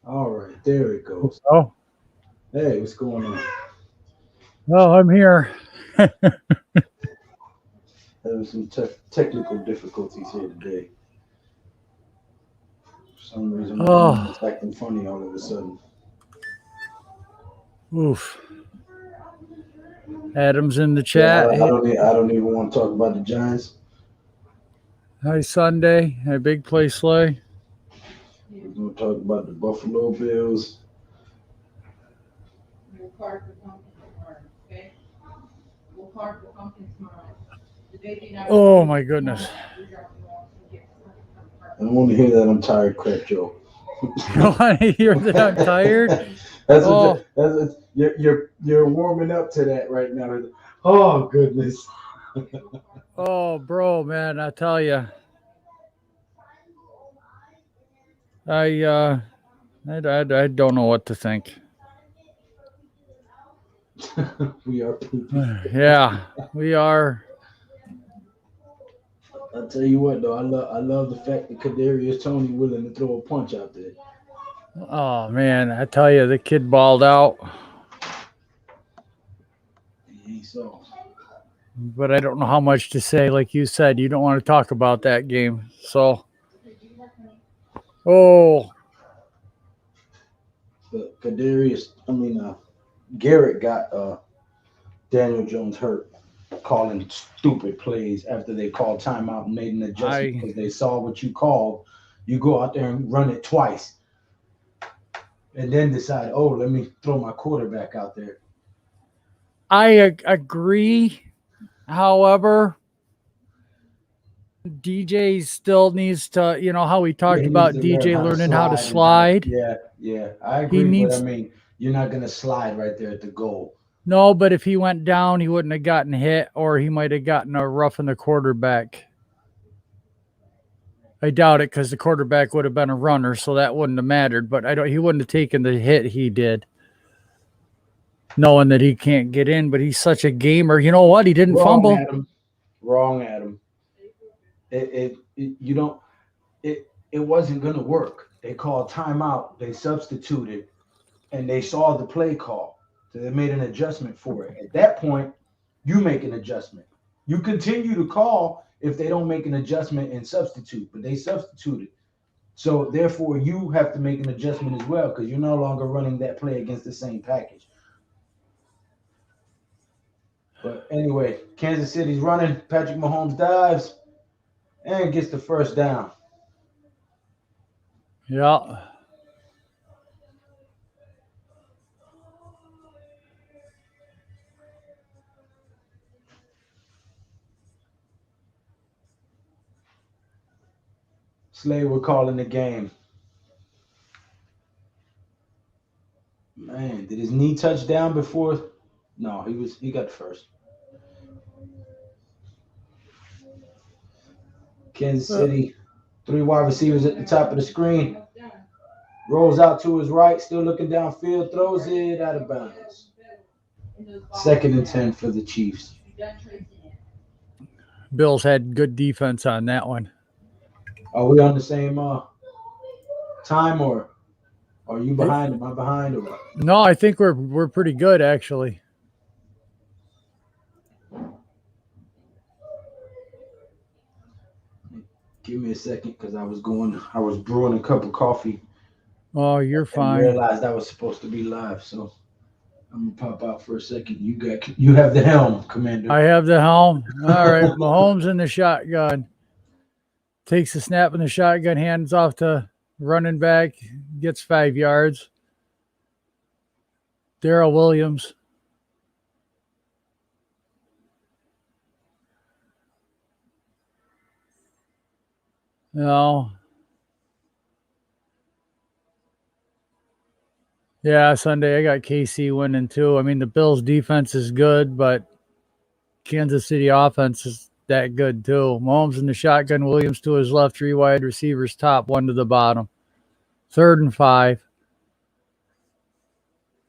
All right, there it goes. Oh, Hey, what's going on? well, I'm here. There was some technical difficulties here today. For some reason, my Oh, internet's acting funny all of a sudden. oof. Adam's in the Yeah, chat. Hey, I don't even want to talk about the Giants. hi, Sunday. Hey, big play Slay. We're going to talk about the Buffalo Bills. Oh, my goodness. I don't want to hear that I'm tired crap, Joe. You want to hear that I'm tired? That's what Oh, you're warming up to that right now. Oh goodness. oh, bro, man, I tell you. I, uh, I don't know what to think. We are poopy. Yeah, we are. I tell you what though, I love the fact that Kadarius Tony willing to throw a punch out there. Oh, man, I tell you, the kid balled out. He ain't soft. But I don't know how much to say. Like you said, you don't want to talk about that game. So, oh, But Garrett got Daniel Jones hurt calling stupid plays after they called timeout and made an adjustment I because they saw what you called. You go out there and run it twice and then decide, oh, let me throw my quarterback out there. agree. However, DJ still needs to, how we Yeah, talked he needs about to learn DJ how to learning how to slide and how to. slide. Yeah, yeah, I He agree. But I needs mean, you're not gonna slide right there at the goal. no, but if he went down, he wouldn't have gotten hit, or he might have gotten a rough in the quarterback. I doubt it because the quarterback would have been a runner, so that wouldn't have mattered. But I don't. He wouldn't have taken the hit he did, knowing that he can't get in. But he's such a gamer. You know what? He didn't Wrong, fumble. Adam. Wrong, Adam. You don't. It wasn't gonna work. They called timeout. They substituted, and they saw the play call, so they made an adjustment for it. At that point, you make an adjustment. You continue to call if they don't make an adjustment and substitute, but they substituted. So therefore, you have to make an adjustment as well because you're no longer running that play against the same package. But anyway, Kansas City's running. Patrick Mahomes dives and gets the first down. Yeah. Slay were calling the game. Man, did his knee touch down before? No, he got first. Kansas Uh, City, three wide receivers at the top of the screen. Rolls out to his right, still looking downfield, throws it out of bounds. Second and 10 for the Chiefs. Bills had good defense on that one. Are we on the same time or are you behind? Am I behind or what? No, I think we're pretty good actually. Give me a second because I was brewing a cup of coffee Oh, you're and fine. realized I was supposed to be live. So I'm gonna pop out for a second. You have the helm, Commander. I have the helm. All right, Mahomes in the shotgun. Takes the snap in the shotgun, hands off to running back, gets 5 yards. Daryl Williams. No. Yeah, Sunday I got KC winning too. I mean, the Bills defense is good, but Kansas City offense is that good too. Mahomes in the shotgun, Williams to his left, three wide receivers top, one to the bottom. 3rd and 5.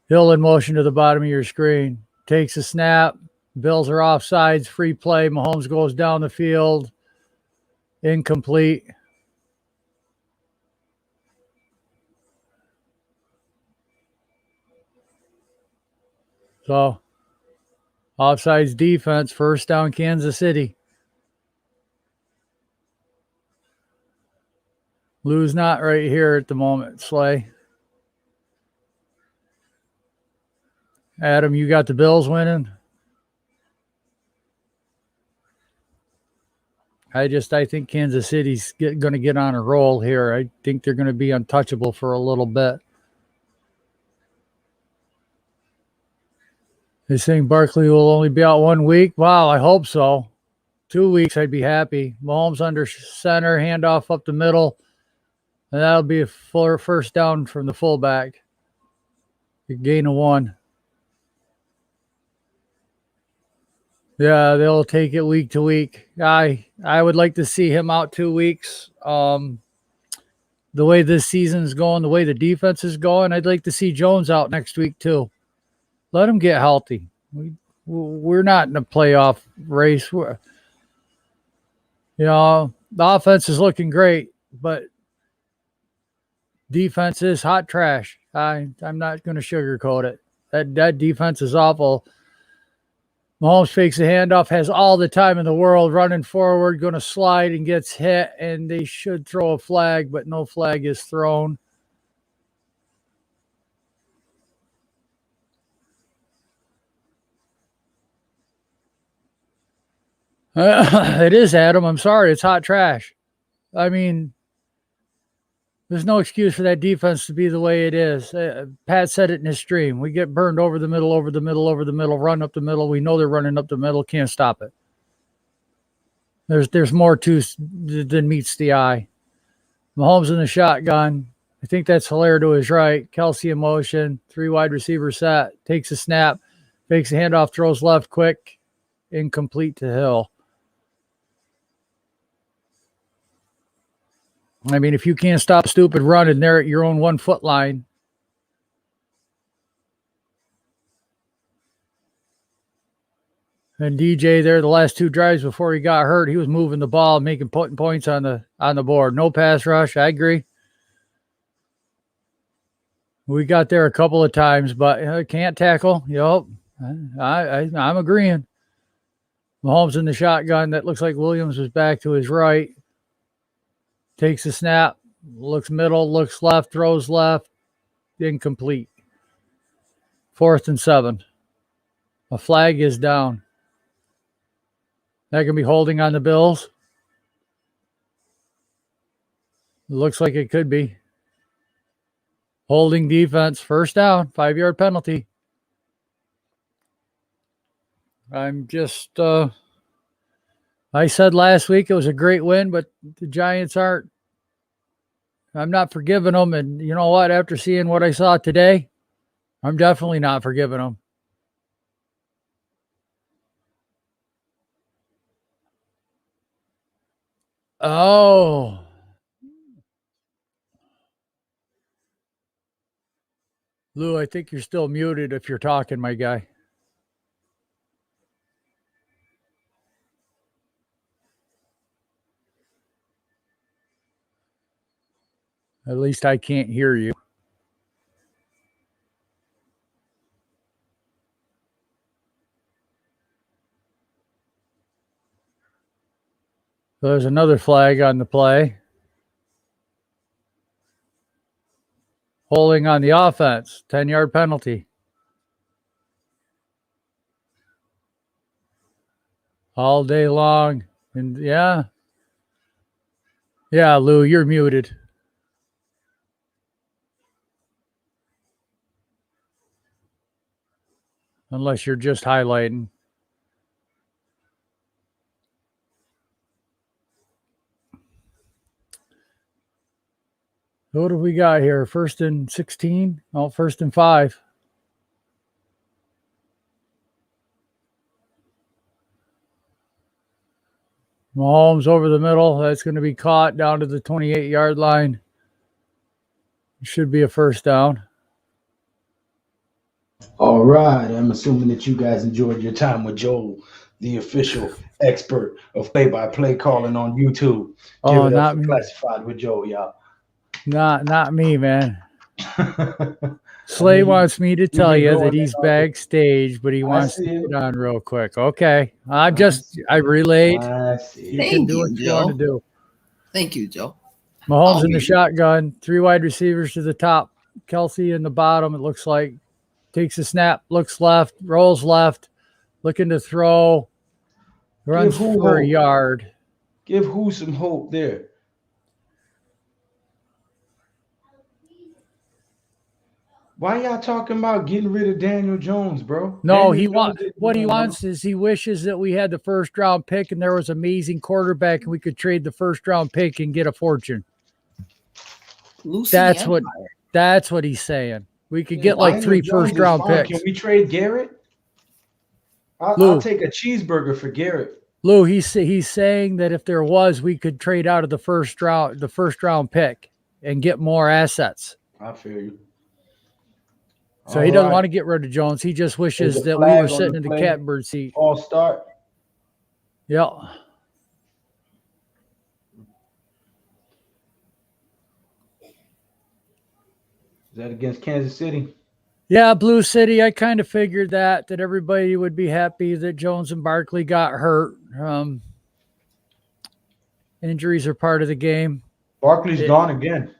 Hill in motion to the bottom of your screen. Takes a snap. Bills are offsides, free play. Mahomes goes down the field. Incomplete. So, offsides defense, first down, Kansas City. Lou's not right here at the moment, Slay. Adam, you got the Bills winning? I think Kansas City's going to get on a roll here. I think they're going to be untouchable for a little bit. They're saying Barkley will only be out 1 week. Wow, I hope so. 2 weeks, I'd be happy. Mahomes under center, handoff up the middle. And that'll be a first down from the fullback. A gain of 1. Yeah, they'll take it week to week. I would like to see him out 2 weeks. The way this season's going, the way the defense is going, I'd like to see Jones out next week too. Let him get healthy. We're not in a playoff race. The offense is looking great, but defense is hot trash. I'm not going to sugarcoat it. That defense is awful. Mahomes fakes a handoff, has all the time in the world, running forward, going to slide and gets hit, and they should throw a flag, but no flag is thrown. It is, Adam. I'm sorry. It's hot trash. I mean, there's no excuse for that defense to be the way it is. Pat said it in his stream. We get burned over the middle, run up the middle. We know they're running up the middle. Can't stop it. There's more to than meets the eye. Mahomes in the shotgun. I think that's Hilaire to his right. Kelsey in motion. 3 wide receiver set. Takes a snap. Fakes a handoff. Throws left quick. Incomplete to Hill. I mean, if you can't stop stupid running there at your own 1 foot line. And DJ there, the last 2 drives before he got hurt, he was moving the ball, putting points on the board. No pass rush. I agree. We got there a couple of times, but can't tackle. Yep. I'm agreeing. Mahomes in the shotgun. That looks like Williams was back to his right. Takes a snap, looks middle, looks left, throws left, incomplete. 4th and 7. A flag is down. That can be holding on the Bills. Looks like it could be. Holding defense, first down, 5-yard penalty. I'm just, I said last week it was a great win, but the Giants aren't. I'm not forgiving them. And you know what? After seeing what I saw today, I'm definitely not forgiving them. Oh. Lou, I think you're still muted if you're talking, my guy. At least I can't hear you. There's another flag on the play. Holding on the offense, 10-yard penalty. All day long. And yeah, Lou, you're muted. Unless you're just highlighting. What do we got here? 1st and 16? Oh, 1st and 5. Mahomes over the middle. That's going to be caught down to the 28-yard line. It should be a first down. All right. I'm assuming that you guys enjoyed your time with Joel, the official expert of play-by-play calling on YouTube. Oh, not me. Classified with Joel, y'all. Not me, man. Slay mean, wants me to tell been you going that he's in on it. backstage, but he I wants to see it. get on real quick. Okay. see I relayed. I see You it. can Thank do you, what you want to Joe. do. Thank you, Joe. Mahomes I'll in the be- shotgun, 3 wide receivers to the top. Kelsey in the bottom, it looks like. Takes a snap, looks left, rolls left, looking to throw, runs who for a hope? yard. Give who some hope there. Why y'all talking about getting rid of Daniel Jones, bro? No, Daniel Jones didn't what do he nothing wrong. wants is he wishes that we had the first round pick and there was amazing quarterback and we could trade the first round pick and get a fortune. Lucy That's Empire. what he's saying. We could Yeah, get like Daniel 3 Jones first is round fine. picks. Can we trade Garrett? Lou. I'll take a cheeseburger for Garrett. Lou, he's saying that if there was, we could trade out of the first round pick and get more assets. I feel you. So he doesn't want to get rid of Jones. He just wishes There's a that we flag were on sitting the in the play. catbird seat. All start. Yeah. Is that against Kansas City? Yeah, Blue City. I kind of figured that everybody would be happy that Jones and Barkley got hurt. Injuries are part of the game. Barkley's gone again.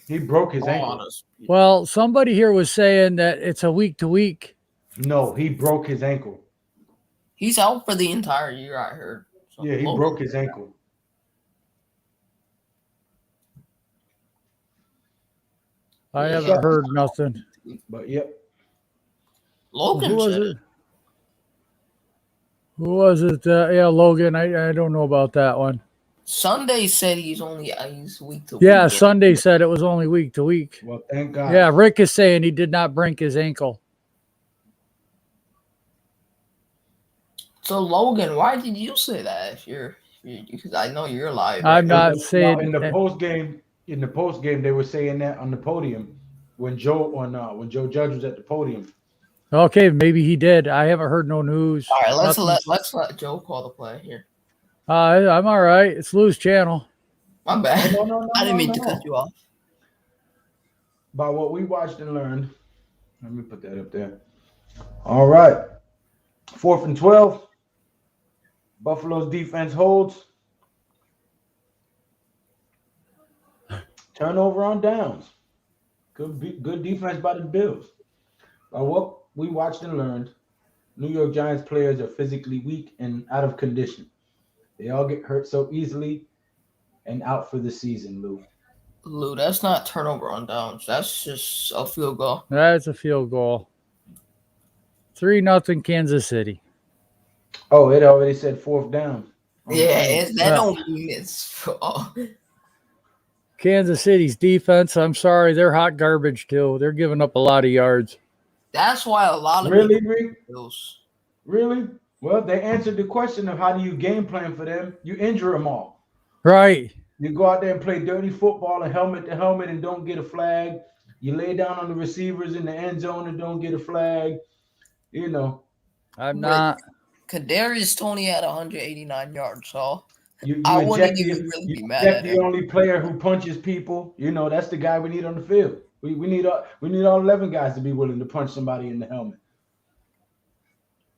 He broke his ankle. Well, somebody here was saying that it's a week to week. No, he broke his ankle. He's out for the entire year, I heard. So Yeah, he broke his ankle. I haven't heard nothing. But yep. Logan Who was said it? it. Who was it? Yeah, Logan. I don't know about that one. Sunday said he's week to week. Yeah, Sunday said it was only week to week. Well, thank God. Yeah, Rick is saying he did not break his ankle. So Logan, why did you say that? Because I know you're live. I'm not Now, saying in the post game, they were saying that on the podium when Joe Judge was at the podium. Okay, maybe he did. I haven't heard no news. All right, let's Nothing's- let Joe call the play here. I'm all right. It's Lou's channel. My bad. No, I didn't mean to cut you off. By what we watched and learned, let me put that up there. All right, 4th and 12. Buffalo's defense holds. Turnover on downs. Good defense by the Bills. By what we watched and learned, New York Giants players are physically weak and out of condition. They all get hurt so easily and out for the season, Lou. Lou, that's not turnover on downs. That's just a field goal. That's a field goal. 3-0 Kansas City. Oh, it already said 4th down. Yeah, that don't mean it's. Kansas City's defense, I'm sorry, they're hot garbage too. They're giving up a lot of yards. That's why a lot of Really, people Rick? Bills. Really? Well, they answered the question of how do you game plan for them. You injure them all. Right. You go out there and play dirty football and helmet to helmet and don't get a flag. You lay down on the receivers in the end zone and don't get a flag. You know. I'm not. Kadarius Toney had 189 yards, so You I wouldn't eject even the- really you be mad eject at the him. only player who punches people. You know, that's the guy we need on the field. We need all 11 guys to be willing to punch somebody in the helmet.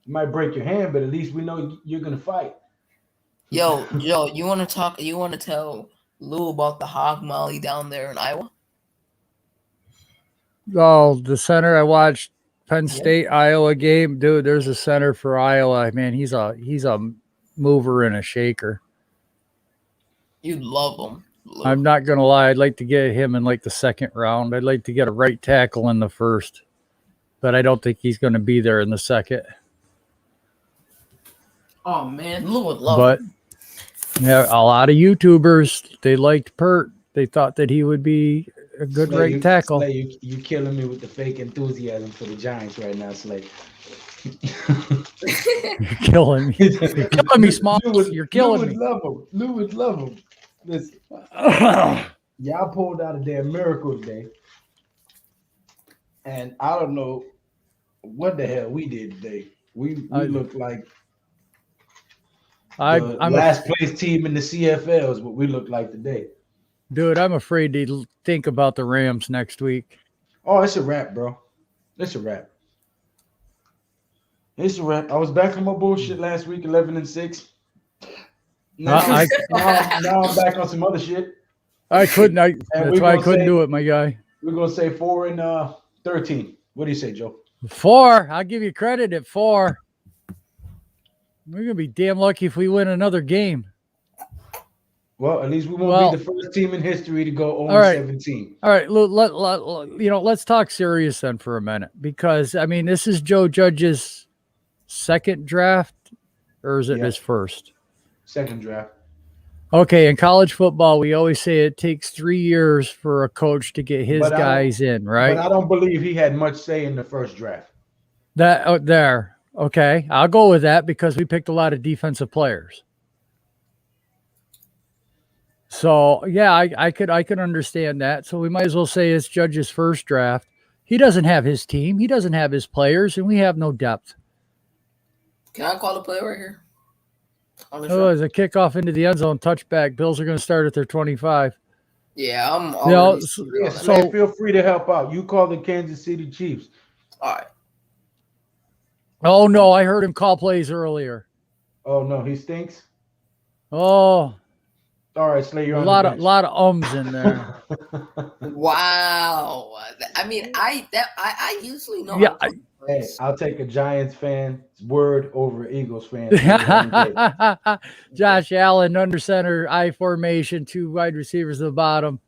You might break your hand, but at least we know you're gonna fight. Yo, Joe, you want to tell Lou about the hog molly down there in Iowa? Oh, the center I watched Penn Yeah. State Iowa game, dude. There's a center for Iowa. Man, he's a mover and a shaker. You'd love him. Lou. I'm not gonna lie. I'd like to get him in like the 2nd round. I'd like to get a right tackle in the 1st, but I don't think he's going to be there in the 2nd. Oh man, Lou would love But him. yeah, a lot of YouTubers, they liked Pert. They thought that he would be a good Slay, right tackle. Slay, you killing me with the fake enthusiasm for the Giants right now, Slay. You're killing me. You're killing me, Smalls. You're killing me. Lou would love him. Listen, y'all pulled out a damn miracle today. And I don't know what the hell we did today. We looked like the I'm last place team in the CFL is what we look like today. Dude, I'm afraid to think about the Rams next week. Oh, it's a wrap, bro. It's a wrap. It's a wrap. I was back on my bullshit last week, 11-6. Now, now I'm back on some other shit. That's why I couldn't do it, my guy. We're gonna say 4-13. What do you say, Joe? 4. I'll give you credit at 4. We're gonna be damn lucky if we win another game. Well, at least we won't be the first team in history to go 0-17. All right, let's talk serious then for a minute, because I mean, this is Joe Judge's second draft, or is it his first? Second draft. Okay, in college football, we always say it takes 3 years for a coach to get his guys in, right? But I don't believe he had much say in the first draft. There. Okay, I'll go with that because we picked a lot of defensive players. So yeah, I could understand that. So we might as well say it's Judge's first draft. He doesn't have his team, he doesn't have his players, and we have no depth. Can I call the play right here? As a kickoff into the end zone, touchback. Bills are going to start at their 25. Yeah, I'm already. So feel free to help out. You call the Kansas City Chiefs. All right. Oh no, I heard him call plays earlier. Oh no, he stinks. Oh. All right, Slay, you're a lot of ums in there. Wow. I mean, I usually know. Yeah. Hey, I'll take a Giants fan's word over an Eagles fan. Josh Allen, under center, I formation, 2 wide receivers at the bottom.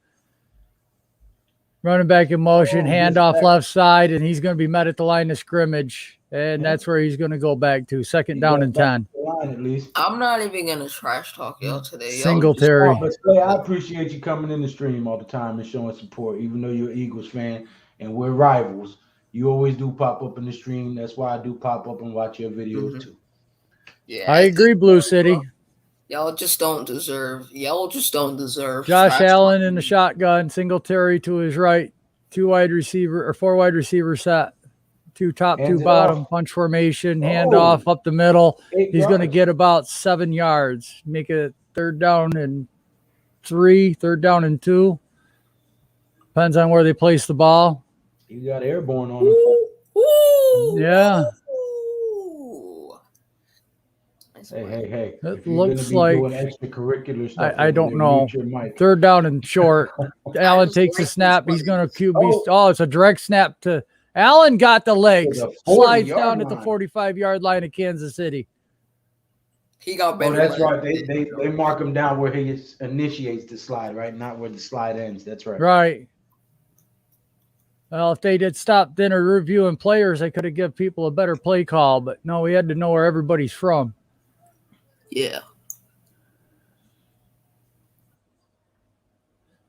Running back in motion, handoff left side, and he's going to be met at the line of scrimmage. And that's where he's going to go back to. Second down and 10. At least. I'm not even going to trash talk y'all today. Singletary. I appreciate you coming in the stream all the time and showing support, even though you're an Eagles fan and we're rivals. You always do pop up in the stream. That's why I do pop up and watch your videos too. Yeah, I agree, Blue City. Y'all just don't deserve. Josh Allen in the shotgun, Singletary to his right, 4 wide receiver set, 2 top, 2 bottom, punch formation, handoff up the middle. He's going to get about 7 yards. Make it 3rd down and 3, 3rd down and 2. Depends on where they place the ball. You got airborne on him. Yeah. Hey. It looks like extracurricular stuff. I don't know. 3rd down and short. Allen takes a snap. He's going to QB. Oh, it's a direct snap to Allen. Got the legs. Slides down at the 45-yard line of Kansas City. He got better. That's right. They mark him down where he initiates the slide, right? Not where the slide ends. That's right. Right. Well, if they did stop dinner reviewing players, they could have given people a better play call. But no, we had to know where everybody's from. Yeah.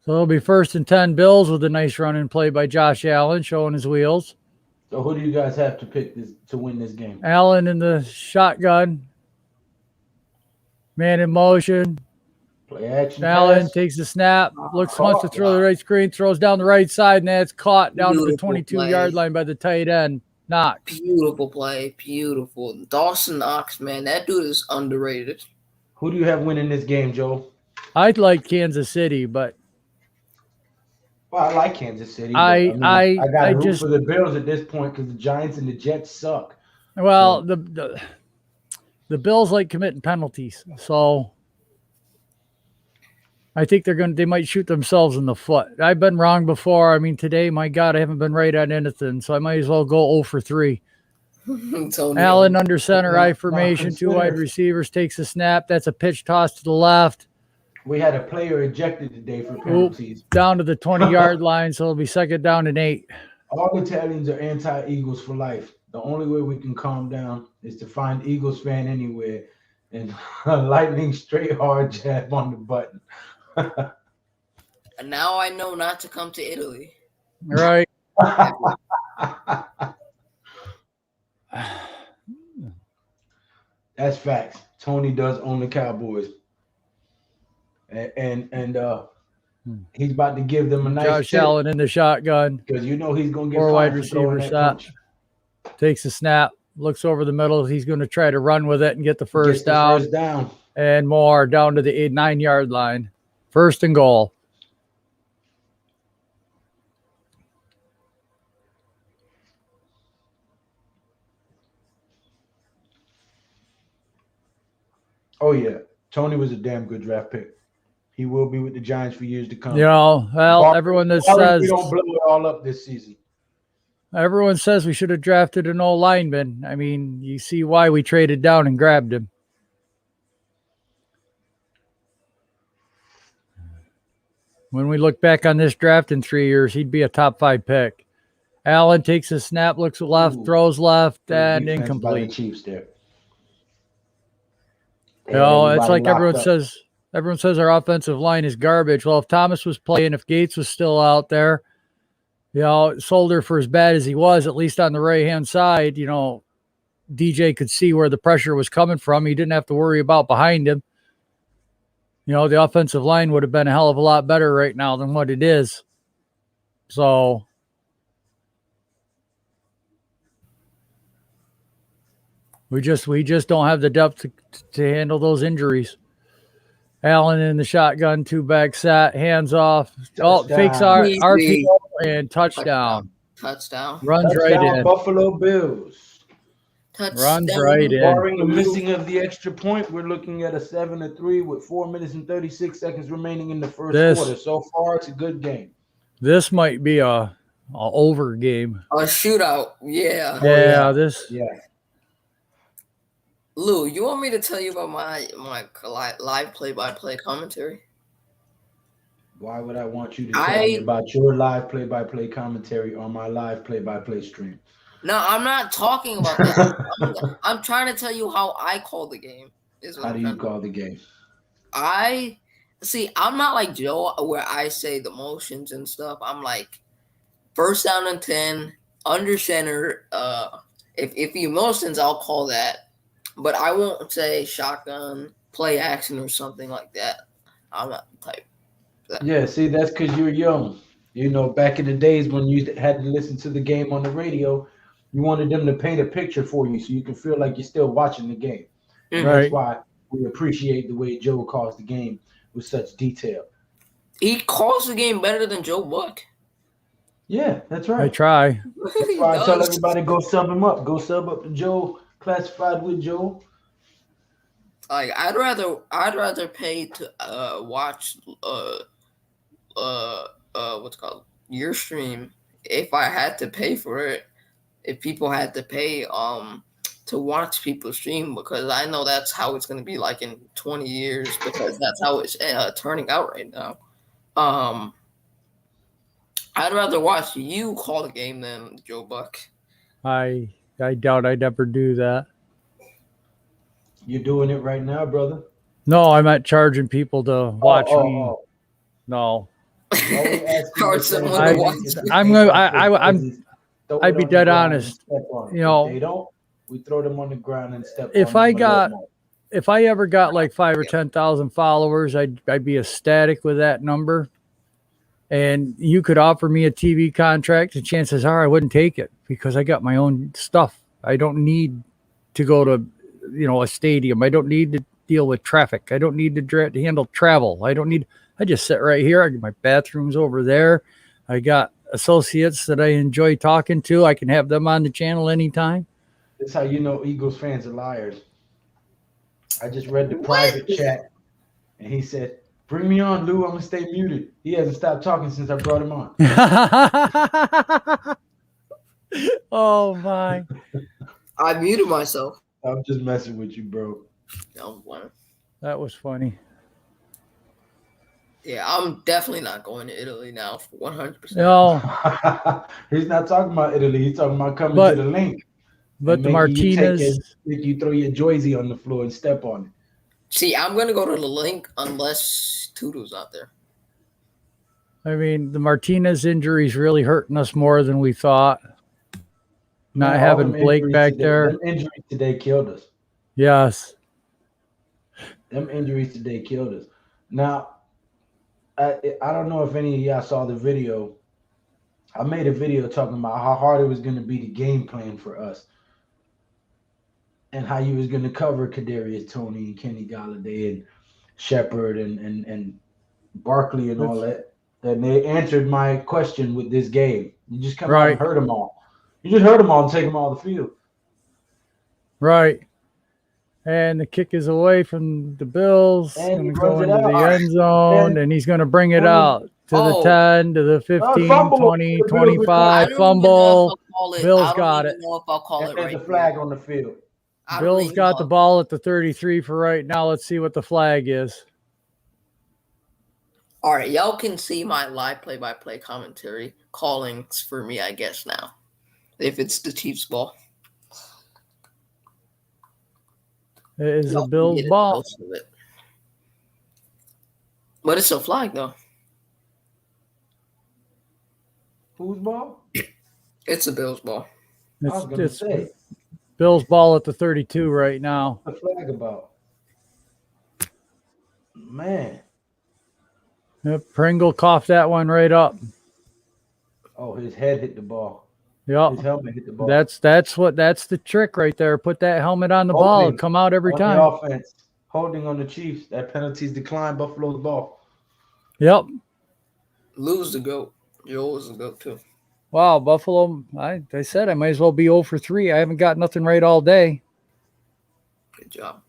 So it'll be 1st and 10 Bills with a nice running play by Josh Allen, showing his wheels. So who do you guys have to pick to win this game? Allen in the shotgun. Man in motion. Play action. Allen takes the snap, wants to throw the right screen, throws down the right side, and that's caught down to the 22-yard line by the tight end. Knox. Beautiful play. Beautiful. Dawson Knox, man, that dude is underrated. Who do you have winning this game, Joe? I'd like Kansas City, but well, I like Kansas City. I got to root for the Bills at this point because the Giants and the Jets suck. Well, so. The Bills like committing penalties, so I think they might shoot themselves in the foot. I've been wrong before. I mean, today, my God, I haven't been right on anything, so I might as well go 0 for 3. Allen under center, I formation, 2 wide receivers, takes a snap. That's a pitch toss to the left. We had a player ejected today for penalties. Down to the 20-yard line, so it'll be 2nd down and 8. All Italians are anti-Eagles for life. The only way we can calm down is to find Eagles fan anywhere and a lightning straight hard jab on the button. And now I know not to come to Italy. Right. That's facts. Tony does own the Cowboys. And he's about to give them a nice Josh Allen in the shotgun. Because you know he's going to get 4 wide receiver shot. Takes a snap, looks over the middle. He's going to try to run with it and get the first down. And more down to the 9-yard line. 1st and goal. Oh yeah, Tony was a damn good draft pick. He will be with the Giants for years to come. You know, well, everyone that Barring we says don't blow it all up this season. everyone says we should have drafted an old lineman. I mean, you see why we traded down and grabbed him. When we look back on this draft in 3 years, he'd be a top 5 pick. Allen takes a snap, looks left, throws left, and Defense by the incomplete. Chiefs there. You know, it's Everybody like everyone locked up. says. Everyone says our offensive line is garbage. Well, if Thomas was playing, if Gates was still out there, you know, Solder, for as bad as he was, at least on the right-hand side, you know, DJ could see where the pressure was coming from. He didn't have to worry about behind him. You know, the offensive line would have been a hell of a lot better right now than what it is. So we just don't have the depth to handle those injuries. Allen in the shotgun, 2-back set, hands off. Oh, fakes Easy. RPO and touchdown. Touchdown. Runs right Touchdown, in. Buffalo Bills. Runs right in. Barring the missing of the extra point, we're looking at a 7-3 with 4 minutes and 36 seconds remaining in the first quarter. So far, it's a good game. This might be a over game. A shootout. Yeah. Yeah. Lou, you want me to tell you about my live play-by-play commentary? Why would I want you to tell me about your live play-by-play commentary on my live play-by-play stream? No, I'm not talking about that. I'm trying to tell you how I call the game. How do you call the game? I'm not like Joe where I say the motions and stuff. I'm like, first down and 10, under center. If he motions, I'll call that. But I won't say shotgun, play action, or something like that. I'm not the type. Yeah, see, that's because you're young. You know, back in the days when you had to listen to the game on the radio, you wanted them to paint a picture for you so you can feel like you're still watching the game. Mm-hmm. Right. That's why we appreciate the way Joe calls the game with such detail. He calls the game better than Joe Buck. Yeah, that's I right. try. That's why I tell everybody, go sub him up. Go sub up to Joe, Classified with Joe. Like I'd rather pay to watch what's it called your stream if I had to pay for it. If people had to pay to watch people stream, because I know that's how it's going to be like in 20 years, because that's how it's turning out right now. I'd rather watch you call the game than Joe Buck. I doubt I'd ever do that. You're doing it right now, brother. No, I'm not charging people to watch me. No. I'd be dead honest. You know, if they don't, we throw them on the ground and step. If I ever got like 5,000 or 10,000 followers, I'd be ecstatic with that number. And you could offer me a TV contract, and chances are I wouldn't take it because I got my own stuff. I don't need to go to, a stadium. I don't need to deal with traffic. I don't need to handle travel. I just sit right here. I got my bathrooms over there. I got associates that I enjoy talking to. I can have them on the channel anytime. That's how you know Eagles fans are liars. I just read the private chat, and he said, "Bring me on, Lou. I'm going to stay muted." He hasn't stopped talking since I brought him on. Oh, my. I muted myself. I'm just messing with you, bro. That was funny. Yeah, I'm definitely not going to Italy now for 100%. No. He's not talking about Italy. He's talking about coming to the link. But the Martinez. You throw your Joyzy on the floor and step on it. See, I'm going to go to the link unless Tutu's out there. I mean, the Martinez injury is really hurting us more than we thought. Not having Blake back there. Them injuries today killed us. Yes. Them injuries today killed us. Now, I don't know if any of y'all saw the video. I made a video talking about how hard it was going to be to game plan for us, and how you was going to cover Kadarius Toney and Kenny Golladay and Shepard and Barkley and all that. And they answered my question with this game. You just come out and hurt them all. You just hurt them all and take them all the field. Right. And the kick is away from the Bills. And he Going to go runs it into out. the All right. end zone, and he's going to bring it 20. out to the Oh. 10, to the 15, fumble. 20, The Bills 25, I don't even know fumble. if I'll call it. Bills I don't got even it. know if I'll call And it there's right a flag here. on the field. I don't Bills even got the know. ball at the 33 for right now. Let's see what the flag is. All right, y'all can see my live play-by-play commentary callings for me, I guess, now. If it's the Chiefs ball. It is Y'all a can Bills get ball. most of it. But it's a flag, though. Whose ball? It's a Bills ball. I was going to It's say, Bills ball at the 32 right now. what's the flag about? Man. Yep, Pringle coughed that one right up. Oh, his head hit the ball. Yep. His helmet hit the ball. That's the trick right there. Put that helmet on the ball, Holding come out every on time. the offense. Holding on the Chiefs. That penalty's declined Buffalo's ball. Yep. Lose the GOAT. Joel is the GOAT, too. Wow, Buffalo. I said I might as well be 0 for 3. I haven't got nothing right all day. Good job.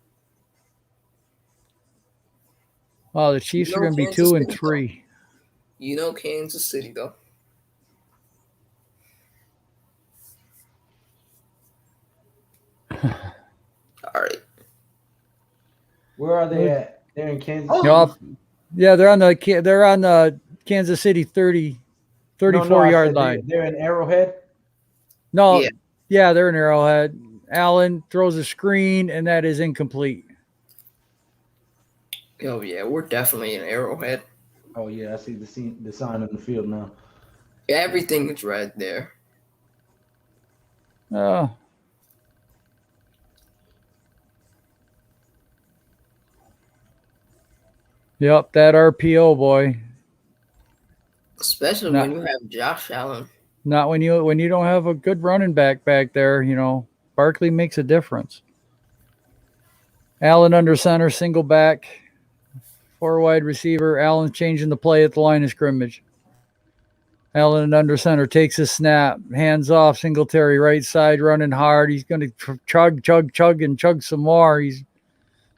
Wow, the Chiefs You are know going to be Kansas 2 and City, 3. You know Kansas City, though. All right. Where are they at? They're in Kansas Oh. City. Yep. Yeah, they're on the Kansas City 34 yard line. They're in Arrowhead. No, Yeah. yeah, they're in Arrowhead. Allen throws a screen, and that is incomplete. Oh, yeah, we're definitely in Arrowhead. Oh yeah, I see the sign on the field now. Everything is red there. Oh. Yep, that RPO boy. Especially when you have Josh Allen. Not when you don't have a good running back there, you know. Barkley makes a difference. Allen under center, single back, 4 wide receiver. Allen changing the play at the line of scrimmage. Allen under center takes a snap, hands off, Singletary right side, running hard. He's going to chug some more. He's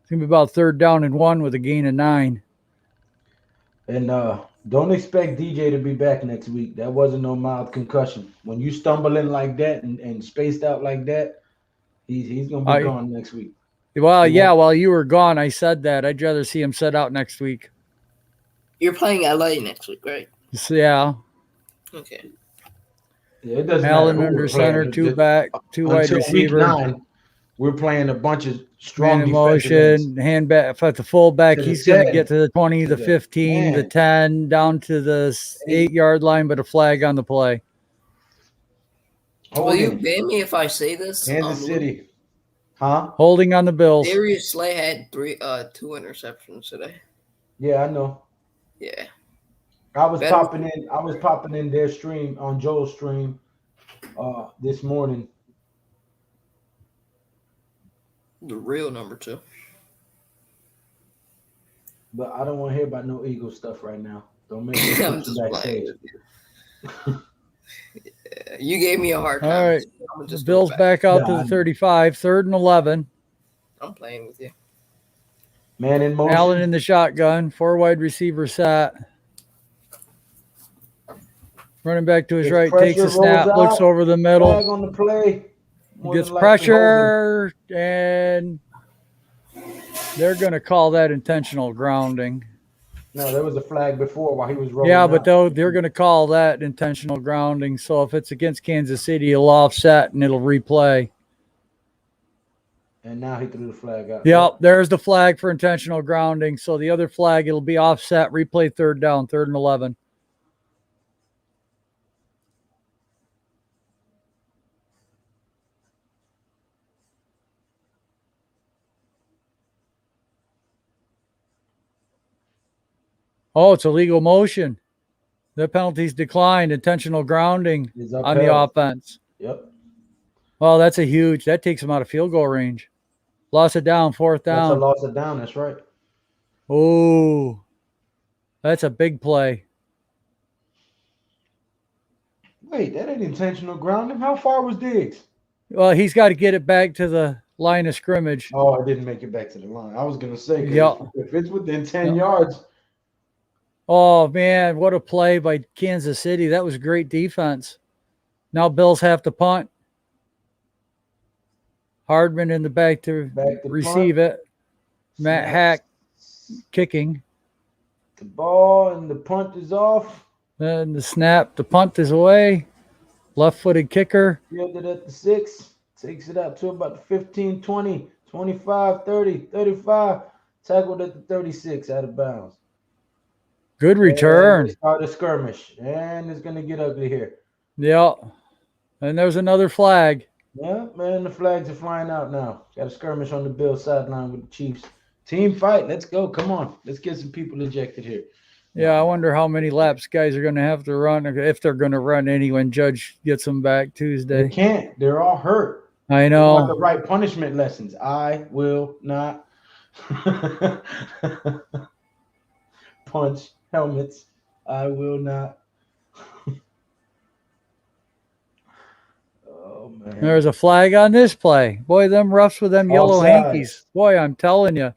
going to be about 3rd down and 1 with a gain of 9. And don't expect DJ to be back next week. That wasn't no mild concussion. When you stumbling like that and spaced out like that, he's going to be gone next week. Well, yeah, while you were gone, I said that. I'd rather see him set out next week. You're playing LA next week, right? So, yeah. Okay. Yeah, it doesn't Allen matter. under center, 2 back, 2 wide receiver. Week 9, we're playing a bunch of strong Man in defensive motion, ends. hand back at the fullback. To the He's going to 10. get to the 20, the 15, the 10, down to the 8-yard line, but a flag on the play. Will you ban me if I say this? Kansas City. Huh? Holding on the Bills. Darius Slay had 2 interceptions today. Yeah, I know. Yeah. I was popping in their stream on Joel's stream this morning. The real number 2. But I don't want to hear about no Eagle stuff right now. Don't make me I'm put you just backstage. playing. Yeah, you gave me a hard time. All right. So The Bills back out to the 35, 3rd and 11. I'm playing with you. Man in motion. Allen in the shotgun, 4 wide receiver sat. Running back to his right, takes a snap, looks over the middle. Flag on the play. Gets pressure, and they're going to call that intentional grounding. No, there was a flag before while he was rolling. Yeah, but they're going to call that intentional grounding. So if it's against Kansas City, it'll offset and it'll replay. And now he threw the flag out. Yep, there's the flag for intentional grounding. So the other flag, it'll be offset, replay 3rd down, 3rd and 11. Oh, it's illegal motion. The penalty's declined. Intentional grounding on the offense. Yep. Well, that takes them out of field goal range. Loss of down, 4th down. That's a loss of down. That's right. Oh, that's a big play. Wait, that ain't intentional grounding. How far was Diggs? Well, he's got to get it back to the line of scrimmage. Oh, I didn't make it back to the line. I was gonna say, 'cause Yeah. if it's within 10 Yeah. yards, Oh man, what a play by Kansas City. That was great defense. Now Bills have to punt. Hardman in the back to receive it. Matt snaps Hack kicking. the ball and the punt is off. Then the snap, the punt is away. Left-footed kicker. Fielded at the 6. Takes it out to about the 15, 20, 25, 30, 35. Tackled at the 36 out of bounds. Good return. Start a skirmish. And it's going to get ugly here. Yeah. And there's another flag. Yeah, man, the flags are flying out now. Got a skirmish on the Bills sideline with the Chiefs. Team fight. Let's go. Come on. Let's get some people ejected here. Yeah, I wonder how many laps guys are going to have to run, if they're going to run any when Judge gets them back They Tuesday. can't. They're all hurt. I They want the know. right punishment lessons. I will not punch helmets. I will not. Oh man. There's a flag on this play. Boy, them roughs with them yellow Offsides. hankies. Boy, I'm telling you.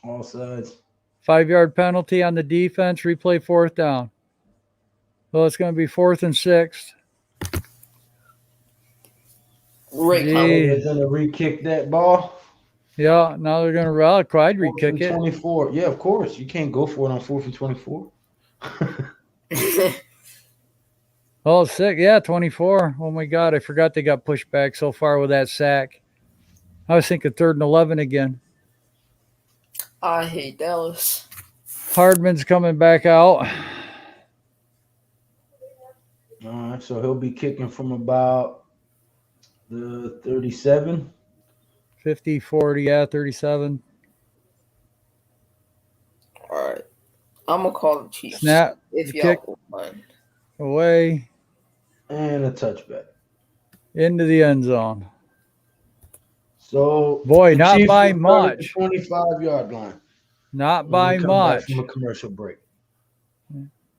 All sides. 5-yard penalty on the defense. Replay 4th down. Well, it's going to be 4th and 6th. Great Gee. comment. They're gonna re-kick that ball. Yeah, now they're going to rally. I'd 4th re-kick and it. 24. Yeah, of course. You can't go for it on 4th and 24. Oh, 6. Yeah, 24. Oh, my God. I forgot they got pushed back so far with that sack. I was thinking 3rd and 11 again. I hate Dallas. Hardman's coming back out. All right, so he'll be kicking from about the 37. 50, 40, yeah, 37. All right. I'm going to call the Chiefs. Snap, If the y'all kick. don't mind. Away, And a touchback. into the end zone. So Boy, the not Chiefs by will start at much. the 25-yard line. Not when by we come back much. from a commercial break.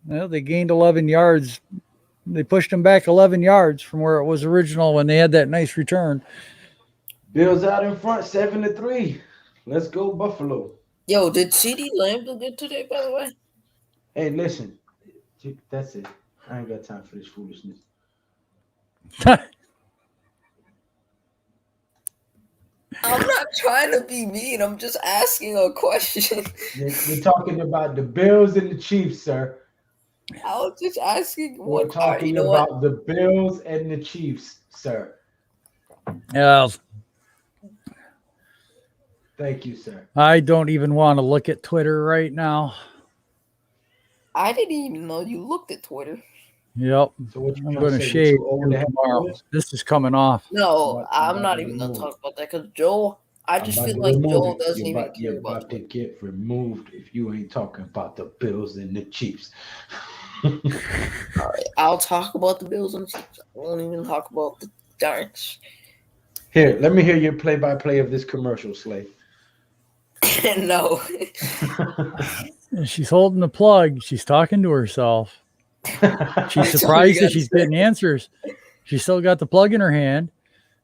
Well, they gained 11 yards. They pushed them back 11 yards from where it was original when they had that nice return. Bills out in front, 7-3. Let's go, Buffalo. Yo, did CeeDee Lamb do good today, by the way? Hey, listen. That's it. I ain't got time for this foolishness. I'm not trying to be mean. I'm just asking a question. We're talking about the Bills and the Chiefs, sir. I was just asking We're what. All right, talking you know what? about the Bills and the Chiefs, sir. Yeah, Thank you, sir. I don't even want to look at Twitter right now. I didn't even know you looked at Twitter. Yep. So what you I'm trying going to say? shave We're too old to have tomorrow. Twitter? This is coming off. No, I'm I'm about not to even going to remove talk about that because Joel, I just I'm feel about like to remove Joel it. doesn't You're even about, you're care about about to Twitter. get removed if you ain't talking about the Bills and the Chiefs. All right, I'll talk about the Bills and the Chiefs. I won't even talk about the Giants. Here, let me hear your play-by-play of this commercial, Slay. No. She's holding the plug. She's talking to herself. She's surprised that she's getting answers. She's still got the plug in her hand.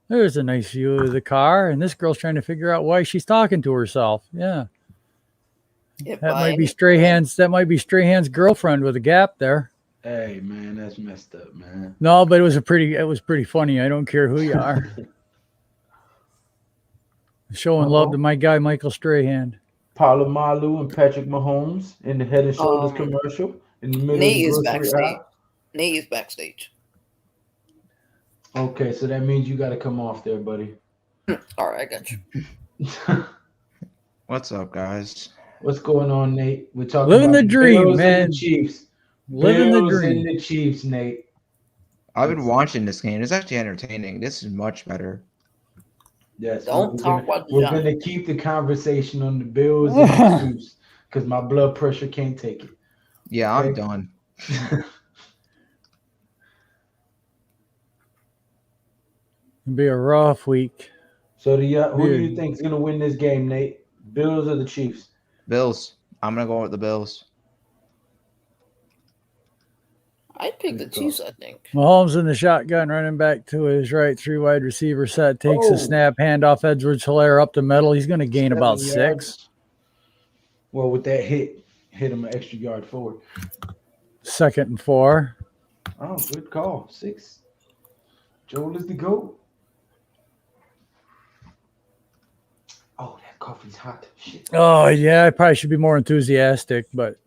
There's a nice view of the car, and this girl's trying to figure out why she's talking to herself. Yeah, that might be Strahan's. That might be Strahan's girlfriend with a gap there. Hey, man, that's messed up, man. No, but it was pretty funny. I don't care who you are. Showing love to my guy Michael Strahan. Palomalu and Patrick Mahomes in the Head and Shoulders commercial in the middle Nate of is the grocery backstage. aisle. Nate is backstage. Okay, so that means you got to come off there, buddy. All right, I got you. What's up, guys? What's going on, Nate? We're talking Living about the dream, Bills man. And the Chiefs. Living the Bills dream. and the Chiefs, Nate. I've been watching this game. It's actually entertaining. This is much better. Yes. Don't talk about the We're Giants. going to keep the conversation on the Bills and the Chiefs because my blood pressure can't take it. Yeah, I'm Okay. done. It'll be a rough week. So who do Dude. you think is going to win this game, Nate? Bills or the Chiefs? Bills. I'm gonna go with the Bills. I'd pick the Good Chiefs, call. I think. Mahomes in the shotgun, running back to his right, 3 wide receiver set, takes Oh. a snap, handoff Edwards-Helaire up the middle. He's going to gain 7 about yards. 6. Well, with that hit him an extra yard forward. 2nd and 4. Oh, good call. 6. Joel is the GOAT. Oh, that coffee's hot. Shit. Oh, yeah, I probably should be more enthusiastic, but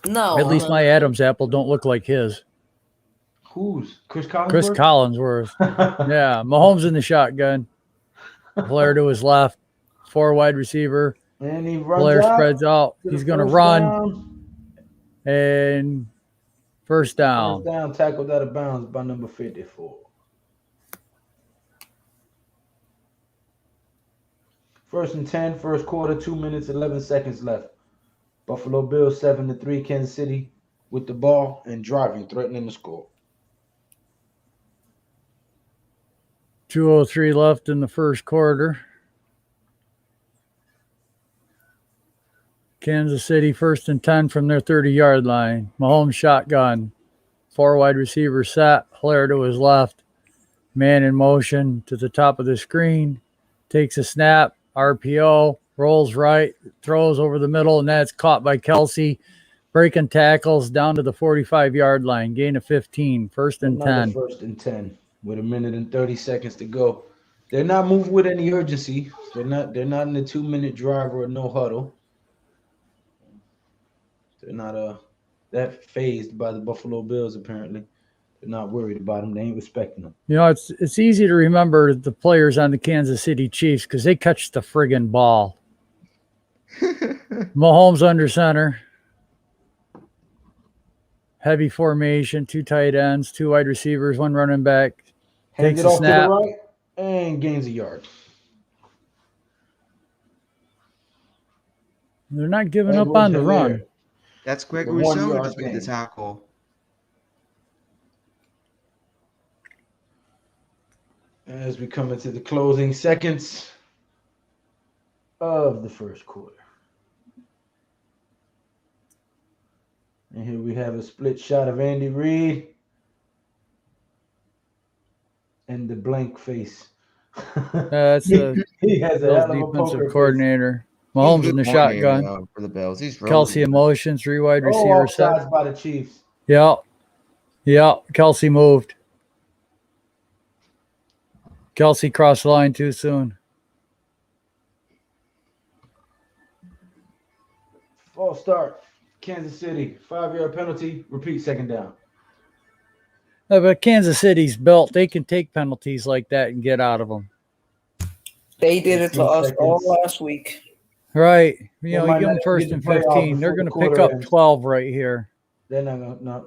No, at least my Adam's apple don't look like his. Who's? Chris Collinsworth? Chris Collinsworth. Yeah, Mahomes in the shotgun. Helaire to his left. 4 wide receiver. And he runs Helaire out. spreads out. to the He's going to first run. down. And first down. First down, tackled out of bounds by number 54. First and 10, first quarter, 2 minutes, 11 seconds left. Buffalo Bills 7-3, Kansas City with the ball and driving, threatening to score. 2:03 left in the first quarter. Kansas City 1st and 10 from their 30-yard line. Mahomes shotgun. 4 wide receivers set. Helaire to his left. Man in motion to the top of the screen. Takes a snap. RPO. Rolls right. Throws over the middle, and that's caught by Kelsey. Breaking tackles down to the 45-yard line. Gain of 15. 1st and Another 10. First and 10 with 1 minute and 30 seconds to go. They're not moving with any urgency. They're not in the 2-minute drive or no huddle. They're not that phased by the Buffalo Bills, apparently. They're not worried about them. They ain't respecting them. You know, it's easy to remember the players on the Kansas City Chiefs because they catch the friggin' ball. Mahomes under center. Heavy formation, 2 tight ends, 2 wide receivers, 1 running back. Hands Takes it a off snap. to the right and gains a yard. They're not giving up on the run. That's The Gregory 1 Siller yard just made the gain. tackle. As we come into the closing seconds of the first quarter. And here we have a split shot of Andy Reid and the blank face. That's the he has a Bills hell of a poker defensive face. coordinator. He's Mahomes a in the good coordinator, shotgun. though, for the Bills. He's really Kelsey good. in motion, 3 wide Oh, receiver set. offsides by the Chiefs. Yeah. Kelsey moved. Kelsey crossed the line too soon. False start. Kansas City. 5-yard penalty. Repeat, second down. But Kansas City's built. They can take penalties like that and get out of them. They did it to 15 us all seconds. last week. Right. You They know, might you give them not first get and the playoff 15. They're before going the to pick quarter up ends. 12 right here. They're not going to.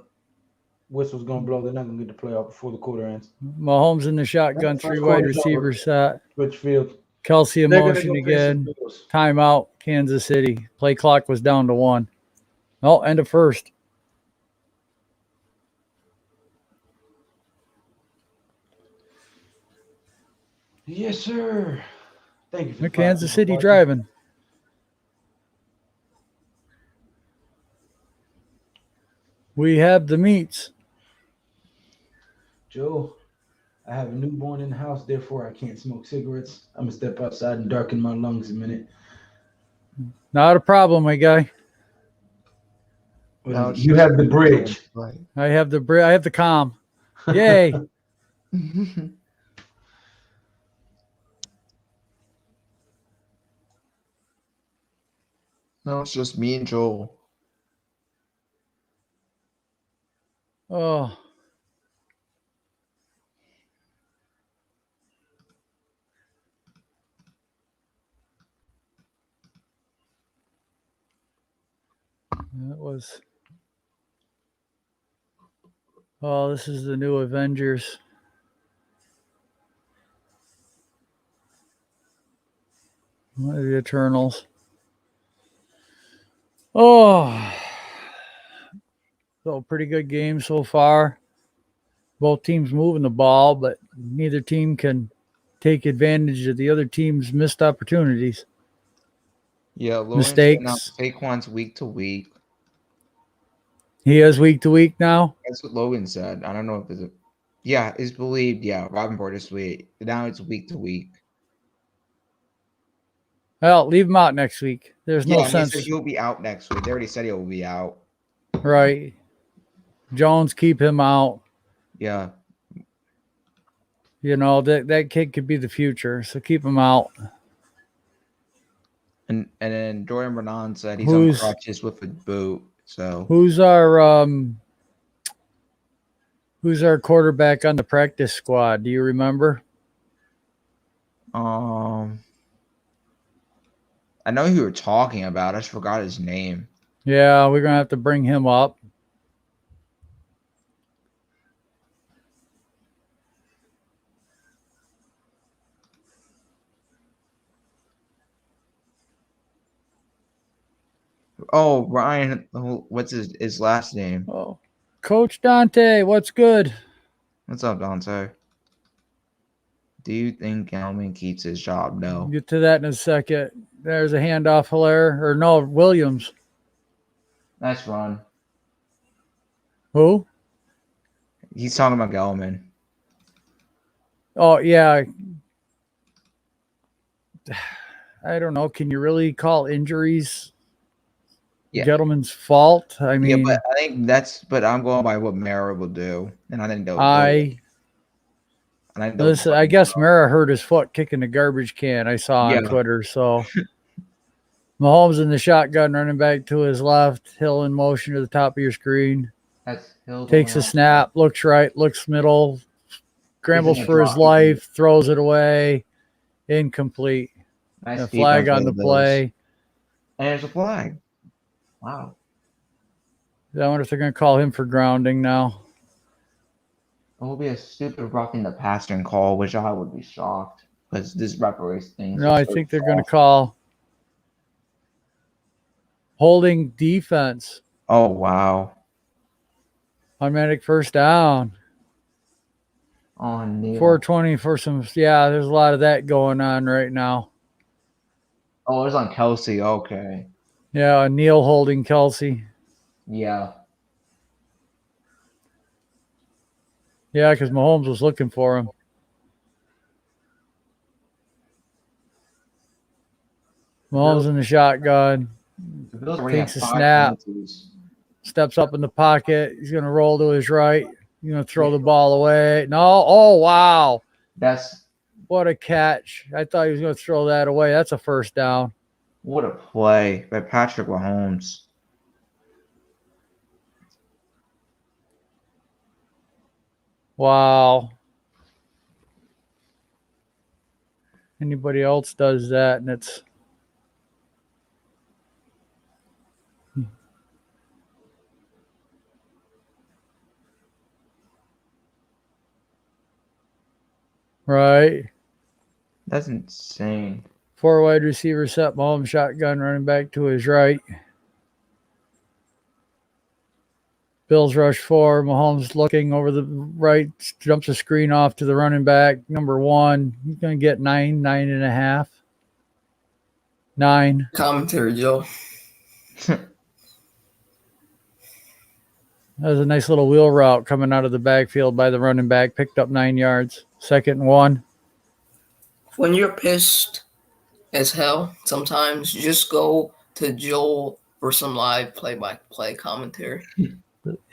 Whistle's going to blow. They're not going to get the playoff before the quarter ends. Mahomes in the shotgun, First 3 wide quarter's over. receiver set. Switch field. Kelsey in They're gonna motion go face the again. Bills. Timeout, Kansas City. Play clock was down to 1. Oh, end of first. Yes, sir. Thank you for The Kansas City watching. driving. We have the meats. Joe, I have a newborn in the house, therefore I can't smoke cigarettes. I'm going to step outside and darken my lungs a minute. Not a problem, my guy. No, it's You just- have the bridge. Right. I have the calm. Yay. No, it's just me and Joel. Oh. That was. Oh, this is the new Avengers. One of the Eternals. Oh. So pretty good game so far. Both teams moving the ball, but neither team can take advantage of the other team's missed opportunities. Yeah, Lawrence Mistakes. announced Saquon's week to week. He is week to week now. That's what Logan said. I don't know if it's a. Yeah, it's believed. Yeah, Robinport is week. Now it's week to week. Well, leave him out next week. There's no Yeah, and they sense. said he'll be out next week. They already said he'll be out. Right. Jones, keep him out. Yeah. You know, that kid could be the future, so keep him out. And then Jordan Bernard said he's Who's- on crutches with a boot. So Who's our quarterback on the practice squad? Do you remember? I know who you were talking about. I just forgot his name. Yeah, we're gonna have to bring him up. Oh, Ryan. What's his last name? Oh, Coach Dante, what's good? What's up, Dante? Do you think Gelman keeps his job? No. Get to that in a second. There's a handoff, Hilaire, or no, Williams. Nice run. Who? He's talking about Gelman. Oh yeah. I don't know. Can you really call injuries Yeah. gentleman's fault? I mean, Yeah, but I think but I'm going by what Mara will do, and I think they'll. Listen, I guess Mara hurt his foot kicking the garbage can. I saw on Yeah. Twitter. So Mahomes in the shotgun, running back to his left, Hill in motion to the top of your screen. That's Takes a snap, looks right, looks middle, scrambles He's for gonna his drop it. life, throws it away, incomplete. Nice A flag defense on the by Bills. play. And there's a flag. Wow. I wonder if they're going to call him for grounding now. It will be a stupid roughing the passer call, which I would be shocked because this referee thing. No, I think they're going to call holding defense. Oh wow. Automatic first down. Oh, Neil. 420 for some. Yeah, there's a lot of that going on right now. Oh, it was on Kelsey. Okay. Yeah, Neil holding Kelsey. Yeah. Yeah, because Mahomes was looking for him. Mahomes in the shotgun. The Bills already Takes have a 5 snap. penalties. Steps up in the pocket. He's going to roll to his right. He's going to throw the ball away. No. Oh, wow. That's What a catch. I thought he was going to throw that away. That's a first down. what a play by Patrick Mahomes. Wow. Anybody else does that, and it's right. That's insane. 4 wide receiver set, Mahomes shotgun, running back to his right. Bills rush 4. Mahomes looking over the right, jumps the screen off to the running back. Number 1, he's going to get 9.5. 9. Commentary, Joe. That was a nice little wheel route coming out of the backfield by the running back. Picked up 9 yards. 2nd and 1. When you're pissed as hell, sometimes just go to Joel for some live play-by-play commentary.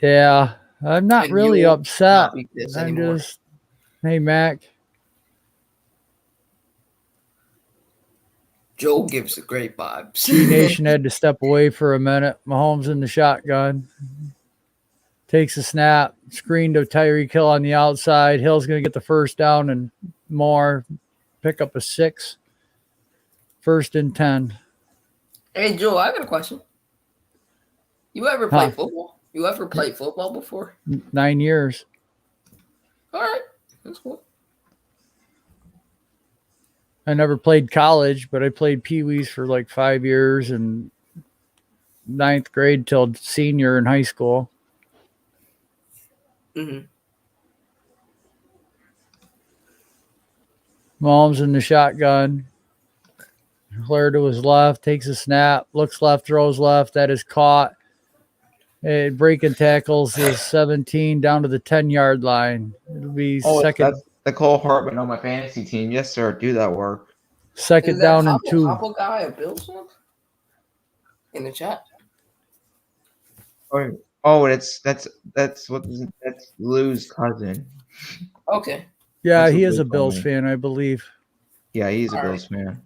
Yeah, I'm not And really you'll upset. not be pissed I'm anymore. just, hey, Mac. Joel gives the great vibes. T Nation had to step away for a minute. Mahomes in the shotgun. Takes a snap. Screen to Tyreek Hill on the outside. Hill's going to get the first down and more. Pick up a 6. 1st and 10. Hey, Joel, I got a question. You ever Huh. play football? You ever played football before? 9 years. All right, that's cool. I never played college, but I played Pee-wees for like 5 years and 9th grade till senior in high school. hmm Mahomes in the shotgun. Flair to his left, takes a snap, looks left, throws left. That is caught Breaking tackles is 17 down to the 10-yard line. It'll be second That's Nicole Hartman on my fantasy team. Yes, sir. Do that work. second Is that down and Hopple, 2. Hopple guy a Bills one? In the chat? Oh, that's Lou's cousin. Okay. Yeah, That's he what is they a told Bills me. fan, I believe. Yeah, he's a All Bills fan.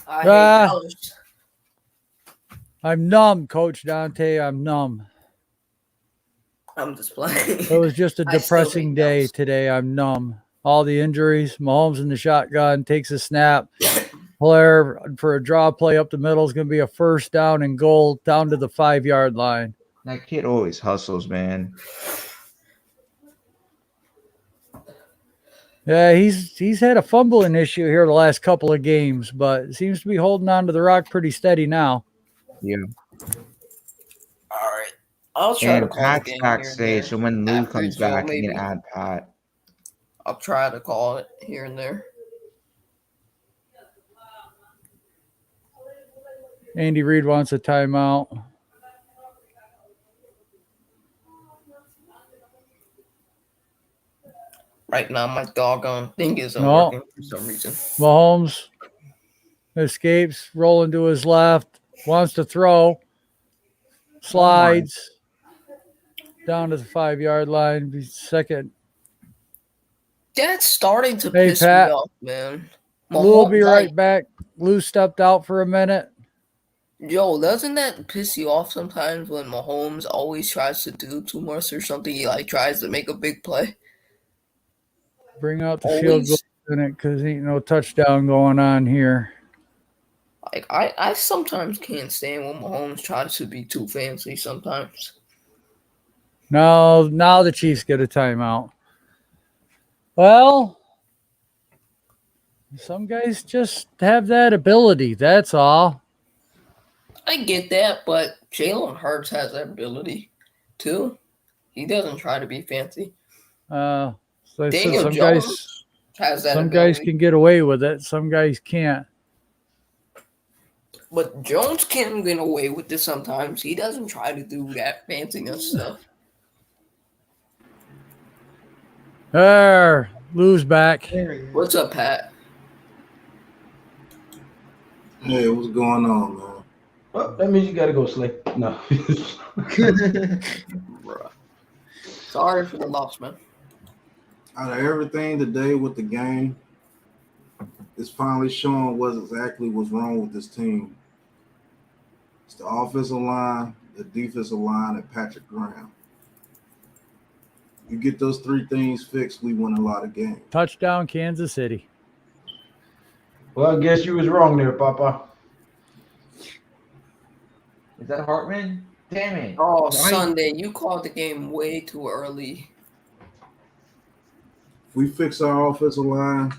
I hate Ah. Dallas. I'm numb, Coach Dante. I'm numb. I'm just playing. It was just a I still depressing hate day Dallas. today. I'm numb. All the injuries. Mahomes in the shotgun takes a snap. Blair for a draw play up the middle is going to be a first down and goal down to the 5-yard line. That kid always hustles, man. Yeah, he's had a fumbling issue here the last couple of games, but seems to be holding on to the rock pretty steady now. Yeah. All right. I'll try to And call the Pat's game here and backstage, there. so when Lou After comes Joe, back, he maybe. can add Pat. I'll try to call it here and there. Andy Reid wants a timeout. Right now, my doggone thing isn't No. working for some reason. Mahomes escapes, rolling to his left, wants to throw, slides down to the 5-yard line. Second. That's starting to Hey, piss Pat. me off, man. Lou will be Mahomes, right back. Lou stepped out for a minute. Yo, doesn't that piss you off sometimes when Mahomes always tries to do too much or something? He like tries to make a big play. Bring out the field goal Always. in it because ain't no touchdown going on here. Like I sometimes can't stand when Mahomes tries to be too fancy sometimes. No, now the Chiefs get a timeout. Well, some guys just have that ability. That's all. I get that, but Jalen Hurts has that ability too. He doesn't try to be fancy. So I said Daniel some Jones guys, has that some ability. guys can get away with it. Some guys can't. But Jones can get away with this sometimes. He doesn't try to do that fanciness stuff. There, Lou's back. What's up, Pat? Hey, what's going on, man? Well, that means you got to go sleep. No. Bruh. Sorry for the loss, man. Out of everything today with the game, it's finally showing what exactly was wrong with this team. It's the offensive line, the defensive line, and Patrick Graham. You get those three things fixed, we win a lot of games. Touchdown, Kansas City. Well, I guess you was wrong there, Papa. Is that Hartman? Damn it. Oh, Why- Sunday, you called the game way too early. If we fix our offensive line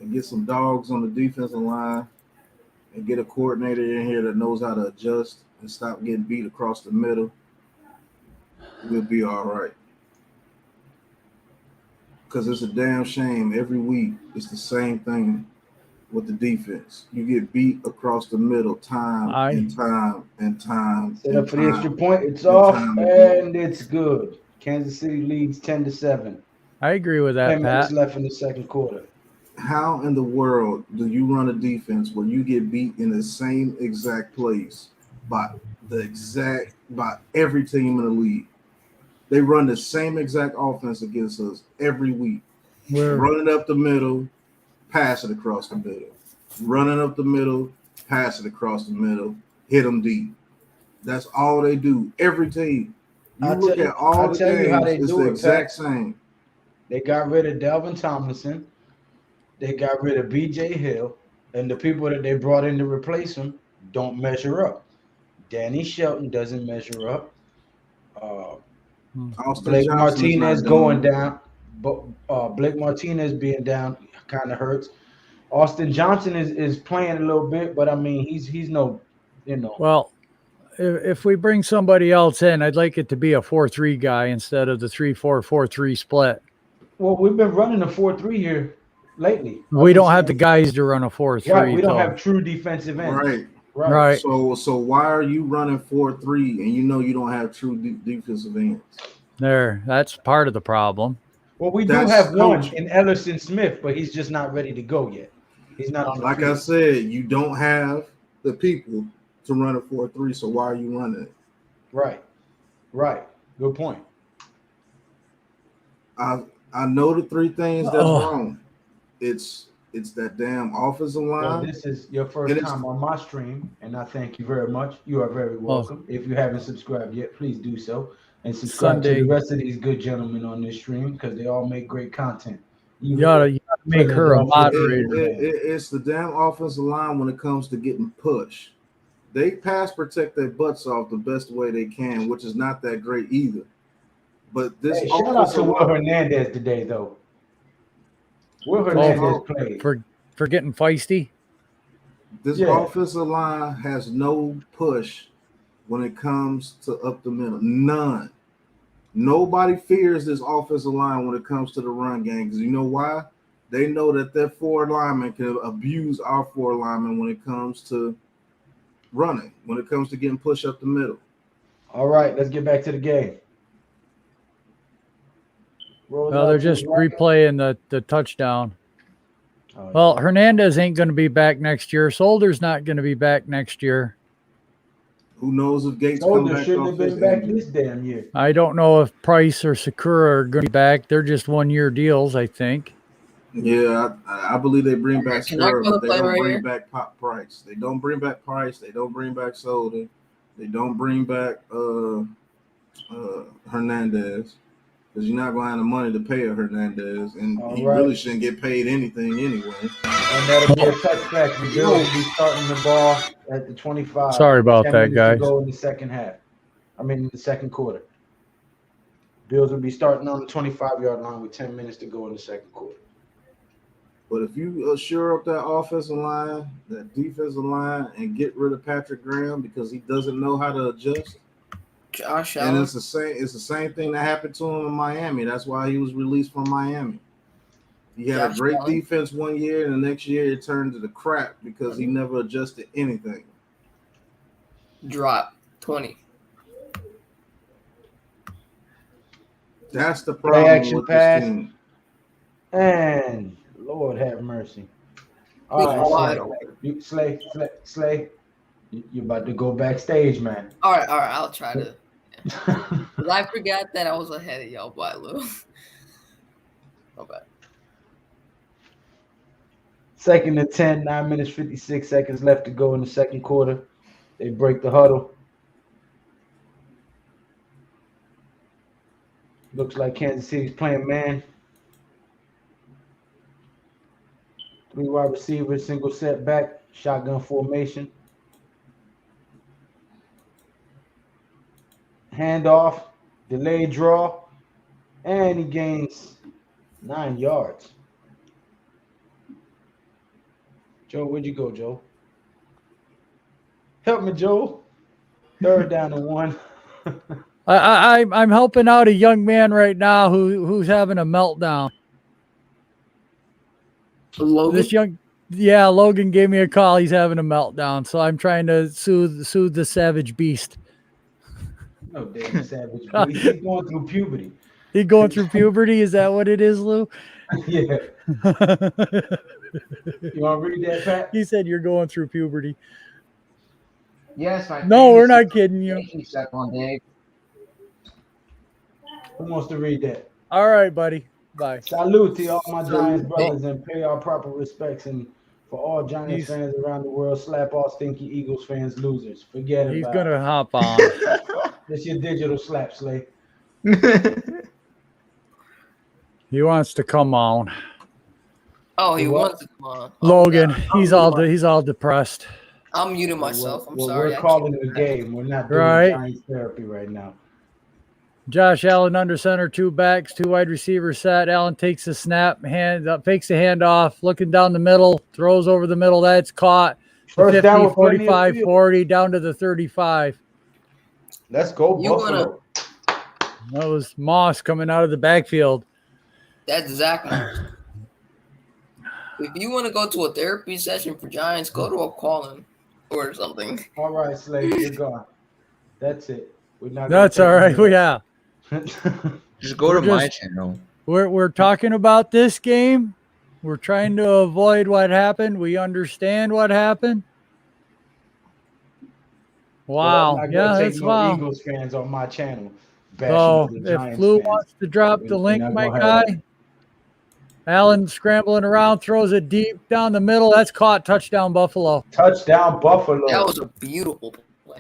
and get some dogs on the defensive line and get a coordinator in here that knows how to adjust and stop getting beat across the middle, we'll be all right. Because it's a damn shame every week it's the same thing with the defense. You get beat across the middle time and time and time. Set up for the extra point. It's and off time again. and it's good. Kansas City leads 10-7. I agree with that, 10 minutes Pat. left in the second quarter. How in the world do you run a defense where you get beat in the same exact place by every team in the league? They run the same exact offense against us every week. Running up the middle, pass it across the middle. Running up the middle, pass it across the middle, hit them deep. That's all they do. Every team. You look at all the games, it's the exact same. They got rid of Delvin Tomlinson. They got rid of B.J. Hill. And the people that they brought in to replace him don't measure up. Danny Shelton doesn't measure up. Blake Martinez going down. But Blake Martinez being down kind of hurts. Austin Johnson is playing a little bit, but I mean he's no, you know. Well, if we bring somebody else in, I'd like it to be a 4-3 guy instead of the 3-4-4-3 split. Well, we've been running a 4-3 here lately. We don't have the guys to run a 4-3. Right, we don't have true defensive ends. Right. So why are you running 4-3 and you know you don't have true defensive ends? There. That's part of the problem. Well, we That's do have one coaching. in Ellison Smith, but he's just not ready to go yet. He's not on the Like I field. said, you don't have the people to run a 4-3. So why are you running it? Right. Good point. I know the three things that's wrong. It's that damn offensive Well, line. this is your first time on my stream, and I thank you very much. You are very welcome. If you haven't subscribed yet, please do so. And subscribe to the rest of these good gentlemen on this stream because they all make great content. You gotta make her a moderator. It's the damn offensive line when it comes to getting pushed. They pass protect their butts off the best way they can, which is not that great either. But this shout out to Will Hernandez today, though. Will Hernandez played for getting feisty. This offensive line has no push when it comes to up the middle. None. Nobody fears this offensive line when it comes to the run game because you know why? They know that their forward lineman can abuse our forward lineman when it comes to running, when it comes to getting pushed up the middle. All right, let's get back to the game. Well, they're just replaying the touchdown. Well, Hernandez ain't going to be back next year. Solder's not going to be back next year. Who knows if Gates comes back? Shouldn't have been back this damn year. I don't know if Price or Sakura are going to be back. They're just 1-year deals, I think. Yeah, I believe they bring back Sakura, but they don't bring back Price. They don't bring back Price. They don't bring back Solder. They don't bring back Hernandez. Because you're not going to have the money to pay a Hernandez, and he really shouldn't get paid anything anyway. And that'll be a touchback. The Bills will be starting the ball at the 25. Sorry about that, guys. Go in the second half. In the second quarter. Bills will be starting on the 25-yard line with 10 minutes to go in the second quarter. But if you shore up that offensive line, that defensive line, and get rid of Patrick Graham because he doesn't know how to adjust. Josh Allen. And it's the same thing that happened to him in Miami. That's why he was released from Miami. He had a great defense one year, and the next year it turned to the crap because he never adjusted anything. Drop 20. That's the problem with this team. And Lord have mercy. All right, Slay. You're about to go backstage, man. All right. I'll try to. I forgot that I was ahead of y'all by a little. Okay. 2nd and 10, 9 minutes, 56 seconds left to go in the second quarter. They break the huddle. Looks like Kansas City's playing man. 3 wide receivers, single set back, shotgun formation. Handoff, delayed draw, and he gains 9 yards. Joe, where'd you go, Joe? Help me, Joe. 3rd down and 1. I'm helping out a young man right now who's having a meltdown. Logan? Logan gave me a call. He's having a meltdown, so I'm trying to soothe the savage beast. No damn savage beast. He's going through puberty. He going through puberty? Is that what it is, Lou? Yeah. You want to read that, Pat? He said you're going through puberty. Yes, no, we're not kidding you. Who wants to read that? All right, buddy. Bye. Salute to all my Giants brothers and pay our proper respects. And for all Giants fans around the world, slap all stinky Eagles fans losers. Forget it. He's going to hop on. That's your digital slap, Slay. He wants to come on. Oh, he wants to come on. Logan, he's all depressed. I'm muting myself. I'm sorry. We're calling it a game. We're not doing Giants therapy right now. Josh Allen under center, 2 backs, 2 wide receivers set. Allen takes the snap, fakes the handoff, looking down the middle, throws over the middle. That's caught. 50, down 45, 40, down to the 35. Let's go, Buffalo. That was Moss coming out of the backfield. That's Zach Moss. If you want to go to a therapy session for Giants, go to a call-in. or something. All right, Slade, you're gone. That's it. We're not. That's all right. Yeah. Just go We're to my just- channel. We're talking about this game. We're trying to avoid what happened. We understand what happened. Wow. I'm not Yeah, gonna take that's no wow. Eagles fans on my channel. bashing So other if Giants Lou fans. wants to drop the We're link, not my gonna have guy, Allen scrambling around, throws it deep down the middle. That's caught. Touchdown, Buffalo. Touchdown, Buffalo. That was a beautiful play.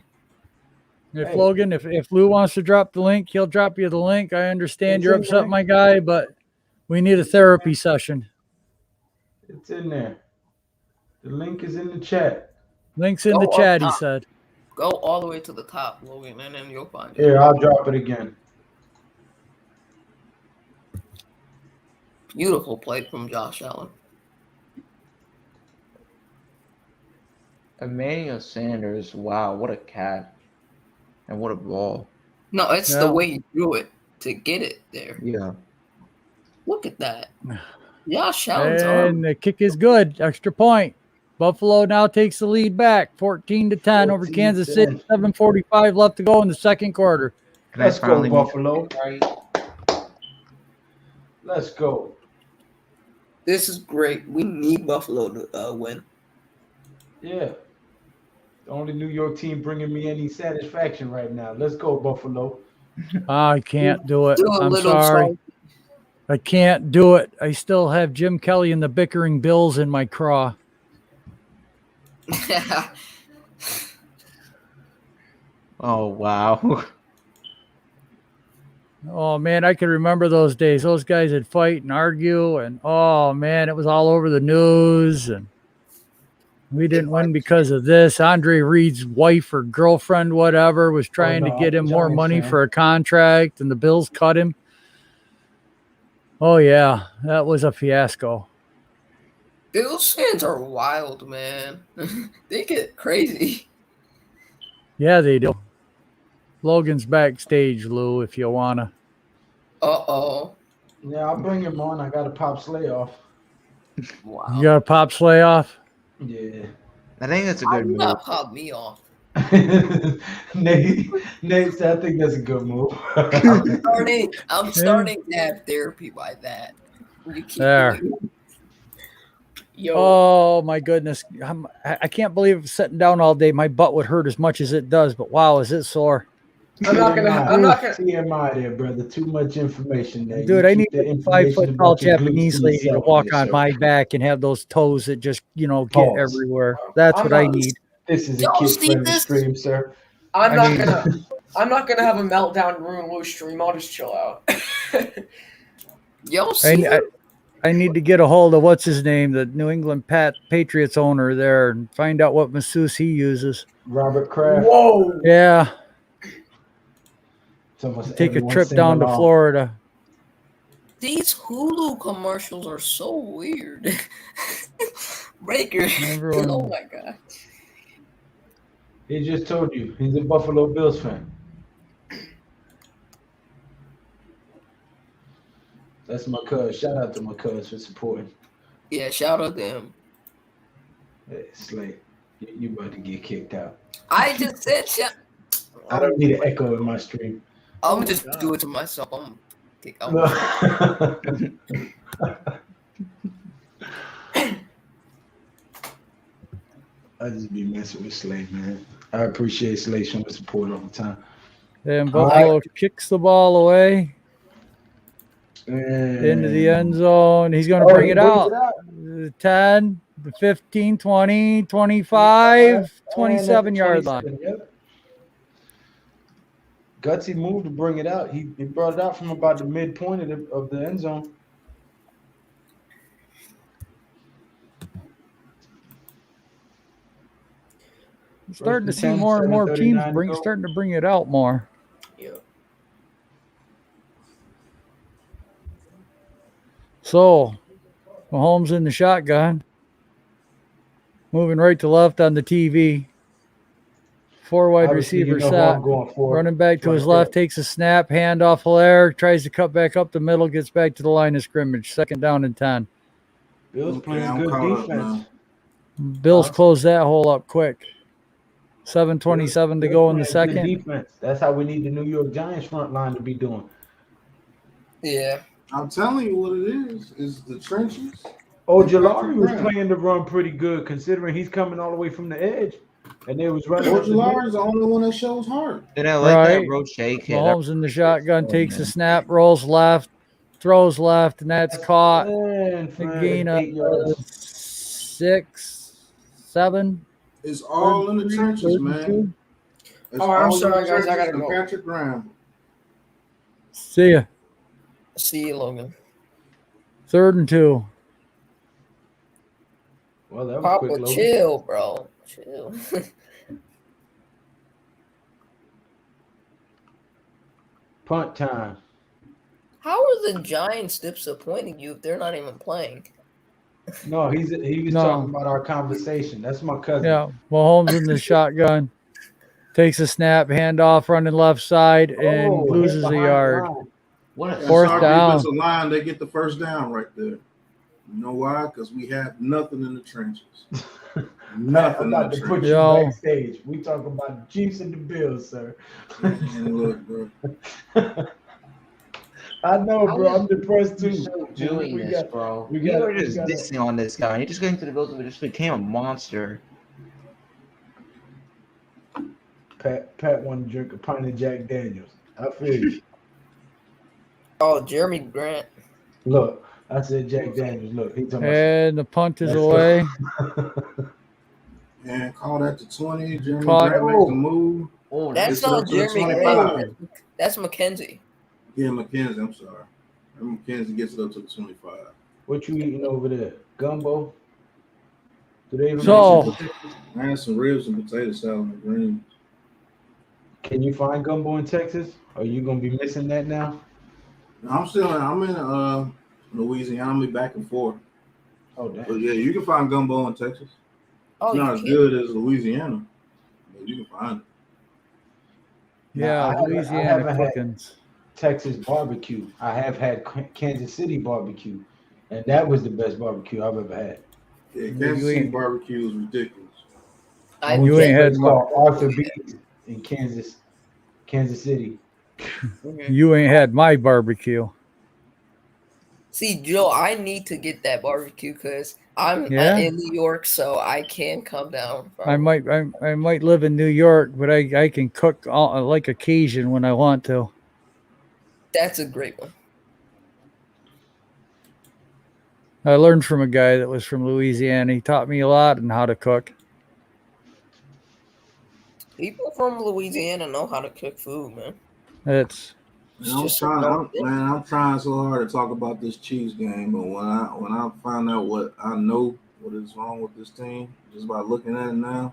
If Hey. Logan, if Lou wants to drop the link, he'll drop you the link. I understand It's you're in upset, there. my guy, but we need a therapy session. It's in there. The link is in the chat. Link's in Go the up chat, he top. said. Go all the way to the top, Logan, and then you'll find it. Here, I'll drop it again. Beautiful play from Josh Allen. Emmanuel Sanders, wow, what a cat. And what a ball. No, it's Yeah. the way you do it to get it there. Yeah. Look at that. Josh Allen's arm. And the kick is good. Extra point. Buffalo now takes the lead back, 14-10 over 14-10. Kansas City. 7:45 left to go in the second quarter. Can Let's I go, finally make Buffalo. it right? Let's go. This is great. We need Buffalo to win. Yeah. The only New York team bringing me any satisfaction right now. Let's go, Buffalo. I can't do it. Do a I'm little sorry. I can't do it. I still have Jim Kelly and the bickering Bills in my craw. Oh, wow. Oh man, I can remember those days. Those guys would fight and argue, and oh man, it was all over the news. And we didn't win because of this. Andre Reed's wife or girlfriend, whatever, was trying no, to get I'm a him more Giants money fan. for a contract, and the Bills cut him. Oh yeah, that was a fiasco. Bills fans are wild, man. They get crazy. Yeah, they do. Logan's backstage, Lou, if you wanna. Uh-oh. Yeah, I'll bring him on. I got to pop Slay off. Wow. You got a pop slay off? Yeah. I think that's a How good you move. not pop me off? Nate said, I think that's a good move. I'm starting to have therapy by that. You keep There. doing it. Yo, Oh my goodness, I can't believe sitting down all day. My butt would hurt as much as it does, but wow, is it sore? I'm not gonna. TMI there, brother. Too much information there. Dude, You I keep need the a 5 information foot tall about your glutes Japanese to lady to yourself, walk yes, on sir. my back and have those toes that just, get Pause. everywhere. That's I'm what I not- need. This is a Y'all see kid-friendly this? stream, sir. I'm I not mean- gonna. I'm not gonna have a meltdown and ruin Lou's stream. I'll just chill out. yo, see I need to get a hold of what's his name, the New England Patriots owner there, and find out what masseuse he uses. Robert Kraft. Whoa! Yeah, It's almost take a everyone trip sing down to along. Florida. these Hulu commercials are so weird. Breaker. Everyone- Oh my god. He just told you he's a Buffalo Bills fan. That's my cuz. Shout out to my cuz for supporting. Yeah, shout out to him. Hey, Slay, you about to get kicked out. I just said shout. I don't need an echo in my stream. I'm just do it to myself. I'm kick out. I just be messing with Slay, man. I appreciate Slay showing support all the time. And All Buffalo kicks the ball away And into the end zone. He's going to Oh, bring he it brings out. The 10, the 15, 20, 25, 27 yard line. Yep. Gutsy moved to bring it out. He brought it out from about the midpoint of the end zone. Starting to First see and 10, more and more teams 7:39 to go. starting to bring it out more. Yeah. So, Mahomes in the shotgun, moving right to left on the TV. 4 wide Obviously, you receiver know who set, I'm going for. running back to Right his left, there. takes a snap, handoff Hilaire, tries to cut back up the middle, gets back to the line of scrimmage. 2nd down and 10. Bills Okay, playing I'm good caught up defense. now. Bills close that hole up quick. 7:27 to go in the Good second. defense. That's how we need the New York Giants front line to be doing. Yeah. I'm telling you what it is the trenches. Oh, And Patrick Jalari was Graham. playing the run pretty good considering he's coming all the way from the edge. And they was running. Ojulari is the only one that shows heart. Did I like that Right. Roche kid? Mahomes in the shotgun, takes man. a snap, rolls left, throws left, and that's caught. Man, A gain of 8 yards. 6, 7. It's all in the 33, trenches, man. 32. It's Oh, I'm all in sorry, the guys, I trenches gotta and go. Patrick Graham. See ya. See you, Logan. 3rd and 2. Well, that was Papa, quick, Logan. chill, bro. Chill. Punt time. How are the Giants disappointing you if they're not even playing? No, he was No. talking about our conversation. That's my cousin. Yeah, Mahomes in the shotgun, takes a snap, handoff, running left side, and Oh, loses hit a behind yard. line. What That's a Fourth our down. defensive line. They get the first down right there. You know why? Because we have nothing in the trenches. I'm Nothing in about the to put trenches. you Yo. backstage. We talk about the Chiefs and the Bills, sir. And look, bro. I know, How bro. is- I'm depressed too. So doing We this, got- bro. we We got- were we just got- dissing on this guy. He just getting to the Bills and just became a monster. Pat wanted to drink a pint of Jack Daniels. I feel you. Oh, Jeremy Grant. Look, I said Jack Daniels. Look, he's talking And the punt is That's away. And call that to 20. Jeremy Caught. Grant makes the move. Oh, That's It's not up to the Jeremy 25. Grant. That's McKenzie. Yeah, McKenzie, I'm sorry. And McKenzie gets it up to the 25. What you eating over there? Gumbo? Do they even So- make some- I had some ribs and potato salad and greens. Can you find gumbo in Texas? Are you gonna be missing that now? I'm in Louisiana. I'm back and forth. Oh damn. But yeah, you can find gumbo in Texas. Oh, It's not as you good as Louisiana, but you can find it. Yeah, I haven't Louisiana had cookins. Texas barbecue. I have had Kansas City barbecue, and that was the best barbecue I've ever had. Yeah, You Kansas City ain't- barbecue is ridiculous. I You can't- ain't had It's called Arthur B's in Kansas City. Mhm. You ain't had my barbecue. See, Joe, I need to get that barbecue because I'm Yeah? in New York, so I can come down. I might live in New York, but I can cook like a Cajun when I want to. That's a great one. I learned from a guy that was from Louisiana. He taught me a lot on how to cook. People from Louisiana know how to cook food, man. It's It's And just I'm trying so hard to talk about this Chiefs game, but when I find out what I know what is wrong with this team, just by looking at it now,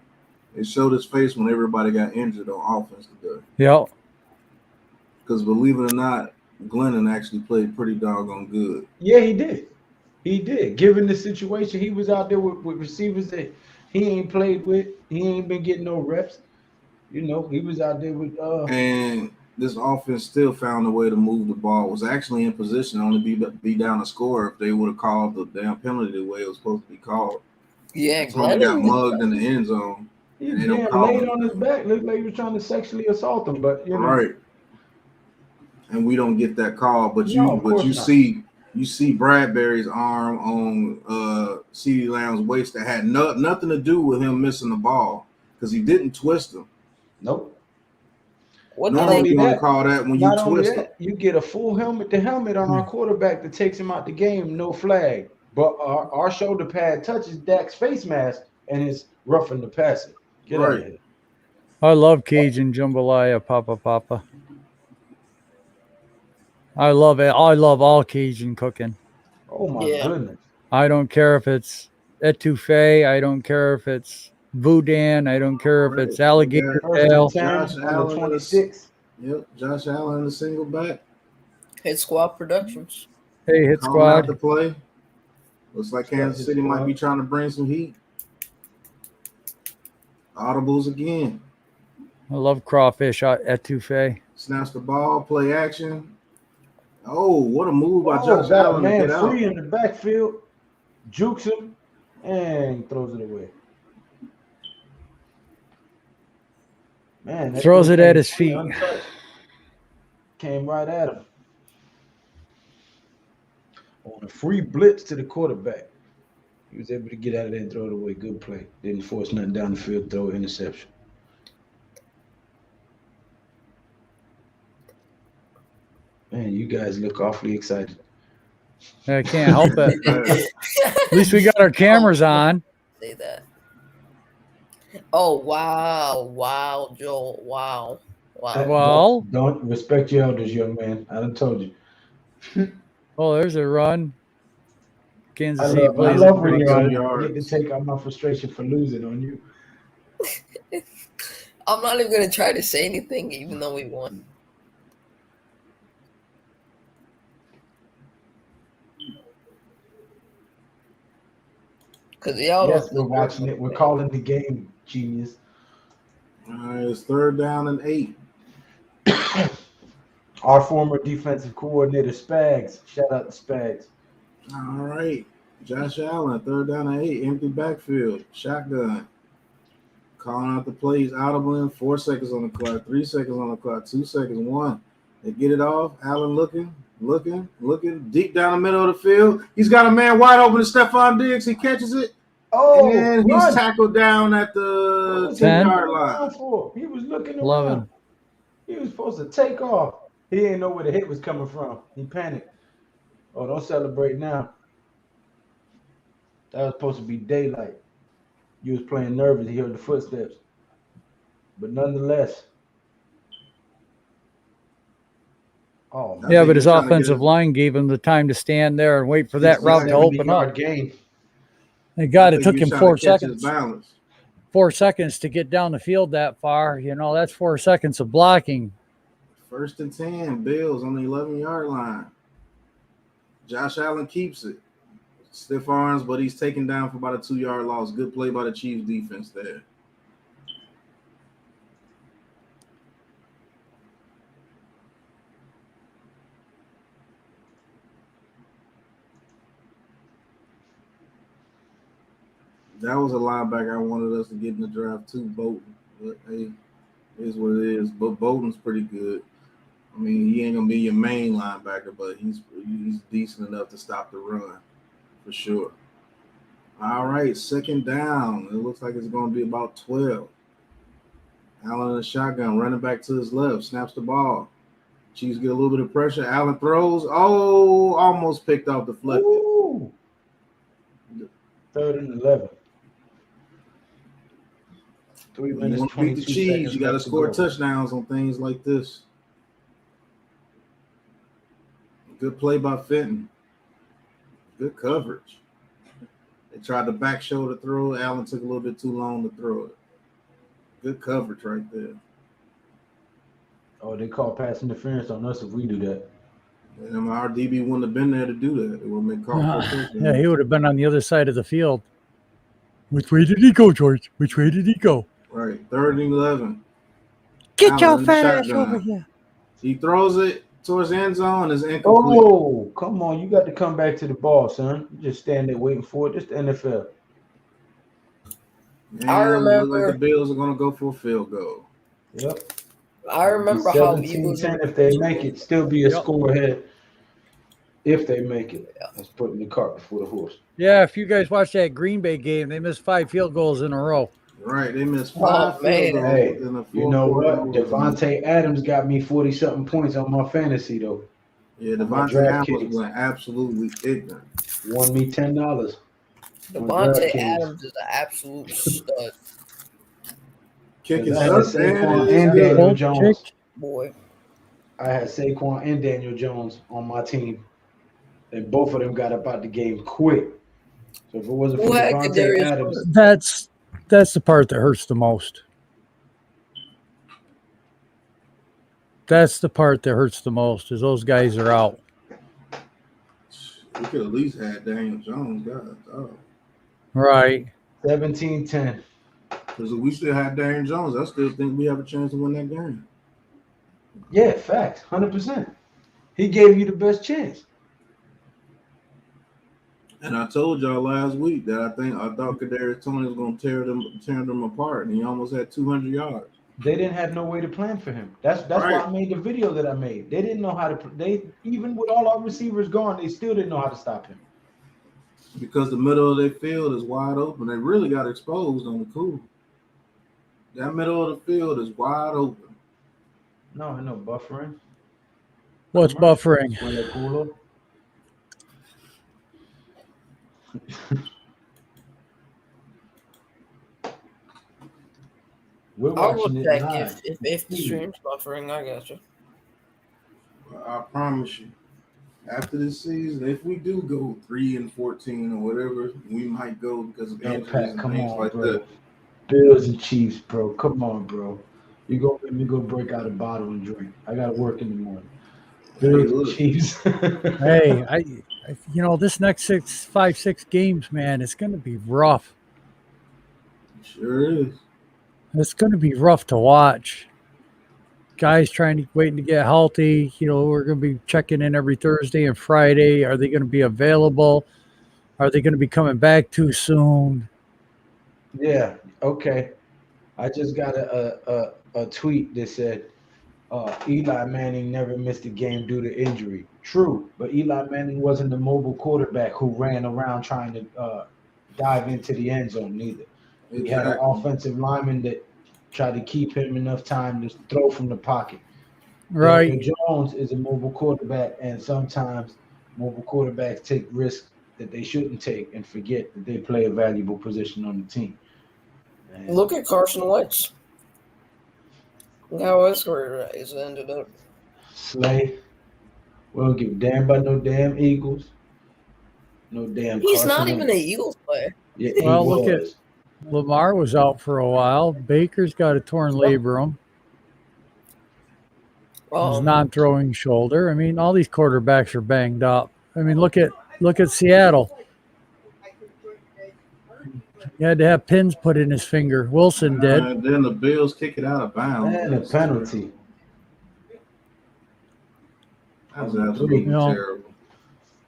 it showed its face when everybody got injured on offense today. yeah. Because believe it or not, Glennon actually played pretty doggone good. Yeah, he did. He did. Given the situation, he was out there with receivers that he ain't played with. He ain't been getting no reps. You know, he was out there with And this offense still found a way to move the ball. Was actually in position to only be down a score if they would have called the damn penalty the way it was supposed to be called. Yeah, Somebody got Glennon. mugged in the end zone. he they don't damn call laid him. on his back. Looked like he was trying to sexually assault him, but you know, Right. And we don't get that call, but No, of course not. you see Bradbury's arm on CeeDee Lamb's waist that had nothing to do with him missing the ball because he didn't twist him. nope. What Not do Normally only they? you only that- call that when you Not only twist him. that, you get a full helmet to helmet on our quarterback that takes him out the game, no flag. But our shoulder pad touches Dak's face mask and it's roughing the passer. Get out of Right. here. I love Cajun jambalaya, Papa. I love it. I love all Cajun cooking. Oh my Yeah. goodness. I don't care if it's etouffee. I don't care if it's boudin. I don't care if it's alligator First tail. and 10 Josh on Allen the is- 26. Yep, Josh Allen in the single back. Hit Squad Productions. Hey, hit Calling out squad. the play. Looks like Kansas City might be trying to bring some heat. Audibles again. I love crawfish etouffee. Snaps the ball, play action. Oh, what a move by Oh, Josh got a Allen to man get out. free in the backfield, jukes him, and throws it away. Man, that Throws thing it at came his feet. untouched. Came right at him. On a free blitz to the quarterback. He was able to get out of there and throw it away. Good play. Didn't force nothing down the field, throw interception. Man, you guys look awfully excited. I can't help it. At least we got our cameras on. Say that. Oh wow, Joel, wow. Well, don't respect your elders, young man. I done told you. oh, there's a run. Kansas I City love plays when it pretty you good. I get to take out my frustration for losing on you. I'm not even gonna try to say anything, even though we won. Cause y'all Yes, we're watching it. We're calling the game, genius. All right, it's 3rd down and 8. Our former defensive coordinator, Spags. Shout out to Spags. All right, Josh Allen, 3rd down and 8, empty backfield, shotgun. Calling out the plays, audible in 4 seconds on the clock, 3 seconds on the clock, 2 seconds, 1. They get it off. Allen looking deep down the middle of the field. He's got a man wide open to Stephon Diggs. He catches it. Oh, and he's run. tackled down at the 10-yard line. He was looking around. 11. He was supposed to take off. He didn't know where the hit was coming from. He panicked. Oh, don't celebrate now. That was supposed to be daylight. You was playing nervous. He heard the footsteps. But nonetheless. Oh, man. Yeah, but his offensive line gave him the time to stand there and wait for that route to open up. Game. Thank God it took him 4 seconds. 4 seconds to get down the field that far. You know, that's 4 seconds of blocking. 1st and 10, Bills on the 11-yard line. Josh Allen keeps it. Stiff arms, but he's taken down for about a 2-yard loss. Good play by the Chiefs defense there. That was a linebacker I wanted us to get in the draft too, Bolton. But hey, it is what it is. But Bolton's pretty good. I mean, he ain't gonna be your main linebacker, but he's decent enough to stop the run for sure. All right, 2nd down. It looks like it's gonna be about 12. Allen in the shotgun, running back to his left, snaps the ball. Chiefs get a little bit of pressure. Allen throws. Oh, almost picked off, deflected. Ooh. 3rd and 11. 3 minutes. You want to beat the Chiefs, you got to score touchdowns on things like this. Good play by Fenton. Good coverage. They tried to back shoulder throw. Allen took a little bit too long to throw it. Good coverage right there. Oh, they call pass interference on us if we do that. And our DB wouldn't have been there to do that. It would have been called for Yeah, he would have been on the other side of the field. Which way did he go, George? Which way did he go? Right, 3rd and 11. Get Allen your fat ass shotgun. over here. He throws it towards the end zone. Is incomplete. Oh, come on. You got to come back to the ball, son. You just stand there waiting for it. Just the NFL. And I remember- look like the Bills are going to go for a field goal. Yep. I remember how 17-10 if they make it. Still be a score ahead if they make it. Let's put the cart before the horse. Yeah, if you guys watch that Green Bay game, they missed 5 field goals in a row. Right, they missed 5 field goals Hey, in the you know what? fourth. Devontae Adams got me 40-something points on my fantasy, though. Yeah, my Devontae draft Adams kings. went absolutely ignorant. Won me $10. Devontae Adams is an absolute stud. Kicking I had up, Saquon man. and Daniel Jones. Boy. I had Saquon and Daniel Jones on my team, and both of them got up out the game quick. So if it wasn't for Who had Devontae Kadarius Adams, That's the part that hurts the most. That's the part that hurts the most is those guys are out. We could at least had Daniel Jones, God. Right. 17-10. Because if we still had Daniel Jones, I still think we have a chance to win that game. Yeah, facts, 100%. He gave you the best chance. And I told y'all last week that I thought Kadarius Toney was going to tear them apart, and he almost had 200 yards. They didn't have no way to plan for him. That's why Right. I made the video that I made. They didn't know how to. They even with all our receivers gone, they still didn't know how to stop him. Because the middle of their field is wide open. They really got exposed on the cool. That middle of the field is wide open. No, I know buffering. What's buffering? When they're cooler. We're I'll go watching it check live. if the stream's buffering. I got you. I promise you. After this season, if we do go 3-14 or whatever, we might go because of Yo, injuries Pat, and come things on, like bro. that. Bills and Chiefs, bro. Come on, bro. You go let me go break out a bottle and drink. I gotta work in the morning. Bills and look. Chiefs. Hey, I this next 6 games, man, it's going to be rough. Sure is. It's going to be rough to watch. Guys waiting to get healthy. We're going to be checking in every Thursday and Friday. Are they going to be available? Are they going to be coming back too soon? Yeah, okay. I just got a tweet that said Eli Manning never missed a game due to injury. True, but Eli Manning wasn't the mobile quarterback who ran around trying to dive into the end zone neither. He had an Exactly. offensive lineman that tried to keep him enough time to throw from the pocket. Right. Daniel Jones is a mobile quarterback, and sometimes mobile quarterbacks take risks that they shouldn't take and forget that they play a valuable position on the team. And Look at Carson Wentz. Look how his career has ended up. Slay. We don't give a damn about no damn Eagles. No damn He's Carson not even Wentz. a Eagles player. Yeah, he Well, look was. at Lamar was out for a while. Baker's got a torn labrum. His non-throwing shoulder. I mean, all these quarterbacks are banged up. I mean, look at Seattle. He had to have pins put in his finger. Wilson did. And then the Bills kick it out of bounds. And a penalty. That was absolutely No. terrible.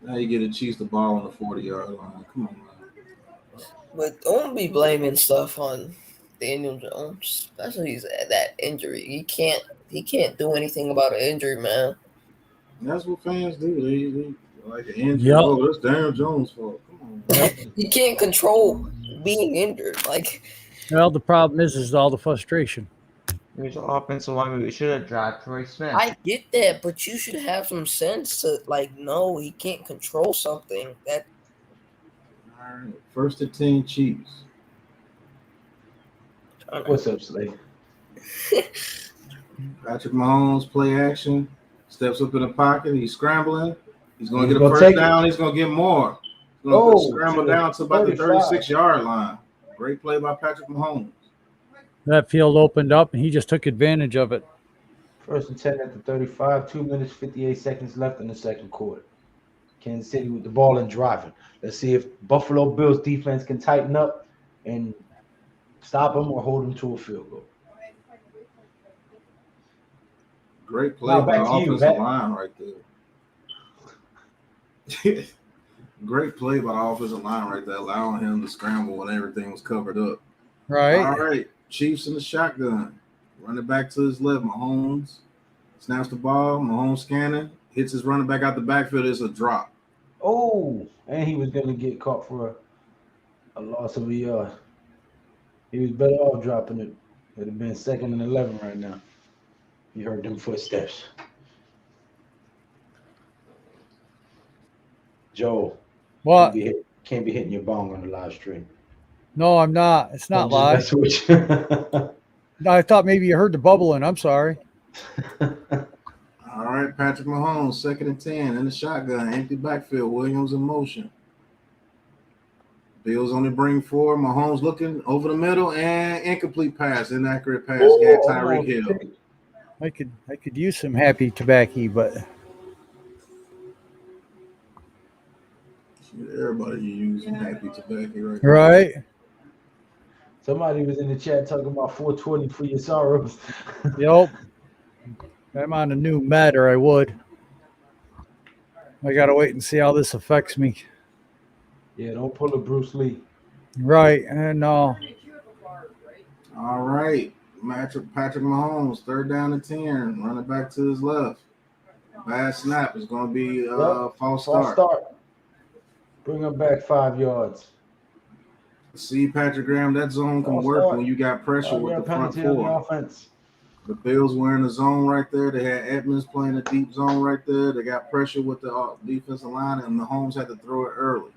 Now you get to Chiefs the ball on the 40-yard line. Come on, man. But don't be blaming stuff on Daniel Jones, especially that injury. He can't do anything about an injury, man. That's what fans do. They like an injury. Yep. Oh, that's Daniel Jones' fault. Come on, man. He can't control being injured. Like, Well, the problem is all the frustration. There's an offensive lineman. We should have drafted Troy Smith. I get that, but you should have some sense to no, he can't control something. That All right. 1st and 10 Chiefs. What's up, Slay? Patrick Mahomes play action. Steps up in the pocket. He's scrambling. He's going to He's get a gonna first take it. down. He's going to get more. He's going to scramble to the down to about the 35. 36-yard line. Great play by Patrick Mahomes. That field opened up, and he just took advantage of it. 1st and 10 at the 35. 2 minutes, 58 seconds left in the second quarter. Kansas City with the ball and driving. Let's see if Buffalo Bills defense can tighten up and stop them or hold them to a field goal. Great play Now by the back to you, offensive Pat. line right there. Great play by the offensive line right there, allowing him to scramble when everything was covered up. Right. All right, Chiefs in the shotgun. Running back to his left, Mahomes. Snaps the ball, Mahomes scanning. Hits his running back out the backfield. It's a drop. Oh, and he was going to get caught for a loss of a yard. He was better off dropping it. It would have been 2nd and 11 right now. You heard them footsteps. Joe, What? can't be hitting your bong on the live stream. No, I'm not. It's not I'm live. just messing with you. No, I thought maybe you heard the bubbling. I'm sorry. All right, Patrick Mahomes, 2nd and 10 in the shotgun, empty backfield. Williams in motion. Bills only bring 4. Mahomes looking over the middle and incomplete pass, inaccurate pass. Yeah, Tyreek Hill. I could use some happy tobacco, but Everybody using happy tobacco right now. right. Somebody was in the chat talking about 420 for your sorrows. Yep. I'm on a new med, or I would. I gotta wait and see how this affects me. Yeah, don't pull a Bruce Lee. Right. And All right. Patrick Mahomes, 3rd down and 10, running back to his left. Bad snap. It's going to be false start. Bring him back 5 yards. See, Patrick Graham, that zone can work when you got pressure with the front four. Offense. The Bills were in the zone right there. They had Edmonds playing a deep zone right there. They got pressure with the defensive line, and Mahomes had to throw it early.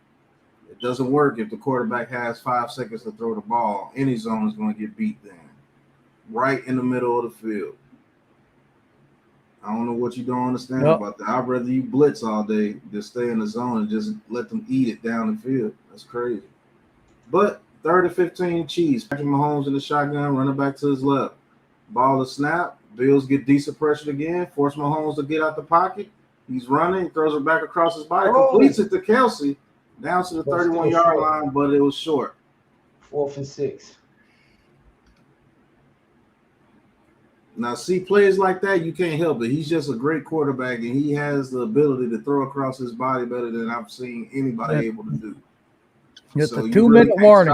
It doesn't work if the quarterback has 5 seconds to throw the ball. Any zone is going to get beat then. Right in the middle of the field. I don't know what you don't understand about that. I'd rather you blitz all day than stay in the zone and just let them eat it down the field. That's crazy. But 3rd and 15 Chiefs. Patrick Mahomes in the shotgun, running back to his left. Ball is snap. Bills get decent pressure again. Force Mahomes to get out the pocket. He's running. He throws it back across his body. Completes it to Kelsey. Down to the 31-yard line, but it was short. 4th and 6. Now, see, plays like that, you can't help it. He's just a great quarterback, and he has the ability to throw across his body better than I've seen anybody able to do. It's a 2-minute warning.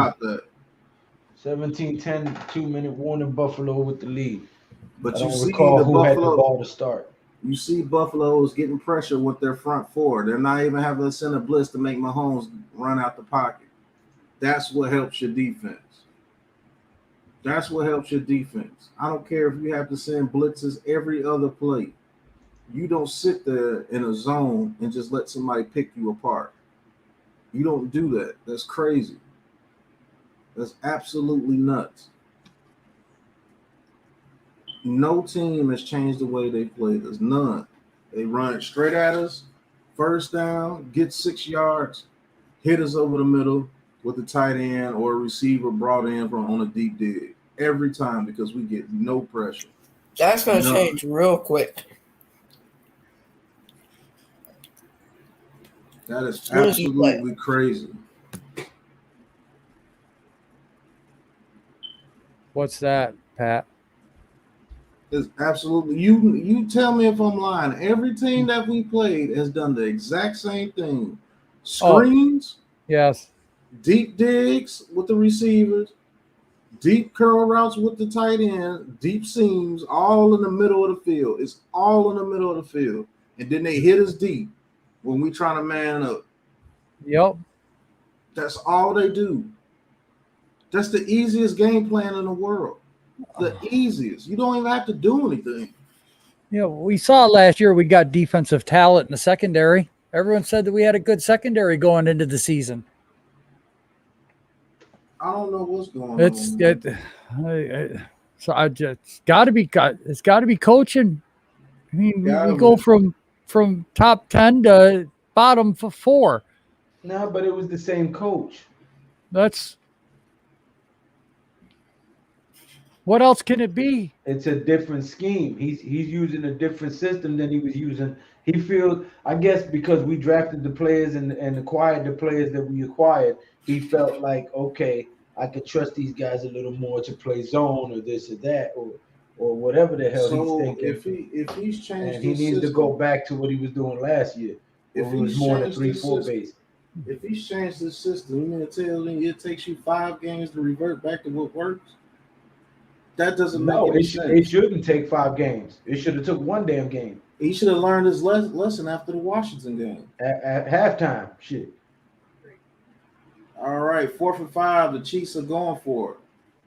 17-10, 2-minute warning, Buffalo with the lead. But you see who had the ball to start. You see Buffalo is getting pressure with their front four. They're not even having to send a blitz to make Mahomes run out the pocket. That's what helps your defense. That's what helps your defense. I don't care if you have to send blitzes every other play. You don't sit there in a zone and just let somebody pick you apart. You don't do that. That's crazy. That's absolutely nuts. No team has changed the way they play. There's none. They run it straight at us, 1st down, get 6 yards, hit us over the middle with the tight end or a receiver brought in from on a deep dig every time because we get no pressure. That's going to change real quick. That is absolutely crazy. What's that, Pat? It's absolutely you tell me if I'm lying. Every team that we played has done the exact same thing. Screens, yes. Deep digs with the receivers, deep curl routes with the tight end, deep seams, all in the middle of the field. It's all in the middle of the field. And then they hit us deep when we trying to man up. Yep. That's all they do. That's the easiest game plan in the world. The easiest. You don't even have to do anything. Yeah, we saw last year we got defensive talent in the secondary. Everyone said that we had a good secondary going into the season. I don't know what's going on. So it's got to be coaching. I mean, we go from top 10 to bottom 4. No, but it was the same coach. What else can it be? It's a different scheme. He's using a different system than he was using. He feels, I guess, because we drafted the players and acquired the players that we acquired, he felt like, okay, I could trust these guys a little more to play zone or this or that or whatever the hell he's thinking. If he's changed, and he needs to go back to what he was doing last year. If it was more than 3-4 base. If he's changed the system, you mean to tell me it takes you 5 games to revert back to what works? That doesn't make any sense. It shouldn't take 5 games. It should have took 1 damn game. He should have learned his lesson after the Washington game. At halftime, shit. All right, 4th and 5. The Chiefs are going for it.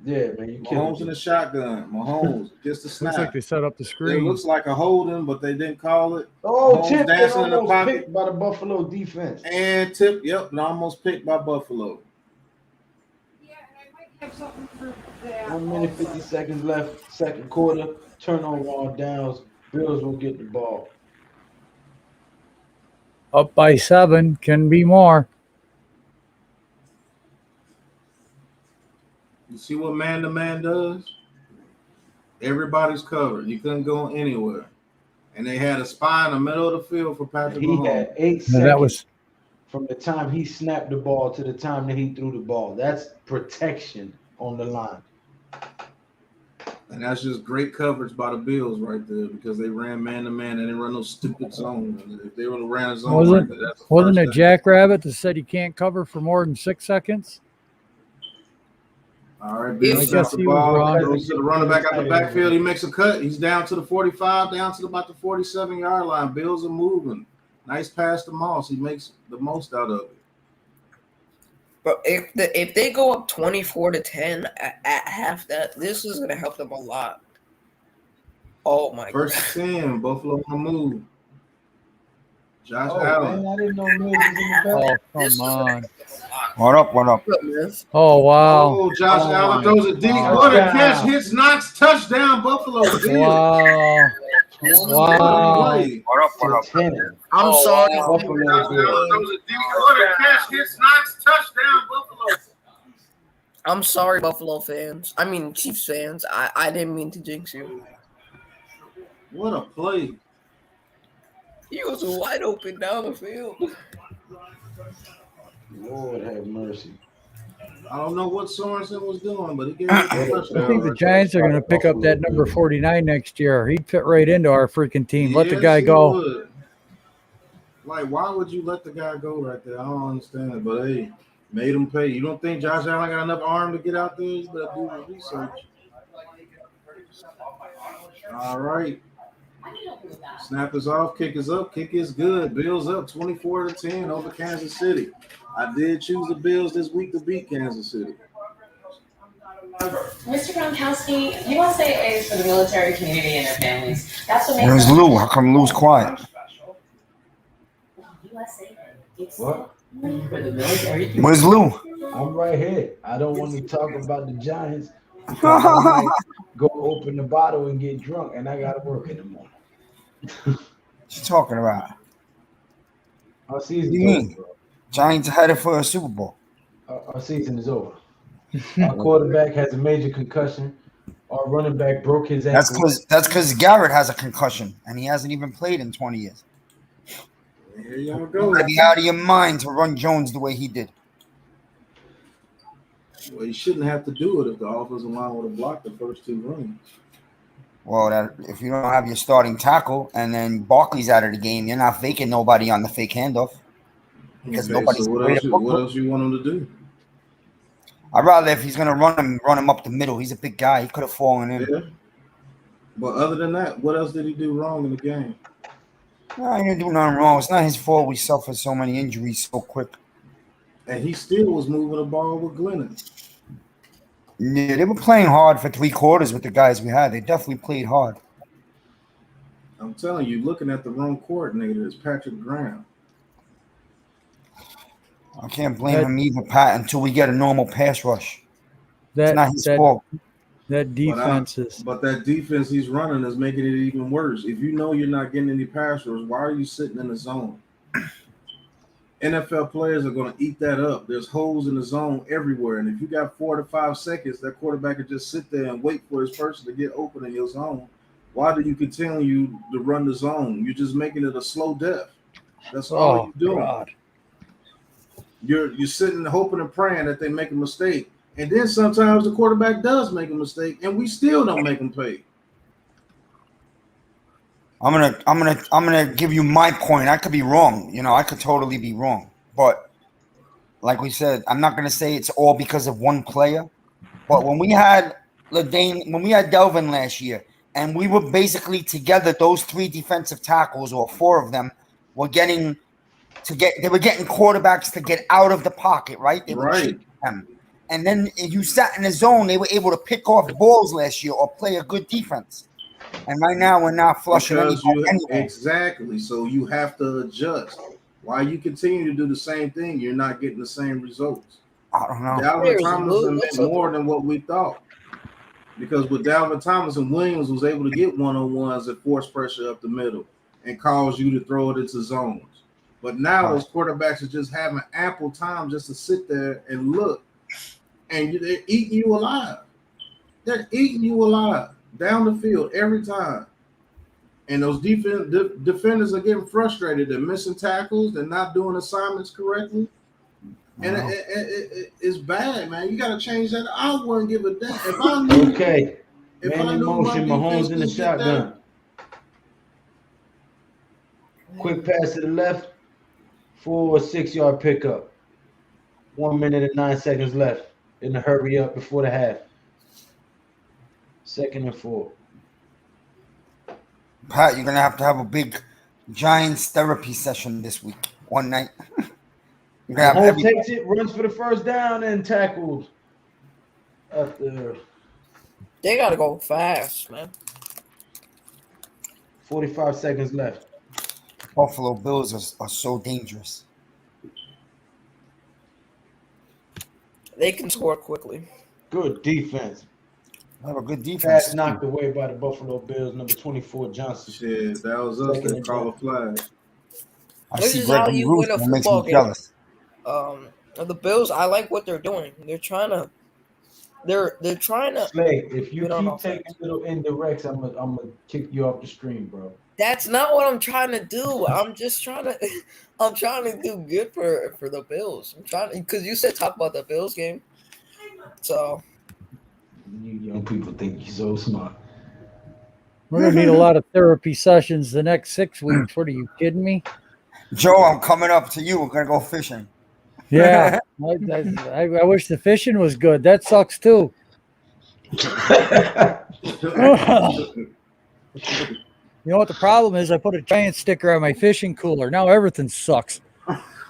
Yeah, man. You Mahomes in the shotgun. Mahomes gets the snap. Looks like they set up the screen. It looks like a holding, but they didn't call it. Oh, tip dancing in the pocket picked by the Buffalo defense. And tip, yep, almost picked by Buffalo. Yeah, and I might have something for that. 1 minute 50 seconds left, second quarter. Turnover on downs. Bills will get the ball. Up by 7, can be more. You see what man-to-man does? Everybody's covered. You couldn't go anywhere. And they had a spy in the middle of the field for Patrick Mahomes. He had 8 seconds from the time he snapped the ball to the time that he threw the ball. That's protection on the line. And that's just great coverage by the Bills right there because they ran man-to-man and they run no stupid zone. And if they would have ran a zone wasn't it Jackrabbit that said you can't cover for more than 6 seconds? All right, Bill I snaps guess the he was ball, wrong. throws to the running back out the backfield. He makes a cut. He's down to the 45, down to about the 47-yard line. Bills are moving. Nice pass to Moss. He makes the most out of it. But if they go up 24-10 at half, that this is gonna help them a lot. Oh my god! First and 10, Buffalo on the move. Josh Oh, Allen. man, I didn't know Mills was in the back. Oh, come on. What up? What up? Oh, wow. Oh, Josh Oh, Allen my throws it deep. God. What a catch. Hits Knox. Touchdown, Buffalo. Bills. Wow. What a Wow. play. What up? What up? 10. I'm Oh, sorry. wow. Josh Allen throws it deep. What a catch. Hits Knox. Touchdown, Buffalo. I'm sorry, Buffalo fans. I mean, Chiefs fans. I didn't mean to jinx you. What a play. He was wide open down the field. Lord have mercy. I don't know what Sorensen was doing, but he gave us a touchdown. I think the Giants are going to pick up that number 49 next year. He'd fit right into our freaking team. Let the Yes, guy he go. would. Like, why would you let the guy go right there? I don't understand it, but hey, made him pay. You don't think Josh Allen got enough arm to get out there? You better do the research. All right. Snap is off, kick is up, kick is good. Bills up 24-10 over Kansas City. I did choose the Bills this week to beat Kansas City. Mr. Gronkowski, USA is for the military community and their families. That's what makes Where's Lou? How come Lou's quiet? USA. It's What? for the military. Where's Lou? I'm right here. I don't want to talk about the Giants because I might go open the bottle and get drunk, and I got to work in the morning. What you talking about? Our season You is mean? over. Giants are headed for a Super Bowl. Our season is over. Our quarterback has a major concussion. Our running back broke his ankle. That's because Garrett has a concussion and he hasn't even played in 20 years. Here y'all You go. gotta be out of your mind to run Jones the way he did. Well, you shouldn't have to do it if the offensive line would have blocked the first two runs. Well, if you don't have your starting tackle and then Barkley's out of the game, you're not faking nobody on the fake handoff. Because Okay, nobody's so what else you want him to do? I'd rather if he's gonna run him up the middle. He's a big guy. He could have fallen in. Yeah. But other than that, what else did he do wrong in the game? No, he didn't do nothing wrong. It's not his fault we suffered so many injuries so quick. And he still was moving the ball with Glennon. Yeah, they were playing hard for 3 quarters with the guys we had. They definitely played hard. I'm telling you, looking at the wrong coordinator is Patrick Graham. I can't blame him either, Pat, until we get a normal pass rush. That, It's not his that, fault. that defense is. But that defense he's running is making it even worse. If you know you're not getting any pass rush, why are you sitting in the zone? NFL players are going to eat that up. There's holes in the zone everywhere. And if you got 4 to 5 seconds, that quarterback could just sit there and wait for his person to get open in your zone. Why do you continue to run the zone? You're just making it a slow death. That's all you're doing. God. You're sitting hoping and praying that they make a mistake. And then sometimes the quarterback does make a mistake, and we still don't make him pay. I'm gonna give you my point. I could be wrong. I could totally be wrong. But like we said, I'm not gonna say it's all because of one player. But when we had Delvin last year, and we were basically together, those 3 defensive tackles or 4 of them were getting quarterbacks to get out of the pocket, right? They were cheating them. And then if you sat in the zone, they were able to pick off balls last year or play a good defense. And right now, we're not flushing anyway. Exactly. So you have to adjust. Why you continue to do the same thing, you're not getting the same results. I don't know. Dalvin Tomlinson meant more than what we thought. Because with Dalvin Tomlinson, Williams was able to get one-on-ones and force pressure up the middle and cause you to throw it into zones. But now those quarterbacks are just having ample time just to sit there and look. And they're eating you alive. They're eating you alive down the field every time. And those defenders are getting frustrated. They're missing tackles. They're not doing assignments correctly. And it's bad, man. You got to change that. I wouldn't give a damn. If I knew, Okay. if Man I in knew motion, my Mahomes defense in the could get that, shotgun. Quick pass to the left for a 6-yard pickup. 1 minute and 9 seconds left. in a hurry up before the half. 2nd and 4. Pat, you're gonna have to have a big Giants therapy session this week. One night. You're gonna have Mahomes every- takes it, runs for the first down, and tackles. After They gotta go fast, man. 45 seconds left. Buffalo Bills are so dangerous. They can score quickly. Good defense. They have a good defense. Pass knocked away by the Buffalo Bills, number 24, Johnson. Shit, that was us that call a flag. I This see is how Gregory you Rousseau, win a makes football me game. jealous. The Bills, I like what they're doing. They're trying to. They're trying to. Slay, if you Good on keep offense. taking little indirects, I'm gonna kick you off the stream, bro. That's not what I'm trying to do. I'm just trying to. I'm trying to do good for the Bills. I'm trying to, because you said talk about the Bills game. So You young people think you're so smart. We're gonna need a lot of therapy sessions the next 6 weeks. What are you kidding me? Joe, I'm coming up to you. We're gonna go fishing. Yeah, I wish the fishing was good. That sucks too. You know what the problem is? I put a giant sticker on my fishing cooler. Now everything sucks.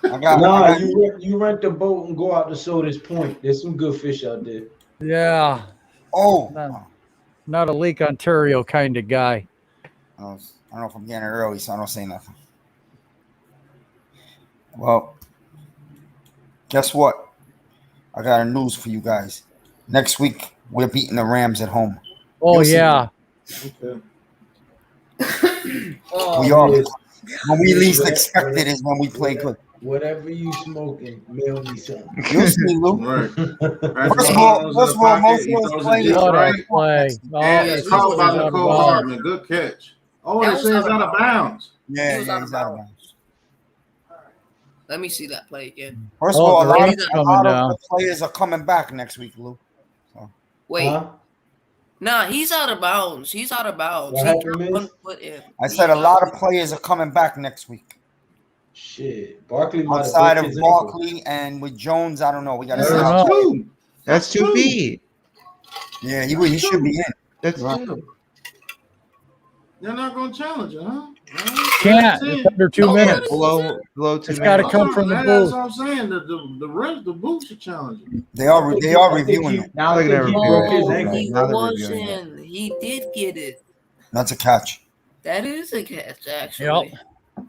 Nah, you rent the boat and go out to Soda's Point. There's some good fish out there. Yeah. Oh, Not a Lake Ontario kind of guy. I don't know if I'm getting it early, so I don't say nothing. Well, guess what? I got a news for you guys. Next week, we're beating the Rams at home. Oh, You'll see. yeah. Okay. We are. When we least expect it is when we play good. Whatever you smoking, mail me some. You'll see, Lou. Right. First of all, most of those players What right. a play. Oh, And it's called by Nicole wow. Hardman. Good catch. Oh, That it was says out out of of bounds. Yeah, was yeah, out of he's out of bounds. bounds. let me see that play again. First of Oh, all, a the lot, Rams of, coming down. the players are coming back next week, Lou. Wait, Huh? nah, he's out of bounds. He's out of bounds. What He happened, dropped Miz? one foot in. I said a lot of players are coming back next week. Shit. Barkley might have Outside broke of his ankle. Barkley and with Jones, I don't know. We got to I see. don't how- know. Two. That's 2 feet. Yeah, he should be in. That's Right. 2. They're not going to challenge it, huh? Can't. It's under 2 No, minutes. Below 2 It's gotta minutes. come from the That's booth. what I'm saying. The rest, the booth should challenge it. They are I think reviewing he- it. Now they're I gonna think he review broke it. his Oh, ankle. he Now they're reviewing it. wasn't. He did get it. That's a catch. That is a catch, actually. Yep.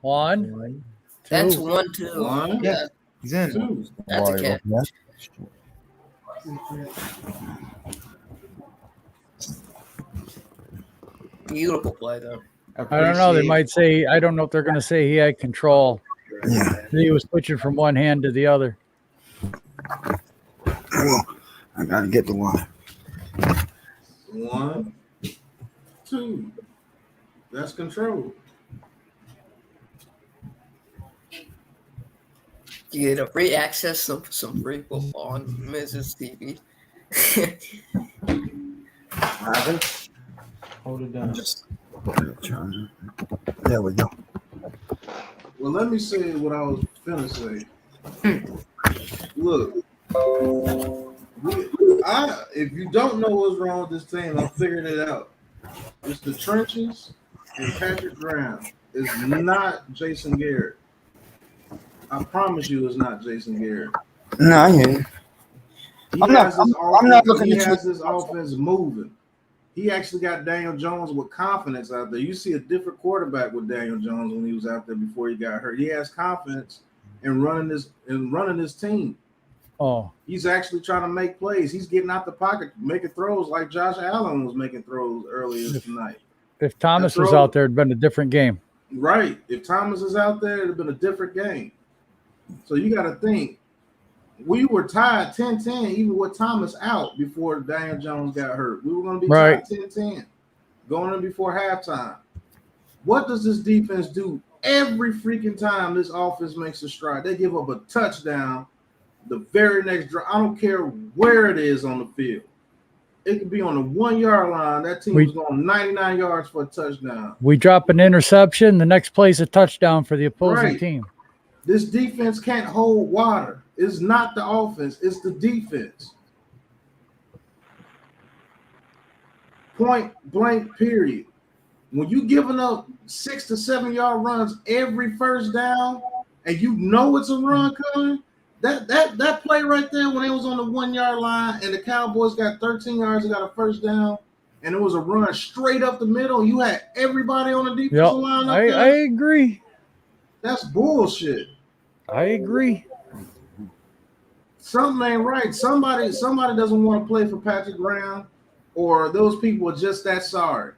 1, 2. That's 1-2. One. Yeah, He's in. Two. that's a catch. Yeah. Beautiful play, though. I don't know. They might say, I don't know if they're going to say he had control. Yeah. He was switching from one hand to the other. I got to get the line. 1, 2. That's control. You get a free access to some free football on Mrs. TV. Hold it down. There we go. Well, let me say what I was finna say. Look, if you don't know what's wrong with this team, I figured it out. It's the trenches and Patrick Graham. It's not Jason Garrett. I promise you, it's not Jason Garrett. No, I hear you. I'm not looking He at has you. this offense moving. He actually got Daniel Jones with confidence out there. You see a different quarterback with Daniel Jones when he was out there before he got hurt. He has confidence in running this team. Oh, He's actually trying to make plays. He's getting out the pocket, making throws like Josh Allen was making throws earlier tonight. if Thomas was throw- out there, it'd been a different game. Right. If Thomas is out there, it'd have been a different game. So you got to think, we were tied 10-10 even with Thomas out before Daniel Jones got hurt. We were going to be Right. tied 10-10 going in before halftime. What does this defense do every freaking time this offense makes a stride? They give up a touchdown the very next drive. I don't care where it is on the field. It could be on the 1 yard line. That team was going 99 yards for a touchdown. We drop an interception. The next play's a touchdown for the opposing Right. team. This defense can't hold water. It's not the offense, it's the defense. Point blank, period. When you giving up 6 to 7 yard runs every first down, and you know it's a run coming, that play right there when it was on the 1 yard line and the Cowboys got 13 yards and got a first down, and it was a run straight up the middle, and you had everybody on the defensive line up there. I agree. That's bullshit. I agree. Something ain't right. Somebody doesn't want to play for Patrick Graham, or those people are just that sorry.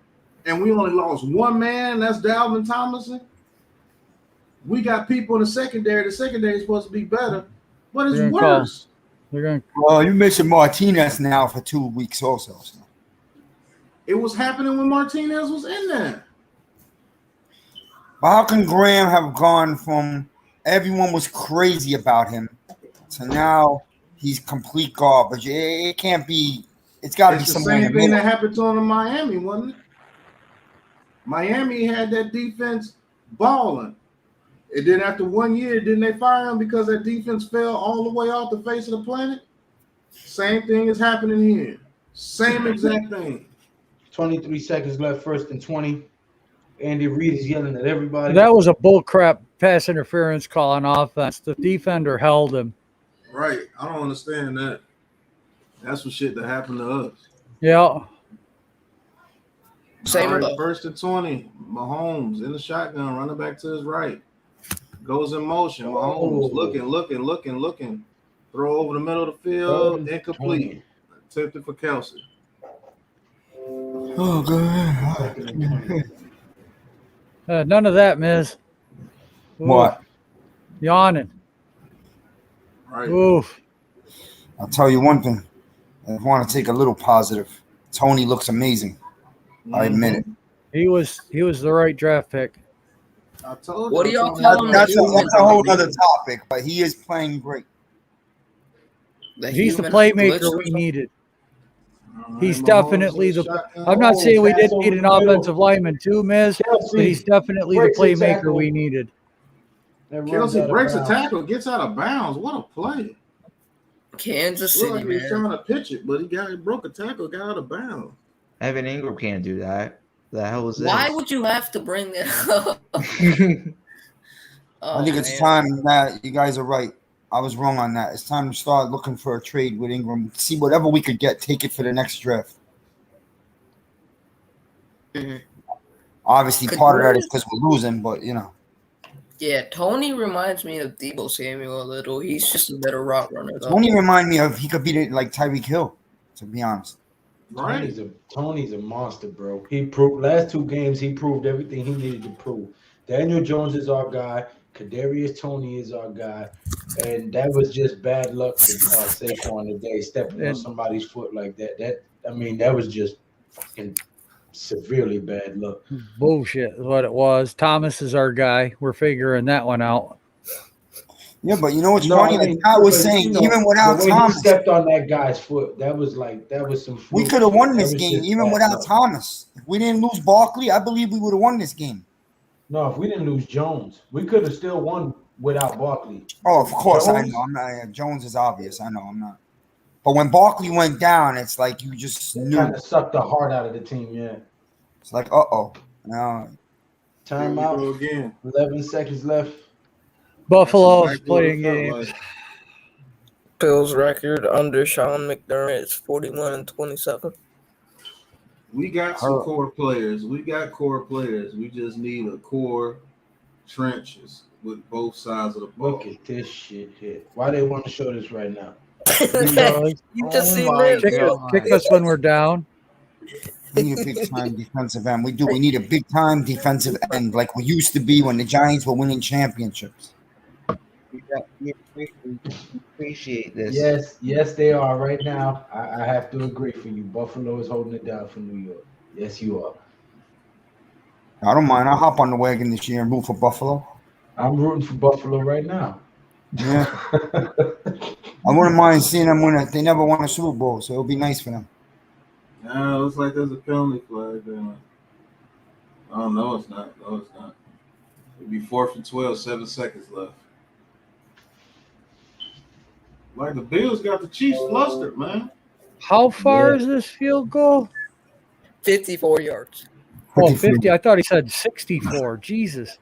And we only lost one man, that's Dalvin Tomlinson. We got people in the secondary. The secondary is supposed to be better, but it's worse. Well, you mentioned Martinez now for 2 weeks also. So. It was happening when Martinez was in there. But how can Graham have gone from everyone was crazy about him to now he's complete garbage? It can't be. It's got to be somewhere in the same thing middle. that happened to him in Miami, wasn't it? Miami had that defense balling. And then after 1 year, didn't they fire him because that defense fell all the way off the face of the planet? Same thing is happening here. Same exact thing. 23 seconds left, 1st and 20. Andy Reid is yelling at everybody. That was a bullcrap pass interference call on offense. The defender held him. Right. I don't understand that. That's some shit that happened to us. Yeah. Same All right, though. 1st and 20. Mahomes in the shotgun, running back to his right. Goes in motion. Mahomes looking. Throw over the middle of the field. Incomplete. Attempted for Kelsey. Oh, God. None of that, Miz. Ooh, What? yawning. Right. Oof. I'll tell you one thing. I want to take a little positive. Tony looks amazing. I admit it. He was the right draft pick. I told What you. do y'all tell him? That's a whole other topic, but he is playing great. He's the playmaker we needed. He's definitely I'm not saying we didn't need an offensive lineman too, Miz, but he's definitely the playmaker we needed. Kelsey breaks a tackle, gets out of bounds. What a play. Kansas Looked City, like he was man. trying to pitch it, but he broke a tackle, got out of bounds. Evan Ingram can't do that. The hell was this? Why would you have to bring that up? I think it's time that you guys are right. I was wrong on that. It's time to start looking for a trade with Ingram. See whatever we could get, take it for the next draft. Mhm. Obviously, part of that is because we're losing, but you know. Yeah, Tony reminds me of Deebo Samuel a little. He's just a better route runner, though. Tony remind me of he could beat it like Tyreek Hill, to be honest. Right. Tony's a monster, bro. He proved last 2 games. He proved everything he needed to prove. Daniel Jones is our guy. Kadarius Toney is our guy, and that was just bad luck for Saquon today, stepping on somebody's foot like that. That was just fucking severely bad luck. Bullshit is what it was. Thomas is our guy. We're figuring that one out. Yeah, but you know what's funny? The guy was saying even without Thomas, he stepped on that guy's foot. That was some. We could have won this game even without Thomas. If we didn't lose Barkley, I believe we would have won this game. No, if we didn't lose Jones, we could have still won without Barkley. Oh, of course, Jones? I know. I'm not. Jones is obvious. I know. I'm not. But when Barkley went down, it's like you just knew. Kind of sucked the heart out of the team. Yeah. It's like, no. Timeout again. 11 seconds left. Buffalo's playing games. Bills record under Sean McDermott is 41-27. We got some core players. We just need a core trenches with both sides of the ball. Look at this shit here. Why they want to show this right now? You just see me. Kick us when we're down. We need a big time defensive end. We do. We need a big time defensive end like we used to be when the Giants were winning championships. We appreciate this. Yes, they are right now. I have to agree for you. Buffalo is holding it down for New York. Yes, you are. I don't mind. I'll hop on the wagon this year and root for Buffalo. I'm rooting for Buffalo right now. Yeah. I wouldn't mind seeing them win it. They never won a Super Bowl, so it'll be nice for them. No, it looks like there's a penalty flag there. Oh, no, it's not. It'll be 4th and 12, 7 seconds left. Like the Bills got the Chiefs flustered, man. How far Yeah. is this field goal? 54 yards. Oh, 50. I thought he said 64. Jesus.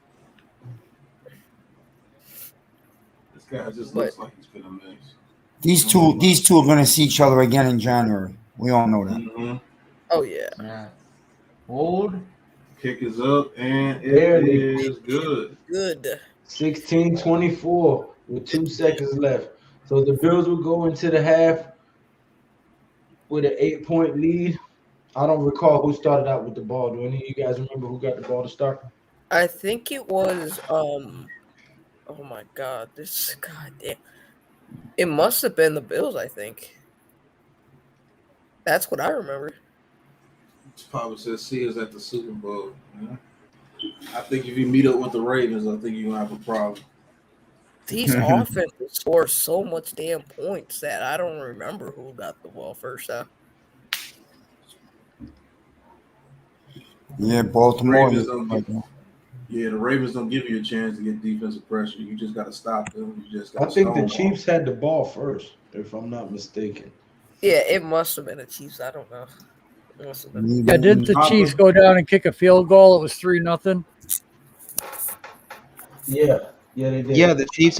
This guy just looks like he's been a mess. These two are gonna see each other again in January. We all know that. Mm-hmm. Oh yeah. Yeah. Hold. Kick is up and it Barely. is good. Good. 16-24 with 2 seconds left. So the Bills will go into the half with an 8-point lead. I don't recall who started out with the ball. Do any of you guys remember who got the ball to start? I think it was oh my god, this goddamn. It must have been the Bills, I think. That's what I remember. Papa says, see us at the Super Bowl. Yeah. I think if you meet up with the Ravens, I think you're going to have a problem. These offenses score so much damn points that I don't remember who got the ball first out. Yeah, Baltimore. Ravens don't the Ravens don't give you a chance to get defensive pressure. You just got to stop them. You just I got to think the Chiefs had the ball first, if I'm not mistaken. Yeah, it must have been the Chiefs. I don't know. It must have been. Yeah, didn't the Chiefs go down and kick a field goal? It was 3-0. Yeah, they did. Yeah, the Chiefs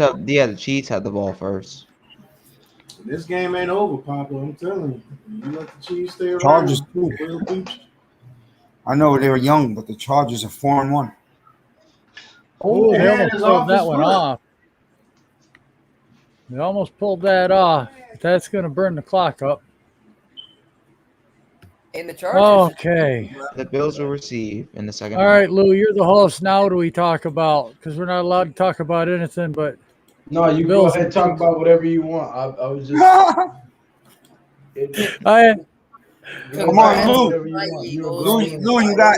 had the ball first. This game ain't over, Papa. I'm telling you. You let the Chiefs stay around. Chargers too. They'll beat you. I know they were young, but the Chargers are 4-1. Oh, they hand almost is pulled off that his one foot. off. They almost pulled that off. That's going to burn the clock up. In the Chargers. Okay. The Bills will receive in the second. All right, Lou, you're the host. Now what do we talk about? Because we're not allowed to talk about anything but No, you Bills go ahead and talk and- about whatever you want. I was just. Come on, Lou. Whatever you want. You're a grown Lou, you got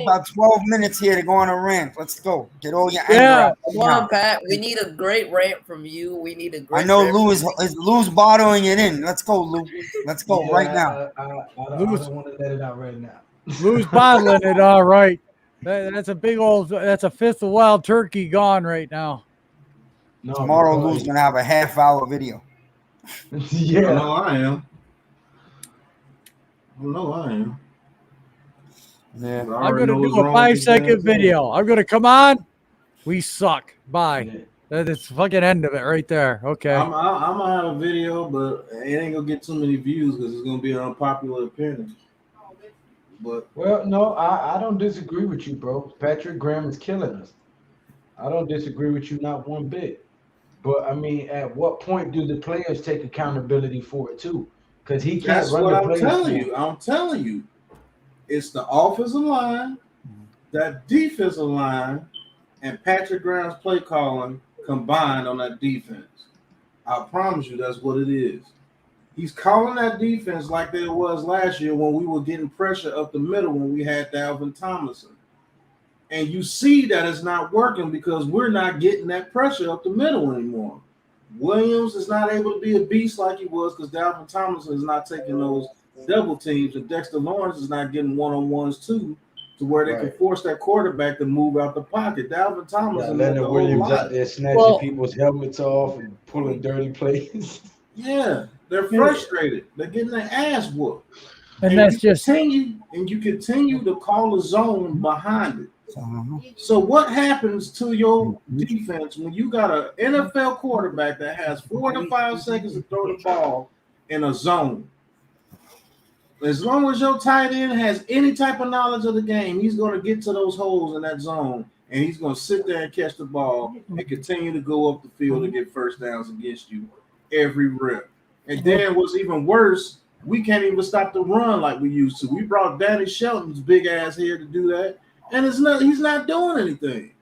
about 12 minutes here to go on a rant. Let's go. Get all your anger Yeah. out. Come on, Pat. We need a great rant from you. We need a great. I know rant Lou from Lou's bottling it in. Let's go, Lou. Let's go Yeah, right now. I don't want to let it out right now. Lou's bottling it. All right. That's a fifth of wild turkey gone right now. No, Tomorrow because- Lou's gonna have a half-hour video. I Yeah. know I am. Yeah. I'm going to do a 5-second video. I'm going to come on. We suck. Bye. That's the fucking end of it right there. Okay. I'm gonna have a video, but it ain't gonna get too many views because it's gonna be an unpopular opinion. But Well, no, I don't disagree with you, bro. Patrick Graham is killing us. I don't disagree with you not one bit. But I mean, at what point do the players take accountability for it too? Because he can't that's run what the I'm plays. telling you. I'm telling you, it's the offensive line, that defensive line, and Patrick Graham's play calling combined on that defense. I promise you, that's what it is. He's calling that defense like there was last year when we were getting pressure up the middle when we had Dalvin Tomlinson. And you see that it's not working because we're not getting that pressure up the middle anymore. Williams is not able to be a beast like he was because Dalvin Tomlinson is not taking those double teams, and Dexter Lawrence is not getting one-on-ones too, to where they can force that quarterback to move out the pocket. Dalvin Tomlinson, Leonard Williams out there snatching people's helmets off and pulling dirty plays. Yeah, they're frustrated. They're getting their ass whooped. And that's you just continue to call the zone behind it. So what happens to your defense when you got an NFL quarterback that has 4 to 5 seconds to throw the ball in a zone? As long as your tight end has any type of knowledge of the game, he's going to get to those holes in that zone, and he's going to sit there and catch the ball and continue to go up the field and get first downs against you every rep. And then what's even worse, we can't even stop the run like we used to. We brought Danny Shelton's big ass here to do that, and he's not doing anything.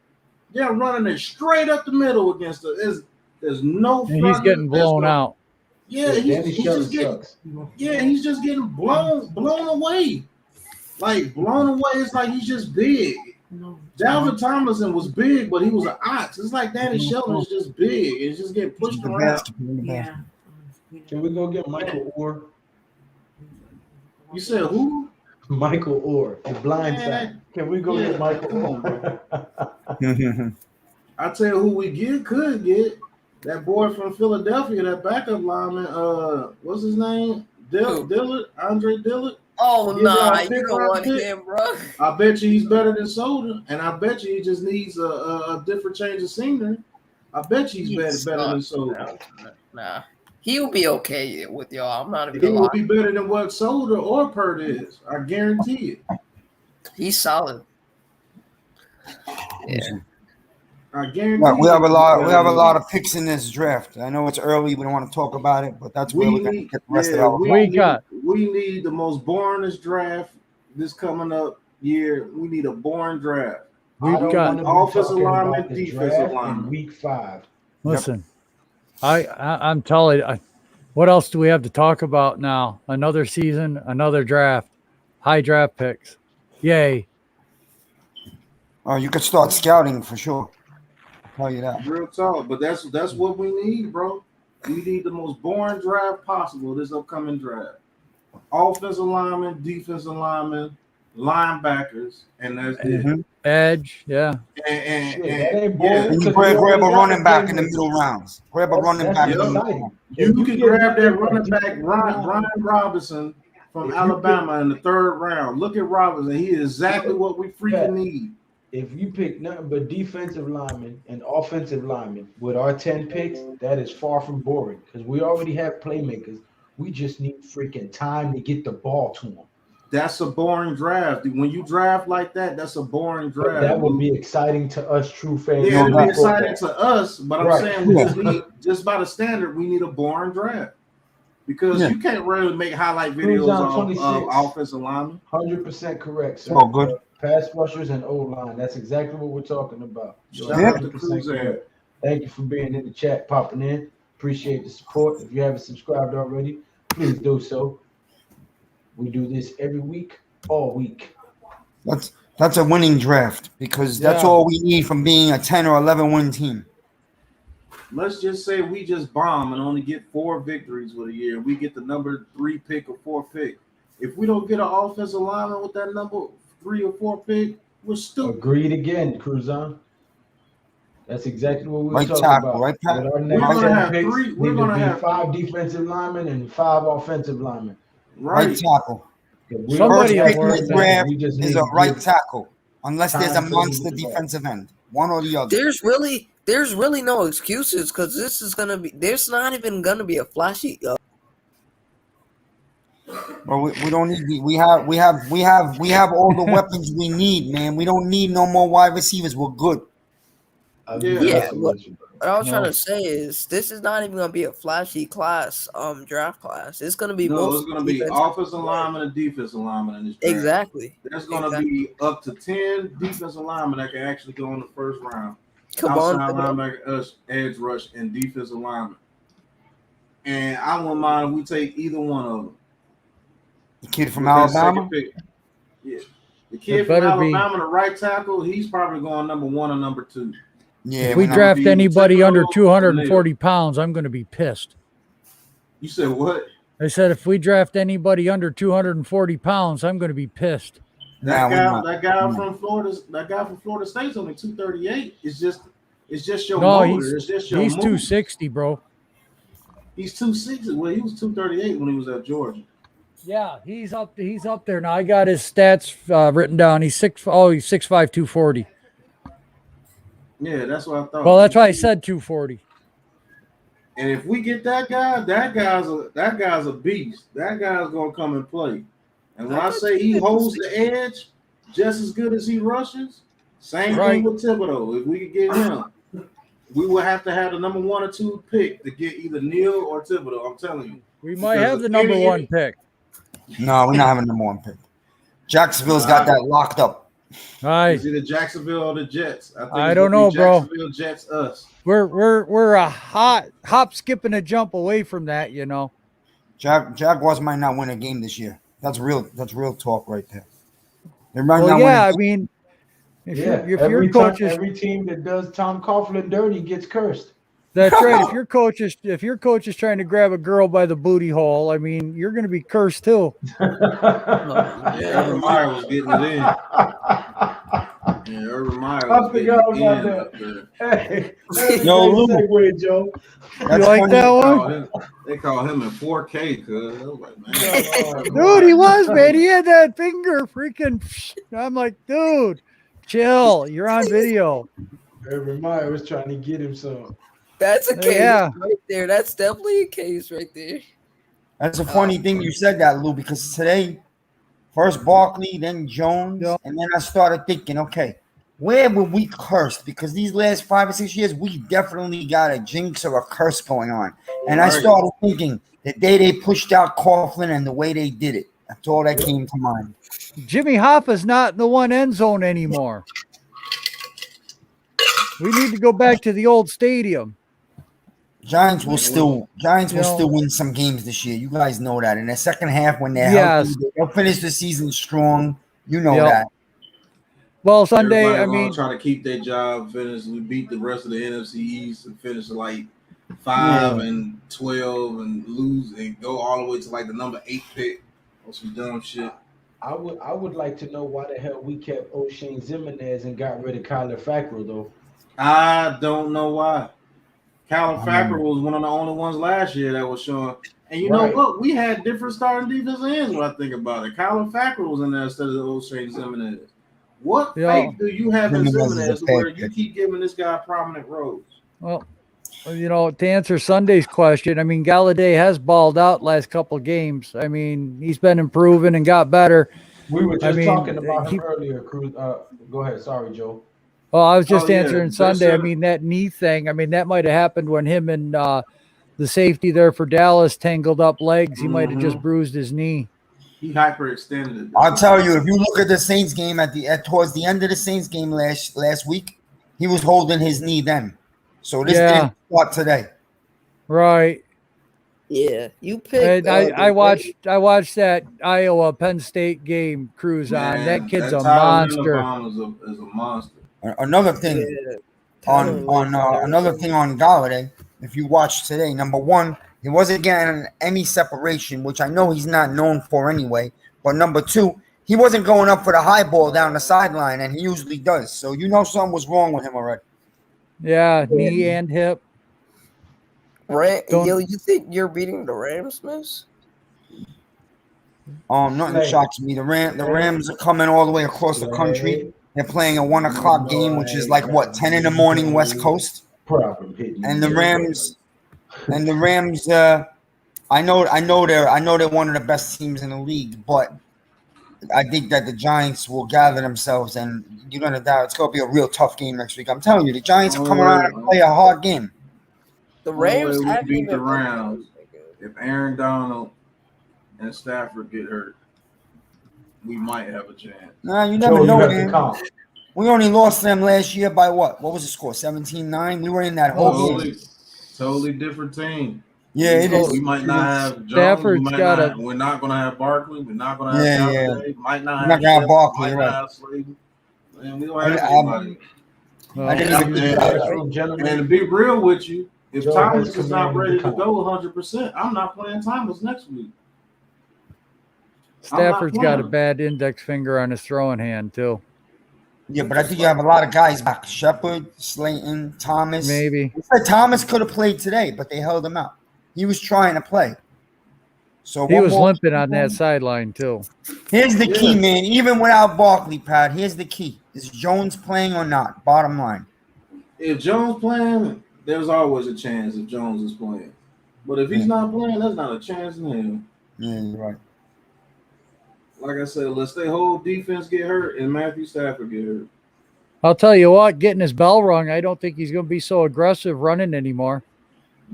They're running it straight up the middle against us. There's no. and he's getting blown out. Yeah, he's just getting blown away. Like blown away. It's like he's just big. Dalvin Tomlinson was big, but he was an ox. It's like Danny Shelton is just big. It's just getting pushed around. Yeah. Can we go get Michael Orr? You said who? Michael Orr, the blind side. Can we go get Michael Orr? I tell you who we could get. That boy from Philadelphia, that backup lineman, what's his name? Dillard, Andre Dillard. Oh Give y'all nah, a you fifth don't round want pick. him, bro. I bet you he's better than Soda, and I bet you he just needs a different change of scenery. I bet you he's better than Soda. Nah, he'll be okay with y'all. I'm not even He gonna will lie. be better than what Soda or Pert is. I guarantee it. He's solid. Yeah. I guarantee. Well, we have a lot. We have a it. lot of picks in this draft. I know it's early. We don't want to talk about it, but that's where we're going to get the rest of our. We need the most boringest draft this coming up year. We need a boring draft. We've got offensive lineman, defensive lineman. Week 5. Listen, I'm telling you, what else do we have to talk about now? Another season, another draft, high draft picks. Yay. Oh, you could start scouting for sure. I'll tell you that. Real talk, but that's what we need, bro. We need the most boring draft possible this upcoming draft. Offensive linemen, defensive linemen, linebackers, and that's it. Edge, yeah. And you grab a running back in the middle rounds. Grab a running back. You can grab that running back, Brian Robinson from Alabama in the 3rd round. Look at Robinson. He is exactly what we freaking need. If you pick nothing but defensive linemen and offensive linemen with our 10 picks, that is far from boring because we already have playmakers. We just need freaking time to get the ball to them. That's a boring draft. When you draft like that, that's a boring draft. But that would be exciting to us true fans. Yeah, it'll be exciting to us, but I'm saying we just need, just by the standard, we need a boring draft. Because you can't really make highlight videos of offensive linemen. 100% correct, sir. Oh, good. Pass rushers and O-line. That's exactly what we're talking about. Shout out to Cruz. Thank you for being in the chat, popping in. Appreciate the support. If you haven't subscribed already, please do so. We do this every week, all week. That's a winning draft because that's all we need from being a 10 or 11 win team. Let's just say we just bomb and only get 4 victories with a year. We get the number 3 pick or 4 pick. If we don't get an offensive lineman with that number 3 or 4 pick, we're still agreed again, Cruzan. That's exactly what we're right talking tackle, about. Right tackle. We're gonna have picks, 3. We're gonna have 5 defensive linemen and 5 offensive linemen. Right tackle. Somebody First pick in the draft is a right tackle, unless there's a monster defensive end, one or the other. There's really no excuses because this is gonna be. There's not even gonna be a flashy. But we don't need. We have all the weapons we need, man. We don't need no more wide receivers. We're good. Yeah. What I was trying to say is this is not even gonna be a flashy class, draft class. It's gonna be it's gonna be offensive lineman and defensive lineman in this draft. Exactly. There's gonna be up to 10 defensive linemen that can actually go in the 1st round. Come outside linebacker, edge rush, and defensive lineman. And I wouldn't mind if we take either one of them. The kid from Alabama? Yeah. The kid from Alabama, the right tackle, he's probably going number 1 or number 2. Yeah. If we draft anybody under 240 pounds, I'm going to be pissed. You said what? I said if we draft anybody under 240 pounds, I'm going to be pissed. That guy from Florida State's only 238. It's just your motor. It's just your he's move. 260, bro. He's 260. Well, he was 238 when he was at Georgia. Yeah, he's up there now. I got his stats written down. He's 6'5", 240. Yeah, that's what I thought. Well, that's why I said 240. And if we get that guy, that guy's a beast. That guy's gonna come and play. And when I say he holds the edge just as good as he rushes, same thing with Thibodeau. If we could get him, we will have to have the number 1 or 2 pick to get either Neal or Thibodeau. I'm telling you. We might have the number 1 pick. No, we're not having number 1 pick. Jacksonville's got that locked up. All right. Is it the Jacksonville or the Jets? I don't know, bro. Jacksonville, Jets, us. We're a hop, skip, and a jump away from that, you know. Jaguars might not win a game this year. That's real talk right there. I mean, if your coaches, every team that does Tom Coughlin dirty gets cursed. That's right. If your coach is trying to grab a girl by the booty hole, I mean, you're going to be cursed too. Urban Meyer was getting it in. Yeah, Urban Meyer I was forgot getting about in that. up there. Hey, that's a Yo, great Lou. segue, Joe. That's like funny. that one? They call him in 4K, cuz. I was like, man. Dude, he was, man. He had that finger freaking. I'm like, dude, chill. You're on video. Urban Meyer was trying to get him some. That's a case Yeah. right there. That's definitely a case right there. That's a funny thing you said that, Lou, because today, first Barkley, then Jones, Yeah. and then I started thinking, okay, where were we cursed? Because these last 5 or 6 years, we definitely got a jinx or a curse going on. And I Right. started thinking the day they pushed out Coughlin and the way they did it. That's all that came to mind. Jimmy Hoffa's not in the one end zone anymore. We need to go back to the old stadium. Giants will still know- win some games this year. You guys know that. In the second half, when they're Yes. healthy, they'll finish the season strong. You know Yep. that. Well, Sunday, Everybody I gonna mean, try to keep their job, finish. We beat the rest of the NFC East and finish like 5-12 and lose and go all the way to like the number 8 pick or some dumb shit. I would like to know why the hell we kept O'Shane Zimenez and got rid of Kyler Fackrell though. I don't know why. Callum I Fackrell mean- was one of the only ones last year that was showing. And you Right. know what? We had different starting defense ends when I think about it. Callum Fackrell was in there instead of O'Shane Zimenez. What Yeah. faith do you have in Zimenez is a Zimenez bad where you pick. keep giving this guy prominent roles? well, to answer Sunday's question, I mean, Galladay has balled out last couple games. I mean, he's been improving and got better. We were just mean, talking about he- him earlier, Cruz. Go ahead. Sorry, Joe. Well, I was just Oh, yeah, answering they Sunday. I said- mean, that knee thing, I mean, that might have happened when him and the safety there for Dallas tangled up legs. He might have just Mhm. bruised his knee. He hyperextended it. I'll tell you, if you look at the Saints game towards the end of the Saints game last week, he was holding his knee then. So this Yeah. didn't start today. Right. Yeah, you picked. And I watched that Iowa Penn State game cruise on. Man, That kid's a Tyler monster. Linderbaum is a monster. Another thing another thing on Galladay, if you watch today, number one, he wasn't getting any separation, which I know he's not known for anyway. But number two, he wasn't going up for the high ball down the sideline, and he usually does. So you know something was wrong with him already. Yeah, knee and hip. Don't- Yo, you think you're beating the Rams, miss? Nothing shocks me. The Rams are coming all the way across the country. They're playing a 1:00 game, which is like what, 10 in the morning West Coast. And the Rams, I know they're one of the best teams in the league, but I think that the Giants will gather themselves, and you're gonna doubt it's gonna be a real tough game next week. I'm telling you, the Giants will come around and play a hard game. The Only way Rams we haven't beat even the been Rams that good. if Aaron Donald and Stafford get hurt, we might have a chance. Nah, you never Joe, know, you have to man. count. We only lost them last year by what? What was the score? 17-9? We were in that whole game. Totally different team. Yeah, it is. We might not have Jones. Stafford's We're not going to have Barkley. We're not going to have Yeah, Galladay. Might not We're not have gonna have Shepard, Barkley, might right. not have Slayton. And we don't have I- anybody. I didn't even think about it. Room, gentlemen. And to be real with you, if Joe Thomas has is not commanded ready the to count. go 100%, I'm not playing Thomas next week. Stafford's got a playing. bad index finger on his throwing hand too. Yeah, but I think you have a lot of guys back. Shepard, Slayton, Thomas. Maybe. They said Thomas could have played today, but they held him out. He was trying to play. So He one was more- limping on that sideline too. Here's the key, Yeah. man. Even without Barkley, Pat, here's the key. Is Jones playing or not? Bottom line. If Jones playing, there's always a chance if Jones is playing. But if he's not playing, there's not a chance in him. Yeah, you're right. Like I said, unless their whole defense get hurt and Matthew Stafford get hurt. I'll tell you what, getting his bell rung, I don't think he's going to be so aggressive running anymore.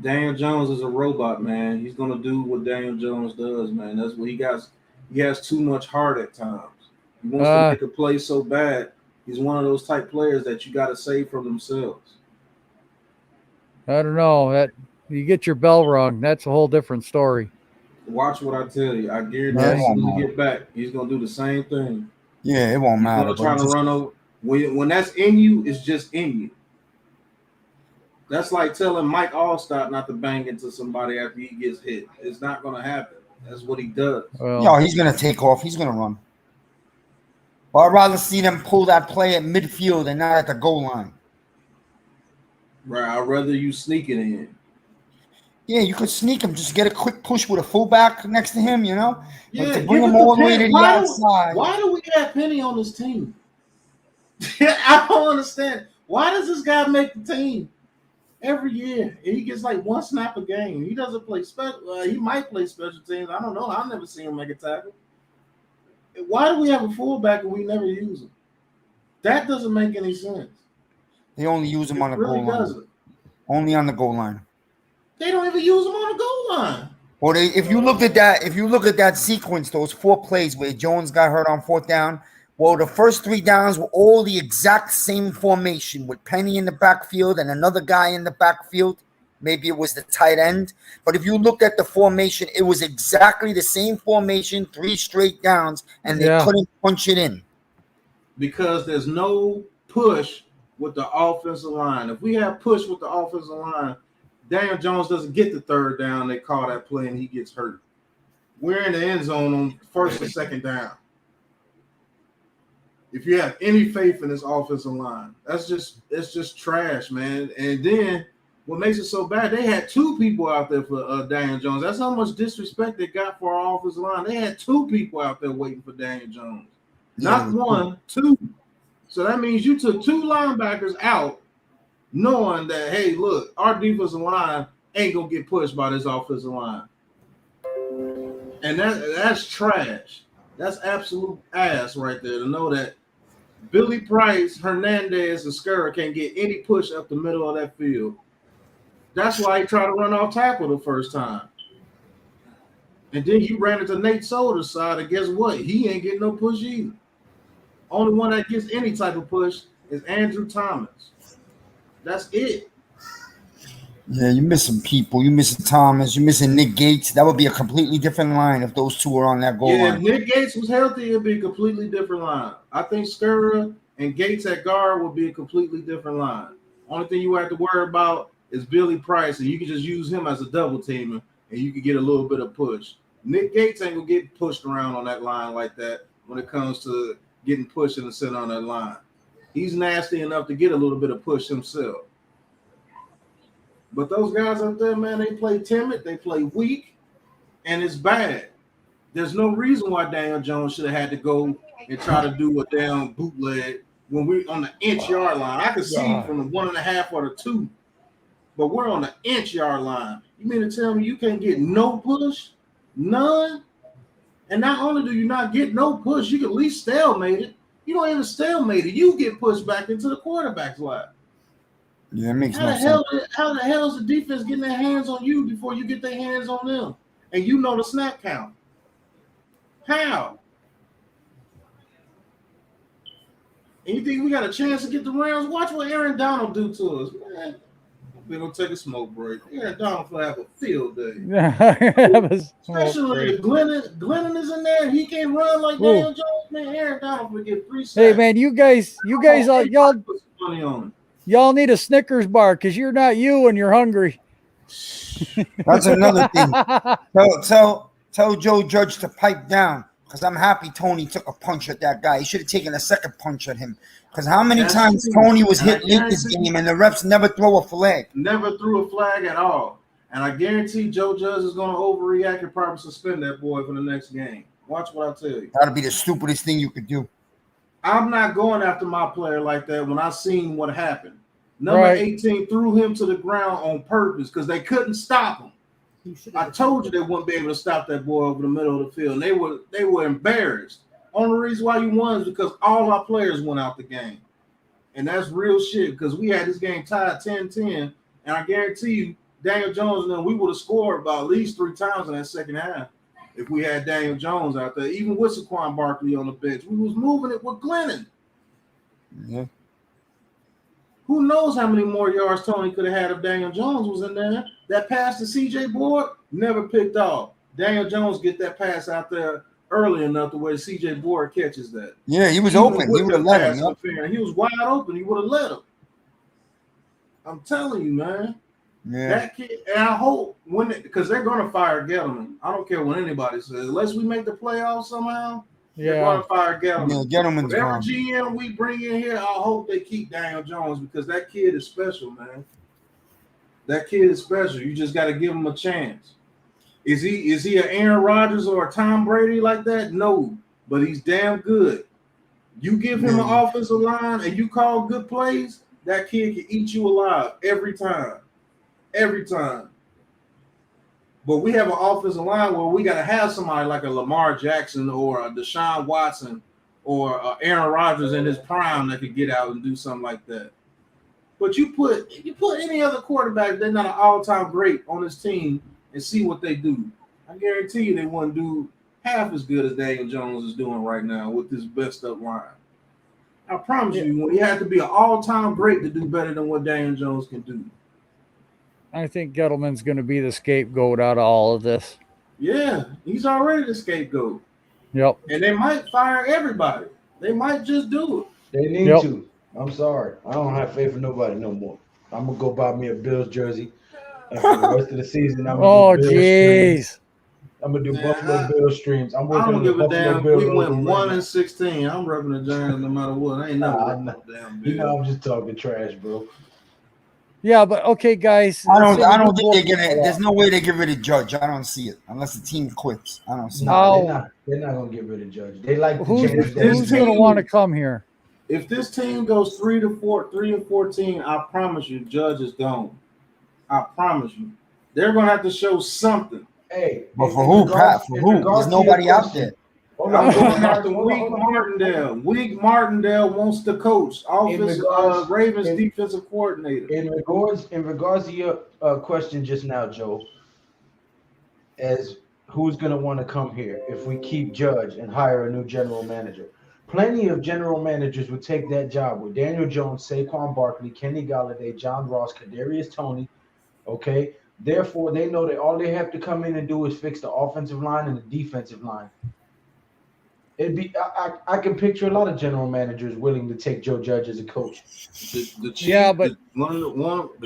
Daniel Jones is a robot, man. He's gonna do what Daniel Jones does, man. That's what he got. He has too much heart at times. He wants to make a play so bad. He's one of those type players that you got to save from themselves. I don't know. That you get your bell rung, that's a whole different story. Watch what I tell you. I guarantee Yeah, as soon as man. he get back, he's gonna do the same thing. Yeah, it won't He's matter. gonna but try to just- run over. When that's in you, it's just in you. That's like telling Mike Allstott not to bang into somebody after he gets hit. It's not gonna happen. That's what he does. Well, Yo, he's gonna take off. He's gonna run. But I'd rather see them pull that play at midfield and not at the goal line. Right. I'd rather you sneak it in. Yeah, you could sneak him. Just get a quick push with a fullback next to him, you know? Yeah, But to bring him all the way to the outside. Why do we have Penny on this team? I don't understand. Why does this guy make the team every year? He gets like one snap a game. He doesn't play special. He might play special teams. I don't know. I've never seen him make a tackle. Why do we have a fullback and we never use him? That doesn't make any sense. They only use him on the really goal line. Doesn't. Only on the goal line. They don't even use him on the goal line. Well, if you look at that sequence, those 4 plays where Jones got hurt on 4th down, well, the first 3 downs were all the exact same formation with Penny in the backfield and another guy in the backfield. Maybe it was the tight end. But if you looked at the formation, it was exactly the same formation, 3 straight downs, and they couldn't punch it in. Because there's no push with the offensive line. If we have push with the offensive line, Daniel Jones doesn't get the 3rd down. They call that play and he gets hurt. We're in the end zone on 1st and 2nd down. If you have any faith in this offensive line, it's just trash, man. And then what makes it so bad, they had 2 people out there for Daniel Jones. That's how much disrespect they got for our offensive line. They had 2 people out there waiting for Daniel Jones. Not 1, 2. So that means you took 2 linebackers out knowing that, hey, look, our defensive line ain't going to get pushed by this offensive line. And that's trash. That's absolute ass right there to know that Billy Price, Hernandez, and Skura can't get any push up the middle of that field. That's why he tried to run off tackle the first time. And then you ran into Nate Solder's side, and guess what? He ain't getting no push either. Only one that gets any type of push is Andrew Thomas. That's it. Yeah, you're missing people. You're missing Thomas. You're missing Nick Gates. That would be a completely different line if those 2 were on that goal line. Yeah, if Nick Gates was healthy, it'd be a completely different line. I think Skura and Gates at guard would be a completely different line. Only thing you have to worry about is Billy Price, and you can just use him as a double teamer, and you can get a little bit of push. Nick Gates ain't going to get pushed around on that line like that when it comes to getting pushed in the center on that line. He's nasty enough to get a little bit of push himself. But those guys up there, man, they play timid, they play weak, and it's bad. There's no reason why Daniel Jones should have had to go and try to do a damn bootleg when we're on the inch-yard line. I could see from the 1.5 or the 2, but we're on the inch-yard line. You mean to tell me you can't get no push? None? And not only do you not get no push, you can at least stalemate it. You don't even stalemate it. You get pushed back into the quarterback's lap. Yeah, it makes no sense. How the hell is the defense getting their hands on you before you get their hands on them? And you know the snap count. How? And you think we got a chance to get the Rams? Watch what Aaron Donald do to us, man. We're going to take a smoke break. Aaron Donald will have a field day. Especially if Glennon is in there and he can't run like Daniel Jones, man. Aaron Donald will get 3 sacks. Hey, man, you guys, y'all need a Snickers bar because you're not you and you're hungry. That's another thing. Tell Joe Judge to pipe down because I'm happy Tony took a punch at that guy. He should have taken a second punch at him because how many times Tony was hit late this game and the refs never throw a flag? Never threw a flag at all. And I guarantee Joe Judge is going to overreact and probably suspend that boy for the next game. Watch what I tell you. That'll be the stupidest thing you could do. I'm not going after my player like that when I seen what happened. Number 18 threw him to the ground on purpose because they couldn't stop him. I told you they wouldn't be able to stop that boy over the middle of the field. And they were embarrassed. Only reason why you won is because all our players went out the game. And that's real shit because we had this game tied 10-10. And I guarantee you, Daniel Jones and them, we would have scored about at least 3 times in that second half if we had Daniel Jones out there, even with Saquon Barkley on the bench. We was moving it with Glennon. Yeah. Who knows how many more yards Tony could have had if Daniel Jones was in there. That pass to C.J. Board never picked off. Daniel Jones get that pass out there early enough to where C.J. Board catches that. Yeah, he was open. He would have let him. He was wide open. He would have let him. I'm telling you, man. Yeah. That kid, and I hope because they're going to fire Gettleman. I don't care what anybody says. Unless we make the playoffs somehow, They're Yeah. going to fire Yeah, Gettleman. Gettleman's Whatever gone. GM we bring in here, I hope they keep Daniel Jones because that kid is special, man. That kid is special. You just got to give him a chance. Is he an Aaron Rodgers or a Tom Brady like that? No, but he's damn good. You give him an offensive line and you call good plays, that kid can eat you alive every time. Every time. But we have an offensive line where we got to have somebody like a Lamar Jackson or a Deshaun Watson or Aaron Rodgers in his prime that could get out and do something like that. But you put any other quarterback, they're not an all-time great on this team, and see what they do. I guarantee you they wouldn't do half as good as Daniel Jones is doing right now with this best up line. I promise you, when you have to be an all-time great to do better than what Daniel Jones can do. I think Gettleman's going to be the scapegoat out of all of this. Yeah, he's already the scapegoat. Yep. And they might fire everybody. They might just do it. They need to. I'm sorry. I don't have faith in nobody no more. I'm going to go buy me a Bills jersey. And for the rest of the season, I'm going to do Bills streams. I'm going to do Buffalo Bills streams. I'm I working don't on the give a Buffalo damn. Bills We went logo 1 right and 16. I'm repping the Giants no matter what. I ain't never repping no damn Bills. You know I'm just talking trash, bro. Yeah, but okay, guys. I don't think they're gonna. There's no way they get rid of Judge. I don't see it unless the team quits. I don't see it. They're not gonna get rid of Judge. They like who's gonna want to come here? If this team goes 3 and 14, I promise you, Judge is gone. I promise you, they're gonna have to show something. Hey, but for who, Pat? For who? There's nobody out there. I'm going after Wink Martindale. Wink Martindale wants to coach. Ravens defensive coordinator. In regards to your question just now, Joe, as who's going to want to come here if we keep Judge and hire a new general manager? Plenty of general managers would take that job with Daniel Jones, Saquon Barkley, Kenny Golladay, John Ross, Kadarius Toney. Okay, therefore they know that all they have to come in and do is fix the offensive line and the defensive line. It'd be I can picture a lot of general managers willing to take Joe Judge as a coach. The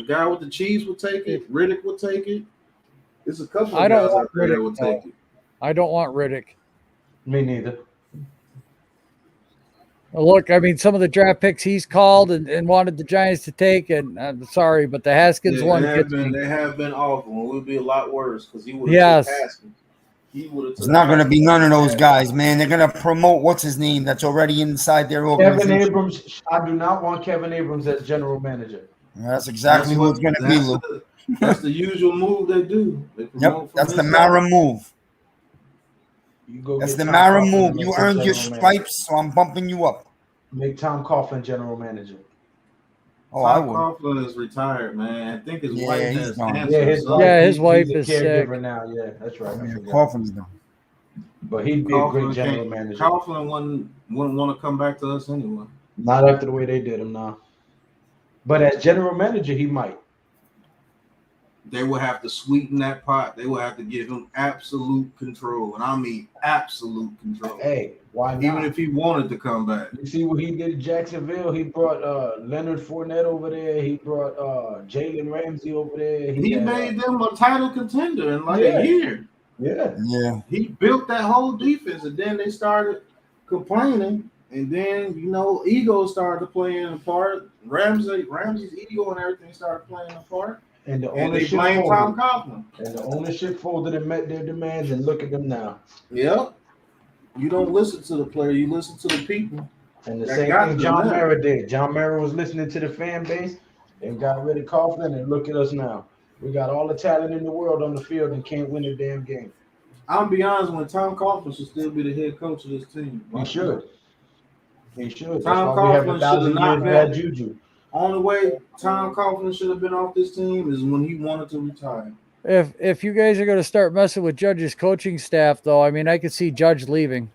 guy with the cheese will take it. Riddick will take it. There's a couple of guys out there that will take it. I don't want Riddick. Me neither. Look, I mean, some of the draft picks he's called and wanted the Giants to take, and I'm sorry, but the Haskins one. They have been awful. It would be a lot worse because he would have took Haskins. It's not going to be none of those guys, man. They're going to promote what's his name that's already inside their organization. Kevin Abrams. I do not want Kevin Abrams as general manager. That's exactly who it's going to be, Luke. That's the usual move they do. Yep, that's the Mara move. That's the Mara move. You earned your stripes, so I'm bumping you up. Make Tom Coughlin general manager. Oh, Tom Coughlin is retired, man. I think his wife has cancer. His wife is sick now. Yeah, that's right. Coughlin's done. But he'd be a great general manager. Coughlin wouldn't want to come back to us anyway. Not after the way they did him now. But as general manager, he might. They will have to sweeten that pot. They will have to give him absolute control. And I mean absolute control. Hey, why not? Even if he wanted to come back. You see what he did in Jacksonville? He brought Leonard Fournette over there. He brought Jalen Ramsey over there. He made them a title contender in a year. Yeah. He built that whole defense, and then they started complaining. And then, ego started playing a part. Ramsey's ego and everything started playing a part. And the ownership they blamed Tom Coughlin. And the ownership folded and met their demands, and look at them now. Yep. You don't listen to the player, you listen to the people. And the same thing John Mara did. John Mara was listening to the fan base and got rid of Coughlin, and look at us now. We got all the talent in the world on the field and can't win a damn game. I'll be honest, when Tom Coughlin should still be the head coach of this team. He should. He should. Tom Coughlin should have not bad juju. Only way Tom Coughlin should have been off this team is when he wanted to retire. If you guys are going to start messing with Judge's coaching staff, though, I mean, I could see Judge leaving.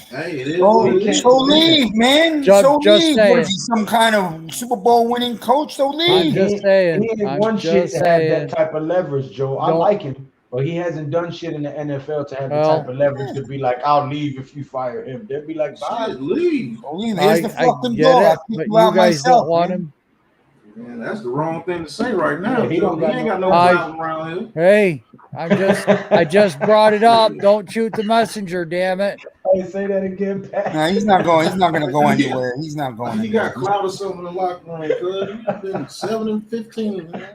Hey, it is. So leave, man. Just leave. saying. What is he, some kind of Super Bowl winning coach? So leave. I'm just saying. He ain't won shit to have that type of leverage, Joe. I like him. But he hasn't done shit in the NFL to have the type of leverage to be like, I'll leave if you fire him. They'd be like, bye. Leave. Here's the fucking door. But you guys don't want him. Man, that's the wrong thing to say right now. Yeah, he Joe. don't He got ain't no- got no clout around here. Hey, I just brought it up. Don't shoot the messenger, damn it. Hey, say that again, Pat. No, he's not going. He's not going to go anywhere. He's not going He anywhere. got clout or something in the locker room, cuz. He's been 7-15, man.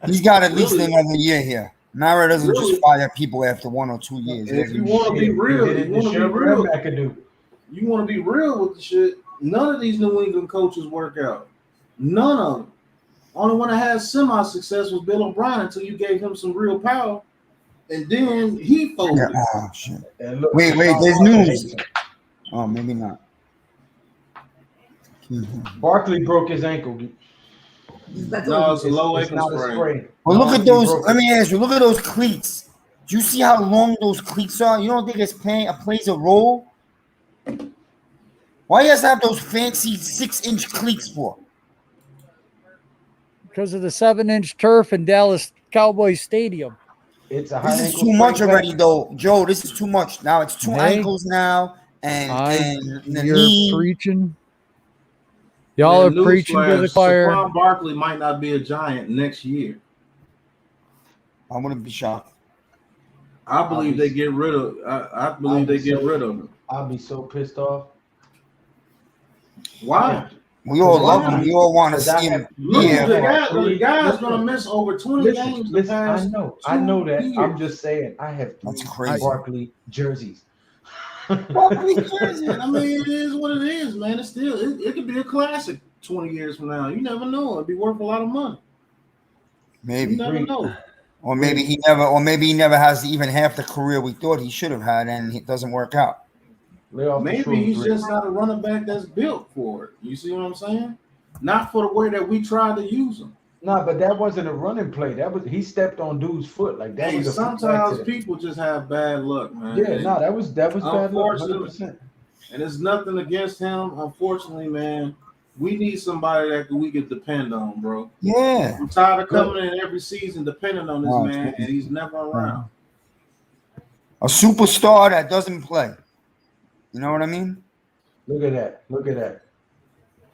He's got at least Really? another year here. Mara doesn't Really? just fire people after 1 or 2 years. And if you want to be real, you want to be real. You want to be real with the shit. None of these New England coaches work out. None of them. Only one that had semi-success was Bill O'Brien until you gave him some real power, and then he folded. Yeah, oh shit! And look, Wait, there's news. Oh, maybe not. Barkley broke his ankle. No, it's a low It's ankle not a sprain. sprain. Well, look at He those. broke Let it. me ask you. Look at those cleats. Do you see how long those cleats are? You don't think it's plays a role? Why you guys have those fancy 6-inch cleats for? Because of the 7-inch turf in Dallas Cowboys Stadium. It's a high This is ankle too sprain, much Pat. already, though, Joe. This is too much. Now it's 2 Hey. ankles now, and the You're knee. preaching. Y'all Man, are preaching to the newsflash, choir. Saquon Barkley might not be a Giant next year. I wouldn't be shocked. I believe they get rid of. I believe they get rid of him. I'll be so pissed off. Why? We all Why? love him. We all want to Because I see him. have- Look, Yeah, the guy's gonna miss over 20 games. The Listen, past I know that. 2 years. I'm just saying. I have 3 That's crazy. Barkley jerseys. Barkley jersey. I mean, it is what it is, man. It's still it could be a classic 20 years from now. You never know. It'd be worth a lot of money. You Maybe, never know. or maybe he never has even half the career we thought he should have had, and it doesn't work out. Lay off the Maybe truth, he's Rick. just not a running back that's built for it. You see what I'm saying? Not for the way that we tried to use him. Nah, but that wasn't a running play. That was he stepped on dude's foot like that. Hey, was a sometimes accident. people just have bad luck, man. Yeah, no, that was bad luck. Unfortunately. 100%. And it's nothing against him. Unfortunately, man, we need somebody that we can depend on, bro. Yeah. I'm tired of coming in every season depending on this Wow. man, and he's never around. A superstar that doesn't play. You know what I mean? Look at that. Look at that.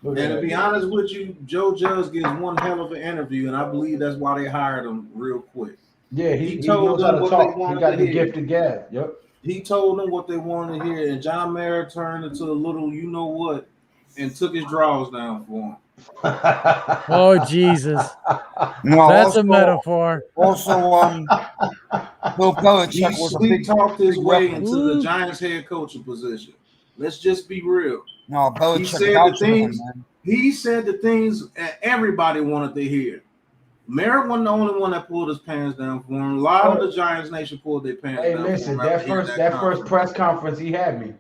Look at And to that. be honest with you, Joe Judge gives one hell of an interview, and I believe that's why they hired him real quick. Yeah, he he told knows how them to what talk. they wanted He got to the hear. gift of gab. Yep. He told them what they wanted to hear, and John Mayer turned into a little you know what and took his drawers down for him. Oh, Jesus. No, That's also, a metaphor. Also, Bill He Belichick was a sweet big talked his big way reference. into the Giants head coaching position. Let's just be real. No, He Belichick said the vouched for him, things. man. He said the things that everybody wanted to hear. Merritt wasn't the only one that pulled his pants down for him. A lot of the Giants nation pulled their pants Hey, down listen, for him. that after first that first conference. press conference, he had me.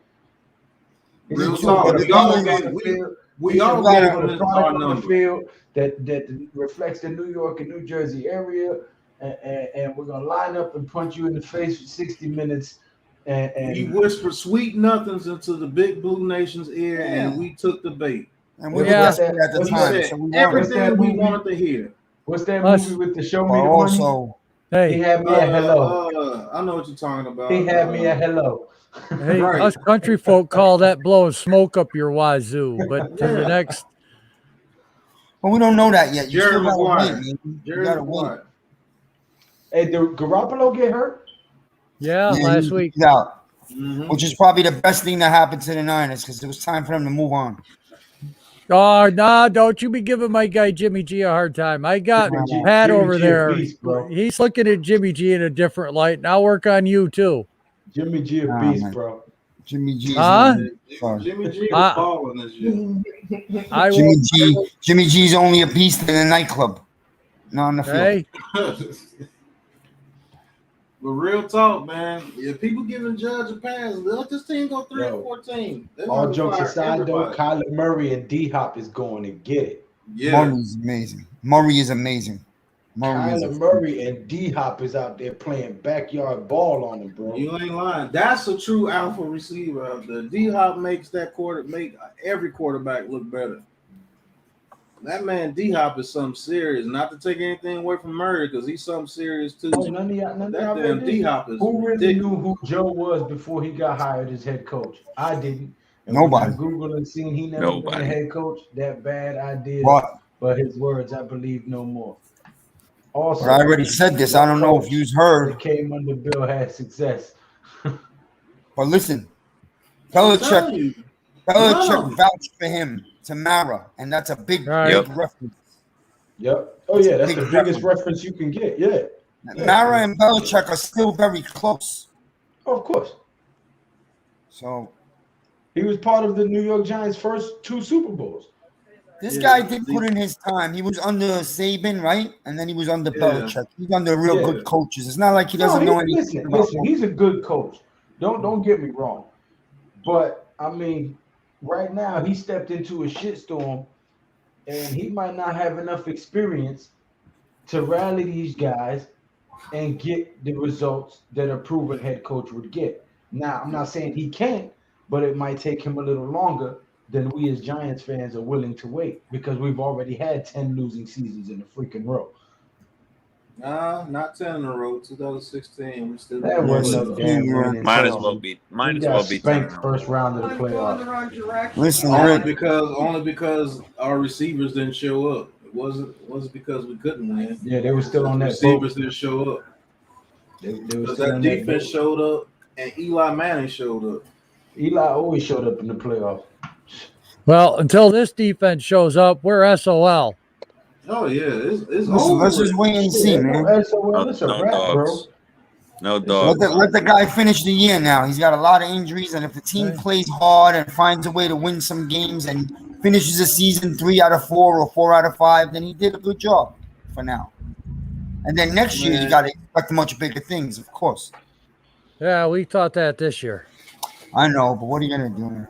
He Real said, talk. "You put a We all flag gave- on the we- field." We He said, all "We're gave gonna him put a our flag on the number. field that reflects the New York and New Jersey area, and we're gonna line up and punch you in the face for 60 minutes." And He whispered sweet nothings into the big blue nation's ear, and we took the bait. And we were Yeah. desperate at the What's He time, said so we weren't. everything we movie? wanted to hear. what's that Us. movie with the show me But the money? also, He Hey, had me at hello. I know what you're talking about. He had me at hello. hey, Right. us country folk call that blowing smoke up your wazoo. But to the next, but we don't know that yet. You Jerry still gotta Maguire. wait, man. You Jerry gotta wait. Maguire. Hey, did Garoppolo get hurt? yeah, Yeah, last he- week. he's out, Mhm. which is probably the best thing that happened to the Niners because it was time for them to move on. Oh, nah, don't you be giving my guy Jimmy G a hard time. I got Jimmy G- Pat Jimmy over G a there. beast, bro. He's looking at Jimmy G in a different light, and I'll work on you too. Jimmy G a Nah, beast, man. bro. Jimmy G. Huh? Sorry. Jimmy G is Uh, balling this year. I Jimmy will. G. Jimmy G's only a beast in a nightclub, not on the field. Hey, But real talk, man. If people giving Judge a pass, let this team go 3-14. They're All gonna jokes fire aside, though, everybody. Kyler Murray and D Hop is going to get it. Yeah. Murray's amazing. Murray is amazing. Murray is Kyler Murray and D Hop is out there playing backyard ball on them, bro. You ain't lying. That's a true alpha receiver out there. D Hop makes that make every quarterback look better. That man D Hop is something serious. Not to take anything away from Murray because he's something serious too. Oh, none of y'all That read damn this? D Hop is Who really ridiculous. knew who Joe was before he got hired as head coach? I didn't. And Nobody. When I Googled and seen he never been a Nobody. head coach, that bad idea. But but his words I believe no more. Also, But I already said this. I don't know if you've that heard, came under Bill had success. but listen, I'm telling you, Belichick vouched for him to Mara, and that's a big, Right. big reference. Yep. Oh yeah, that's Big the biggest reference. reference you can get. Yeah. Yeah. Mara and Belichick are still very close. Oh, of course. So He was part of the New York Giants' first 2 Super Bowls. this Yeah, guy did put in his time. He was under Saban, right? And then he was under Yeah. Belichick. He's under real Yeah. good coaches. It's not like he doesn't know anything about Listen, he's a good coach. Don't get me wrong. But I mean, right now he stepped into a shitstorm and he might not have enough experience to rally these guys and get the results that a proven head coach would get. Now, I'm not saying he can't, but it might take him a little longer than we as Giants fans are willing to wait because we've already had 10 losing seasons in a freaking row. nah, not 10 in a row. 2016, we still. That wasn't no damn winning Might as season. well be. Might We as got well be. spanked first round of the I'm going the playoffs. wrong direction. Listen, Only Rick, because our receivers didn't show up. It wasn't because we couldn't win. Yeah, they were still on that Receivers boat. didn't show up. They were Because still that on that defense boat. showed up and Eli Manning showed up. Eli always showed up in the playoffs. Well, until this defense shows up, we're SOL. Oh yeah, it's listen, over. let's just wait and see, man. That's a No, it's a no wrap, bro. dogs. No Let dogs. let the guy finish the year now. He's got a lot of injuries, and if the team Right. plays hard and finds a way to win some games and finishes the season 3 out of 4 or 4 out of 5, then he did a good job for now. And then next year, you Man. got to expect much bigger things, of course. Yeah, we thought that this year. I know, but what are you gonna do?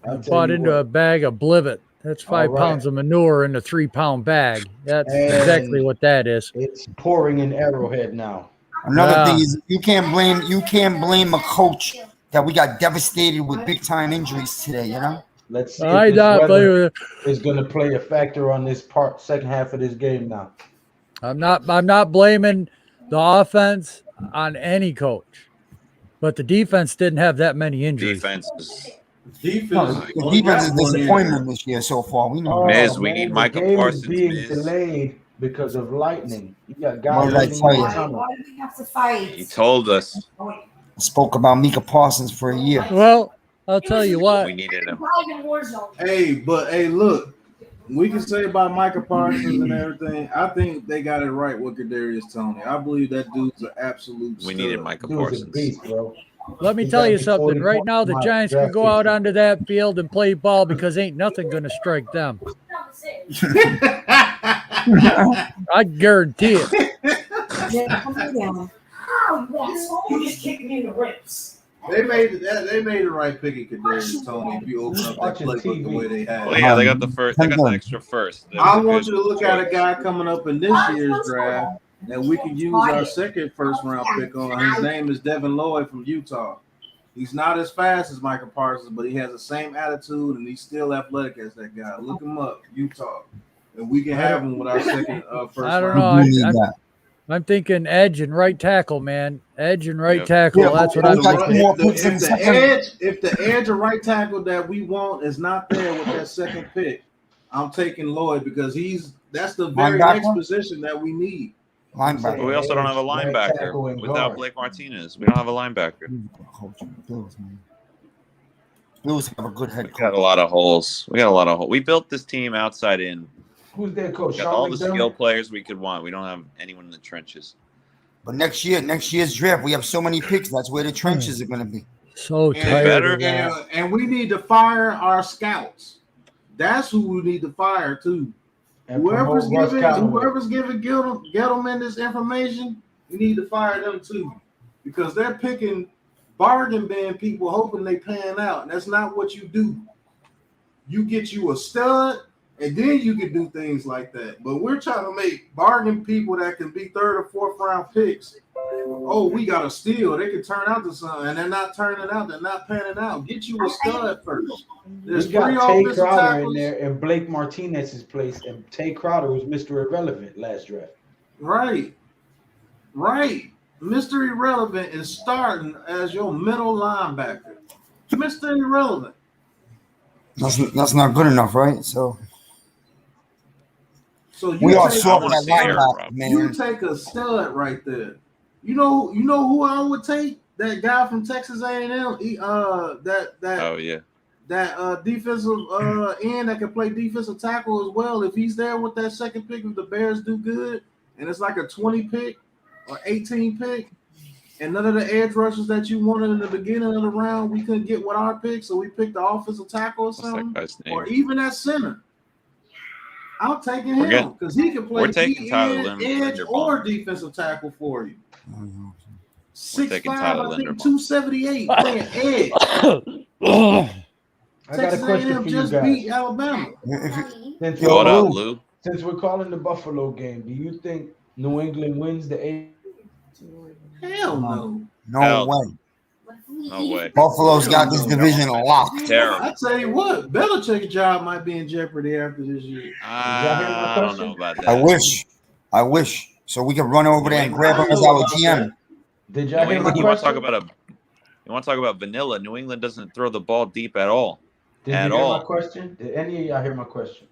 I'll tell Bought you into what. a bag of Blivet. That's 5 All right. pounds of manure in a 3-pound bag. That's And- exactly what that is. It's pouring in Arrowhead now. Another Yeah. thing is you can't blame a coach that we got devastated with big time injuries today. You know, Let's see I if this not weather blame- is going to play a factor on this second half of this game now. I'm not blaming the offense on any coach, but the defense didn't have that many injuries. Defense is. Defense, the only defense is got one disappointment this year so far. We know. Miz, we need the Micah game Parsons, is being Miz. delayed because of lightning. You got What guys did I living tell in you? the tunnel. Why do we have to fight? He told us I spoke about Micah Parsons for a year. Well, I'll tell you what. we needed him. Hey, but hey, look, we can say about Micah Parsons and everything. I think they got it right with Kadarius Toney. I believe that dude's an absolute. We stud. needed Micah Dude's a Parsons. beast, bro. Let me He tell got you me something. 40 Right now, the points Giants my can go draft out pick. onto that field and play ball because ain't nothing going to strike them. I guarantee it. Yeah, come on down. Oh, you asshole. You just kicked me in the ribs. They made the right pick at Kadarius Toney. If you open up that Watching playbook the TV. way they have. Well, yeah, they got the first. They got the extra first. That I was a want good you to look at a choice. guy coming up in this year's draft that we can use our second first round pick on. His name is Devin Lloyd from Utah. He's not as fast as Michael Parsons, but he has the same attitude and he's still athletic as that guy. Look him up, Utah. And we can have him with our second first I don't round. know. We need that. I'm thinking edge and right tackle, man. Edge and right Yeah. tackle. Yeah, That's but what I'm we got thinking. two more picks in second. If the edge or right tackle that we want is not there with that second pick, I'm taking Lloyd because that's the very Linebacker? next position that we need. But Linebacker. we also don't have a Right linebacker tackle and without guard. Blake Martinez. We don't have a linebacker. Bills, man. Bills have a good head We got a coach. lot of holes. We built this team outside in. Who's their coach? We got Sean all the McDermott? skill players we could want. We don't have anyone in the trenches. But next year's draft, we have so many picks. That's where the trenches are going to be. So And, tired better. of that. and we need to fire our scouts. That's who we need to fire too. And Whoever's promote Russ giving Callaway. Gettleman this information, we need to fire them too, because they're picking bargain bin people, hoping they pan out. And that's not what you do. You get you a stud, and then you can do things like that. But we're trying to make bargain people that can be 3rd or 4th round picks. Oh, we got a steal. They can turn out to something, and they're not turning out. They're not panning out. Get you a stud first. There's We got 3 Tay offensive Crowder in tackles. there and Blake Martinez's place, and Tay Crowder was Mr. Irrelevant last draft. Right. Mr. Irrelevant is starting as your middle linebacker. Mr. Irrelevant. That's not good enough, right? So So you We are take, soft wanna at see Aaron linebacker, Rodgers. man. you take a stud right there. You know who I would take? That guy from Texas A&M. Oh yeah. That defensive end that can play defensive tackle as well. If he's there with that second pick, if the Bears do good, and it's like a 20 pick or 18 pick, and none of the edge rushers that you wanted in the beginning of the round, we couldn't get with our pick, so we picked the offensive tackle or What's that something, guy's name? or even at center. I'm taking We're him getting- because he can play we're taking Tyler edge Linderbaum. or defensive tackle for you. We're 6'5", taking Tyler I think Linderbaum. 278 playing edge. I got a Texas question A&M for you just guys. beat Alabama. Since Yo, What we're, up, Lou. Lou? since we're calling the Buffalo game, do you think New England wins the A? Hell no. No Hell. way. No way. Buffalo's got this division locked. Terrible. I tell you what, Belichick's job might be in jeopardy after this year. I don't know about that. I wish. So we could run over there and grab him I as know our about GM. Did y'all New hear my England, you want to talk question? about you want to talk about vanilla? New England doesn't throw the ball deep at all. Did you at hear all. my question? Did any of y'all hear my question?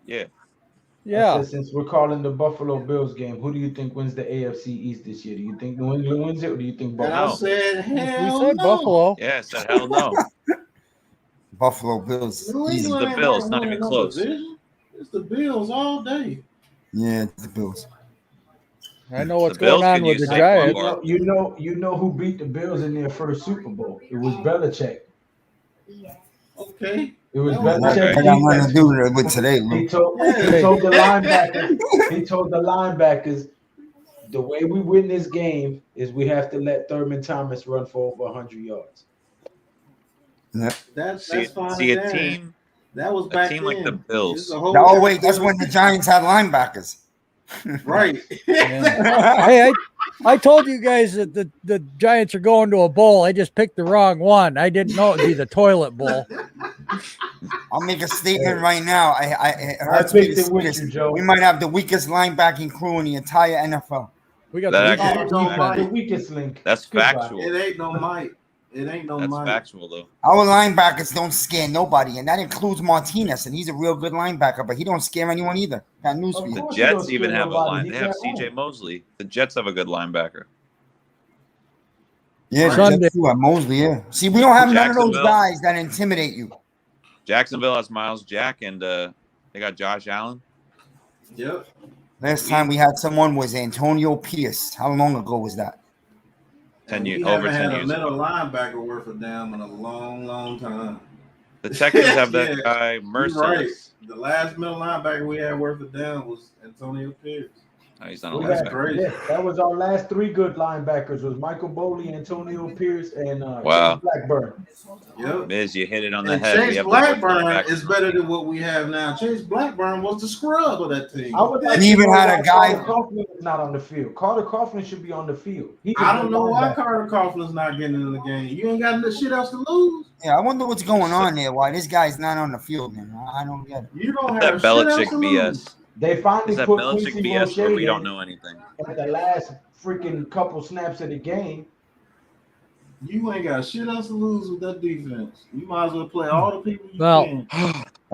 Yeah. I Yeah. said, since we're calling the Buffalo Bills game, who do you think wins the AFC East this year? Do you think New England wins it, or do you think And Buffalo? I No. said, We hell said no. Buffalo. Yeah, I said hell no. Buffalo Bills. New Easy. England The ain't Bills, gonna not win even no close. division. It's the Bills all day. Yeah, it's the Bills. I know what's The Bills going on could with use the Saquon Giants. Barkley. You know who beat the Bills in their first Super Bowl? It was Belichick. Okay. It was That was Belichick. I got nothing to do with today, Lou. He told the linebackers. He told the linebackers, the way we win this game is we have to let Thurman Thomas run for over 100 yards. That's See fine. a then. team That was a back team then. like the Bills. It's a whole Oh different wait, that's when the Giants had linebackers. right. Hey, I told you guys that the Giants are going to a bowl. I just picked the wrong one. I didn't know it'd be the toilet bowl. I'll make a statement right now. It I hurts me picked to it say with this. you, Joe. We might have the weakest linebacking crew in the entire NFL. We got That the actually- weakest no, defense. The weakest link. That's Goodbye. factual. It ain't no might. It ain't no That's might. factual though. Our linebackers don't scare nobody, and that includes Martinez, and he's a real good linebacker, but he don't scare anyone either. Got news for Of you. The course you don't Jets even scare have a nobody. line. He's They have at CJ home. Mosley. The Jets have a good linebacker. Yeah, the Sunday. Jets too at Mosley. Yeah. See, we don't have none of those Jacksonville. guys that intimidate you. Jacksonville has Miles Jack and they got Josh Allen. Yep. Last time we had someone was Antonio Pierce. How long ago was that? 10 years, We over haven't 10 had years a middle ago. linebacker worth a damn in a long, long time. The Texans have that Yeah, guy You're right. Merciless. The last middle linebacker we had worth a damn was Antonio Pierce. Oh, he's not a We That's got- linebacker. crazy. yeah, that was our last three good linebackers was Michael Boley, Antonio Pierce, and Wow. Chase Blackburn. Yep. Miz, you hit it on the And head. We Chase have the worst Blackburn linebacker. is better than what we have now. Chase Blackburn was the scrub of that team. I would like He to even know had a why guy- Carter Coughlin is not on the field. Carter Coughlin should be on the field. He's a I good don't know why linebacker. Carter Coughlin's not getting in the game. You ain't got no shit else to lose. Yeah, I wonder what's going on there. Why this guy's not on the field, man? I don't get it. You don't That have shit else Belichick to lose. BS. They finally Is that put Belichick Quincy BS where we Roche don't in know anything? at the last freaking couple snaps of the game. You ain't got shit else to lose with that defense. You might as well play all the people you Well, can.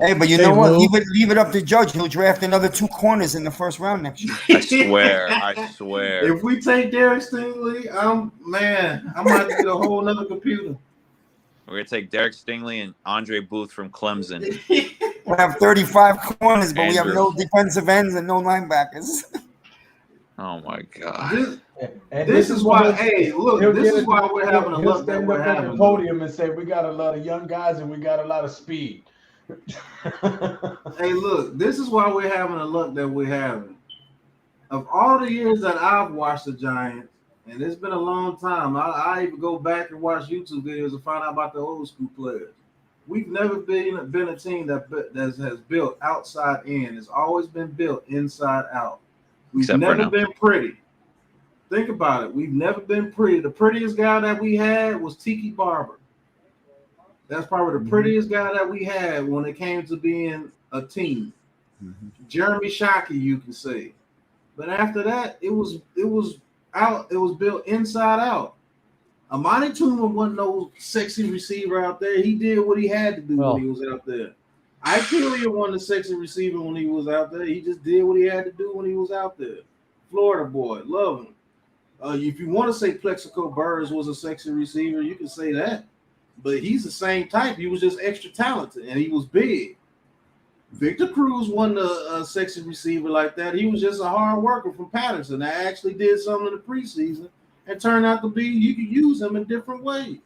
Hey, but you Hey, know what? Lou. Leave it up to Judge. He'll draft another 2 corners in the first round next year. I swear. I swear. If we take Derek Stingley, I might get a whole nother computer. We're going to take Derek Stingley and Andre Booth from Clemson. We have 35 corners, but we have Andrews. no defensive ends and no linebackers. Oh, my God. This, And this is why, he'll- hey, look, he'll this get is why we're having a he'll luck that stand we're up at the having. podium and say we got a lot of young guys and we got a lot of speed. Hey, look, this is why we're having the luck that we're having. Of all the years that I've watched the Giants, and it's been a long time, I even go back and watch YouTube videos and find out about the old school players. We've never been a team that has built outside in. It's always been built inside out. We've Except for never now. been pretty. Think about it. We've never been pretty. The prettiest guy that we had was Tiki Barber. That's probably the prettiest guy that we had when it came to being a team. Jeremy Shockey, you can say. But after that, it was built inside out. Amani Toomer wasn't no sexy receiver out there. He did what he had to do Well, when he was out there. Ike Hilliard won the sexy receiver when he was out there. He just did what he had to do when he was out there. Florida boy, love him. If you want to say Plexico Burrs was a sexy receiver, you can say that. But he's the same type. He was just extra talented, and he was big. Victor Cruz wasn't a sexy receiver like that. He was just a hard worker from Patterson that actually did something in the preseason and turned out to be you could use him in different ways.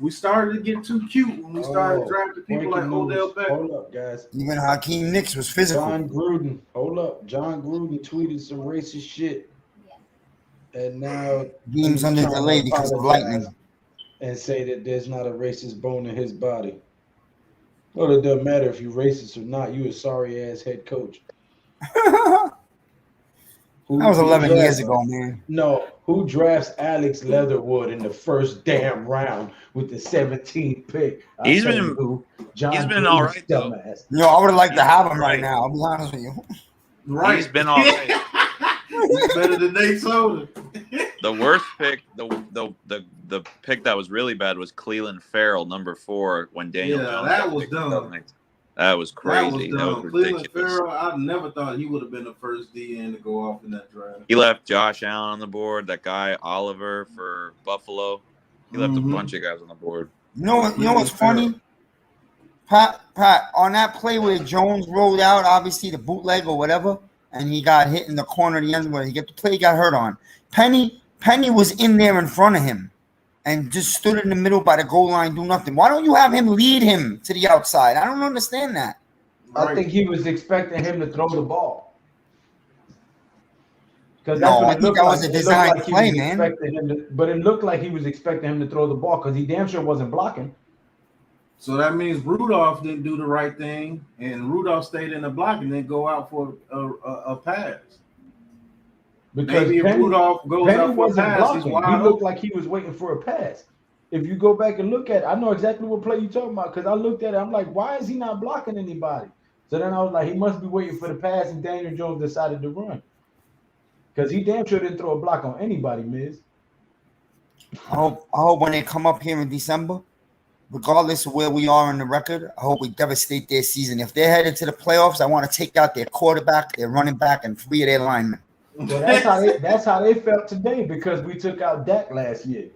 We started to get too cute when we started drafting people like Odell Beckham. Hold up, guys. Even Hakeem Nicks was physical. John Gruden. Hold up. John Gruden tweeted some racist shit. And now Games under delay because of lightning. And say that there's not a racist bone in his body. Well, it doesn't matter if you're racist or not. You a sorry ass head coach. That was 11 years ago, man. No, who drafts Alex Leatherwood in the first damn round with the 17th pick? He's been all right though. I would have liked to have him right now. I'll be honest with you. Right. He's been all right. He's better than Nate Solder. The worst pick, the pick that was really bad was Cleveland Farrell, number 4, when Daniel Jones. That was dumb. That was crazy. That was ridiculous. Cleveland Farrell, I never thought he would have been the first DN to go off in that draft. He left Josh Allen on the board. That guy Oliver for Buffalo. He left a bunch of guys on the board. You know what's funny? Pat, on that play where Jones rolled out, obviously the bootleg or whatever, and he got hit in the corner of the end where he got hurt on. Penny was in there in front of him and just stood in the middle by the goal line, do nothing. Why don't you have him lead him to the outside? I don't understand that. I think he was expecting him to throw the ball. No, I think that was a design play, man. But it looked like he was expecting him to throw the ball because he damn sure wasn't blocking. So that means Rudolph didn't do the right thing, and Rudolph stayed in the block and then go out for a pass. Because maybe if Rudolph goes out for a pass, he's wide open. He looked like he was waiting for a pass. If you go back and look at it, I know exactly what play you're talking about because I looked at it. I'm like, why is he not blocking anybody? So then I was like, he must be waiting for the pass, and Daniel Jones decided to run. Because he damn sure didn't throw a block on anybody, Miz. I hope when they come up here in December, regardless of where we are in the record, I hope we devastate their season. If they're headed to the playoffs, I want to take out their quarterback, their running back, and 3 of their linemen. Well, that's how they felt today because we took out Dak last year.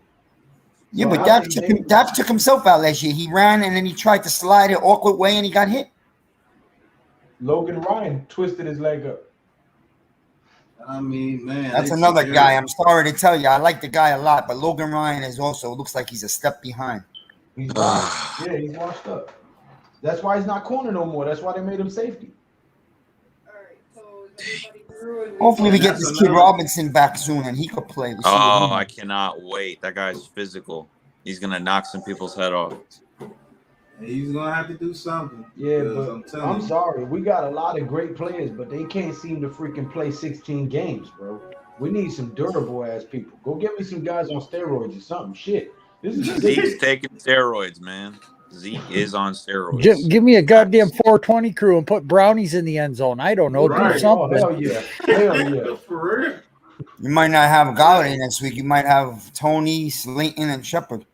Yeah, but Dak took himself out last year. He ran and then he tried to slide an awkward way and he got hit. Logan Ryan twisted his leg up. I mean, man, that's another guy. I'm sorry to tell you, I like the guy a lot, but Logan Ryan is also looks like he's a step behind. He's washed up. That's why he's not corner no more. That's why they made him safety. Hopefully we get this kid Robinson back soon and he could play. I cannot wait. That guy's physical. He's gonna knock some people's head off. He's gonna have to do something. Yeah, but I'm sorry. We got a lot of great players, but they can't seem to freaking play 16 games, bro. We need some durable ass people. Go get me some guys on steroids or something. Shit. This is Zeke's taking steroids, man. Zeke is on steroids. Give me a goddamn 420 crew and put brownies in the end zone. I don't know. Do something. Hell yeah. Hell yeah. For real. You might not have Galladay next week. You might have Tony, Slayton, and Shepard.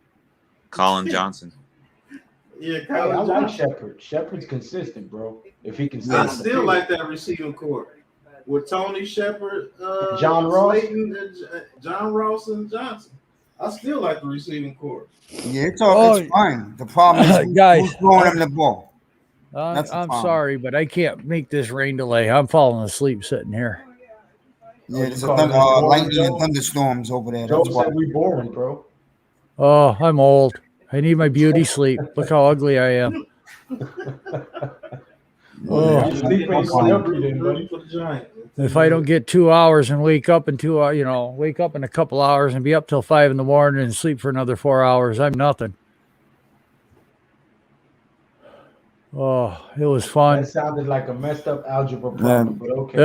Colin Johnson. Yeah, I like Shepard. Shepard's consistent, bro. If he can stay. I still like that receiving core with Tony Shepard, John Ross, Slayton, John Ross, and Johnson. I still like the receiving core. Yeah, it's fine. The problem is guys, who's throwing him the ball. I'm sorry, but I can't make this rain delay. I'm falling asleep sitting here. Yeah, there's lightning and thunderstorms over there. That's why we boring, bro. Oh, I'm old. I need my beauty sleep. Look how ugly I am. If I don't get 2 hours and wake up in wake up in a couple hours and be up till 5 a.m. and sleep for another 4 hours, I'm nothing. Oh, it was fun. That sounded like a messed up algebra problem, but okay.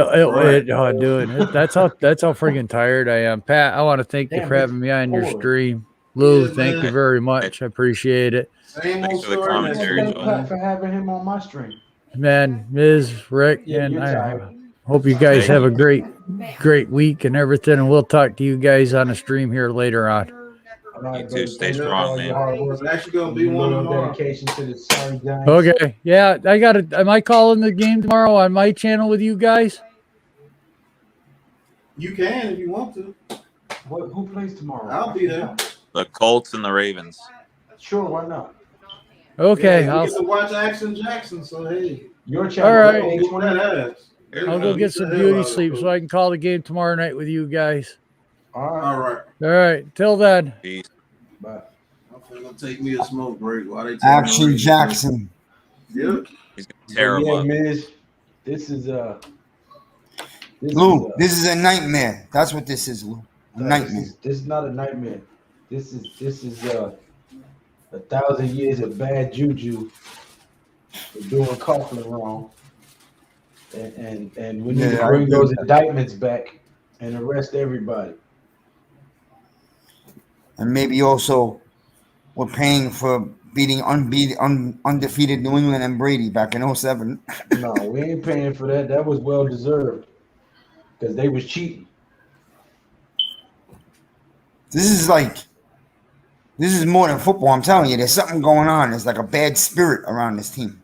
Dude, that's how friggin' tired I am. Pat, I want to thank you for having me on your stream. Lou, thank you very much. I appreciate it. Thanks for the commentary, Pat, for having him on my stream. Man, Ms. Rick, and I hope you guys have a great week and everything, and we'll talk to you guys on the stream here later on. right, You too. brother. Stay Thank you for strong, all your man. hard work. It's actually gonna and be your one loyal tomorrow. dedication to the Surrey Giants. Okay. Yeah, I got it. Am I calling the game tomorrow on my channel with you guys? You can if you want to. Who plays tomorrow? I'll be there. The Colts and the Ravens. Sure, why not? Okay. Yeah, we get to watch Action Jackson, so hey. Your channel. All right. Don't get that ass. I'll go get some beauty sleep so I can call the game tomorrow night with you guys. All right. All right. All right. Till then. Peace. Bye. I'm gonna take me a smoke break while they take Action me Jackson. Yep. He's gonna tear him Yeah, up. Miz. This is Lou, this is a nightmare. That's what this is, Lou. A nightmare. This is not a nightmare. This is 1,000 years of bad juju for doing Coughlin wrong. And we need to Yeah, I bring agree those with that. indictments back and arrest everybody. And maybe also we're paying for beating undefeated New England and Brady back in 07. No, we ain't paying for that. That was well deserved because they was cheating. This is more than football. I'm telling you, there's something going on. There's like a bad spirit around this team.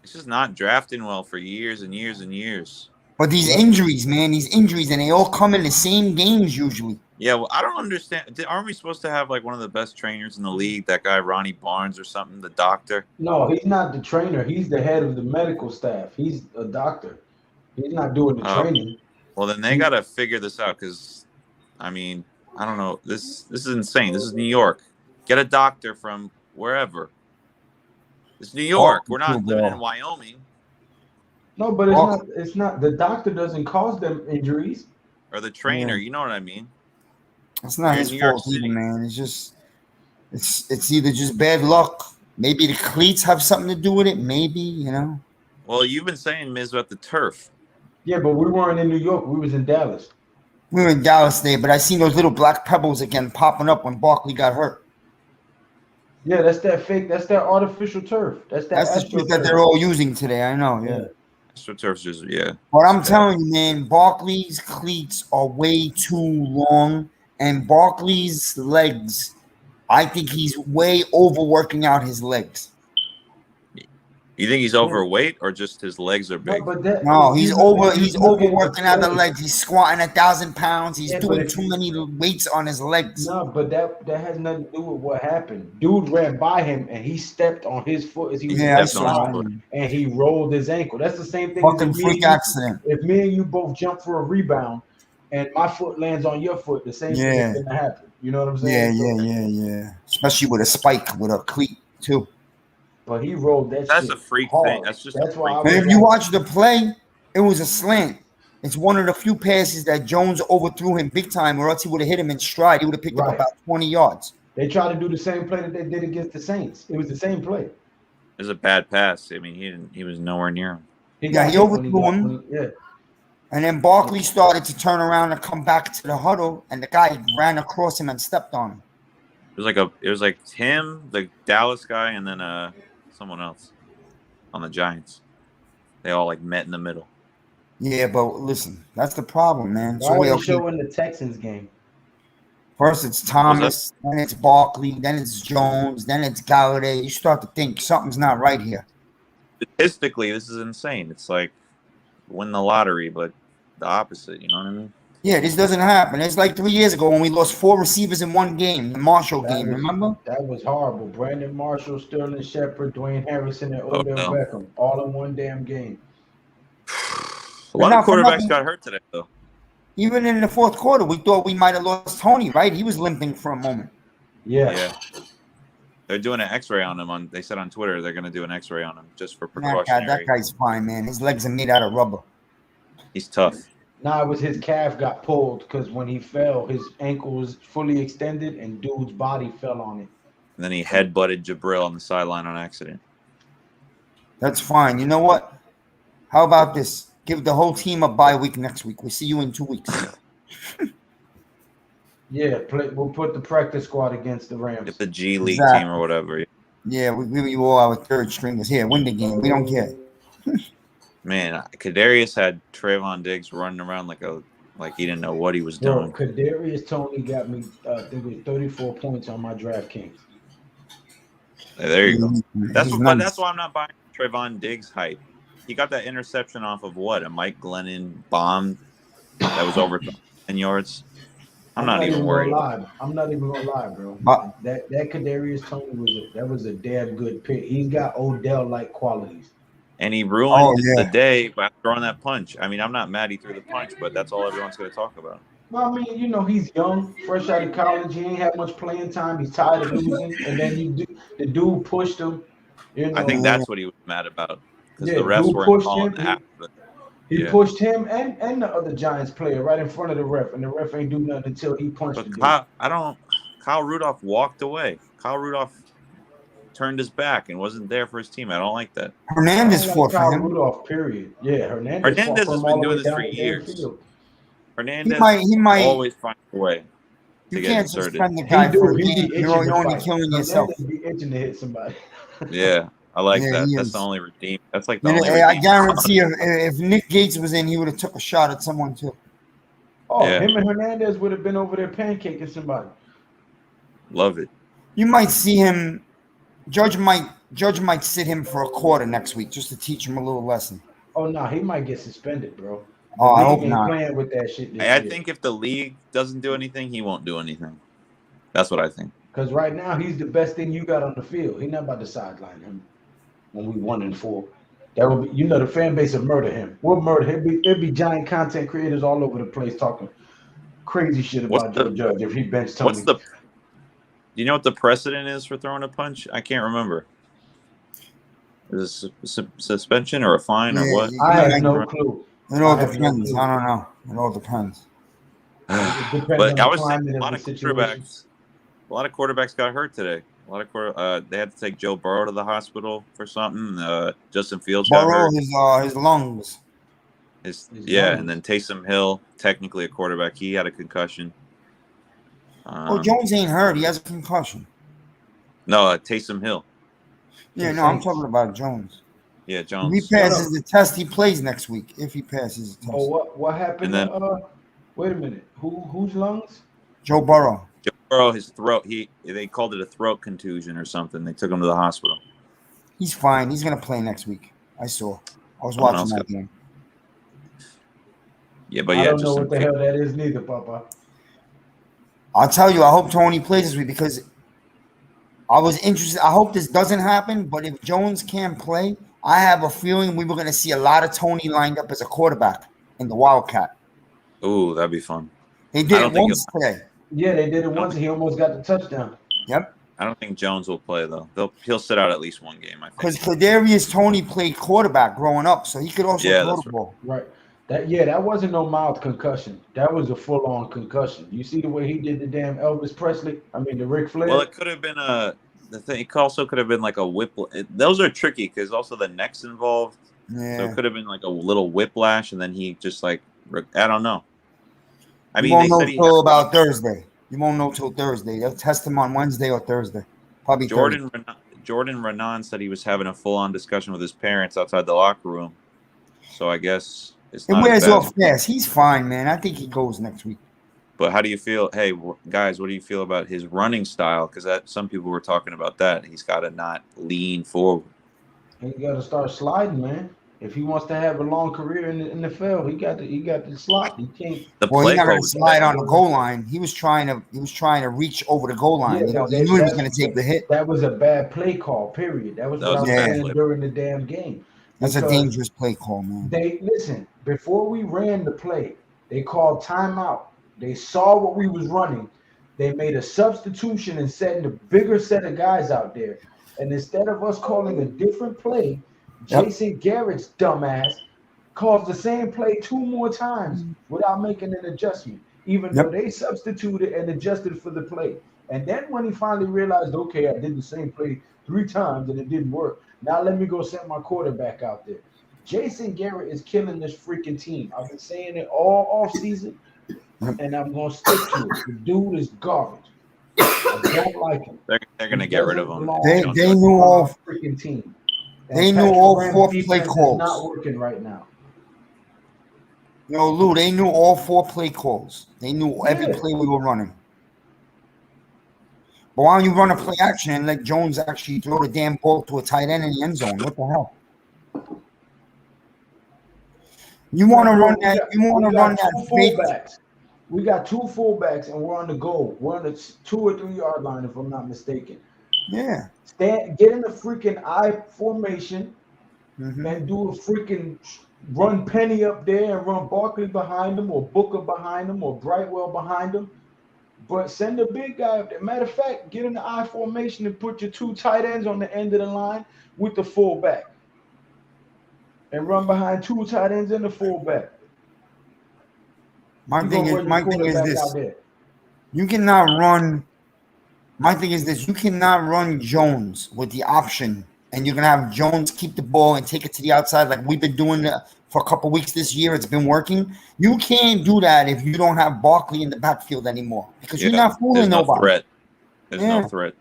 He's just not drafting well for years and years and years. But these injuries, man, and they all come in the same games usually. Yeah, well, I don't understand. Aren't we supposed to have like one of the best trainers in the league? That guy Ronnie Barnes or something, the doctor. No, he's not the trainer. He's the head of the medical staff. He's a doctor. He's not doing the training. Well, then they got to figure this out because, I mean, I don't know. This is insane. This is New York. Get a doctor from wherever. It's New York. We're not living in Wyoming. No, but it's not. The doctor doesn't cause them injuries. Or the trainer. Yeah. You know what I mean? It's not You're his in New York fault either, City. man. It's either just bad luck. Maybe the cleats have something to do with it. Maybe, you know. Well, you've been saying, Miz, about the turf. Yeah, but we weren't in New York. We was in Dallas. We were in Dallas there, but I seen those little black pebbles again popping up when Barkley got hurt. Yeah, that's that fake. That's that artificial turf. That's the shit that they're all using today. I know, yeah. Turf's just, yeah. But I'm telling you, man, Barkley's cleats are way too long, and Barkley's legs, I think he's way overworking out his legs. You think he's overweight or just his legs are big? No, he's overworking out the legs. He's squatting 1,000 pounds. He's doing too many weights on his legs. No, but that has nothing to do with what happened. Dude ran by him and he stepped on his foot as he was sliding, and he rolled his ankle. That's the same thing. Fucking freak accident. If me and you both jump for a rebound and my foot lands on your foot, the same thing is gonna happen. You know what I'm saying? Yeah. Especially with a spike, with a cleat too. But he rolled that. That's shit a freak hard. thing. That's just That's a why. freak And if you watch the play, it was a slant. It's one of the few passes that Jones overthrew him big time, or else he would have hit him in stride. He would have picked up about 20 yards. They tried to do the same play that they did against the Saints. It was the same play. It was a bad pass. I mean, he was nowhere near him. He overthrew him. And then Barkley started to turn around and come back to the huddle, and the guy ran across him and stepped on him. It was like him, the Dallas guy, and then someone else on the Giants. They all like met in the middle. Yeah, but listen, that's the problem, man. Why are they showing the Texans game? First it's Thomas, then it's Barkley, then it's Jones, then it's Galladay. You start to think something's not right here. Statistically, this is insane. It's like win the lottery, but the opposite. You know what I mean? Yeah, this doesn't happen. It's like 3 years ago when we lost 4 receivers in one game, the Marshall game. Remember? That was horrible. Brandon Marshall, Sterling Shepard, Dwayne Harrison, and Odell Beckham, all in one damn game. A lot of quarterbacks got hurt today, though. Even in the fourth quarter, we thought we might have lost Tony, right? He was limping for a moment. Yeah. They're doing an X-ray on him. They said on Twitter they're going to do an X-ray on him just for Nah, precautionary. that guy's fine, man. His legs are made out of rubber. He's tough. Nah, it was his calf got pulled because when he fell, his ankle was fully extended and dude's body fell on it. And then he headbutted Jabril on the sideline on accident. That's fine. You know what? How about this? Give the whole team a bye week next week. We'll see you in 2 weeks. Yeah, we'll put the practice squad against the Rams. Get the G League Exactly. team or whatever. Yeah, we give you all our third stringers. Here, win the game. We don't care. Man, Kadarius had Trayvon Diggs running around like a Like he didn't know what he was Bro, doing. Kadarius Toney got me, I think it was 34 points on my DraftKings. There you go. That's He's what. nice. That's why I'm not buying Trayvon Diggs hype. He got that interception off of what? A Mike Glennon bomb that was over 10 yards. I'm not even worried. I'm not even gonna lie, bro. But That Kadarius Toney was a damn good pick. He's got Odell-like qualities. And he ruined yeah. the day by throwing that punch. I mean, I'm not mad he threw the punch, but that's all everyone's going to talk about. Well, I mean, you know, he's young, fresh out of college. He ain't had much playing time. He's tired of losing, and then the dude pushed him. You know, I think that's what he was mad about because Yeah, the refs dude weren't pushed calling him. after. He Yeah. pushed him and the other Giants player right in front of the ref, and the ref ain't do nothing until he punched But the dude. Kyle Rudolph walked away. Kyle Rudolph turned his back and wasn't there for his team. I don't like that. Hernandez fought for Kyle him. Rudolph, period. Yeah, Hernandez Hernandez fought has for him all been the way doing this down for the damn years. field. Hernandez He might. always find a way to You get can't inserted. suspend the guy for a He be game. itching You're to only fight. killing yourself. Hernandez be itching to hit somebody. Yeah, I like Yeah, that. he That's is. the only redeem. That's like the You know, only. I redeeming guarantee quality. if Nick Gates was in, he would have took a shot at someone too. Oh, Yeah. him and Hernandez would have been over there pancaking somebody. Love it. You might see him. Judge might sit him for a quarter next week just to teach him a little lesson. Oh no, he might get suspended, bro. The Oh, I league hope ain't not. playing with that shit this I year. think if the league doesn't do anything, he won't do anything. That's what I think. Because right now he's the best thing you got on the field. He's not about to sideline him when we 1-4. That would be, you know, the fan base will murder him. We'll murder him. There'd be giant content creators all over the place talking crazy shit about Joe Judge if he bench Tony. What's the? Do you know what the precedent is for throwing a punch? I can't remember. Is it suspension or a fine or what? I have no clue. It all depends. I don't know. It all depends. It depends But on I the was saying climate a of lot the of situation. quarterbacks got hurt today. A lot of they had to take Joe Burrow to the hospital for something. Justin Fields got Burrow, hurt. his lungs. His lungs. and then Taysom Hill, technically a quarterback, he had a concussion. Jones ain't hurt. He has a concussion. No, Taysom Hill. Yeah, no, I'm talking about Jones. Yeah, If Jones. he passes the test, he plays next week. If he passes the test. Oh, what happened? And then- Wait a minute. Whose lungs? Joe Burrow. Joe Burrow, his throat. They called it a throat contusion or something. They took him to the hospital. He's fine. He's gonna play next week. I saw. I was Someone watching else that got- game. Yeah, but I yeah, don't know Justin what the hell that is neither, Papa. I'll tell you. I hope Tony plays this week because I was interested. I hope this doesn't happen. But if Jones can't play, I have a feeling we were gonna see a lot of Tony lined up as a quarterback in the Wildcat. Ooh, that'd be fun. They I did don't it think once today. Yeah, they did it once and he almost got the touchdown. Yep. I don't think Jones will play though. He'll sit out at least one game. I think. Because Kadarius Toney played quarterback growing up, so he could also Yeah, throw that's the ball. Right. That wasn't no mild concussion. That was a full-on concussion. You see the way he did the damn Elvis Presley? I mean the Ric Flair? Well, it could have been the thing. It also could have been like a whip. Those are tricky because also the neck's involved. Yeah. So it could have been like a little whiplash, and then he just like I don't know. I You mean, won't they know said he till had about Thursday. You won't know till Thursday. They'll test him on Wednesday or Thursday. Probably Thursday. Jordan Renan said he was having a full-on discussion with his parents outside the locker room. So I guess it's It not wears as bad. off fast. He's fine, man. I think he goes next week. But how do you feel? Hey, guys, what do you feel about his running style? Because some people were talking about that. He's got to not lean forward. He got to start sliding, man. If he wants to have a long career in the NFL, he got to slide. He can't. Well, he got to slide on the goal line. He was trying to reach over the goal line. Yeah, He knew he was going to take the hit. That was a bad play call. Period. That was what I was saying during the damn game. That's a dangerous play call, man. Listen, before we ran the play, they called timeout. They saw what we was running. They made a substitution and setting a bigger set of guys out there. And instead of us calling a different play, Jason Garrett's dumbass calls the same play 2 more times without making an adjustment, even though they substituted and adjusted for the play. And then when he finally realized, okay, I did the same play 3 times and it didn't work. Now let me go send my quarterback out there. Jason Garrett is killing this freaking team. I've been saying it all off season, and I'm gonna stick to it. The dude is garbage. I don't like him. They're gonna get rid of him. They knew all freaking team. They knew all 4 play calls. Not working right now. No, Lou, they knew all 4 play calls. They knew every Yeah. play we were running. But why don't you run a play action and let Jones actually throw the damn ball to a tight end in the end zone? What the hell? You want to run that? You want to run that fake? fullbacks. We got 2 fullbacks, and we're on the goal. We're on the 2 or 3 yard line, if I'm not mistaken. Yeah. Get in the freaking I formation Mhm. and do a freaking run Penny up there and run Barkley behind him, or Booker behind him, or Brightwell behind him. But send the big guy up there. Matter of fact, get in the I formation and put your 2 tight ends on the end of the line with the fullback. And run behind 2 tight ends and the fullback. My thing is this. You cannot run. My thing is this. You cannot run Jones with the option, and you're gonna have Jones keep the ball and take it to the outside like we've been doing for a couple weeks this year. It's been working. You can't do that if you don't have Barkley in the backfield anymore, because you're not fooling There's no nobody. threat. There's no threat.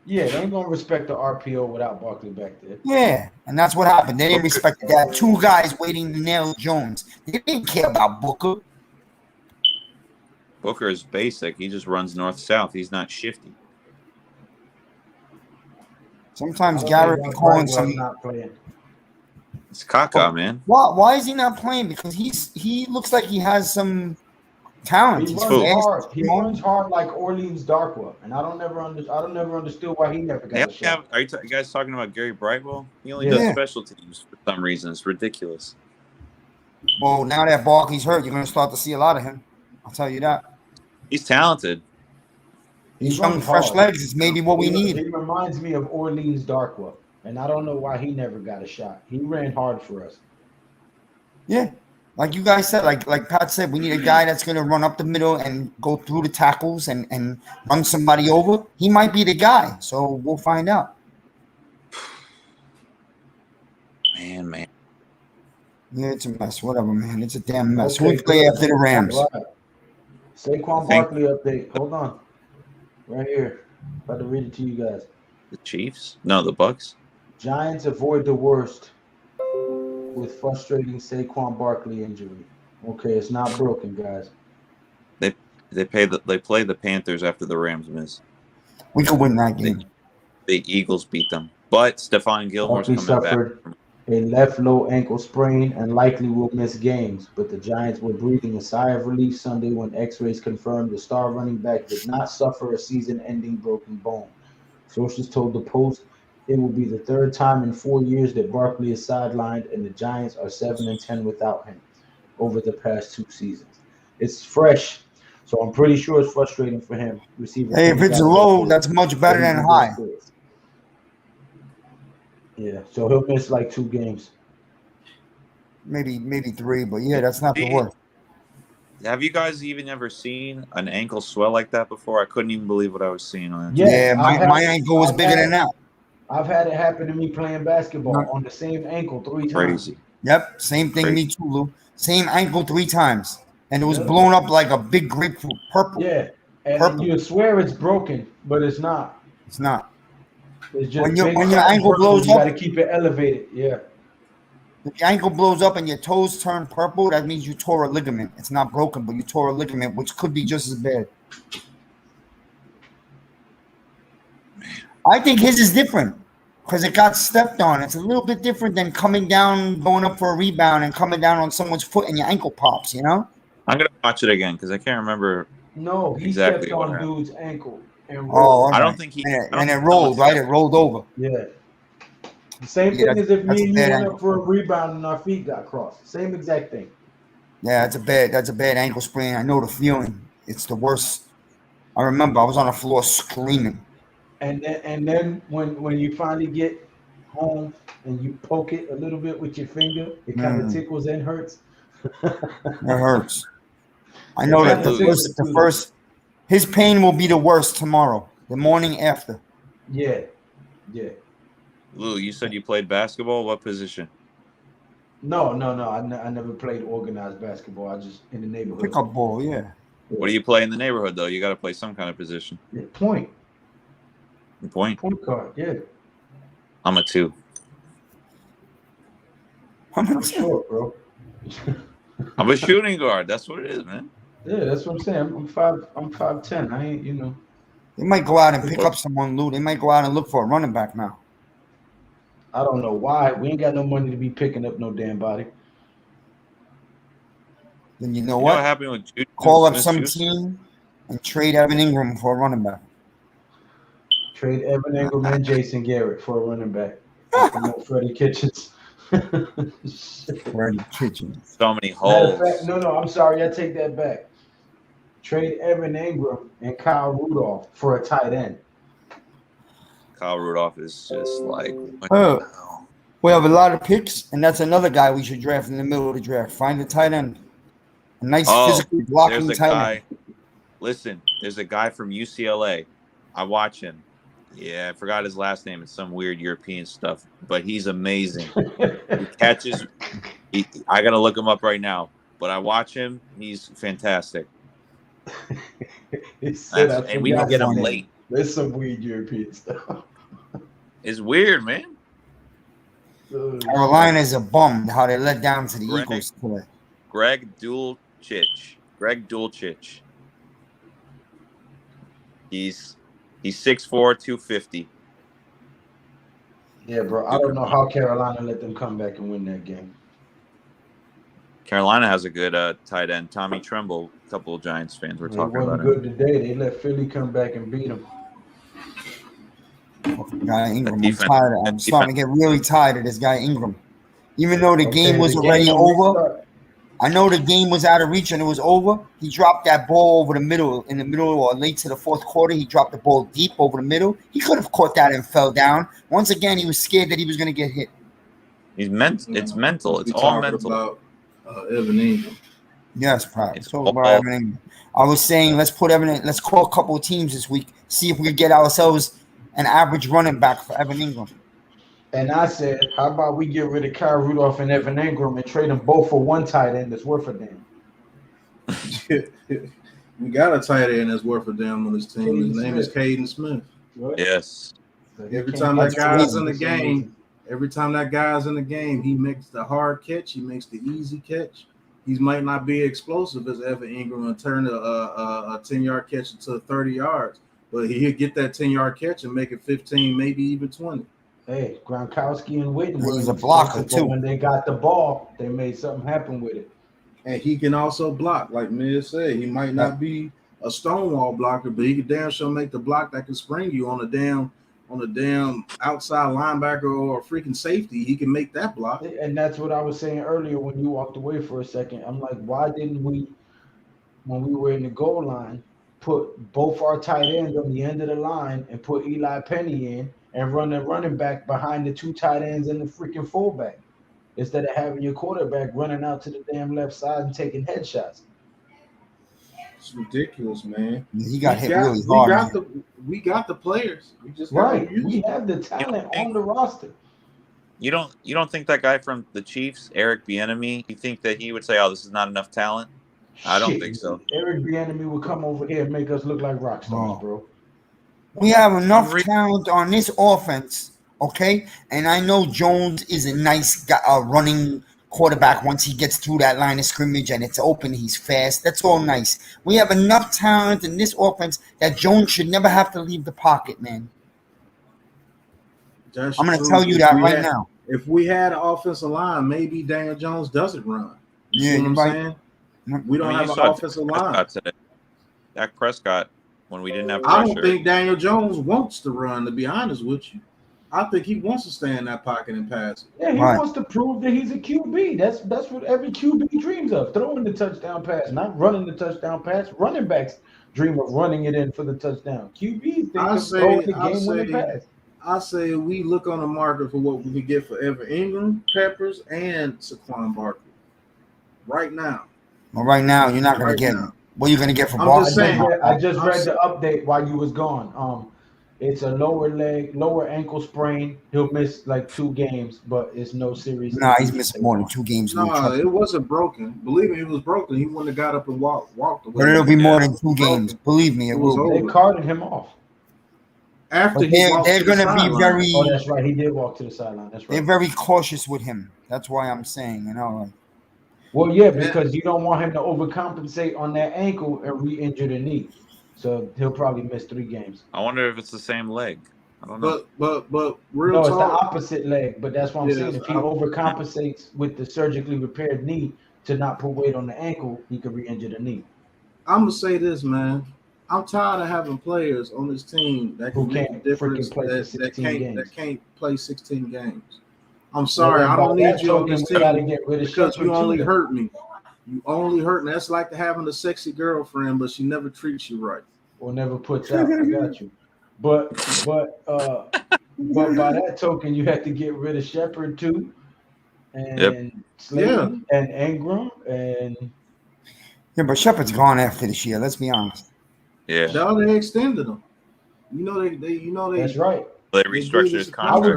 Yeah, they ain't gonna respect the RPO without Barkley back there. Yeah, and that's what happened. They didn't respect it. They had 2 guys waiting to nail Jones. They didn't care about Booker. Booker is basic. He just runs north-south. He's not shifty. Sometimes Garrett be calling some. Not playing. It's Kaka, man. Why is he not playing? Because he looks like he has some talent. He He's runs fast. hard. He runs hard like Orleans Darkwa, and I don't never understood why he never got a shot. Are you guys talking about Gary Brightwell? He only Yeah. does special teams for some reason. It's ridiculous. Well, now that Barkley's hurt, you're going to start to see a lot of him. I'll tell you that. He's talented. He's young, fresh legs is maybe what we need. He reminds me of Orleans Darkwa, and I don't know why he never got a shot. He ran hard for us. Yeah. Like you guys said, like Pat said, we need a guy that's going to run up the middle and go through the tackles and run somebody over. He might be the guy, so we'll find out. Man. Yeah, it's a mess. Whatever, man. It's a damn mess. Okay, Who play after the Rams? Right. Saquon Barkley update. Hold on. Right here. About to read it to you guys. The Chiefs? No, the Bucks. Giants avoid the worst with frustrating Saquon Barkley injury. Okay, it's not broken, guys. They play the Panthers after the Rams miss. We could win that game. The Eagles beat them, but Stephon Gilmore's Barkley coming suffered back. a left low ankle sprain and likely will miss games, but the Giants were breathing a sigh of relief Sunday when x-rays confirmed the star running back did not suffer a season-ending broken bone. Sources told the Post it will be the 3rd time in 4 years that Barkley is sidelined, and the Giants are 7-10 without him over the past 2 seasons. It's fresh, so I'm pretty sure it's frustrating for him. Hey, if it's low, that's much better than high. Yeah, so he'll miss like 2 games. Maybe 3, but yeah, that's not the worst. Have you guys even ever seen an ankle swell like that before? I couldn't even believe what I was seeing on that. Yeah, my ankle was bigger than that. I've had it happen to me playing basketball on the same ankle 3 times. Crazy. Yep, same thing. Me too, Lou. Same ankle 3 times, and it was blown up like a big grapefruit, purple. Yeah, and purple. you swear it's broken, but it's not. It's not. It's just When your big ankle purple, blows you up, got to keep it elevated. Yeah. if your ankle blows up and your toes turn purple, that means you tore a ligament. It's not broken, but you tore a ligament, which could be just as bad. I think his is different because it got stepped on. It's a little bit different than coming down, going up for a rebound, and coming down on someone's foot and your ankle pops, you know? I'm going to watch it again because I can't remember. No, he exactly stepped what on happened. dude's ankle and rolled. Oh, I don't think he. And it rolled, right? It rolled over. Yeah. The same Yeah, thing as if that's me a and you bad went ankle. up for a rebound and our feet got crossed. Same exact thing. Yeah, that's a bad ankle sprain. I know the feeling. It's the worst. I remember I was on the floor screaming. And then when you finally get home and you poke it a little bit with your finger, it kind of tickles and hurts. It hurts. I know that the first his pain will be the worst tomorrow, the morning after. Yeah. Lou, you said you played basketball. What position? No. I never played organized basketball. I just in the neighborhood. Pickup ball, yeah. What do you play in the neighborhood though? You got to play some kind of position. Yeah, point Point. guard. Yeah. I'm a 2. I'm short, bro. I'm a shooting guard. That's what it is, man. Yeah, that's what I'm saying. I'm 5'10". I ain't, They might go out and pick up someone, Lou. They might go out and look for a running back now. I don't know why. We ain't got no money to be picking up no damn body. Then you know You what? know what happened with Juju Call up some Smith-Schuster? team and trade Evan Ingram for a running back. Trade Evan Ingram and Jason Garrett for a running back. No Freddie Kitchens. Freddie Kitchens. So many Matter holes. of fact, no, I'm sorry. I take that back. Trade Evan Ingram and Kyle Rudolph for a tight end. Kyle Rudolph is just like, what Oh. the hell? We have a lot of picks, and that's another guy we should draft in the middle of the draft. Find a tight end. A nice physically blocking there's a tight guy. end. Listen, there's a guy from UCLA. I watch him. Yeah, I forgot his last name. It's some weird European stuff, but he's amazing. He catches. I gotta look him up right now, but I watch him. He's fantastic. And we can get him late. There's some weird European stuff. It's weird, man. Carolina's a bum. How they let down to the Eagles today. Greg Dulcich. He's 6'4", 250. Yeah, bro. I don't know how Carolina let them come back and win that game. Carolina has a good tight end, Tommy Tremble. A couple of Giants fans were talking about Good him. today. They let Philly come back and beat them. Guy Ingram. I'm starting to get really tired of this guy Ingram. Even though the game was already over, I know the game was out of reach and it was over. He dropped that ball over the middle, in the middle or late to the fourth quarter. He dropped the ball deep over the middle. He could have caught that and fell down. Once again, he was scared that he was going to get hit. It's mental. It's all mental. About Evan Ingram. Yes, probably. It's all about Evan Ingram. I was saying, let's call a couple of teams this week, see if we could get ourselves an average running back for Evan Ingram. And I said, how about we get rid of Kyle Rudolph and Evan Ingram and trade them both for one tight end that's worth a damn? We got a tight end that's worth a damn on this team. His name is Caden Smith. Yes. Every time that guy's in the game, he makes the hard catch. He makes the easy catch. He might not be explosive as Evan Ingram and turn a 10-yard catch into 30 yards, but he'll get that 10-yard catch and make it 15, maybe even 20. Hey, Gronkowski and Witten was a blocker too. When they got the ball, they made something happen with it. And he can also block, like Miz said. He might not be a stonewall blocker, but he can damn sure make the block that can spring you on a damn outside linebacker or a freaking safety. He can make that block. And that's what I was saying earlier when you walked away for a second. I'm like, why didn't we, when we were in the goal line, put both our tight ends on the end of the line and put Eli Penny in and run the running back behind the two tight ends and the freaking fullback, instead of having your quarterback running out to the damn left side and taking headshots? It's ridiculous, man. He got hit really hard. We got the players. We just we have the talent on the roster. You don't think that guy from the Chiefs, Eric Bieniemy, you think that he would say, "Oh, this is not enough talent"? I don't think so. Eric Bieniemy would come over here and make us look like rock stars, bro. We have enough talent on this offense, okay? And I know Jones is a nice guy, running quarterback once he gets through that line of scrimmage and it's open, he's fast. That's all nice. We have enough talent in this offense that Jones should never have to leave the pocket, man. I'm going to tell you that right now. If we had an offensive line, maybe Daniel Jones doesn't run. You see what I'm saying? We don't have an offensive line. Dak Prescott, when we didn't have I pressure. don't think Daniel Jones wants to run, to be honest with you. I think he wants to stay in that pocket and pass. Yeah, he wants to prove that he's a QB. That's what every QB dreams of, throwing the touchdown pass, not running the touchdown pass. Running backs dream of running it in for the touchdown. QBs think of throwing the game-winning pass. I say we look on the market for what we can get for Evan Ingram, Peppers, and Saquon Barkley. Right now. Well, right now, you're not going to get him. What are you going to get for Barkley? I just read the update while you was gone. It's a lower ankle sprain. He'll miss like 2 games, but it's no serious. Nah, he's missing more than 2 games. No, it wasn't broken. Believe me, it was broken. He wouldn't have got up and walked away. But it'll be more than 2 games. Believe me, it will. They carted him off. After they're going to be very. Oh, that's right. He did walk to the sideline. That's right. They're very cautious with him. That's why I'm saying, Well, yeah, because you don't want him to overcompensate on that ankle and re-injure the knee. So he'll probably miss 3 games. I wonder if it's the same leg. I don't know. But real No, it's the talk. opposite leg. But that's what I'm saying. If he overcompensates with the surgically repaired knee to not put weight on the ankle, he could re-injure the knee. I'm gonna say this, man. I'm tired of having players on this team that can make a difference that can't play 16 games. I'm sorry, I don't need you on this team because you only hurt me. You only hurt me. That's like having a sexy girlfriend, but she never treats you right. Or never puts out. I got you. But by that token, you had to get rid of Shepard too, and Slayton and Ingram and. Yeah, but Shepard's gone after this year. Let's be honest. Yeah. They extended him. You know they. That's right. They restructured his contract. I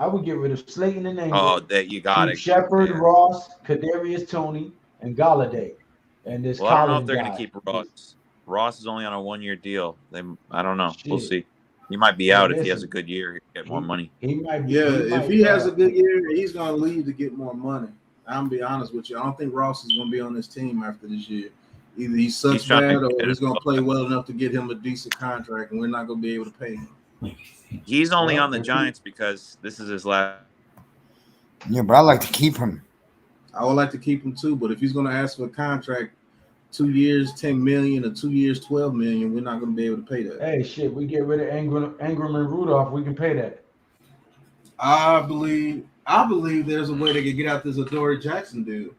would get rid of Slayton. and Ingram. Oh, that you got it. Shepard, Ross, Kadarius Toney, and Galladay, and this. Well, I don't know if they're going to keep Ross. Ross is only on a 1-year deal. I don't know. We'll see. He might be out if he has a good year. He'll get more money. He might be. If he has a good year, he's going to leave to get more money. I'm gonna be honest with you. I don't think Ross is gonna be on this team after this year. Either he sucks bad or he's gonna play well enough to get him a decent contract, and we're not gonna be able to pay him. He's only on the Giants because this is his last. Yeah, but I like to keep him. I would like to keep him too, but if he's gonna ask for a contract, 2 years, $10 million, or 2 years, $12 million, we're not gonna be able to pay that. Hey, shit, we get rid of Ingram and Rudolph, we can pay that. I believe there's a way they could get out this Adoree Jackson dude.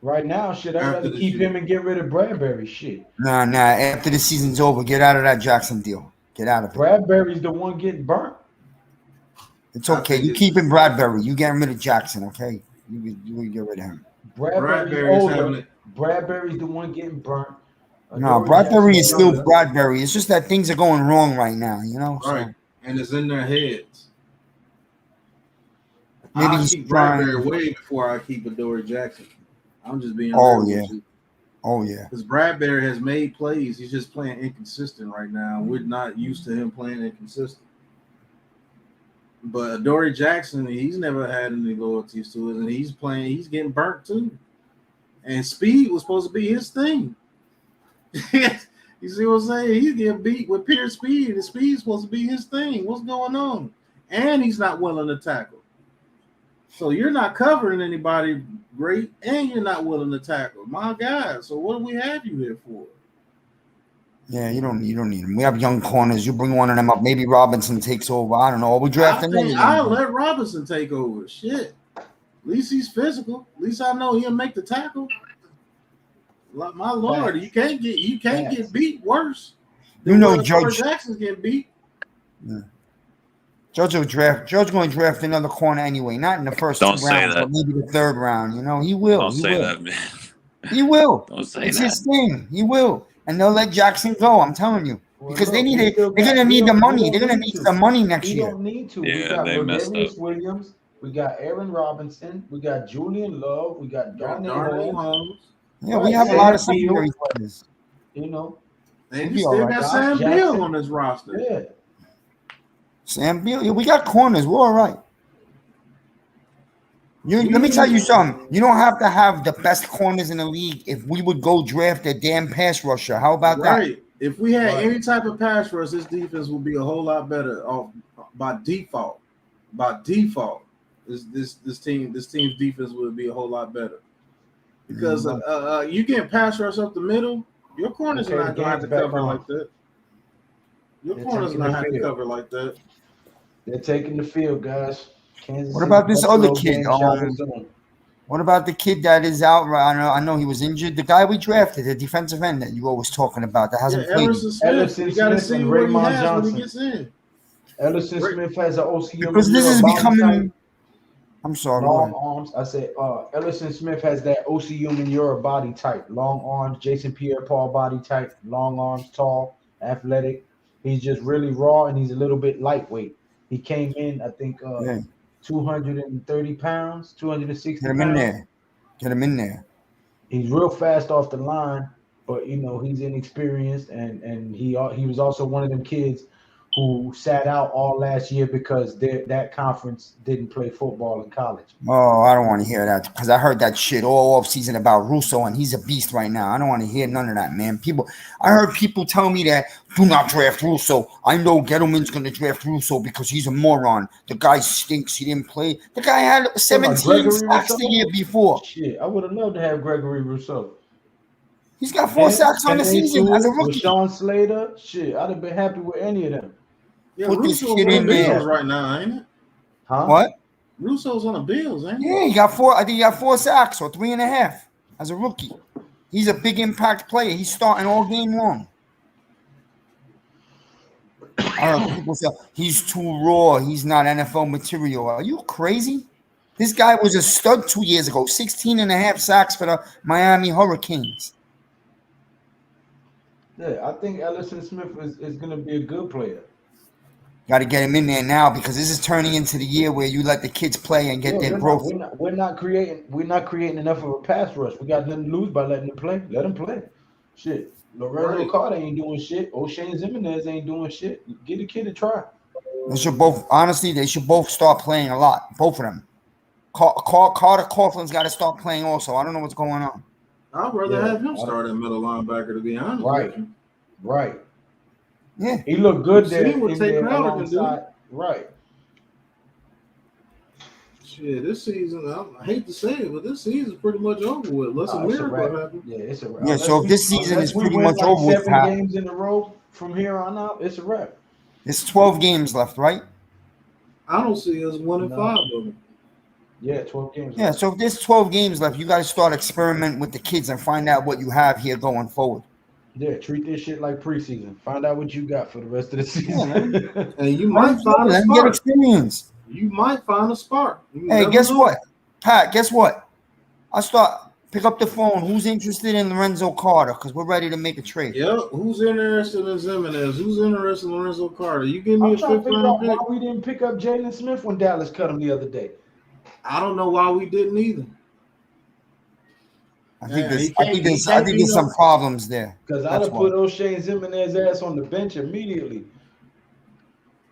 Right now, shit, I'd rather keep him and get rid of Bradbury. Shit. Nah. After the season's over, get out of that Jackson deal. Get out of it. Bradbury's the one getting burnt. It's okay. You keeping Bradbury. You getting rid of Jackson, okay? You get rid of him. Bradbury's the one getting burnt. No, Bradbury is still Bradbury. It's just that things are going wrong right now, you know? Right. So, and it's in their heads. Maybe I'll keep Bradbury way before I keep Adoree Jackson. I'm just being Oh yeah. Because Bradbury has made plays. He's just playing inconsistent right now. We're not used to him playing inconsistent. But Adoree Jackson, he's never had any loyalties to it, and he's getting burnt too. And speed was supposed to be his thing. You see what I'm saying? He's getting beat with pure speed, and speed's supposed to be his thing. What's going on? And he's not willing to tackle. So you're not covering anybody great, and you're not willing to tackle. My God. So what do we have you here for? Yeah, you don't need him. We have young corners. You bring one of them up. Maybe Robinson takes over. I don't know. We drafting. I'll let Robinson take over. Shit. At least he's physical. At least I know he'll make the tackle. My Lord, you can't get beat worse. You know, Judge Jackson's getting beat. Yeah. Judge going to draft another corner anyway. Not in the first round, but maybe the third round. You know, he will. Don't say that, man. He will. Don't say it's that. His thing. He will. And they'll let Jackson go. I'm telling you. Because they're going to need the money. They're going to need some money next year. We don't need to. Yeah, they messed up. Williams. We got Aaron Robinson. We got Julian Love. We got Darnell Holmes. Yeah, we have a lot of secondary players. You know. And you still got Sam Beal on this roster. Yeah. Sam Beal. Yeah, we got corners. We're all right. Let me tell you something. You don't have to have the best corners in the league if we would go draft a damn pass rusher. How about that? Right. If we had any type of pass rush, this defense would be a whole lot better off by default. By default, this team's defense would be a whole lot better. Because you get pass rush up the middle, your corners are not going to have to cover like that. Your corners are not have to cover like that. They're taking the field, guys. What about this other kid? What about the kid that is out? I know he was injured. The guy we drafted, the defensive end that you always talking about that hasn't played. Ellison Smith. You got to see what he has when he gets in. Ellison Smith has an OCU. Because this is becoming. I'm sorry. Long arms. I said Ellison Smith has that OCU Manura body type. Long arms. Jason Pierre-Paul body type. Long arms, tall, athletic. He's just really raw and he's a little bit lightweight. He came in, I think, 230 pounds, 260 Get him in there. Get him in there. He's real fast off the line, but, you know, he's inexperienced, and he was also one of them kids who sat out all last year because that conference didn't play football in college. Oh, I don't want to hear that because I heard that shit all off season about Russo, and he's a beast right now. I don't want to hear none of that, man. I heard people tell me that do not draft Russo. I know Gettleman's going to draft Russo because he's a moron. The guy stinks. He didn't play. The guy had 17 sacks the year before. Shit, I would have loved to have Gregory Rousseau. He's got 4 sacks on the season as a rookie. Sean Slater, shit, I'd have been happy with any of them. Yeah, Put this Russo's kid on in the there. Bills right now, ain't it? Huh? What? Russo's on the Bills, ain't he? Yeah, he got 4. I think he got 4 sacks or 3.5 as a rookie. He's a big impact player. He's starting all game long. I heard people say he's too raw. He's not NFL material. Are you crazy? This guy was a stud 2 years ago. 16.5 sacks for the Miami Hurricanes. Yeah, I think Ellison Smith is going to be a good player. Got to get him in there now because this is turning into the year where you let the kids play and get their growth. We're not creating enough of a pass rush. We got nothing to lose by letting them play. Let them play. Shit. Lorenzo Carter ain't doing shit. O'Shane Zimenez ain't doing shit. Get a kid a try. They should both start playing a lot. Both of them. Carter Coughlin's got to start playing also. I don't know what's going on. I'd rather have him start at middle linebacker, to be honest. Right. Yeah. He looked good there. Right. Shit, this season, I hate to say it, but this season's pretty much over with. Unless a miracle happens. Yeah, it's a wrap. Yeah, so if this season is pretty much over with, 7 games in a row from here on out, it's a wrap. It's 12 games left, right? I don't see us winning 5 of them. Yeah, 12 games. Yeah, so if there's 12 games left, you got to start experimenting with the kids and find out what you have here going forward. Yeah, treat this shit like preseason. Find out what you got for the rest of the season. And you might find a spark. Get experience. You might find a spark. Hey, guess what? Pat, guess what? Pick up the phone. Who's interested in Lorenzo Carter? Because we're ready to make a trade. Yep. Who's interested in Zimenez? Who's interested in Lorenzo Carter? You give me a 5th round pick. Why we didn't pick up Jalen Smith when Dallas cut him the other day? I don't know why we didn't either. I think there's some problems there. Because I'd have put O'Shane Zimenez's ass on the bench immediately.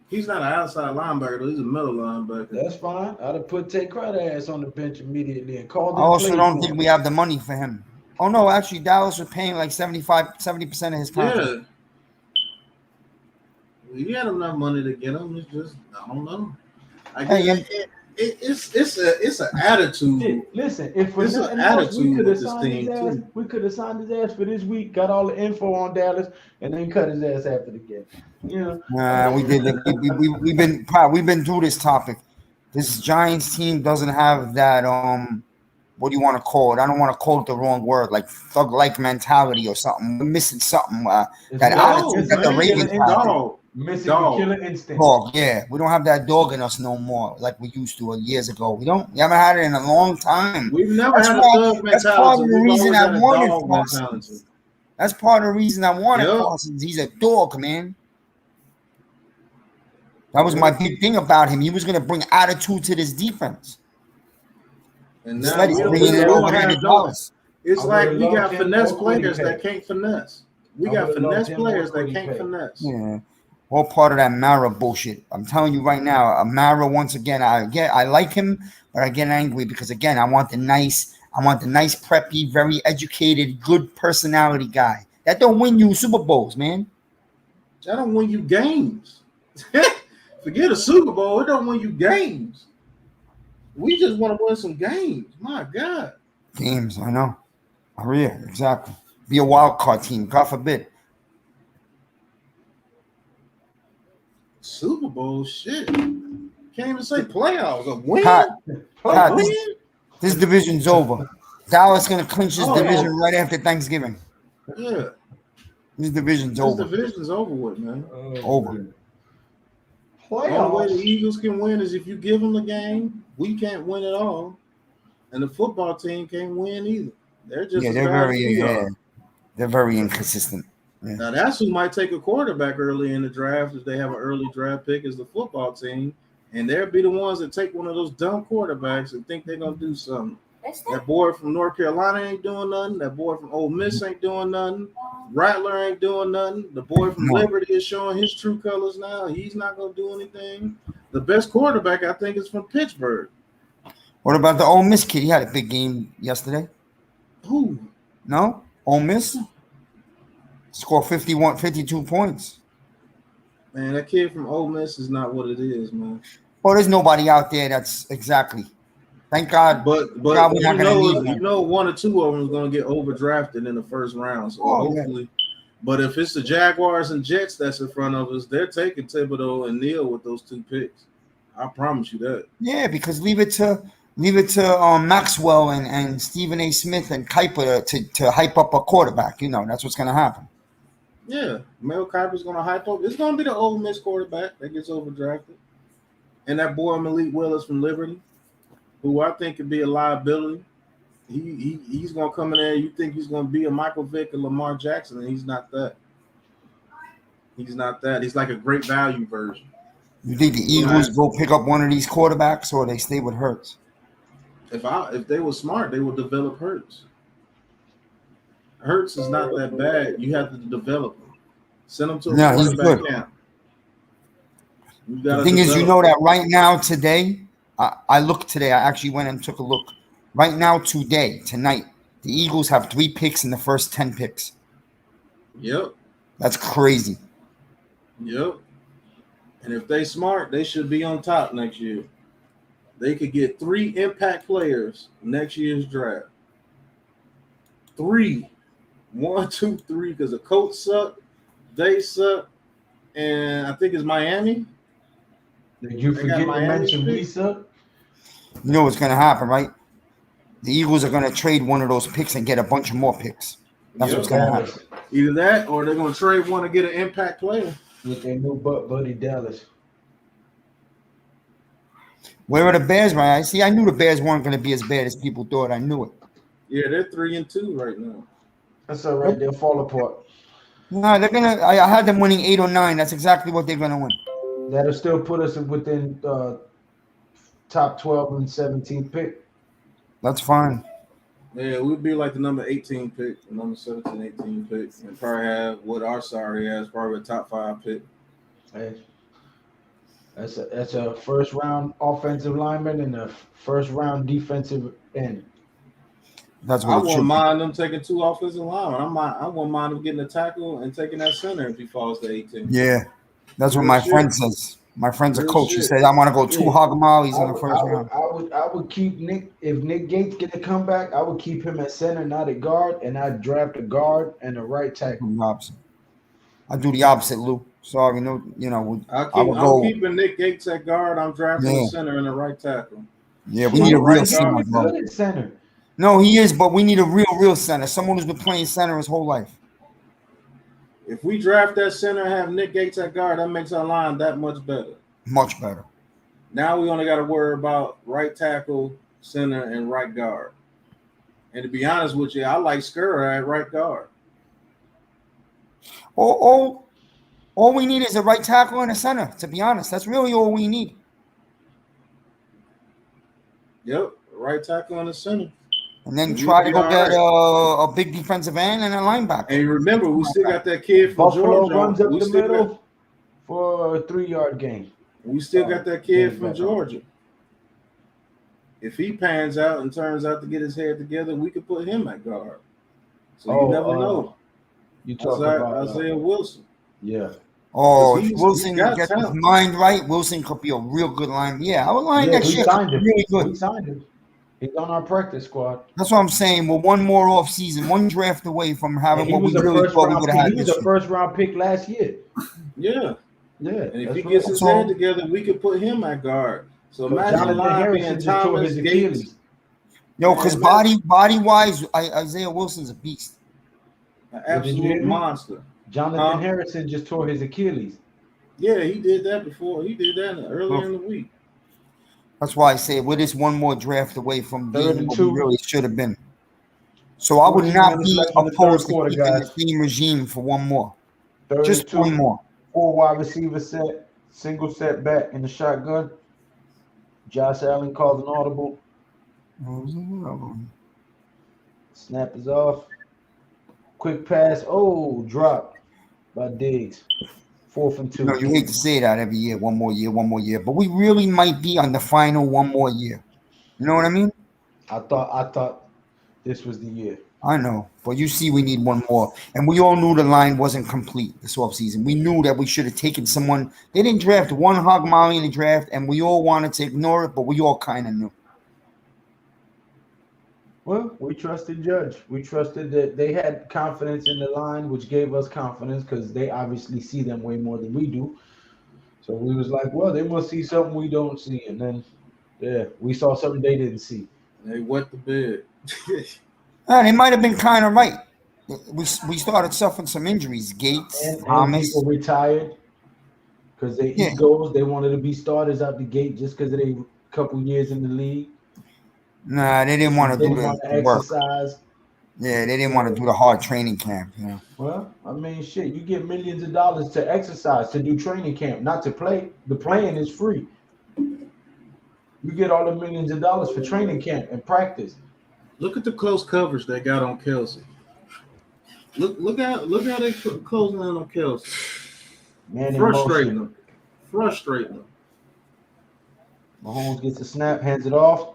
He's not an outside linebacker, though. He's a middle linebacker. That's fine. I'd have put Tate Crowder ass on the bench immediately and called. I also don't think we have the money for him. Oh no, actually, Dallas was paying like 70% of his contract. Yeah, he had enough money to get him. It's just I don't know. It's an attitude. Listen, if it's an attitude with this team too. We could have signed his ass for this week, got all the info on Dallas, and then cut his ass after the game. We did. We've been through this topic. This Giants team doesn't have that. What do you want to call it? I don't want to call it the wrong word, like thug-like mentality or something. We're missing something. That attitude that the Ravens have. Missing the killer instinct. Dog, yeah. We don't have that dog in us no more like we used to years ago. We haven't had it in a long time. We've never had a thug mentality. That's part of the reason I wanted Parsons. That's part of the reason I wanted Parsons. He's a dog, man. That was my big thing about him. He was going to bring attitude to this defense. And now it's like we got finesse players that can't finesse. We got finesse players that can't finesse. Yeah. All part of that Mara bullshit. I'm telling you right now, Mara, once again, I like him, but I get angry because again, I want the nice, preppy, very educated, good personality guy. That don't win you Super Bowls, man. That don't win you games. Forget a Super Bowl, it don't win you games. We just want to win some games. My God. Games, I know. Yeah, exactly. Be a wild card team, God forbid. Super Bowl shit. Can't even say playoffs. A win? Pat, this division's over. Dallas gonna clinch this division right after Thanksgiving. Yeah. This division's over. This division's over with, man. Over. The only way the Eagles can win is if you give them the game. We can't win at all. And the football team can't win either. They're just they're very inconsistent. Yeah. Now that's who might take a quarterback early in the draft if they have an early draft pick is the football team, and they'll be the ones that take one of those dumb quarterbacks and think they're gonna do something. That boy from North Carolina ain't doing nothing. That boy from Ole Miss ain't doing nothing. Rattler ain't doing nothing. The boy from Liberty is showing his true colors now. He's not going to do anything. The best quarterback, I think, is from Pittsburgh. What about the Ole Miss kid? He had a big game yesterday. Who? No? Ole Miss? Scored 52 points. Man, that kid from Ole Miss is not what it is, man. Well, there's nobody out there that's exactly. Thank God. But God, we're not gonna need you know, one or two of them is going to get overdrafted in the first round. So hopefully. Yeah. But if it's the Jaguars and Jets that's in front of us, they're taking Thibodeau and Neal with those 2 picks. I promise you that. Yeah, because leave it to Maxwell and Stephen A. Smith and Kuiper to hype up a quarterback. You know, that's what's going to happen. Yeah, Mel Kiper's going to hype up. It's going to be the Ole Miss quarterback that gets overdrafted. And that boy Malik Willis from Liberty, who I think could be a liability. He's going to come in there. You think he's going to be a Michael Vick or Lamar Jackson, and he's not that. He's not that. He's like a great value version. You think the Eagles go pick up one of these quarterbacks, or they stay with Hurts? If they were smart, they would develop Hurts. Hurts is not that bad. You have to develop him. Send him to a quarterback camp. The thing is, you know that right now, today, I looked today. I actually went and took a look. Right now, tonight, the Eagles have 3 picks in the first 10 picks. Yep. That's crazy. Yep. And if they smart, they should be on top next year. They could get 3 impact players next year's draft. 3. 1, 2, 3, because the Colts suck, they suck, and I think it's Miami. Did you forget to mention we suck? You know what's going to happen, right? The Eagles are going to trade one of those picks and get a bunch of more picks. That's what's going to happen. Either that, or they're going to trade one to get an impact player. With their new buddy Dallas. Where are the Bears, man? I knew the Bears weren't going to be as bad as people thought. I knew it. Yeah, they're 3-2 right now. That's all right. They'll fall apart. No, they're gonna. I had them winning 8 or 9. That's exactly what they're gonna win. That'll still put us within top 12 and 17 pick. That's fine. Yeah, we'd be like the number 18 pick, the number 17, 18 pick, and probably have what Arsari has, probably a top 5 pick. Hey, that's a first round offensive lineman and a first round defensive end. That's what I wouldn't mind them taking 2 offensive linemen. I wouldn't mind them getting a tackle and taking that center if he falls to 18. Yeah, that's what my friend says. My friend's a coach. He said, I want to go 2 hog mollies in the first round. I would keep Nick. If Nick Gates get a comeback, I would keep him at center, not at guard, and I'd draft a guard and a right tackle. I do the opposite, Lou. Sorry, no, you know. I'm keeping Nick Gates at guard. I'm drafting a center and a right tackle. Yeah, we need a real center. No, he is, but we need a real center. Someone who's been playing center his whole life. If we draft that center and have Nick Gates at guard, that makes our line that much better. Much better. Now we only got to worry about right tackle, center, and right guard. And to be honest with you, I like Skura at right guard. All we need is a right tackle and a center, to be honest. That's really all we need. Yep, right tackle and a center. And then try to go get a big defensive end and a linebacker. And remember, we still got that kid from Buffalo Georgia. runs up the middle for a 3-yard gain. We still got that kid from Georgia. If he pans out and turns out to get his head together, we could put him at guard. So you never know. You talk about Isaiah Wilson. Yeah. Oh, if Wilson gets his mind right, Wilson could be a real good line. Yeah, our line that shit really good. We signed him. He's on our practice squad. That's what I'm saying. We're one more off season, one draft away from having what we really thought we would have had. He was a first round pick last year. Yeah. Yeah. And if he gets his head together, we could put him at guard. So imagine the line being Thomas Gates. Yo, because body wise, Isaiah Wilson's a beast. An absolute monster. Jonathan Harrison just tore his Achilles. Yeah, he did that before. He did that earlier in the week. That's why I say we're just one more draft away from being what we really should have been. So I would not be opposed to keeping the same regime for one more. Just one more. 4 wide receiver set, single set back in the shotgun. Josh Allen called an audible. Snap is off. Quick pass. Oh, drop by Diggs. 4th and 2. You know, you hate to say that every year, one more year, but we really might be on the final one more year. You know what I mean? I thought this was the year. I know, but you see, we need one more, and we all knew the line wasn't complete this offseason. We knew that we should have taken someone. They didn't draft one hog molly in the draft, and we all wanted to ignore it, but we all kind of knew. Well, we trusted Judge. We trusted that they had confidence in the line, which gave us confidence because they obviously see them way more than we do. So we was like, well, they must see something we don't see. And then, yeah, we saw something they didn't see. They wet the bed. They might have been kind of right. We started suffering some injuries. Gates, And Thomas. people retired because they egos. They wanted to be starters out the gate just because of their couple years in the league. Nah, they didn't want to do the work. Exercise. Yeah, they didn't want to do the hard training camp. You know. Well, I mean, shit, you get millions of dollars to exercise, to do training camp, not to play. The playing is free. You get all the millions of dollars for training camp and practice. Look at the close coverage they got on Kelsey. Look how they closing in on Kelsey. Man, Frustrating them. Mahomes gets a snap, hands it off.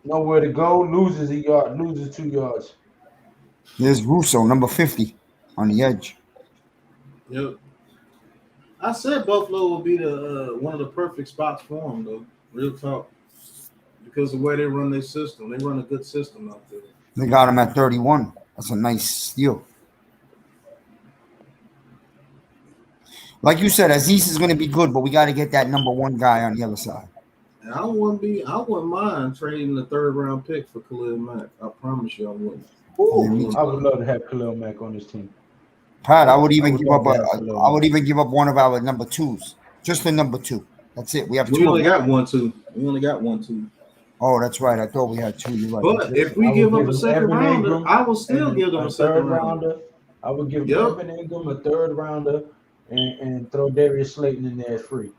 Nowhere to go, loses a yard, loses 2 yards. There's Russo, number 50, on the edge. Yep. I said Buffalo will be the one of the perfect spots for them, though. Real talk. Because of the way they run their system. They run a good system out there. They got him at 31. That's a nice steal. Like you said, Aziz is going to be good, but we got to get that number 1 guy on the other side. And I wouldn't mind trading the 3rd round pick for Khalil Mack. I promise you I wouldn't. Ooh, I would love to have Khalil Mack on this team. Pat, I would even give up one of our number 2s. Just the number 2. That's it. We have 2. We only got 1 2. We only got 1 2. Oh, that's right. I thought we had 2. You're right. But if we give up a 2nd rounder, I will still give them a 2nd rounder. I would give Evan Ingram a 3rd rounder and throw Darius Slayton in there free.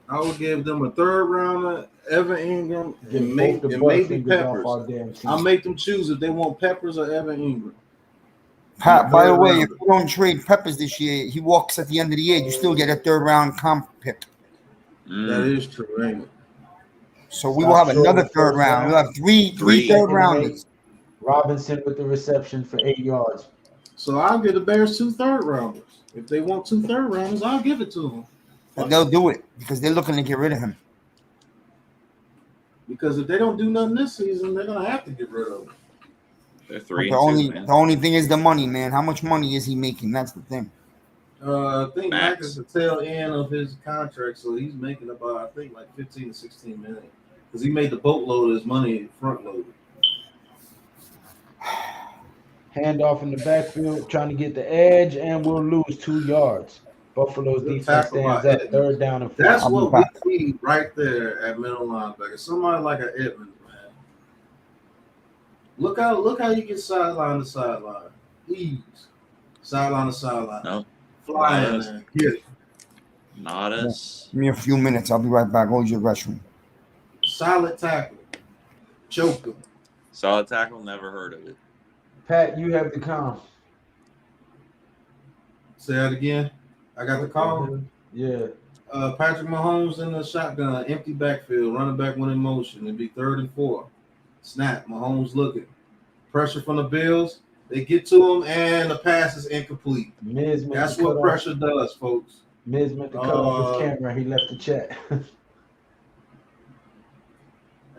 I would give them a 3rd rounder, Evan Ingram, and maybe Peppers. I'll make them choose if they want Peppers or Evan Ingram. Pat, by the way, if you don't trade Peppers this year, he walks at the end of the year. You still get a 3rd round comp pick. That is true, ain't it? So we will have another 3rd round. We'll have three 3rd rounders. Robinson with the reception for 8 yards. So I'll give the Bears 2 3rd rounders. If they want 2 3rd rounders, I'll give it to them. But they'll do it because they're looking to get rid of him. Because if they don't do nothing this season, they're gonna have to get rid of him. They're 3 the only thing is the money, man. How much money is he making? That's the thing. I think Max is the tail end of his contract, so he's making about, I think, like 15 to 16 million. Because he made the boatload of his money front loaded. Handoff in the backfield, trying to get the edge, and we'll lose 2 yards. Buffalo's defense stands up, 3rd down and 4. That's what we need right there at middle linebacker. Somebody like an Edmonds, man. Look how you get sideline to sideline. Ease. Sideline to sideline. No. Fly in there. Get it. Not us. Give me a few minutes. I'll be right back. Go to your restroom. Solid tackle. Choke him. Solid tackle, never heard of it. Pat, you have the count. Say that again. I got the call. Yeah. Patrick Mahomes in the shotgun, empty backfield, running back one in motion. It'd be 3rd and 4. Snap. Mahomes looking. Pressure from the Bills. They get to him, and the pass is incomplete. That's what pressure does, folks. Miz meant to cut off his camera. He left the chat. It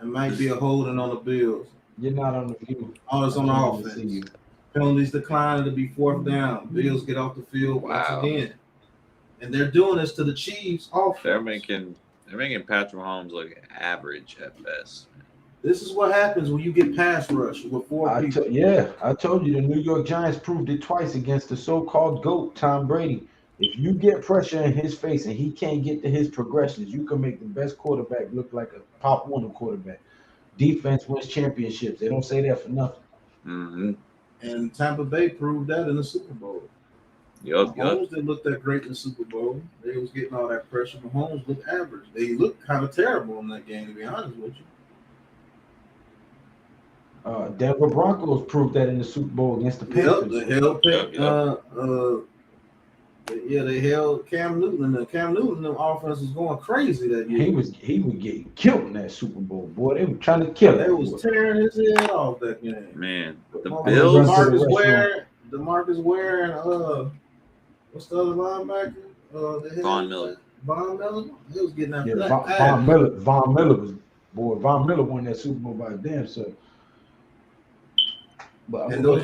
might be a holding on the Bills. You're not on the view. Oh, it's on the offense. Penalties decline to be 4th down. Bills get off the field once again. And they're doing this to the Chiefs offense. They're making Patrick Mahomes look average at best. This is what happens when you get pass rush with 4 people. I told you the New York Giants proved it twice against the so-called GOAT, Tom Brady. If you get pressure in his face and he can't get to his progressions, you can make the best quarterback look like a Pop Warner quarterback. Defense wins championships. They don't say that for nothing. Mm-hmm. And Tampa Bay proved that in the Super Bowl. Yup. Mahomes didn't look that great in the Super Bowl. They was getting all that pressure. Mahomes looked average. They looked kind of terrible in that game, to be honest with you. Denver Broncos proved that in the Super Bowl against the Panthers. They held they held Cam Newton, and the Cam Newton offense was going crazy that year. He was getting killed in that Super Bowl, boy. They were trying to kill him. They was tearing his head off that game. Man, the Bills. DeMarcus Ware, and what's the other linebacker? Von Miller. Von Miller. He was getting after that. Von Miller won that Super Bowl by a damn self. And those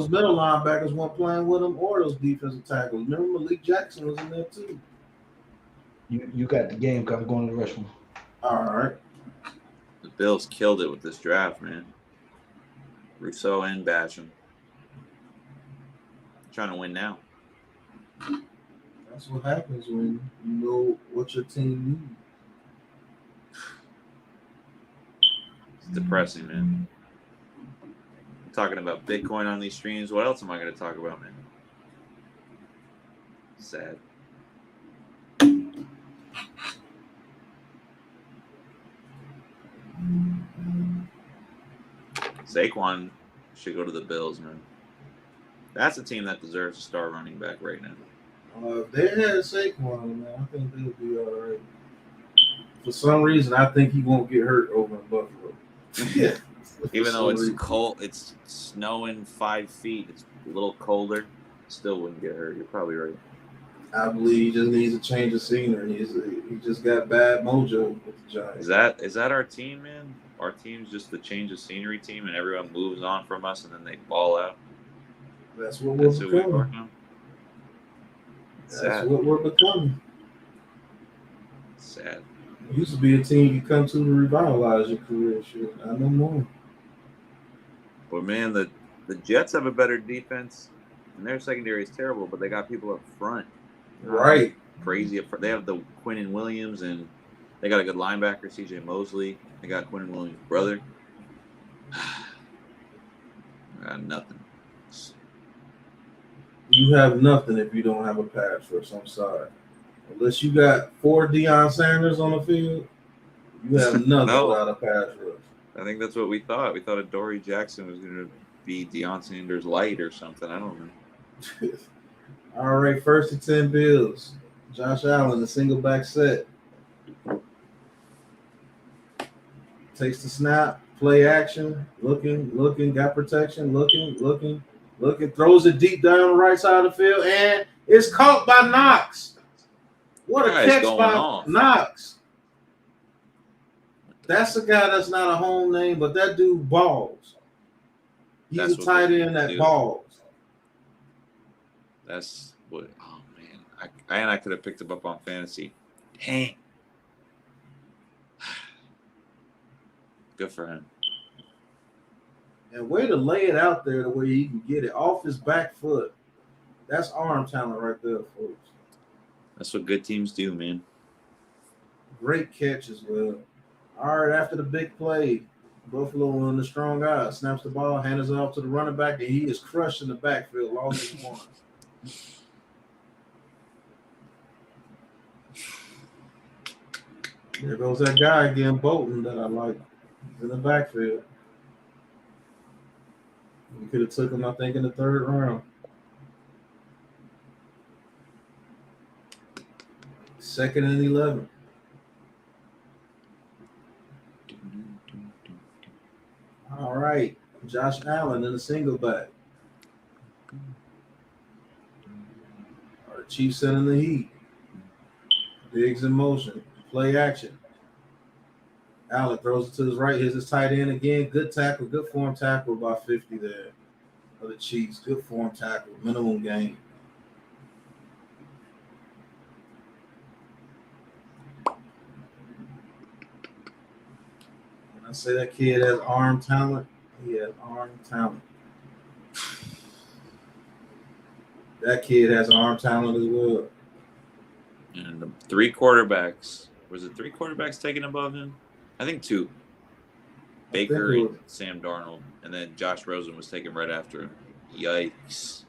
middle linebackers weren't playing with him, or those defensive tackles. Remember, Malik Jackson was in there too. You got the game. I'm going to the restroom. All right. The Bills killed it with this draft, man. Rousseau and Basham. Trying to win now. That's what happens when you know what your team needs. It's depressing, man. Talking about Bitcoin on these streams. What else am I going to talk about, man? Sad. Saquon should go to the Bills, man. That's a team that deserves a star running back right now. If they had Saquon, man, I think they would be all right. For some reason, I think he won't get hurt over in Buffalo. Yeah. Even though it's cold, it's snowing 5 feet, it's a little colder, still wouldn't get hurt. You're probably right. I believe he just needs a change of scenery. He just got bad mojo with the Giants. Is that our team, man? Our team's just the change of scenery team, and everyone moves on from us, and then they ball out. That's what we're becoming. That's what we're becoming. Sad. It used to be a team you come to revitalize your career. Shit, I know more. But man, the Jets have a better defense, and their secondary is terrible. But they got people up front, right? Crazy up front. They have the Quinnen Williams, and they got a good linebacker, C.J. Mosley. They got Quinnen Williams' brother. I got nothing. You have nothing if you don't have a pass rush. I'm sorry. Unless you got 4 Deion Sanders on the field, you have nothing without a pass rush. I think that's what we thought. We thought Adoree Jackson was going to be Deion Sanders light or something. I don't know. All right, 1st and 10 Bills. Josh Allen, the single back set. Takes the snap, play action, looking, got protection, looking, throws it deep down the right side of the field, and it's caught by Knox. What a catch by Knox. That's a guy that's not a home name, but that dude balls. He's a tight end that balls. That's what, oh man. I could have picked him up on fantasy. Dang. Good for him. And way to lay it out there the way he can get it off his back foot. That's arm talent right there, folks. That's what good teams do, man. Great catch as well. All right, after the big play, Buffalo on the strong eye snaps the ball, hands it off to the running back, and he is crushed in the backfield. Lost his one. There goes that guy again, Bolton, that I like in the backfield. We could have took him, I think, in the 3rd round. 2nd and 11. All right, Josh Allen in the single back. Our Chiefs sending the heat. Diggs in motion. Play action. Allen throws it to his right. Here's his tight end again. Good tackle. Good form tackle by 50 there for the Chiefs. Good form tackle. Minimum gain. When I say that kid has arm talent, he has arm talent. That kid has arm talent as well. And the 3 quarterbacks. Was it 3 quarterbacks taken above him? I think 2. Baker and Sam Darnold. And then Josh Rosen was taken right after him. Yikes.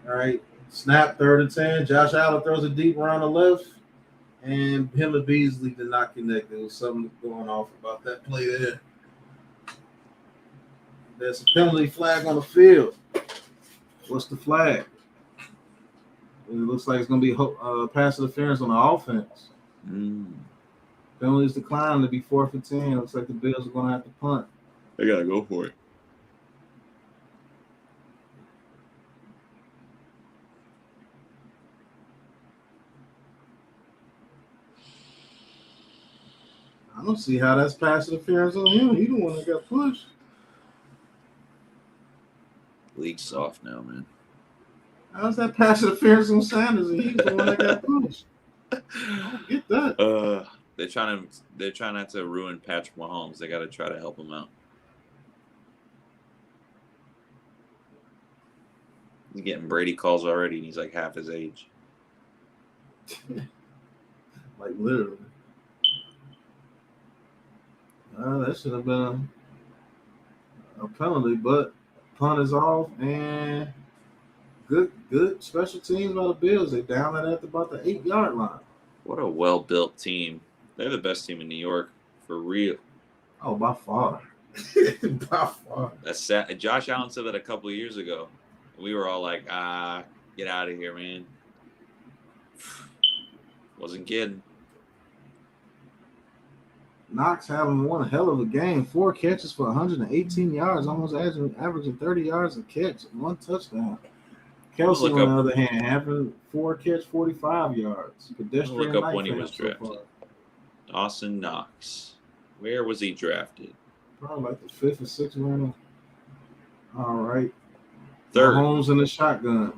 All right. Snap 3rd and 10. Josh Allen throws a deep around the left. And him and Beasley did not connect. There was something going off about that play there. There's a penalty flag on the field. What's the flag? It looks like it's going to be pass interference on the offense. Penalties decline to be 4th and 10. Looks like the Bills are going to have to punt. They got to go for it. I don't see how that's pass interference on him. He the one that got pushed. League's soft now, man. How's that pass interference on Sanders and he's the one that got pushed? I don't get that. They're trying not to ruin Patrick Mahomes. They got to try to help him out. He's getting Brady calls already, and he's like half his age. Like literally. That should have been a penalty, but punt is off, and good special teams by the Bills. They're down at about the 8-yard line. What a well-built team. They're the best team in New York, for real. Oh, by far. By far. That's sad. Josh Allen said that a couple of years ago. We were all like, get out of here, man. Wasn't kidding. Knox having one hell of a game. 4 catches for 118 yards, almost averaging 30 yards a catch, 1 touchdown. Kelsey, on the other hand, having 4 catch, 45 yards. Look up when he was drafted. Dawson Knox. Where was he drafted? Probably like the 5th or 6th round. All right. 3rd. Mahomes in the shotgun.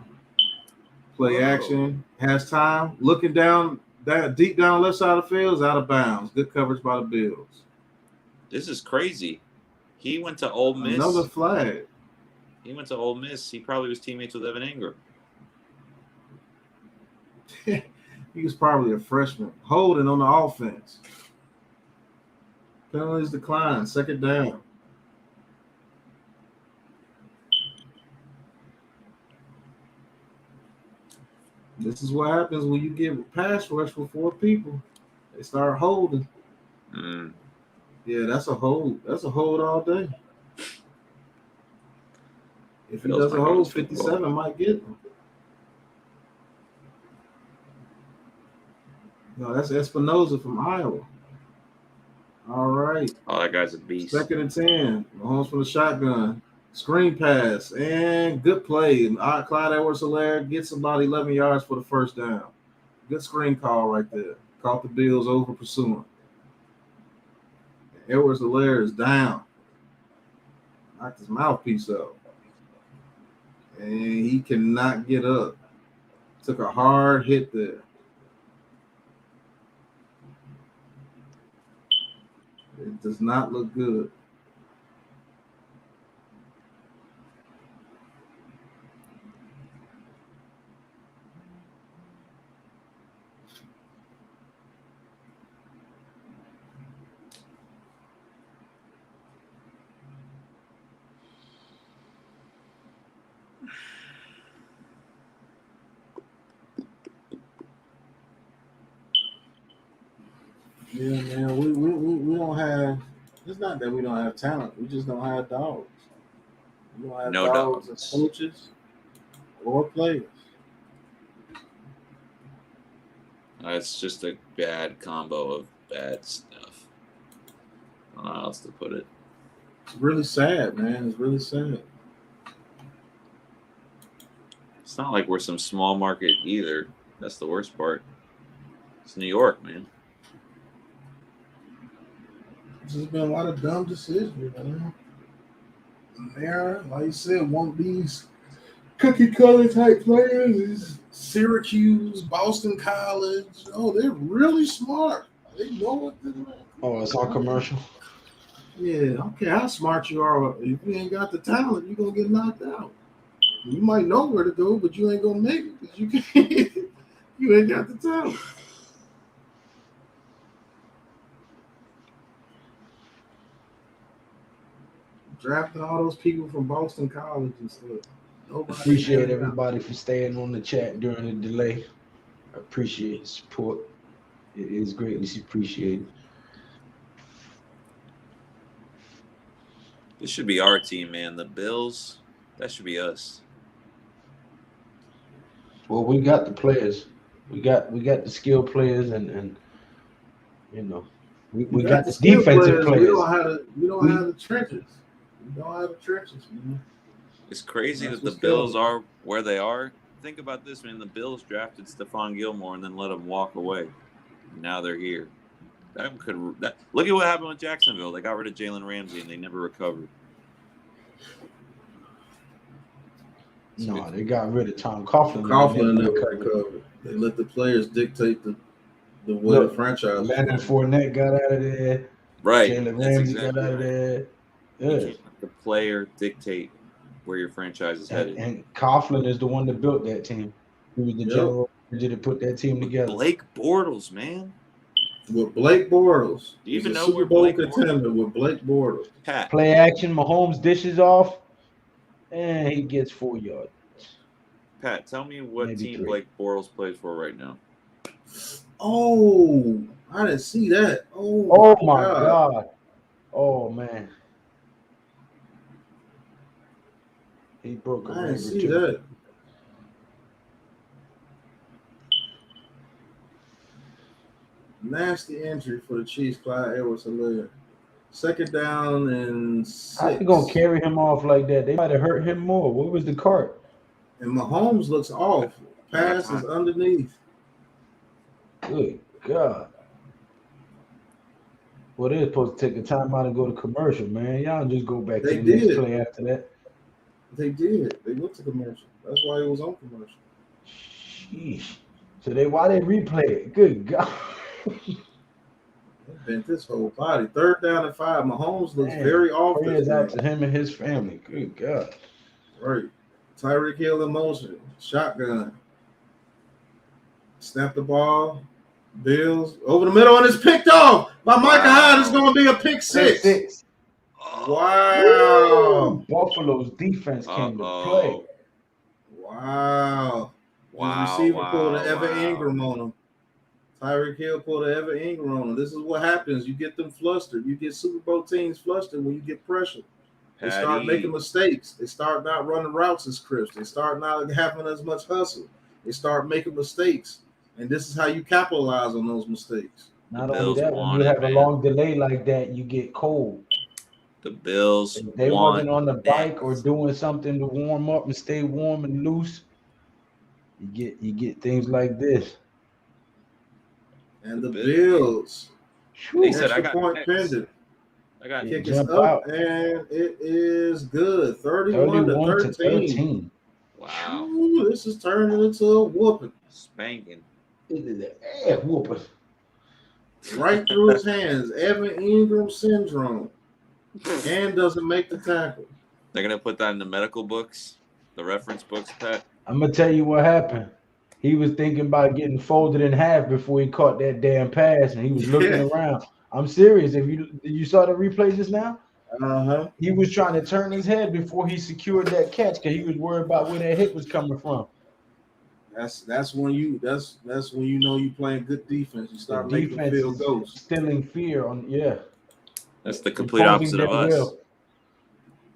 Play action. Has time. Looking down. That deep down left side of the field is out of bounds. Good coverage by the Bills. This is crazy. He went to Ole Miss. Another flag. He went to Ole Miss. He probably was teammates with Evan Ingram. He was probably a freshman. Holding on the offense. Penalties decline. 2nd down. This is what happens when you get pass rush for 4 people. They start holding. Yeah, that's a hold. That's a hold all day. If he doesn't hold, 57 might get him. No, that's Espinoza from Iowa. All right. Oh, that guy's a beast. 2nd and 10. Mahomes from the shotgun. Screen pass and good play. Clyde Edwards-Helaire gets about 11 yards for the 1st down. Good screen call right there. Caught the Bills over pursuing. Edwards-Helaire is down. Knocked his mouthpiece out. And he cannot get up. Took a hard hit there. It does not look good. Yeah, man, we don't have. It's not that we don't have talent. We just don't have dogs. We don't have dogs as coaches or players. It's just a bad combo of bad stuff. I don't know how else to put it. It's really sad, man. It's really sad. It's not like we're some small market either. That's the worst part. It's New York, man. There's been a lot of dumb decisions, man. There, like you said, want these cookie cutter type players, these Syracuse, Boston College. Oh, they're really smart. They know what they're doing. Oh, it's on commercial. Yeah, I don't care how smart you are. If you ain't got the talent, you're gonna get knocked out. You might know where to go, but you ain't gonna make it because you can't. You ain't got the talent. Drafting all those people from Boston College and stuff. Appreciate everybody for staying on the chat during the delay. I appreciate the support. It is greatly appreciated. This should be our team, man. The Bills, that should be us. Well, we got the players. We got the skilled players, and you know, we got the defensive players. We don't have the trenches. We don't have the trenches, man. It's crazy that the Bills are where they are. Think about this, man. The Bills drafted Stephon Gilmore and then let him walk away. Now they're here. Look at what happened with Jacksonville. They got rid of Jalen Ramsey and they never recovered. No, they got rid of Tom Coughlin. Coughlin never recovered. They let the players dictate the way the franchise. Leonard Fournette got out of there. Right. Jalen Ramsey got out of there. You can't let the player dictate where your franchise is headed. And Coughlin is the one that built that team. He was the general manager to put that team together. Blake Bortles, man. With Blake Bortles. Do you even know Super where Bowl Blake contender Bortles? with Blake Bortles. Pat. Play action, Mahomes dishes off, and he gets 4 yards. Pat, tell me what Maybe team 3. Blake Bortles plays for right now. Oh, I didn't see that. Oh my God. Oh man. He broke a I didn't record see too. that. Nasty injury for the Chiefs, Clyde Edwards-Helaire. Second down and 6. How they gonna carry him off like that? They might have hurt him more. What was the cart? And Mahomes looks off. Pass is underneath. Good God. Well, they're supposed to take a timeout and go to commercial, man. Y'all just go back to the next play after that. They did. They went to commercial. That's why it was on commercial. Sheesh. So why they replay it? Good God. They bent this whole body. Third down and 5. Mahomes looks Man, very off. prayers out to him and his family. Good God. Right. Tyreek Hill in motion. Shotgun. Snap the ball. Bills over the middle, and it's picked off by Micah Hyde. It's going to be a pick 6. Wow. Buffalo's defense came to play. Wow. The receiver pulled an Evan Ingram on him. Tyreek Hill pulled an Evan Ingram on him. This is what happens. You get them flustered. You get Super Bowl teams flustered when you get pressured. They start making mistakes. They start not running routes as crisp. They start not having as much hustle. They start making mistakes. And this is how you capitalize on those mistakes. Not only that, when you have a long delay like that, you get cold. The Bills. If they wasn't on the bike or doing something to warm up and stay warm and loose, you get things like this. And the Bills. They said I got point pendant. I got kick is up, and it is good. 31 to 13. Wow. Ooh, this is turning into a whooping. Spanking. It is an ass whooping. Right through his hands. Evan Ingram syndrome. And doesn't make the tackle. They're going to put that in the medical books, the reference books, Pat. I'm going to tell you what happened. He was thinking about getting folded in half before he caught that damn pass, and he was looking around. I'm serious. If you saw the replay just now, he was trying to turn his head before he secured that catch because he was worried about where that hit was coming from. That's when you know you playing good defense. You start making field goals, instilling fear on That's the complete opposite of us.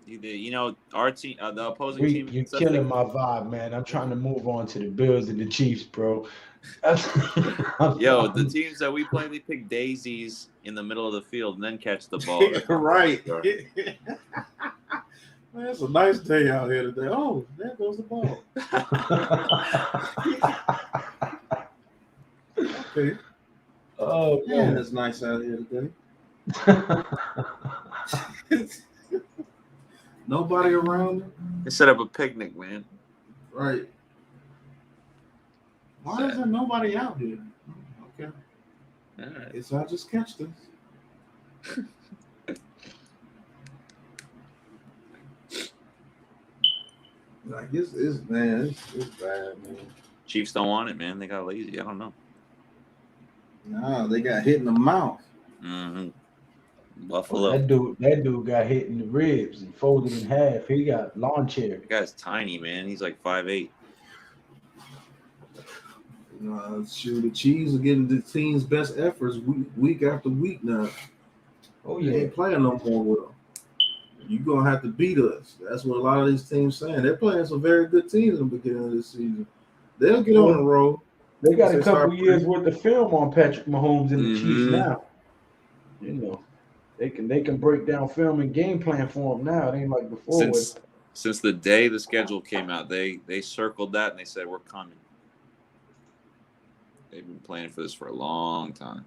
You know, our team, the opposing team. You're killing my vibe, man. I'm trying to move on to the Bills and the Chiefs, bro. Yo, the teams that we play, they pick daisies in the middle of the field and then catch the ball. Right. Man, it's a nice day out here today. Oh, there goes the ball. Okay. Oh, man, it's nice out here today. Nobody around it. They set up a picnic, man. Right. Why is there nobody out here? Okay. All right. Guess I'll just catch this. Like it's bad, man. Chiefs don't want it, man. They got lazy. I don't know. Nah, they got hit in the mouth. Mm-hmm. Buffalo. That dude got hit in the ribs and folded in half. He got lawn chair. That guy's tiny, man. He's like 5'8". Shoot, the Chiefs are getting the team's best efforts week after week now. Oh They yeah. ain't playing no more with them. You're gonna have to beat us. That's what a lot of these teams saying. They're playing some very good teams in the beginning of this season. They'll get on the road. They got They a couple start years worth of film on Patrick Mahomes and the Chiefs Mhm. now. You know, they can break down film and game plan for him now. It ain't like before. Since the day the schedule came out, they circled that and they said we're coming. They've been planning for this for a long time.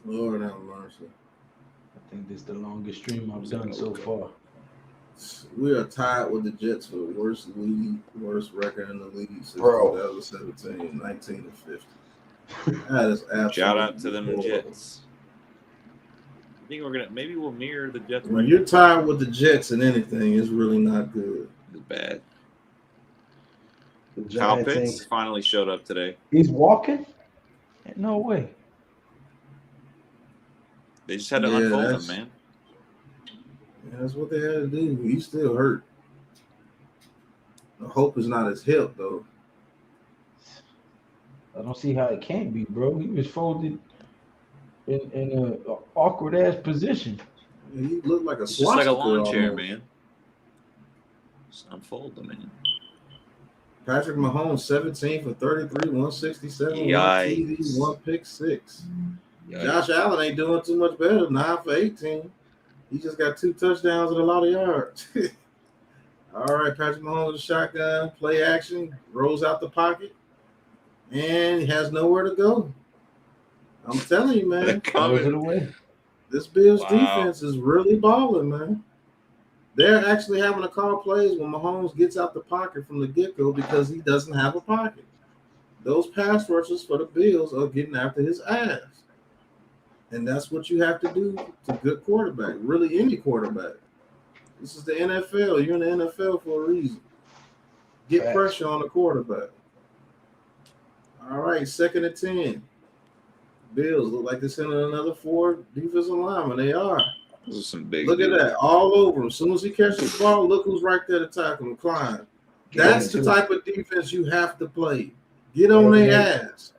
Lord have mercy. I think this is the longest stream I've done so far. We are tied with the Jets for the worst record in the league since Bro. 2017, 19-50. That is absolutely Shout out to them horrible. Jets. I think maybe we'll mirror the Jets. When you're tied with the Jets in anything, it's really not good. It's bad. The Kyle Giants Pitts ain't- finally showed up today. He's walking? No way. They just had to Yeah, unfold him, that's- man. Yeah, that's what they had to do. He's still hurt. The hope is not his hip, though. I don't see how it can't be, bro. He was folded in a awkward ass position. He looked like a It's just like a swastika lawn chair, almost. man. Just unfold them, man. Patrick Mahomes, 17 for 33, 167, one Yikes. TD, one pick six. Yikes. Josh Allen ain't doing too much better, 9 for 18. He just got 2 touchdowns and a lot of yards. All right, Patrick Mahomes, shotgun, play action, rolls out the pocket, and he has nowhere to go. I'm telling you, man, They're Throws it coming. away. this Bills Wow. defense is really balling, man. They're actually having to call plays when Mahomes gets out the pocket from the get-go because he doesn't have a pocket. Those pass rushers for the Bills are getting after his ass. And that's what you have to do to good quarterback, really any quarterback. This is the NFL. You're in the NFL for a reason. Get Facts. pressure on the quarterback. All right, 2nd and 10. Bills look like they're sending another 4 defensive linemen. They are. Those are some big. Look at dudes. that. All over him. As soon as he catches the ball, look who's right there to tackle him. Klein. That's the type of defense you have to play. Get on their ass.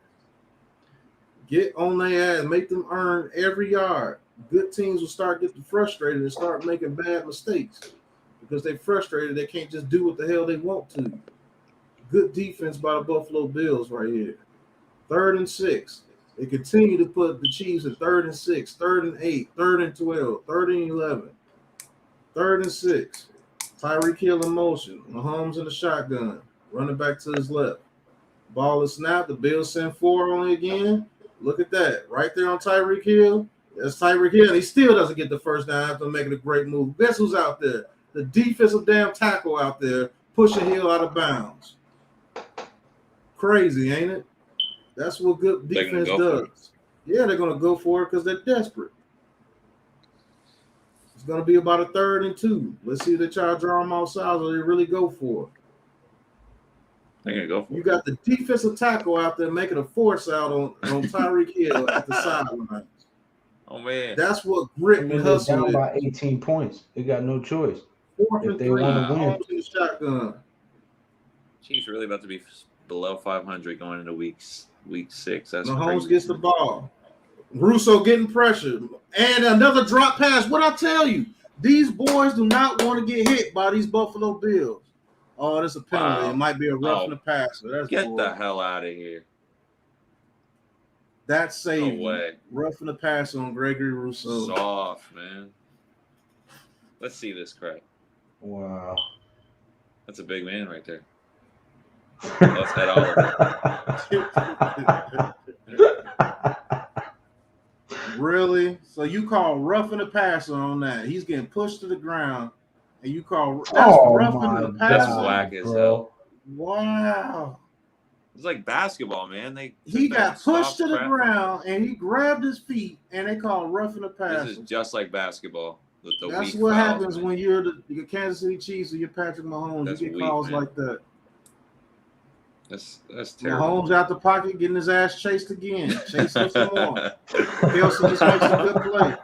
Get on their ass. Make them earn every yard. Good teams will start getting frustrated and start making bad mistakes because they're frustrated. They can't just do what the hell they want to. Good defense by the Buffalo Bills right here. 3rd and 6. They continue to put the Chiefs at 3rd and 6, 3rd and 8, 3rd and 12, 3rd and 11, 3rd and 6. Tyreek Hill in motion. Mahomes in the shotgun. Running back to his left. Ball is snapped. The Bills send 4 only again. Look at that. Right there on Tyreek Hill. That's Tyreek Hill. And he still doesn't get the first down after making a great move. Guess who's out there? The defensive damn tackle out there pushing Hill out of bounds. Crazy, ain't it? That's what good They're gonna defense go for does. Yeah, they're going to go for it because they're desperate. It's going to be about a 3rd and 2. Let's see if they try to draw them outside or they really go for it. They're gonna go for You it. got the defensive tackle out there making a force out on Tyreek Hill at the sidelines. Oh man. That's what grit and They're hustle down is. by 18 points. They got no choice. 4th if and they 3, wanna win. Mahomes in the shotgun. Chiefs really about to be below 500 going into week 6. That's Mahomes crazy. gets the ball. Russo getting pressure. And another drop pass. What I tell you, these boys do not want to get hit by these Buffalo Bills. Oh, that's a penalty. Wow. It might be a roughing Oh. the passer. That's Get bull. the hell out of here. That's saving. No way. Roughing the passer on Gregory Rousseau. Soft, man. Let's see this crap. Wow. That's a big man right there. Let's head over. Really? So you call roughing the passer on that? He's getting pushed to the ground, and you call that's roughing the That's passer? whack as bro. hell. Wow. It's like basketball, man. He got pushed to the crap. ground, and he grabbed his feet, and they call roughing the passer. This is just like basketball. The That's weak what fouls, happens man. when you're the Kansas City Chiefs or you're Patrick Mahomes. That's you get weak, calls man. like that. That's terrible. Mahomes out the pocket, getting his ass chased again. Chase him some more. Kelsey just makes a good play.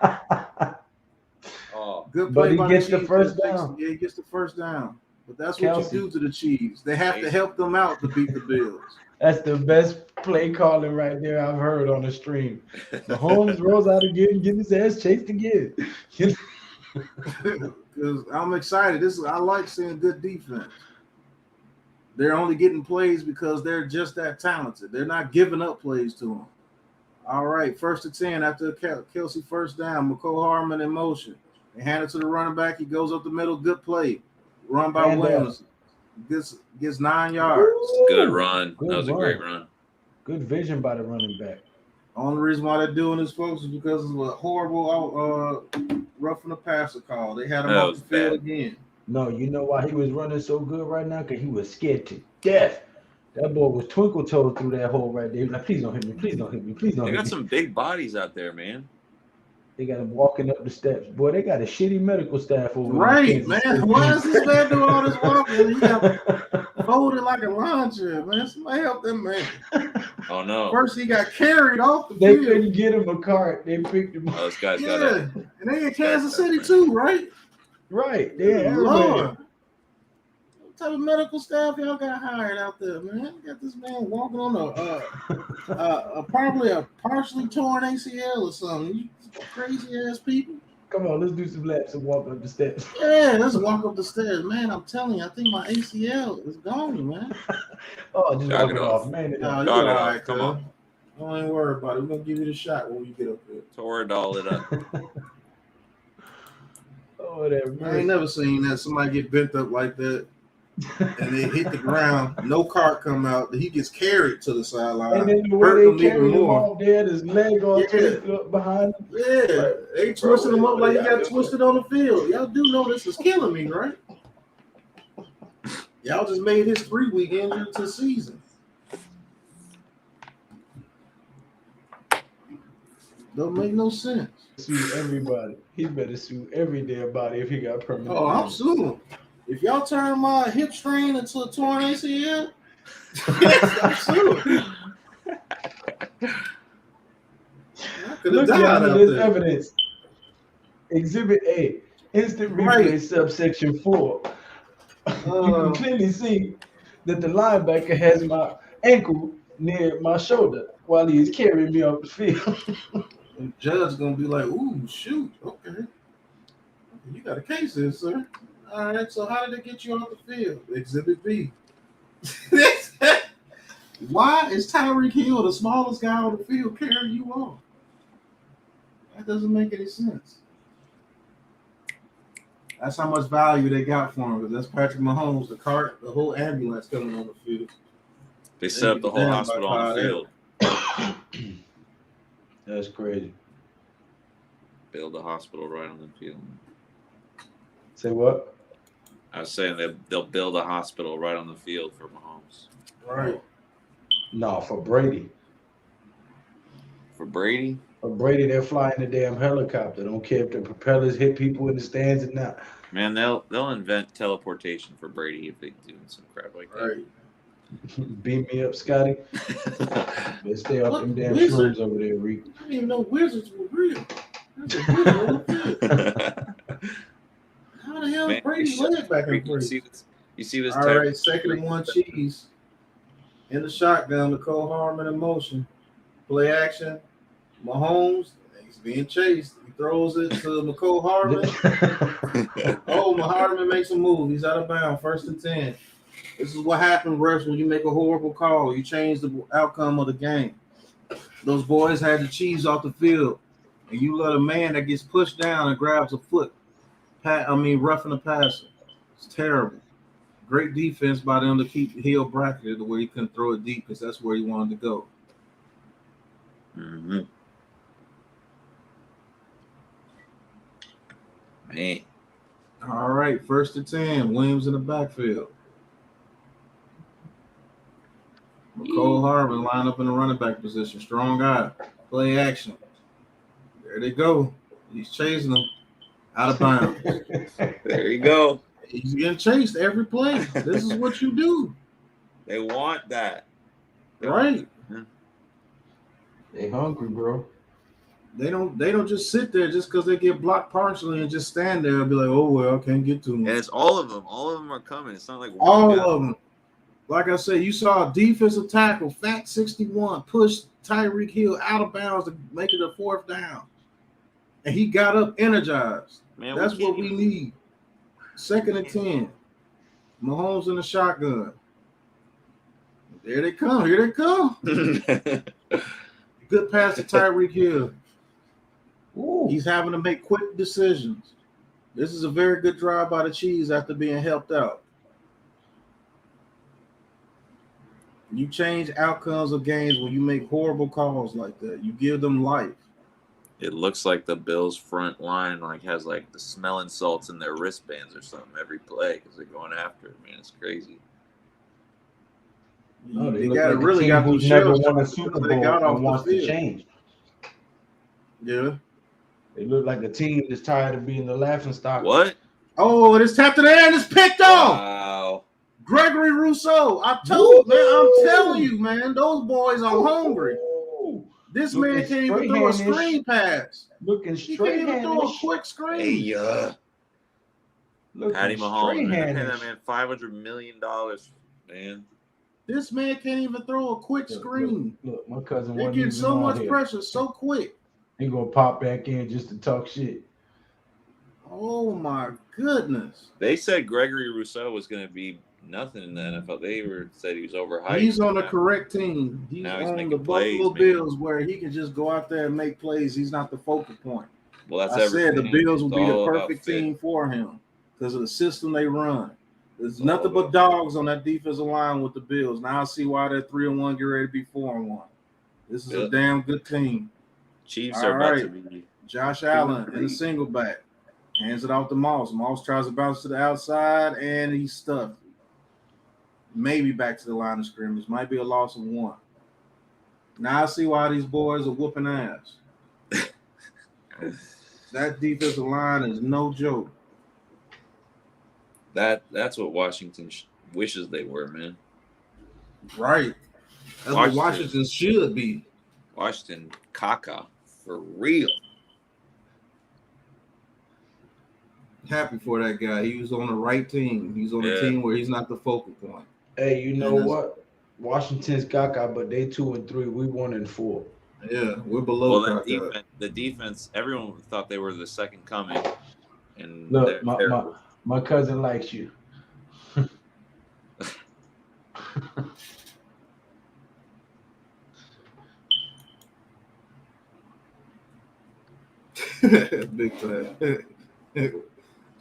Oh, Good But play he by gets the Chiefs. first down. Yeah, he gets the first down. But that's Kelsey. what you do to the Chiefs. They have to help them out to beat the Bills. That's the best play calling right there I've heard on the stream. Mahomes rolls out again, getting his ass chased again. Because I'm excited. I like seeing good defense. They're only getting plays because they're just that talented. They're not giving up plays to them. All right, 1st and 10 after Kelsey first down. McCole Hardman in motion. They hand it to the running back. He goes up the middle. Good play. Run by Williams. Gets 9 yards. Good run. Good That was run. a great run. Good vision by the running back. Only reason why they're doing this, folks, is because of a horrible roughing the passer call. They had him That off was the field bad. again. No, you know why he was running so good right now? Because he was scared to death. That boy was twinkle-toed through that hole right there. He was like, please don't hit me. Please don't hit me. Please don't They hit got me. some big bodies out there, man. They got him walking up the steps. Boy, they got a shitty medical staff over there. Right, man. Why is this man doing all this walking? He got folded like a lawn chair, man. Somebody help that man. Oh no. First, he got carried off the They field. couldn't get him a cart. They picked him up. Those guys got Yeah, up. and they in Kansas City too, right? Right. They had Lord. everybody. What type of medical staff y'all got hired out there, man? You got this man walking on probably a partially torn ACL or something. You crazy ass people. Come on, let's do some laps and walk up the steps. Yeah, let's walk up the stairs, man. I'm telling you, I think my ACL is gone, man. Oh, just Jog walk it it off. off, man. No, Jog you're it all off. right, Come cuz. on. Don't even worry about it. We're gonna give you the shot when we get up there. Tore it all it up. Oh, that I ain't never seen that somebody get bent up like that and they hit the ground, no cart come out, he gets carried to the sideline. And then the Hurt way him they even carried him more. off there, his leg all Yeah. twisted up behind him. Yeah, they twisted him up like he got twisted on the field. Y'all do know this is killing me, right? Y'all just made his 3-week injury to season. Don't make no sense. Sue everybody. He better sue every damn body if he got permanent. Oh, I'm suing. If y'all turn my hip strain into a torn ACL, I'm suing. I could have Look died at out this there. evidence. Exhibit A, instant replay, Right. subsection 4. You can clearly see that the linebacker has my ankle near my shoulder while he is carrying me off the field. The judge gonna be like, "Ooh, shoot, okay, you got a case here, sir. All right, so how did it get you off the field?" Exhibit B. Why is Tyreek Hill, the smallest guy on the field, carrying you off? That doesn't make any sense. That's how much value they got for him, because that's Patrick Mahomes, the cart, the whole ambulance coming on the field. They set up the whole Damn, hospital on the field. That's crazy. Build a hospital right on the field. Say what? I was saying they'll build a hospital right on the field for Mahomes. Right. No, for Brady. For Brady? For Brady, they're flying the damn helicopter. Don't care if the propellers hit people in the stands or not. Man, they'll invent teleportation for Brady if they do some crap like that. Right. Beat me up, Scotty. Let's stay off them damn Wizard. shrooms over there, Reek. I didn't even know wizards were real. There's a wizard on the field. How the hell Man, is Brady's you leg back in You place? see this? All type- right, 2nd and 1 Chiefs. In the shotgun, Nicole Hardman in motion. Play action. Mahomes, he's being chased. He throws it to Nicole Hardman. Oh, Hardman makes a move. He's out of bounds. 1st and 10. This is what happens, refs, when you make a horrible call. You change the outcome of the game. Those boys had the Chiefs off the field, and you let a man that gets pushed down and grabs a foot, roughing the passer. It's terrible. Great defense by them to keep Hill bracketed the way he couldn't throw it deep because that's where he wanted to go. Mm-hmm. Man. All right, 1st and 10. Williams in the backfield. McCole Hardman line up in the running back position. Strong guy. Play action. There they go. He's chasing them. Out of bounds. There you go. He's getting chased every play. This is what you do. They want that. Right. They hungry, bro. They don't just sit there just because they get blocked partially and just stand there and be like, oh well, I can't get to them. And it's all of them. All of them are coming. It's not like one All guy. of them. Like I said, you saw a defensive tackle, Fat 61, push Tyreek Hill out of bounds to make it a 4th down. And he got up energized. Man, That's what we need. 2nd and 10. Mahomes in the shotgun. There they come. Here they come. Good pass to Tyreek Hill. Ooh. He's having to make quick decisions. This is a very good drive by the Chiefs after being helped out. You change outcomes of games when you make horrible calls like that. You give them life. It looks like the Bills' front line has like the smelling salts in their wristbands or something every play because they're going after it. Man, it's crazy. No, they look got like a really team got who's those never shells won a because Super they got Bowl off and the wants to field. change. Yeah. They look like a team that's tired of being the laughing stock. What? Oh, it is tapped in the air and it's picked off. Wow. Gregory Rousseau. I'm telling you, man, those boys are hungry. This man can't even throw a screen pass. Looking He can't even throw a straight-handed. quick screen. Hey, Patty Mahomes. They're paying that straight-handed. man $500 million, man. This man can't even throw a quick screen. Look, my cousin They're wasn't getting even so on much here. pressure so quick. He gonna pop back in just to talk shit. Oh my goodness. They said Gregory Rousseau was going to be nothing in the NFL. They said he was overhyped. He's on the correct team. He's Now he's on making the plays, Buffalo making- Bills where he can just go out there and make plays. He's not the focal point. Well, that's I said the everything. Bills will It's be the all about perfect fit. team for him because of the system they run. There's all nothing but about- dogs on that defensive line with the Bills. Now I see why they're 3-1, get ready to be 4-1. This is a Yep. damn good team. Chiefs All are about right. to be. Josh Allen in the single back. Hands it off to Moss. Moss tries to bounce to the outside, and he's stuffed. Maybe back to the line of scrimmage. Might be a loss of 1. Now I see why these boys are whooping ass. That defensive line is no joke. That's what Washington wishes they were, man. Right. That's what Washington should be. Washington caca for real. Happy for that guy. He was on the right team. He's on a Yeah. team where he's not the focal point. Hey, you know And what? Washington's Gaga, but they 2-3. We 1-4. Yeah, we're below. Well, the defense, everyone thought they were the second coming. And Look, they're my terrible. cousin likes you. Big time.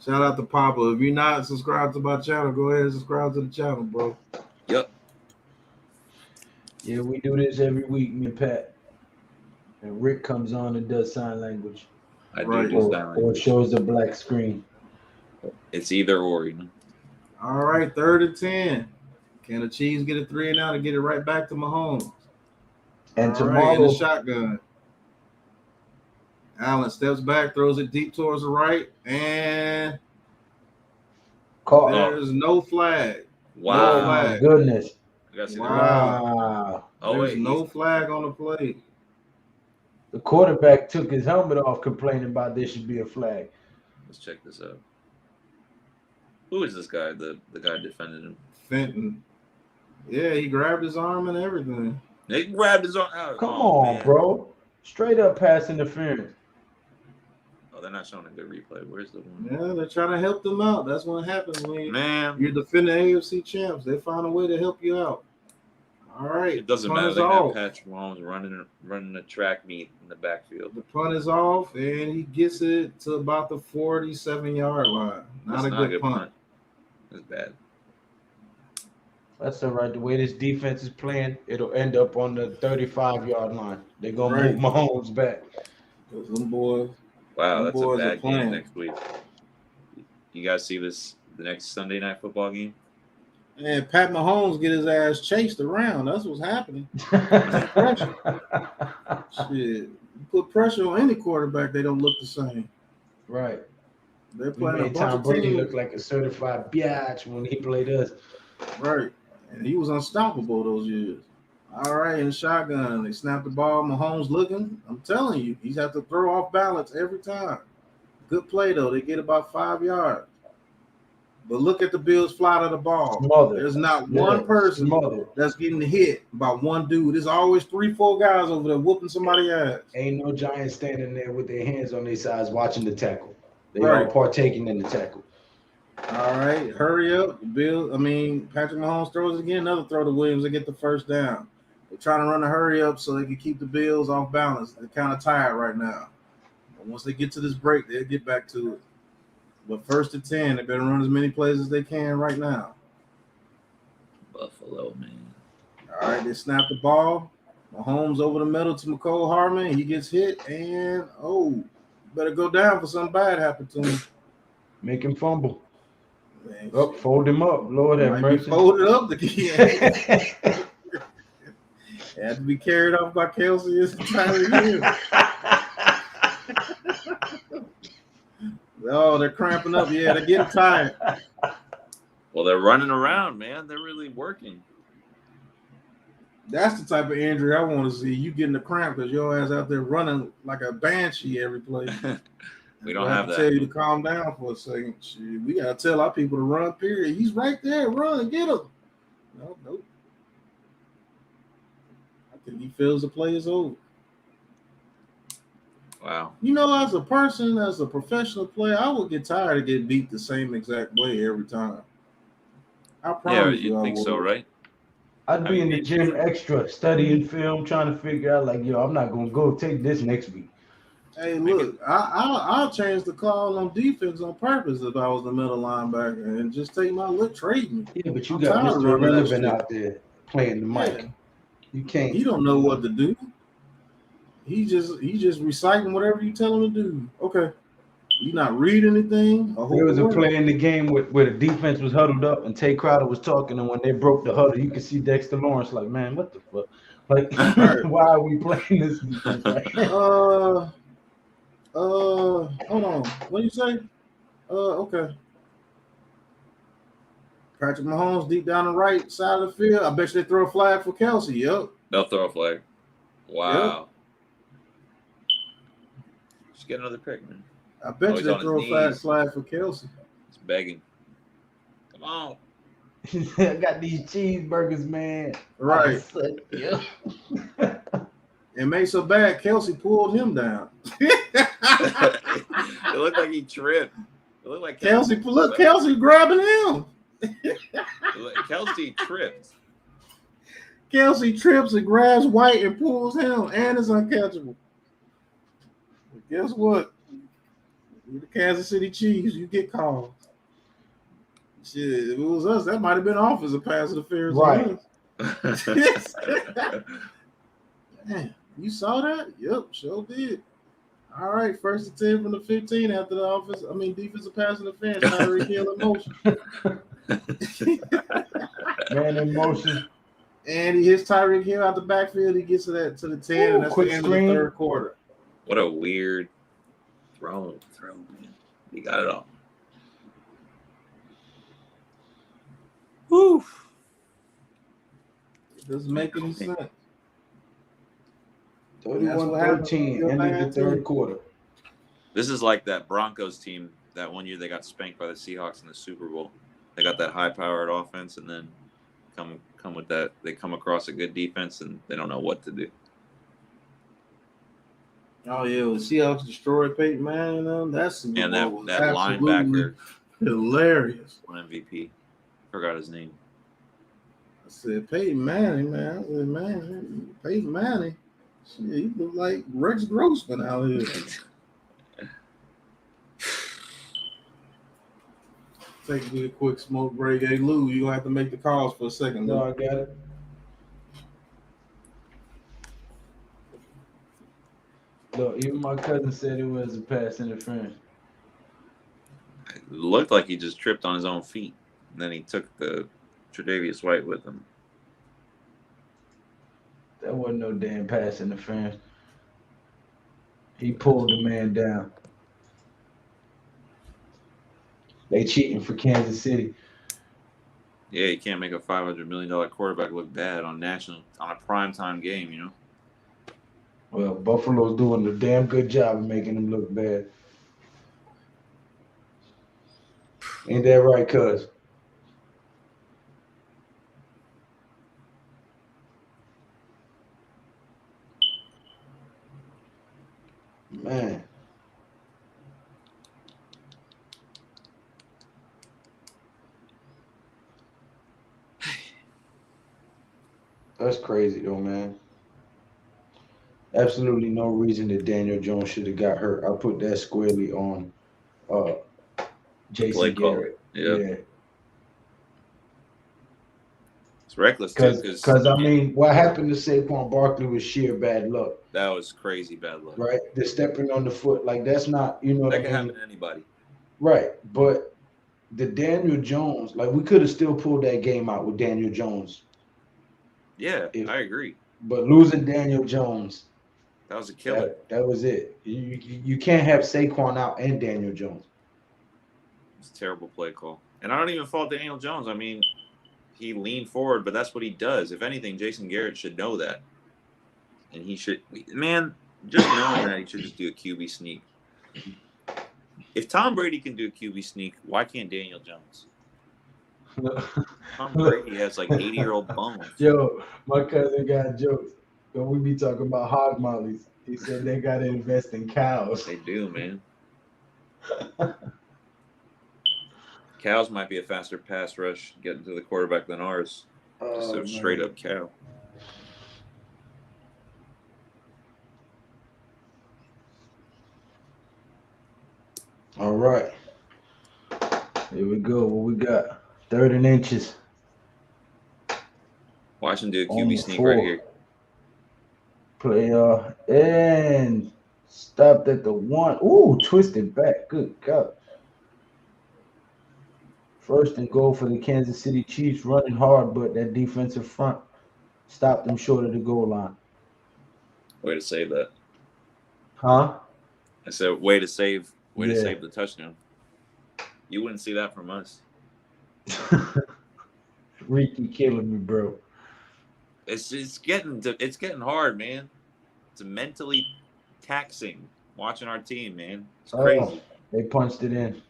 Shout out to Pablo. If you're not subscribed to my channel, go ahead and subscribe to the channel, bro. Yep. Yeah, we do this every week, me and Pat. And Rick comes on and does sign language. I Right. do this Or down. shows the black screen. It's either or, you know. All right, 3rd and 10. Can the Chiefs get a 3 and out and get it right back to Mahomes? And All right, in tomorrow, the shotgun. Allen steps back, throws it deep towards the right, and call. there's no flag. Wow. No flag. Goodness. I gotta see Wow. Oh, There's wait. no flag on the play. The quarterback took his helmet off complaining about there should be a flag. Let's check this out. Who is this guy? The guy defending him. Fenton. Yeah, he grabbed his arm and everything. They grabbed his arm out. Come Oh, on, man. bro. Straight up pass interference. Oh, they're not showing a good replay. Where's the one? Yeah, they're trying to help them out. That's what happens when Man, you're defending AFC champs. They find a way to help you out. All right. it doesn't punt matter. is They got off. Patrick Mahomes running the track meet in the backfield. The punt is off, and he gets it to about the 47-yard line. Not That's a good punt. That's bad. That's all right. The way this defense is playing, it'll end up on the 35-yard line. They're going Right. to move Mahomes back. Because them boys, Wow, Them that's a boys are bad playing. game next week. You guys see the next Sunday night football game? and Pat Mahomes get his ass chased around. That's what's happening. Shit. You put pressure on any quarterback, they don't look the same. Right. They're We playing a made bunch Tom of Brady teams. look like a certified biatch when he played us. Right. and he was unstoppable those years. All right, in the shotgun, they snapped the ball. Mahomes looking. I'm telling you, he's have to throw off balance every time. Good play though. They get about 5 yards. But look at the Bills fly to the ball. Smothered. There's not one person that's getting hit by one dude. There's always 3-4 guys over there whooping somebody's ass. Ain't no Giants standing there with their hands on their sides watching the tackle. They Right. all partaking in the tackle. All right, hurry up. Patrick Mahomes throws it again. Another throw to Williams to get the first down. They're trying to run a hurry up so they can keep the Bills off balance. They're kind of tired right now. But once they get to this break, they'll get back to it. But 1st and 10, they better run as many plays as they can right now. Buffalo, man. All right, they snap the ball. Mahomes over the middle to McCole Hardman. He gets hit, and better go down for something bad happened to him. Make him fumble. Man, Fold him up. Lord have might be mercy. folded up again. Had to be carried off by Kelsey his entire year. Oh, they're cramping up. Yeah, they're getting tired. Well, they're running around, man. They're really working. That's the type of injury I want to see. You getting the cramp because your ass out there running like a banshee every play. We don't I have that. Tell you to calm down for a second. Shit, we gotta tell our people to run. Period. He's right there. Run, get him. Nope. I think he feels the play is over. Wow. You know, as a person, as a professional player, I would get tired of getting beat the same exact way every time. I Yeah, promise you I think would. so, right? I'd be in the gym extra, studying film, trying to figure out, like, I'm not going to go take this next week. Hey, look, I'll change the call on defense on purpose if I was the middle linebacker and just take my look, trade me. Yeah, but you I'm got tired of Mr. running that Irrelevant shit. out there playing the mic. Yeah. You can't. He don't know what to do. He just reciting whatever you tell him to do. Okay. You not read anything? There was a play in the game where the defense was huddled up and Tay Crowder was talking, and when they broke the huddle, you could see Dexter Lawrence like, man, what the fuck? Like, why are we playing this defense? Hold on. What do you say? Okay. Patrick Mahomes deep down the right side of the field. I bet you they throw a flag for Kelsey. Yep. They'll throw a flag. Wow. Just get another pick, man. I bet you he's they on throw his a flag for Kelsey. He's begging. Come on. I got these cheeseburgers, man. Right. Yeah. It made so bad, Kelsey pulled him down. It looked like he tripped. It looked like Kelsey grabbing him. Kelsey tripped. Kelsey trips and grabs White and pulls him, and it's uncatchable. But guess what? You're the Kansas City Chiefs. You get called. Shit, if it was us, that might have been offensive pass interference. Right. Man, you saw that? Yep, sure did. All right, 1st and 10 from the 15 after the defensive pass interference. Tyreek Hill in motion. Man in motion. And he hits Tyreek Hill out the backfield. He gets to the 10, and that's the end of the third quarter. What a weird throw, man. He got it all. Woo. It doesn't make any sense. 31-13, end of the third quarter. This is like that Broncos team that one year they got spanked by the Seahawks in the Super Bowl. They got that high-powered offense, and then come with that. They come across a good defense, and they don't know what to do. Oh yeah, the Seahawks destroyed Peyton Manning. That's And that linebacker, hilarious. one MVP, forgot his name. I said Peyton Manning, man. I said, man, Peyton Manning. Shit, he look like Rex Grossman out here. Take a quick smoke break. Hey Lou, you gonna have to make the calls for a second. No, Lou. I got it. Look, even my cousin said it was a pass interference. It looked like he just tripped on his own feet, and then he took the Tre'Davious White with him. That wasn't no damn pass interference. He pulled the man down. They cheating for Kansas City. Yeah, you can't make a $500 million quarterback look bad on a primetime game, you know? Well, Buffalo's doing a damn good job of making him look bad. Ain't that right, cuz? Man. That's crazy though, man. Absolutely no reason that Daniel Jones should have got hurt. I put that squarely on uh Play Jason call. Garrett. Yeah. Yeah. It's reckless, too, Because I mean, what happened to Saquon Barkley was sheer bad luck. that was crazy bad luck. Right? The stepping on the foot, like that's not, you know what That I could mean? happen to anybody. Right. But the Daniel Jones, like we could have still pulled that game out with Daniel Jones. Yeah, I agree. But losing Daniel Jones, That was a killer. that was it. You can't have Saquon out and Daniel Jones. It's a terrible play call. And I don't even fault Daniel Jones. I mean, he leaned forward, but that's what he does. If anything, Jason Garrett should know that. And he should, man, just knowing that he should just do a QB sneak. If Tom Brady can do a QB sneak, why can't Daniel Jones? Tom Brady has like 80-year-old bones. Yo, my cousin got jokes. When we be talking about hog mollies, he said they got to invest in cows. They do, man. Cows might be a faster pass rush getting to the quarterback than ours. Just a straight up cow. All right. Here we go. What we got? 3rd and inches. Watch him do a On the QB sneak 4. right here. Play and stopped at the 1. Ooh, twisted back. Good God. 1st and goal for the Kansas City Chiefs, running hard, but that defensive front stopped them short of the goal line. Way to save that. Huh? I said, way to save Yeah. the touchdown. You wouldn't see that from us. Ricky killing me, bro. It's getting hard, man. It's mentally taxing watching our team, man. It's crazy. They punched it in.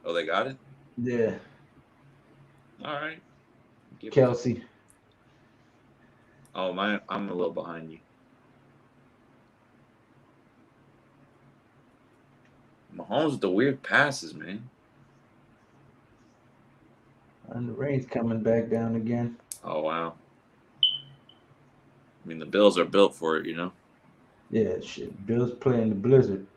Oh, they got it? Yeah. All right. Kelsey. Oh, I'm a little behind you. Mahomes with the weird passes, man. And the rain's coming back down again. Oh, wow. I mean, the Bills are built for it, you know? Yeah, shit. Bills playing the blizzard.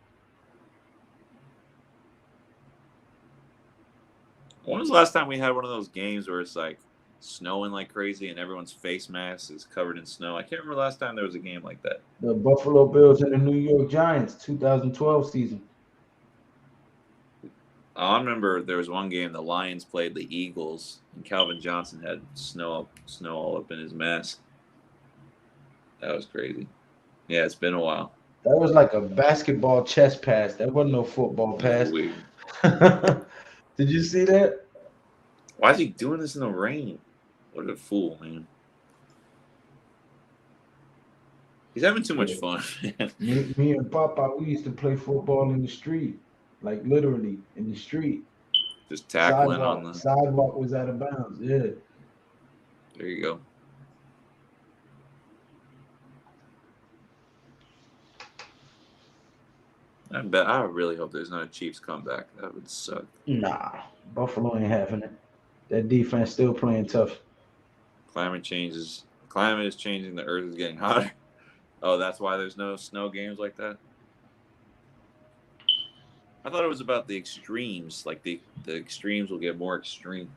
When was the last time we had one of those games where it's like snowing like crazy and everyone's face mask is covered in snow? I can't remember the last time there was a game like that. The Buffalo Bills and the New York Giants, 2012 season. I remember there was one game the Lions played the Eagles and Calvin Johnson had snow all up in his mask. That was crazy. Yeah, it's been a while. That was like a basketball chest pass. That wasn't no football pass. Weird. Did you see that? Why is he doing this in the rain? What a fool, man. He's having too much fun. me and Papa, we used to play football in the street. Like literally in the street. Just tackling on the sidewalk was out of bounds. Yeah. There you go. I really hope there's not a Chiefs comeback. That would suck. Nah, Buffalo ain't having it. That defense still playing tough. Climate is changing. The earth is getting hotter. Oh, that's why there's no snow games like that? I thought it was about the extremes. Like the extremes will get more extreme.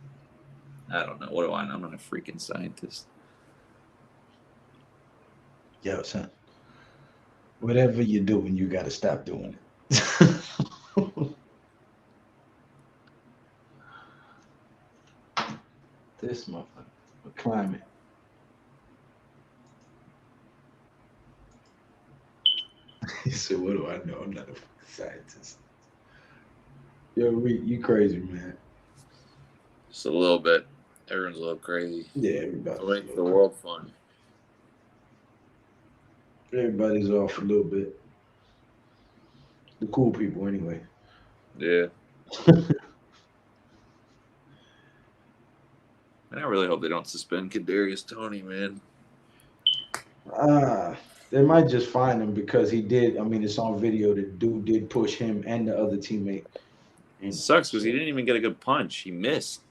I don't know. What do I know? I'm not a freaking scientist. Yo, son. Whatever you're doing, you got to stop doing it. This motherfucker. Climate. He said, what do I know? I'm not a scientist. Yo, Reed, you crazy, man. Just a little bit. Everyone's a little crazy. Yeah, everybody. It makes the world fun. Everybody's off a little bit. The cool people, anyway. Yeah. And I really hope they don't suspend Kadarius Toney, man. They might just fine him because he did. I mean, it's on video. The dude did push him and the other teammate. It sucks because he didn't even get a good punch. He missed.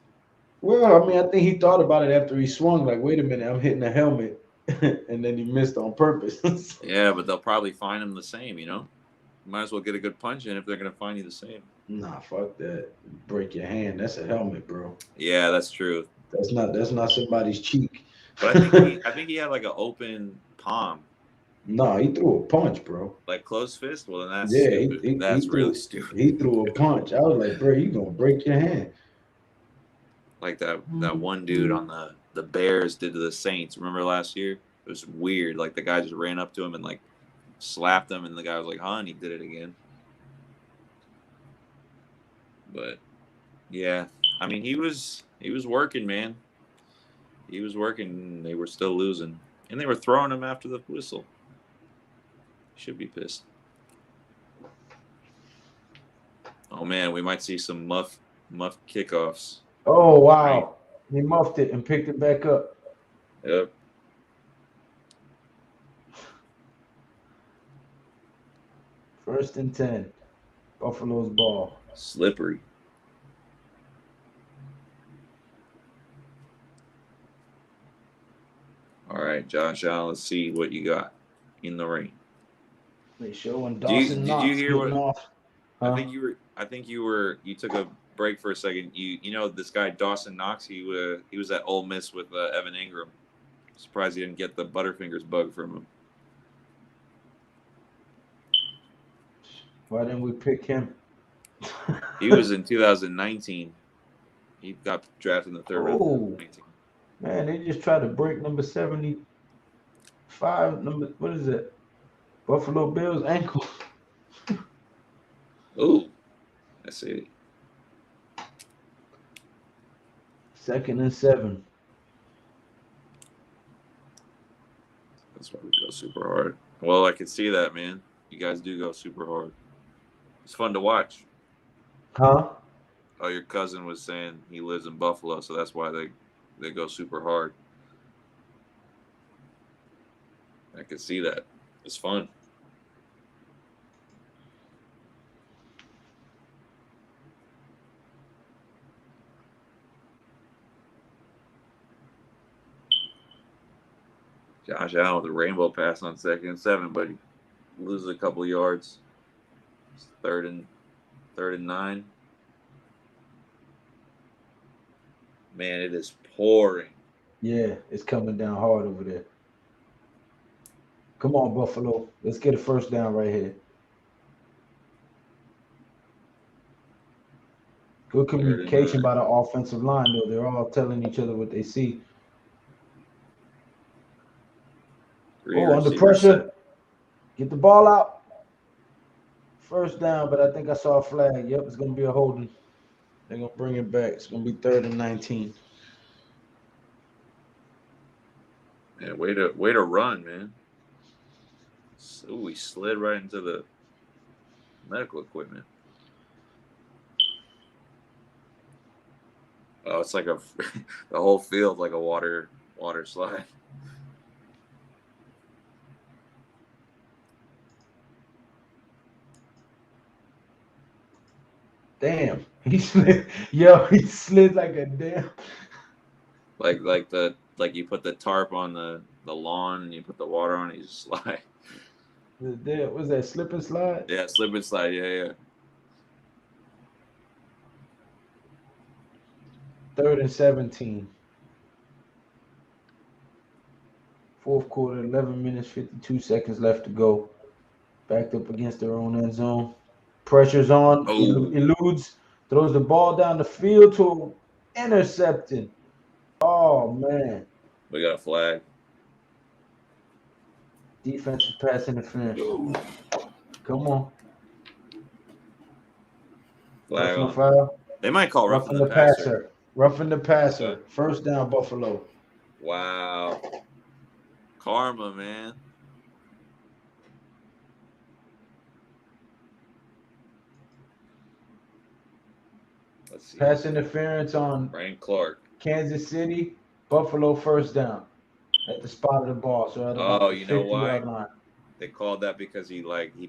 Well, I mean, I think he thought about it after he swung. Like, wait a minute, I'm hitting the helmet, and then he missed on purpose. Yeah, but they'll probably fine him the same. You know, might as well get a good punch in if they're gonna fine you the same. Nah, fuck that. Break your hand. That's a helmet, bro. Yeah, that's true. That's not somebody's cheek. But I think he had like an open palm. No, he threw a punch, bro. Like closed fist? Well, then that's Yeah, stupid. That's really stupid. He threw a punch. I was like, bro, you gonna break your hand. Like that one dude on the Bears did to the Saints. Remember last year? It was weird. Like the guy just ran up to him and like slapped him, and the guy was like, "Huh?" And he did it again. But yeah, I mean, he was working, man. He was working. They were still losing, and they were throwing him after the whistle. Should be pissed. Oh man, we might see some muff kickoffs. Oh wow, he muffed it and picked it back up. Yep. First and 10. Buffalo's ball. Slippery. All right, Josh Allen, let's see what you got in the ring. They showing Did Dawson you Knox hear getting what? off. I think you took a break for a second. You know this guy Dawson Knox. He was at Ole Miss with Evan Ingram. Surprised he didn't get the Butterfingers bug from him. Why didn't we pick him? He was in 2019. He got drafted in the third round. Oh, man, they just tried to break number 75. What is it? Buffalo Bills ankle. Ooh, I see. 2nd and 7. That's why we go super hard. Well, I can see that, man. You guys do go super hard. It's fun to watch. Huh? Oh, your cousin was saying he lives in Buffalo, so that's why they go super hard. I can see that. It's fun. Josh Allen with a rainbow pass on 2nd and 7, but he loses a couple of yards. It's third and 9. Man, it is pouring. Yeah, it's coming down hard over there. Come on, Buffalo. Let's get a first down right here. Good communication by the offensive line, though. They're all telling each other what they see. Under pressure. Get the ball out. First down, but I think I saw a flag. Yep, it's going to be a holding. They're going to bring it back. It's going to be 3rd and 19. Yeah, way to run, man. Ooh, he slid right into the medical equipment. Oh, it's like the whole field like a water slide. Damn, he slid. Yo, he slid like a damn. Like you put the tarp on the lawn and you put the water on it, you just slide. Was that slip and slide? Yeah, slip and slide. Yeah. 3rd and 17. 4th quarter, 11 minutes, 52 seconds left to go. Backed up against their own end zone. Pressure's on. Eludes. Throws the ball down the field to intercepted. Oh, man. We got a flag. Defensive pass interference. Come on. Flag on. Foul. They might call roughing the passer. Roughing the passer. First down, Buffalo. Wow. Karma, man. Let's see. Pass interference on Frank Clark. Kansas City. Buffalo first down at the spot of the ball. So at about the You know 50-yard why? line. They called that because he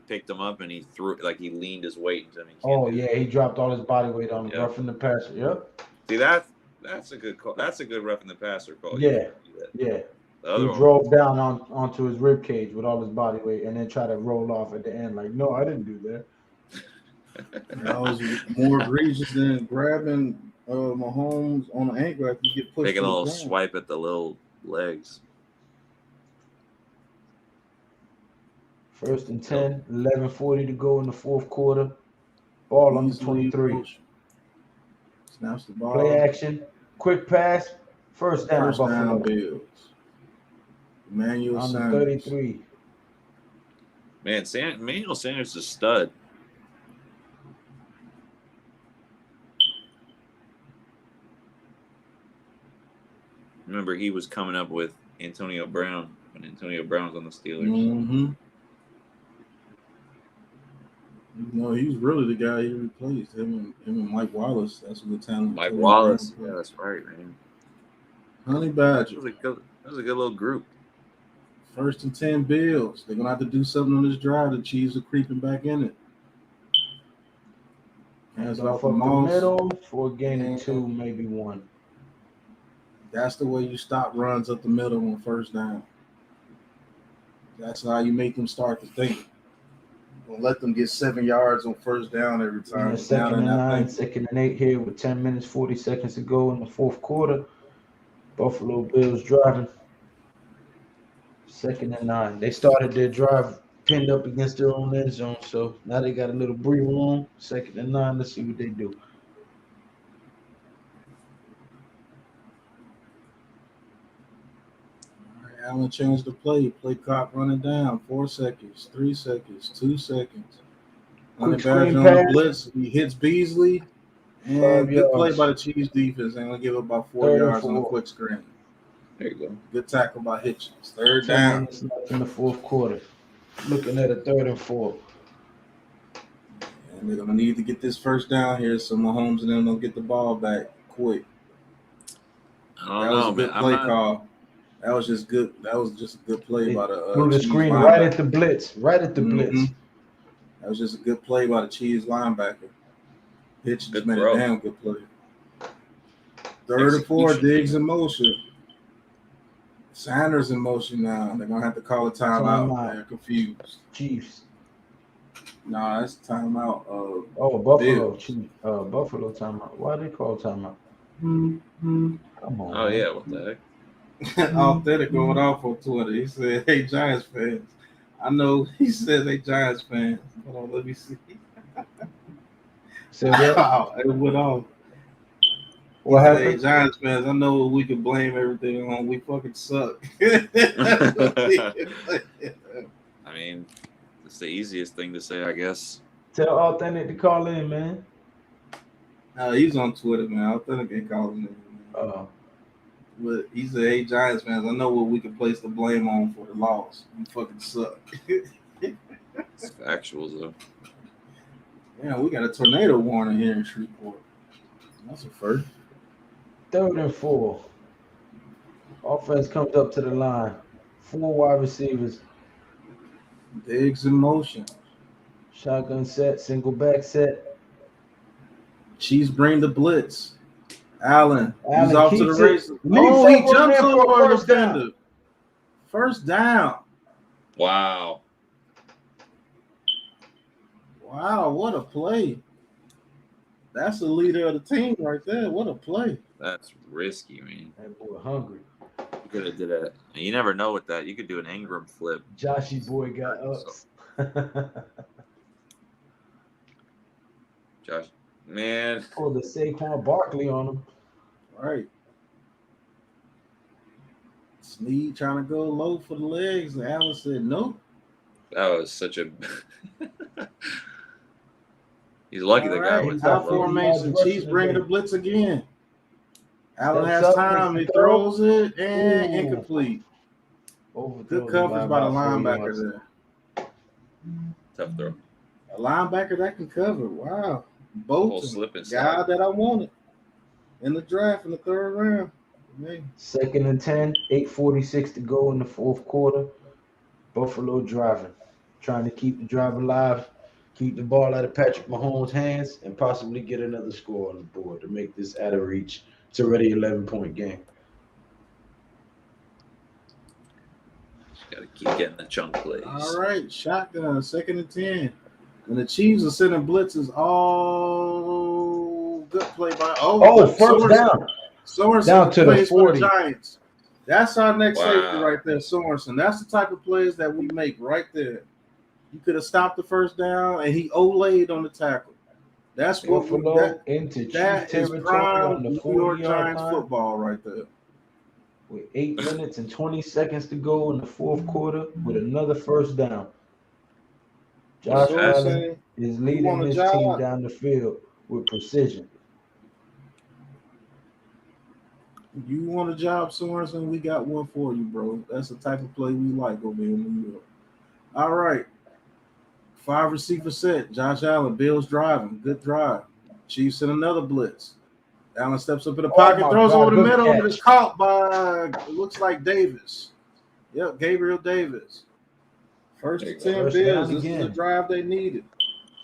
picked him up and he threw he leaned his weight into him. Oh yeah, he dropped all his body weight on him. Yep. Roughing the passer. Yep. See that's a good call. That's a good roughing the passer call. Yeah. The He other one, drove down onto his rib cage with all his body weight and then tried to roll off at the end. Like, no, I didn't do that. That was more egregious than grabbing Mahomes on the ankle after you get pushed. taking a to the little ground. swipe at the little legs. First and 10, 11:40 to go in the fourth quarter. Ball on the Easily 23. approach. Snaps the ball. Play action. Quick pass. First down, First Buffalo. down, Bills. Emmanuel On the Sanders. 33. Man, Emmanuel Sanders is a stud. Remember, he was coming up with Antonio Brown when Antonio Brown was on the Steelers. Mm-hmm. No, he was really the guy he replaced. Him and Mike Wallace. That's what the talent. Mike Wallace. Yeah, that's right, man. Honey Badger. That was a good little group. First and 10 Bills. They're gonna have to do something on this drive. The Chiefs are creeping back in it. Hands off Up the the Moss. middle for a gain of 2, maybe 1. That's the way you stop runs up the middle on first down. That's how you make them start to think. Don't let them get 7 yards on first down every time. Yeah, second and 9, second and 8 here with 10 minutes, 40 seconds to go in the fourth quarter. Buffalo Bills driving. Second and 9. They started their drive pinned up against their own end zone, so now they got a little breathing room. Second and 9. Let's see what they do. Allen changed the play. Play clock running down. 4 seconds, 3 seconds, 2 seconds. Quick Badger screen on the pass. blitz. He hits Beasley. And 5 good play yards. by the Chiefs defense. They're going to give up about 4 Third and yards on a 4. quick screen. There you go. Good tackle by Hitchens. Third 10 down. minutes left in the fourth quarter. Looking at a 3rd and 4. And they're going to need to get this first down here so Mahomes and them don't get the ball back quick. I That don't was know, a good man. play call. That was just good. That was just a good play by the Threw the Chiefs screen linebacker. right at the blitz. Right at the blitz. Mhm. That was just a good play by the Chiefs linebacker. Hitchens Good made throw. a damn good play. 3rd and 4, Execution. Diggs in motion. Sanders in motion now. They're gonna have to call a timeout. Timeout. They're confused. Chiefs. Nah, that's timeout. Oh, Buffalo. Bills. Chiefs. Buffalo timeout. Why they call timeout? Come on. Oh, yeah. What the heck? Authentic going off on Twitter. He said, "Hey Giants fans." I know he says, "Hey Giants fans." Hold on, let me see. So what? Wow, it went off. What Hey happened? Giants fans, I know we can blame everything on. We fucking suck. I mean, it's the easiest thing to say, I guess. Tell Authentic to call in, man. He's on Twitter, man. Authentic ain't calling him. But he said, "Hey Giants fans, I know what we can place the blame on for the loss. We fucking suck." It's factual, though. Yeah, we got a tornado warning here in Shreveport. That's a first. 3rd and 4. Offense comes up to the line. 4 wide receivers. Diggs in motion. Shotgun set. Single back set. Chiefs bring the blitz. Allen, he's Allen off to the keeps it. races. Leaps Oh, he up on jumps there for over a the first down. defender. First down. Wow. Wow, what a play. That's the leader of the team right there. What a play. That's risky, man. That boy hungry. You could have did that. You never know with that. You could do an Ingram flip. Joshy boy got up. Josh, man. Oh, the Saquon Barkley on him. Right. Snead trying to go low for the legs. And Allen said no. That was such a. He's lucky the guy All was right, that high low. formation. Chiefs bringing the blitz again. Allen Steps has up, time. makes He the throw. throws it and Ooh. incomplete. Overthrows Good it coverage by the about 4 linebacker yards. there. Tough throw. A linebacker that can cover. Wow. Whole Bolton, slip and guy slide. that I wanted in the draft in the 3rd round. Man. 2nd and 10, 8:46 to go in the 4th quarter. Buffalo driving, trying to keep the drive alive, keep the ball out of Patrick Mahomes' hands, and possibly get another score on the board to make this out of reach. It's already 11-point game. Just got to keep getting the chunk plays. All right, shotgun, 2nd and 10. And the Chiefs are sending blitzes. Oh, good play by. First down. Sorensen Down to the plays for 40. the Giants. That's our next Wow. safety right there, Sorensen. That's the type of plays that we make right there. You could have stopped the first down, and he olayed on the tackle. That's what we, Buffalo into Chief that is territory prime on the New York 40-yard Giants line football right there. with 8 minutes and 20 seconds to go in the 4th quarter with another first down. Josh Sorensen, Allen is leading want a this job? team down the field with precision. You want a job, Sorensen? We got one for you, bro. That's the type of play we like over here in New York. All right. 5 receiver set. Josh Allen, Bills driving. Good drive. Chiefs in another blitz. Allen steps up in the pocket, my throws God, over the good middle, catch. and it's caught by, it looks like Davis. Yep, Gabriel Davis. First There and you go. 10 First Bills. down This is the again. drive they needed.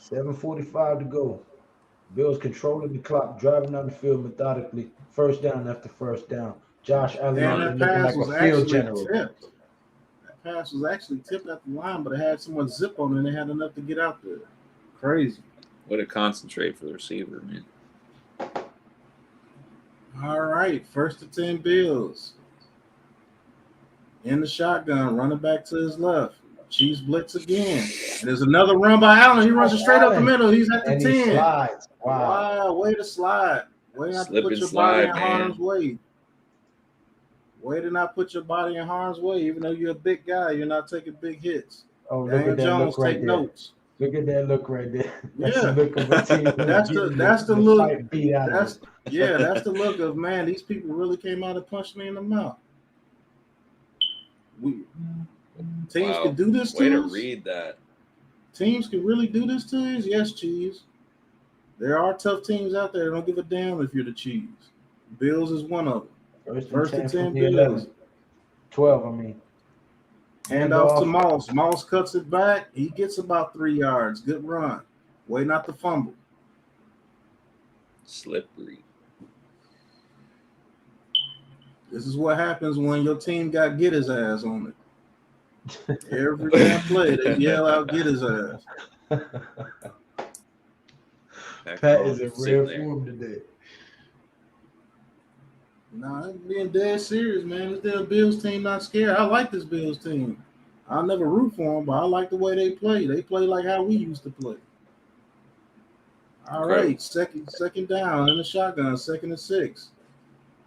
7:45 to go. Bills controlling the clock, driving down the field methodically. First down after first down. Josh Allen And out there that looking pass like was a field actually general. tipped. That pass was actually tipped at the line, but it had someone zip on it and they had enough to get out there. Crazy. way to concentrate for the receiver, man. All right, 1st and 10 Bills. In the shotgun, running back to his left. Chiefs blitz again. And there's another run by Allen. He runs it straight up the middle. He's at the And 10. he slides. Wow. Way to slide. Way not to Slip put and your body in slide, man. harm's way. Way to not put your body in harm's way. Even though you're a big guy, you're not taking big hits. Oh, look Daniel at that Jones, look right take there. notes. Look at that look right there. That's Yeah. the look of a team. That's the getting look. fight beat out of That's it. yeah, that's the look of, man, these people really came out and punched me in the mouth. Teams Wow. can do this Way to to us. read that. Teams can really do this to us. Yes, Cheese. There are tough teams out there that don't give a damn if you're the Cheese. Bills is one of them. First and 10 from the Bills. 11. 12, I mean. Hand off to Moss. Moss cuts it back. He gets about 3 yards. Good run. Way not to fumble. Slippery. This is what happens when your team got get his ass on it. Every damn play, they yell out get his ass. Pat is in rare form today. Nah, I'm being dead serious, man. This damn Bills team not scared. I like this Bills team. I'll never root for them, but I like the way they play. They play like how we used to play. All right, second down in the shotgun, 2nd and 6.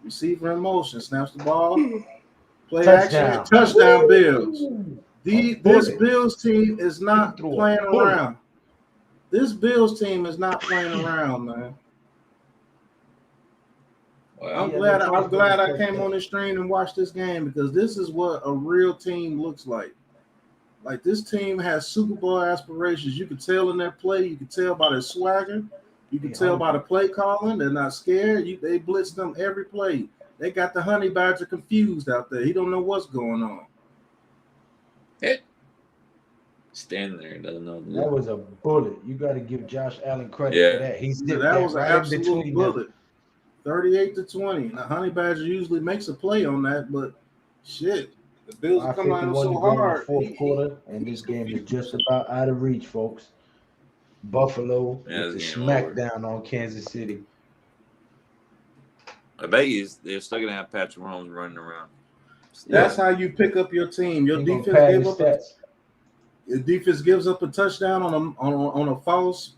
Receiver in motion, snaps the ball. Play Touchdown. action, touchdown Bills. Ooh, This Bills team is not playing around. This Bills team is not playing around, man. Wow. I'm glad I came on this stream and watched this game because this is what a real team looks like. Like, this team has Super Bowl aspirations. You can tell in their play. You can tell by their swagger. You can tell by the play calling. They're not scared. They blitz them every play. They got the Honey Badger confused out there. He don't know what's going on. Standing there, doesn't know. That was a bullet. You got to give Josh Allen credit for that. He's That was an absolute bullet. 38-20. Now, Honey Badger usually makes a play on that, but shit, the Bills are coming out so hard. Fourth quarter, and this game is just about out of reach, folks. Buffalo with the smackdown on Kansas City. I bet they're still gonna have Patrick Mahomes running around. That's how you pick up your team. Your defense gives up a touchdown on a false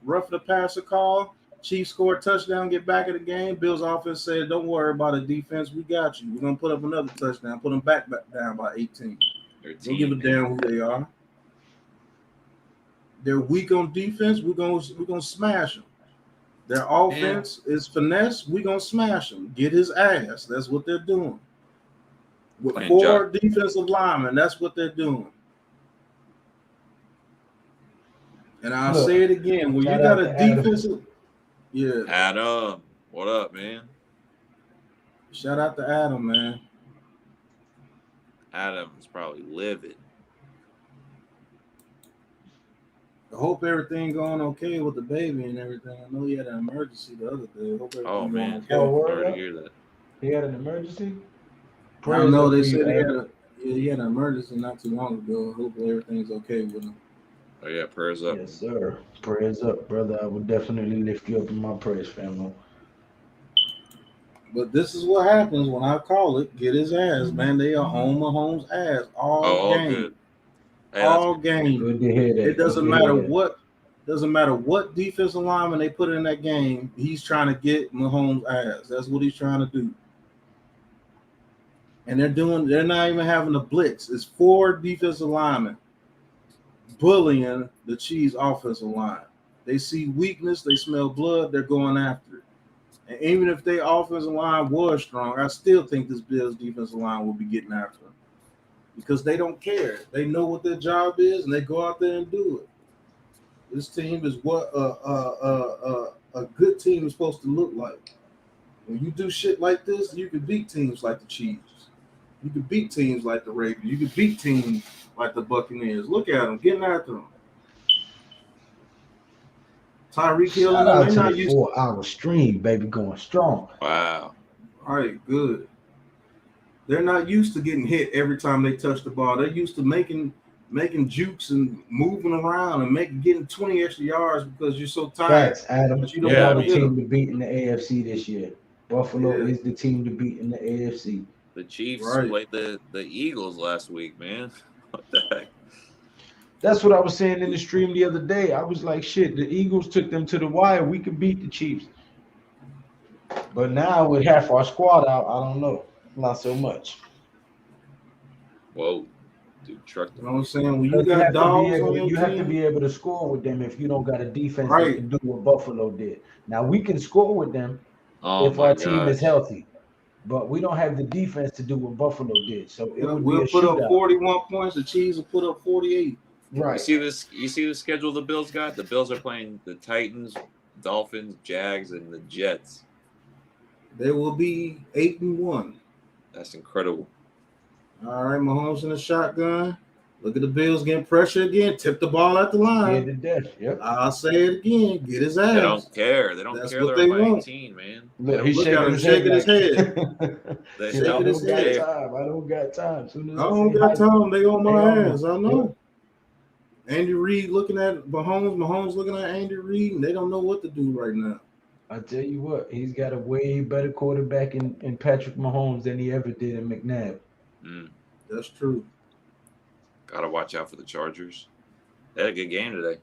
rough the passer call. Chiefs score a touchdown, get back in the game. Bills offense said, "Don't worry about the defense. We got you. We're gonna put up another touchdown. Put them back down by 18. Don't give a damn who they are. They're weak on defense. We're gonna smash them. Their offense is finesse. We gonna smash him. Get his ass. That's what they're doing. With Playing 4 defensive linemen, that's what they're doing. And I'll Look, say it again. When you shout got out a to Adam. defensive, yeah. Adam, what up, man? Shout out to Adam, man. Adam's probably livid. I hope everything going okay with the baby and everything. I know he had an emergency the other day. I hope everything Oh man, going Oh, okay. word sorry to up. hear that. He had an emergency. I Prayers know up they for you, said Adam. he had an emergency not too long ago. Hopefully everything's okay with him. Oh yeah, prayers up. Yes, sir. Prayers up, brother. I will definitely lift you up in my prayers, family. But this is what happens when I call it. Get his ass, man. They are on Mahomes' ass all All game. good. Hey, that's All game. Good to hear that. It doesn't Good to matter hear that. what. Doesn't matter what defensive lineman they put in that game. He's trying to get Mahomes' ass. That's what he's trying to do. And they're not even having a blitz. It's 4 defensive linemen bullying the Chiefs offensive line. They see weakness, they smell blood, they're going after it. And even if their offensive line was strong, I still think this Bills defensive line will be getting after them because they don't care. They know what their job is, and they go out there and do it. This team is what a good team is supposed to look like. When you do shit like this, you can beat teams like the Chiefs. You can beat teams like the Ravens. You can beat teams like the Buccaneers. Look at them, getting after them. Tyreek Hill Shout and out them, to they're not the used to. 4-hour stream, baby, going strong. Wow. All right, good. They're not used to getting hit every time they touch the ball. They're used to making jukes and moving around and getting 20 extra yards because you're so tired. Facts, Adam. But you You don't know want the to hit team them. to beat in the AFC this year. Buffalo Yeah. is the team to beat in the AFC. The Chiefs Right. played the Eagles last week, man. What the heck? That's what I was saying in the stream the other day. I was like, shit, the Eagles took them to the wire. We can beat the Chiefs. But now with half our squad out, I don't know. Not so much. Whoa, dude, truck. You know what I'm saying? When you Because got dogs on your you have to team, be able to score with them if you don't got a defense that Right. can do what Buffalo did. Now we can score with them Oh if my our team is gosh. healthy, but we don't have the defense to do what Buffalo did. So it would be we'll a put up shootout. 41 points. The Chiefs will put up 48. You Right. see this? You see the schedule the Bills got? The Bills are playing the Titans, Dolphins, Jags, and the Jets. They will be 8-1. That's incredible. All right, Mahomes in the shotgun. Look at the Bills getting pressure again. Tip the ball at the Scared line. to death. Yep. I'll say it again. Get his ass. They don't care. They don't That's care. what They're they up by want. 18, man. Look, he's Look at him shaking his head. They Shit, I Shaking his don't got head. time. I don't got time. Soon as I don't say got hi- time. They on my They on ass. me. I know. Andy Reid looking at Mahomes. Mahomes looking at Andy Reid, and they don't know what to do right now. I tell you what, he's got a way better quarterback in Patrick Mahomes than he ever did in McNabb. That's true. Gotta watch out for the Chargers. They had a good game today,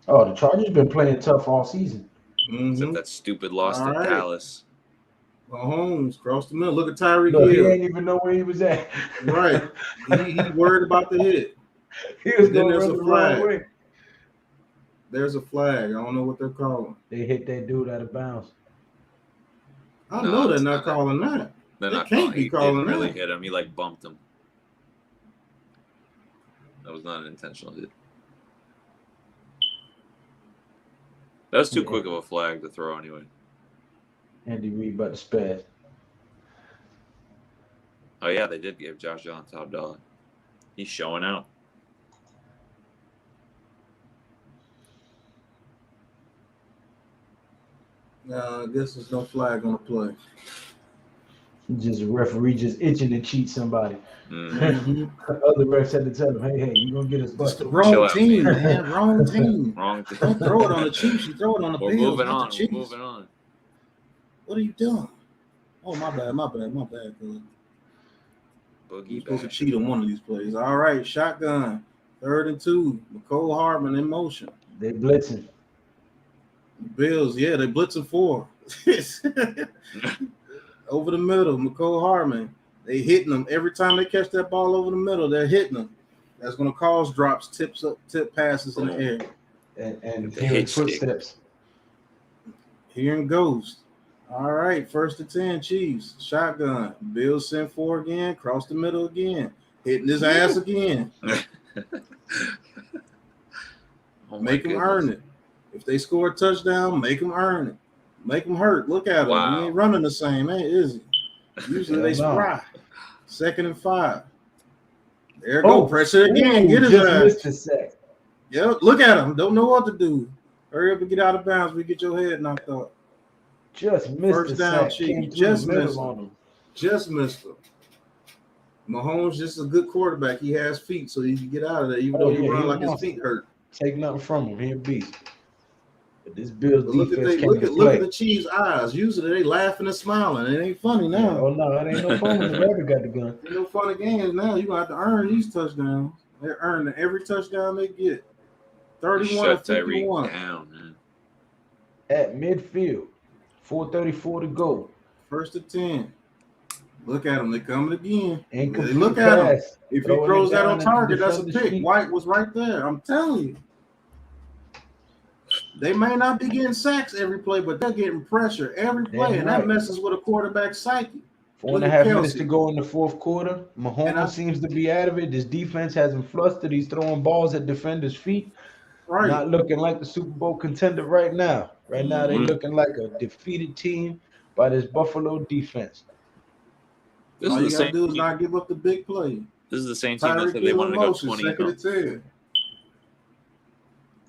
Oh, the Chargers been playing tough all season. except that stupid loss All to right. Dallas. Mahomes crossed the middle. Look at Tyreek Look, he Hill. ain't even know where he was at. Right. He worried about the hit. He was Then going there's run a the wrong flag. way. There's a flag. I don't know what they're calling. They hit that dude out of bounds. I No, know they're it's not not. calling that. They're They not can't calling. be He calling didn't really that. hit him. He like bumped him. That was not an intentional hit. That was too Yeah. quick of a flag to throw anyway. Andy Reid about to spaz. Oh yeah, they did give Josh Allen top dollar. He's showing out. I guess there's no flag on the play. Just a referee just itching to cheat somebody. Mhm. Other refs had to tell him, hey, you're going to get us It's the busted. wrong Chill out, team, man. Wrong team. Wrong. Don't throw it on the Chiefs. You throw it on the We're Bills. moving not on. the We're Chiefs. moving on. What are you doing? Oh, my bad. Cuz. You're Boogie supposed to back. cheat on one of these plays. All right, shotgun. 3rd and 2. McCole Hardman in motion. They blitzing. Bills, yeah, they blitzing 4. Over the middle, McCole Hardman. They hitting them every time they catch that ball over the middle. They're hitting them. That's going to cause drops, tip passes in the air. And The hearing hit stick. footsteps. Hearing Ghost. All right, 1st and 10, Chiefs. Shotgun. Bills send 4 again. Cross the middle again. Hitting his ass again. Make them earn it. If they score a touchdown, make them earn it. Make them hurt. Look at him. Wow. He ain't running the same, is he? Usually they spry. 2nd and 5. There you go. Pressure again. Get his ass. Missed a sack. Yep. Look at him. Don't know what to do. Hurry up and get out of bounds. We get your head knocked out. Just missed First the down, sack. Chief. Just missed him. Just missed him. Mahomes just a good quarterback. He has feet, so he can get out of there, even though he run like his feet hurt. Take nothing from him. He a beast. But this Bills Look defense at the Chiefs' eyes. Usually they laughing and smiling. It ain't funny now. Oh no, it ain't no fun when the Rabbit got the gun. Ain't no funny games now. You gonna have to earn these touchdowns. They're earning every touchdown they get. 31 to 51. Down, man. At midfield, 4:34 to go. 1st and 10. Look at them. They coming again. Incomplete Look at him. pass. If he Throwing throws it that down on in the target, that's a defender's pick. feet. White was right there. I'm telling you. They may not be getting sacks every play, but they're getting pressure every play, and that messes with a quarterback's psyche. 4.5 minutes to go in the 4th quarter. Mahomes seems to be out of it. This defense has him flustered. He's throwing balls at defenders' feet. Right. Not looking like the Super Bowl contender right now. Right now, they're looking like a defeated team by this Buffalo defense. All you gotta do is not give up the big play. This is the same team that said they wanted to go 20. 2nd and 10.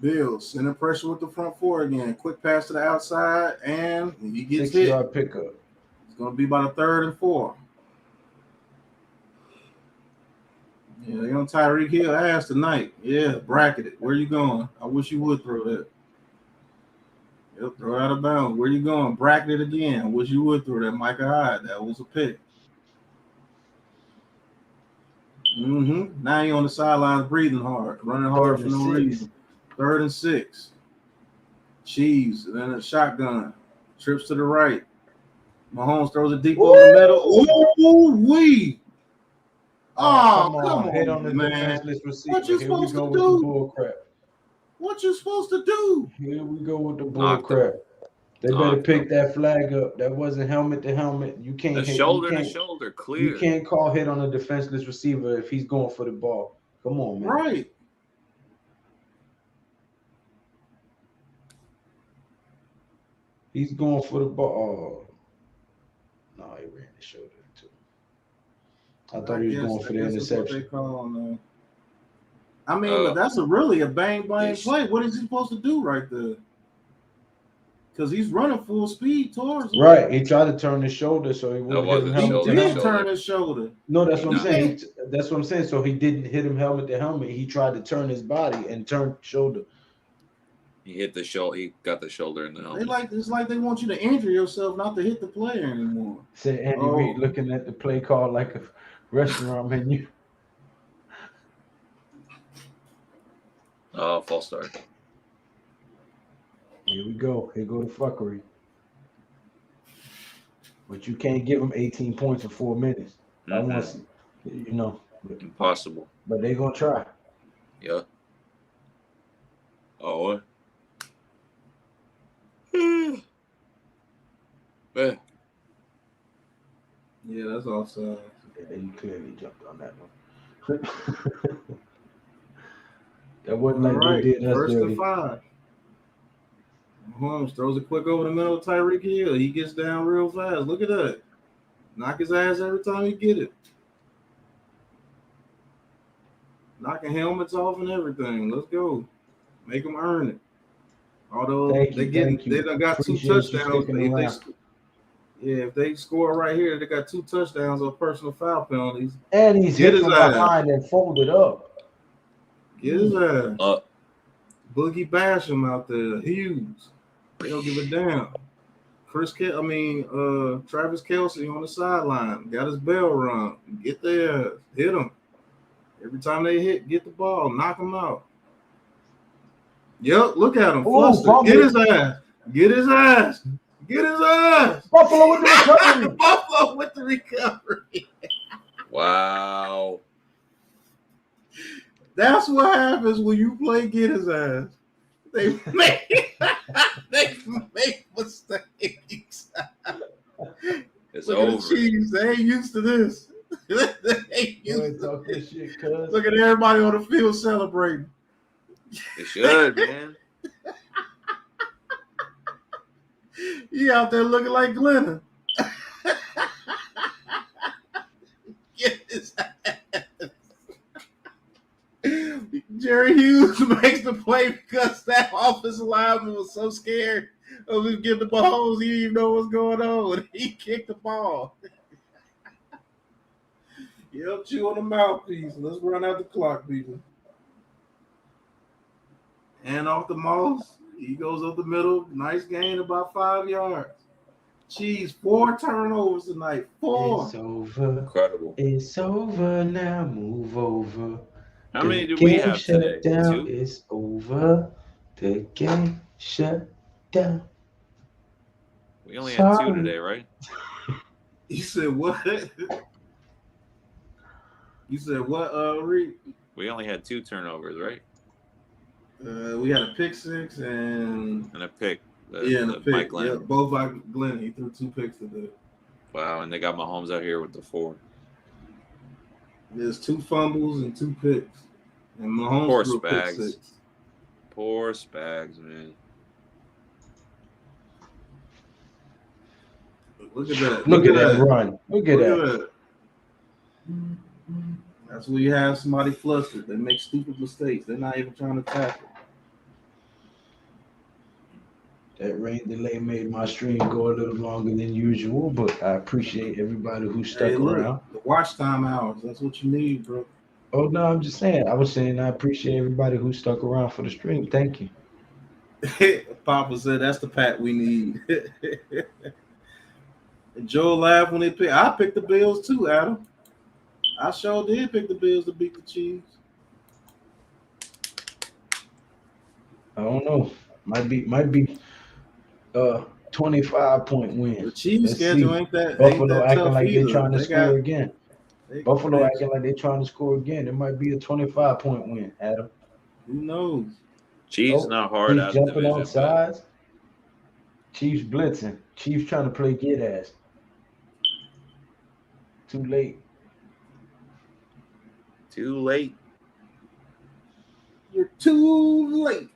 Bills sending pressure with the front 4 again. Quick pass to the outside, and he gets hit. 6-yard pickup. It's going to be about a 3rd and 4. Yeah, they're on Tyreek Hill ass tonight. Yeah, bracketed. Where you going? I wish you would throw that. Yep, throw it out of bounds. Where you going? Bracketed again. I wish you would throw that. Micah Hyde. That was a pick. Now you're on the sidelines breathing hard, running hard for no reason. 3rd and 6. Chiefs, and then a shotgun. Trips to the right. Mahomes throws it deep over the middle. Ooh-wee! Oh, come on, Hit on the man. receiver. What you Here we supposed go to with do? the bull crap. What you supposed to do? Here we go with the bull crap. They better pick that flag up. That wasn't helmet to helmet. You can't The hit. shoulder to shoulder, clear. You can't call hit on a defenseless receiver if he's going for the ball. Come on, man. Right. He's going for the ball. Oh. No, he ran the shoulder too. I thought he was going for the interception. I mean, but that's really a bang play. What is he supposed to do right there? Because he's running full speed towards him. Right. He tried to turn his shoulder so he wouldn't hit him helmet to He did helmet. turn his shoulder. No, that's what I'm saying. That's what I'm saying. So he didn't hit him helmet to helmet. He tried to turn his body and turn shoulder. He hit the shoulder. He got the shoulder in the helmet. It's like they want you to injure yourself, not to hit the player anymore. Said Andy Reid looking at the play call like a restaurant menu. Oh, false start. Here we go. Here go the fuckery. But you can't give them 18 points in 4 minutes. I want to, you know. Impossible. But they're going to try. Yeah. Oh. Yeah, that's offside. Yeah, you clearly jumped on that one. That wasn't like they did us 1st dirty. and 5. Mahomes throws it quick over the middle of Tyreek Hill. He gets down real fast. Look at that. Knock his ass every time he get it. Knocking helmets off and everything. Let's go. Make them earn it. Although they done got Appreciate 2 touchdowns. If they score right here, they got 2 touchdowns on personal foul penalties. And he's hit from behind and folded up. Get his ass. Boogie Basham out there. Hughes. They don't give a damn. Travis Kelce on the sideline. Got his bell rung. Get their ass. Hit him. Every time they hit, get the ball. Knock him out. Yep, look at him. Get his ass. Get his ass. Get his ass. Buffalo with the recovery. Buffalo with the recovery. Wow. That's what happens when you play get his ass. They make mistakes. They ain't used to this. They ain't You ain't used to talk this. this shit, cuz. Look at everybody on the field celebrating. They should, man. He out there looking like Glennon. Get his ass. Jerry Hughes makes the play because that offensive lineman was so scared of him getting the balls. He didn't even know what's going on. He kicked the ball. Yep, chew on the mouthpiece. Let's run out the clock, people. And off the Moss, he goes up the middle. Nice gain, about 5 yards. Cheese, 4 turnovers tonight. 4. It's over. Incredible. It's over now. Move over. How many do we have today? Down. 2? It's over. The game shut down. We only had 2 Sorry. today, right? You said what? You said what, Reed? We only had 2 turnovers, right? We had a pick 6 and a pick. and a pick. Mike Glenn. Yeah, both by Glenn. He threw 2 picks today. Wow, and they got Mahomes out here with the 4. There's 2 fumbles and 2 picks. And Mahomes Poor threw a pick Spags. 6. Poor Spags, man. Look at that. Look at that run. Look at that. That's where you have somebody flustered. They make stupid mistakes. They're not even trying to tackle. That rain delay made my stream go a little longer than usual, but I appreciate everybody who stuck around. The watch time hours. That's what you need, bro. Oh, no, I'm just saying. I was saying I appreciate everybody who stuck around for the stream. Thank you. Papa said that's the Pat we need. And Joe laughed when they picked. I picked the Bills too, Adam. I sure did pick the Bills to beat the Chiefs. I don't know. Might be 25-point win. The Chiefs Let's schedule see. ain't that Buffalo ain't that acting tough like either. they're trying to They score got- again. they- Buffalo they- acting like they're trying to score again. It might be a 25-point win, Adam. Who knows? Chiefs not hard out Chiefs of jumping division. on sides. Chiefs blitzing. Chiefs trying to play get ass. Too late. Too late. You're too late.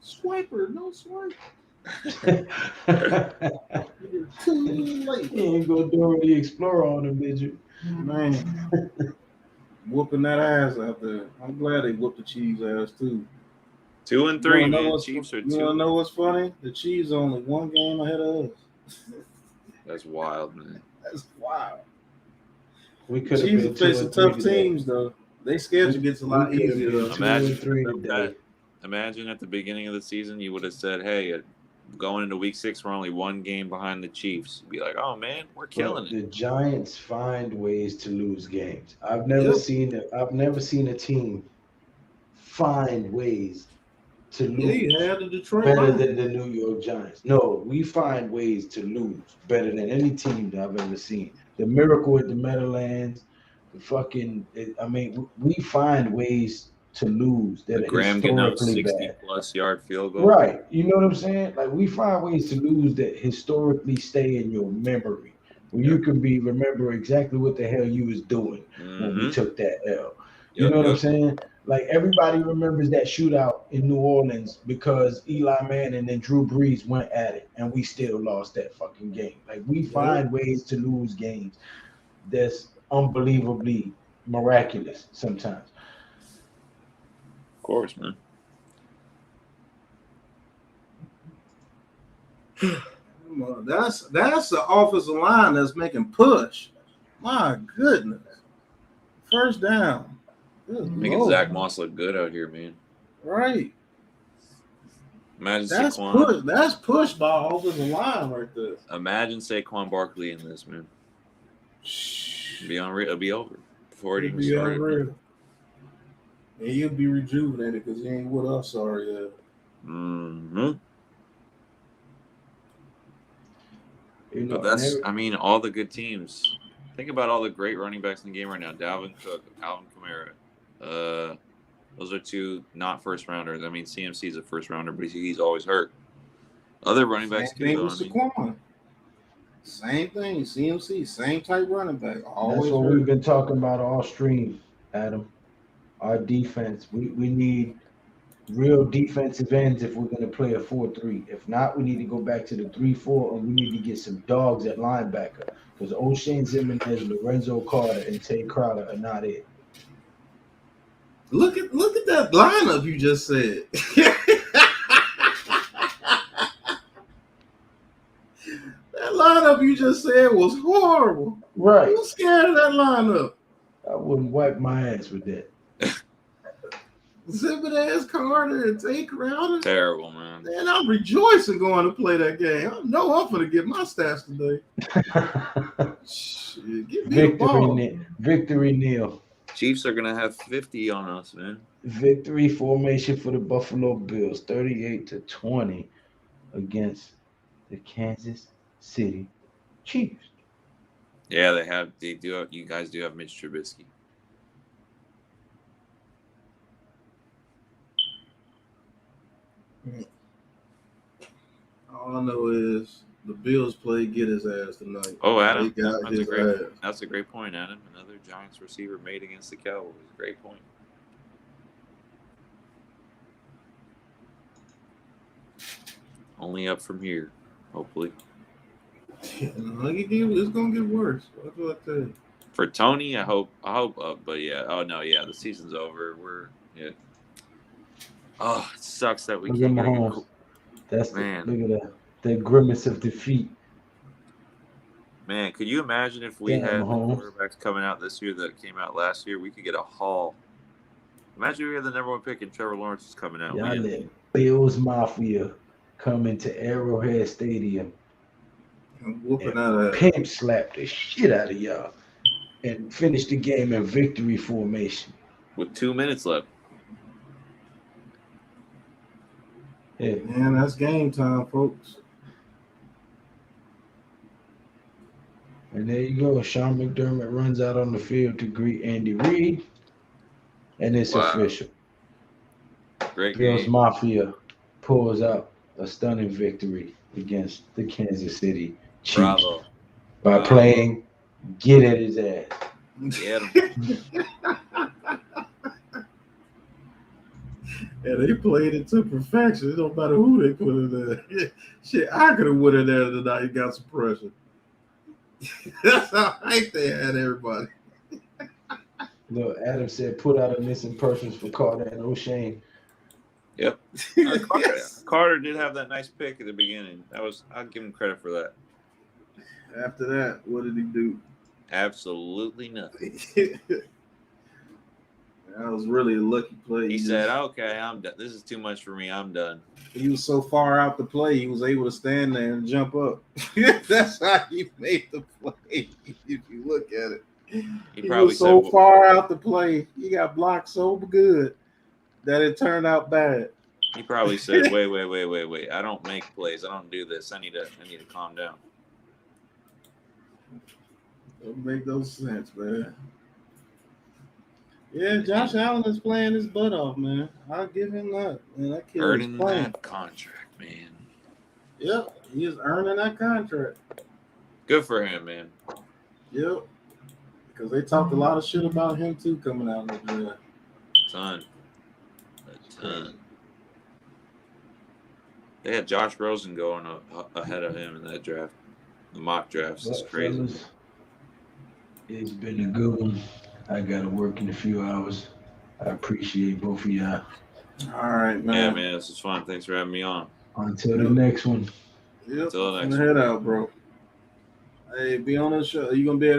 Swiper, no swipe. You're too late. You ain't go Dora the Explorer on them, did you? Man, whooping that ass out there. I'm glad they whooped the Chiefs ass too. 2 and 3, You wanna know man. what's- Chiefs are You wanna 2. know what's funny? The Chiefs are only 1 game ahead of us. That's wild, man. That's wild. We The could have Chiefs been are 2 facing and 3 tough today. teams though. They schedule gets a lot We could've easier. been though. 2 and 3 Imagine today. that. Imagine at the beginning of the season, you would have said, "Hey, going into week 6, we're only 1 game behind the Chiefs." You'd be like, "Oh man, we're killing The it." Giants find ways to lose games. I've never seen a team find ways to lose Yeah, you had the Detroit better Lions. than the New York Giants. No, we find ways to lose better than any team that I've ever seen. The miracle at the Meadowlands, we find ways to lose that The are Graham getting up historically 60-plus yard field goal. Right. You know what I'm saying? Like, we find ways to lose that historically stay in your memory. Where you can remember exactly what the hell you was doing when we took that L. You know what I'm saying? Like, everybody remembers that shootout in New Orleans because Eli Manning and Drew Brees went at it, and we still lost that fucking game. Like, we find ways to lose games that's unbelievably miraculous sometimes. Of course, man. That's the offensive line that's making push. My goodness. First down. Good Making Lord. Zach Moss look good out here, man. Right. Imagine That's Saquon. push. That's push by offensive line right there. Imagine Saquon Barkley in this, man. It'll be over before it It'll even be started. unreal. And he'll be rejuvenated because he ain't with us already yet. Mm-hmm. You know, But that's, I mean, all the good teams. Think about all the great running backs in the game right now. Dalvin Cook, Alvin Kamara. Those are 2 not first rounders. I mean, CMC is a first rounder, but he's always hurt. Other running backs too, Same though. with Saquon. Same thing. CMC, same type running back. Always That's what hurt. we've been talking about all stream, Adam. Our defense. We need real defensive ends if we're going to play a 4-3. If not, we need to go back to the 3-4, and we need to get some dogs at linebacker because O'Shane Zimenez, Lorenzo Carter, and Tay Crowder are not it. Look at that lineup you just said. That lineup you just said was horrible. Right. Who's scared of that lineup? I wouldn't wipe my ass with that. Zimenez, Carter, and Tay Crowder. Terrible, man. Man, I'm rejoicing going to play that game. I know I'm going to get my stats today. Shit, give me the ball. Victory, Neil. Chiefs are gonna have 50 on us, man. Victory formation for the Buffalo Bills, 38-20 against the Kansas City Chiefs. Yeah, they do have, you guys do have Mitch Trubisky. All I know is the Bills play get his ass tonight. Oh, Adam, They got that's his a great, ass. that's a great point, Adam. Another Giants receiver made against the Cowboys. Great point. Only up from here, hopefully. It's gonna get worse. That's what I tell you. For Tony, I hope up, but yeah. Oh no, yeah, the season's over. Oh, it sucks that we Look at can't get a Mahomes. good- That's Man. look at the grimace of defeat. Man, could you imagine if we Damn, had the Mahomes. quarterbacks coming out this year that came out last year? We could get a haul. Imagine we had the number one pick and Trevor Lawrence was coming out. Y'all We- let Bills Mafia come into Arrowhead Stadium I'm whooping and out of pimp slap the shit out of y'all and finish the game in victory formation. with 2 minutes left. Yeah. Man, that's game time, folks. And there you go. Sean McDermott runs out on the field to greet Andy Reid, and it's Wow. official. Great Bills game. Mafia pulls out a stunning victory against the Kansas City Chiefs Bravo. by Bravo. playing get at his ass. Get 'em. Yeah, they played it to perfection. It don't matter who they put in there. Shit, I could have went in there tonight and got some pressure. That's how hype they had everybody. Look, Adam said put out a missing persons for Carter and O'Shane. Yep. Carter did have that nice pick at the beginning. I'll give him credit for that. After that, what did he do? Absolutely nothing. That was really a lucky play. He said, "Okay, I'm done. This is too much for me. I'm done." He was so far out the play, he was able to stand there and jump up. That's how he made the play. If you look at it, He he probably was so said, far out the play. He got blocked so good that it turned out bad. He probably said, "Wait. I don't make plays. I don't do this. I need to calm down." Don't make no sense, man. Yeah, Josh Allen is playing his butt off, man. I'll give him that. Man, that kid is Earning playing. that contract, man. Yep, he is earning that contract. Good for him, man. Yep. Because they talked a lot of shit about him too coming out in the draft. A ton. They had Josh Rosen going ahead of him in that draft. The mock drafts is But crazy. fellas, it's been a good one. I got to work in a few hours. I appreciate both of y'all. All right, man. Yeah, man, this was fun. Thanks for having me on. Until the next one. Yep. Until the next Head out, bro. Hey, be on the show. You gonna be able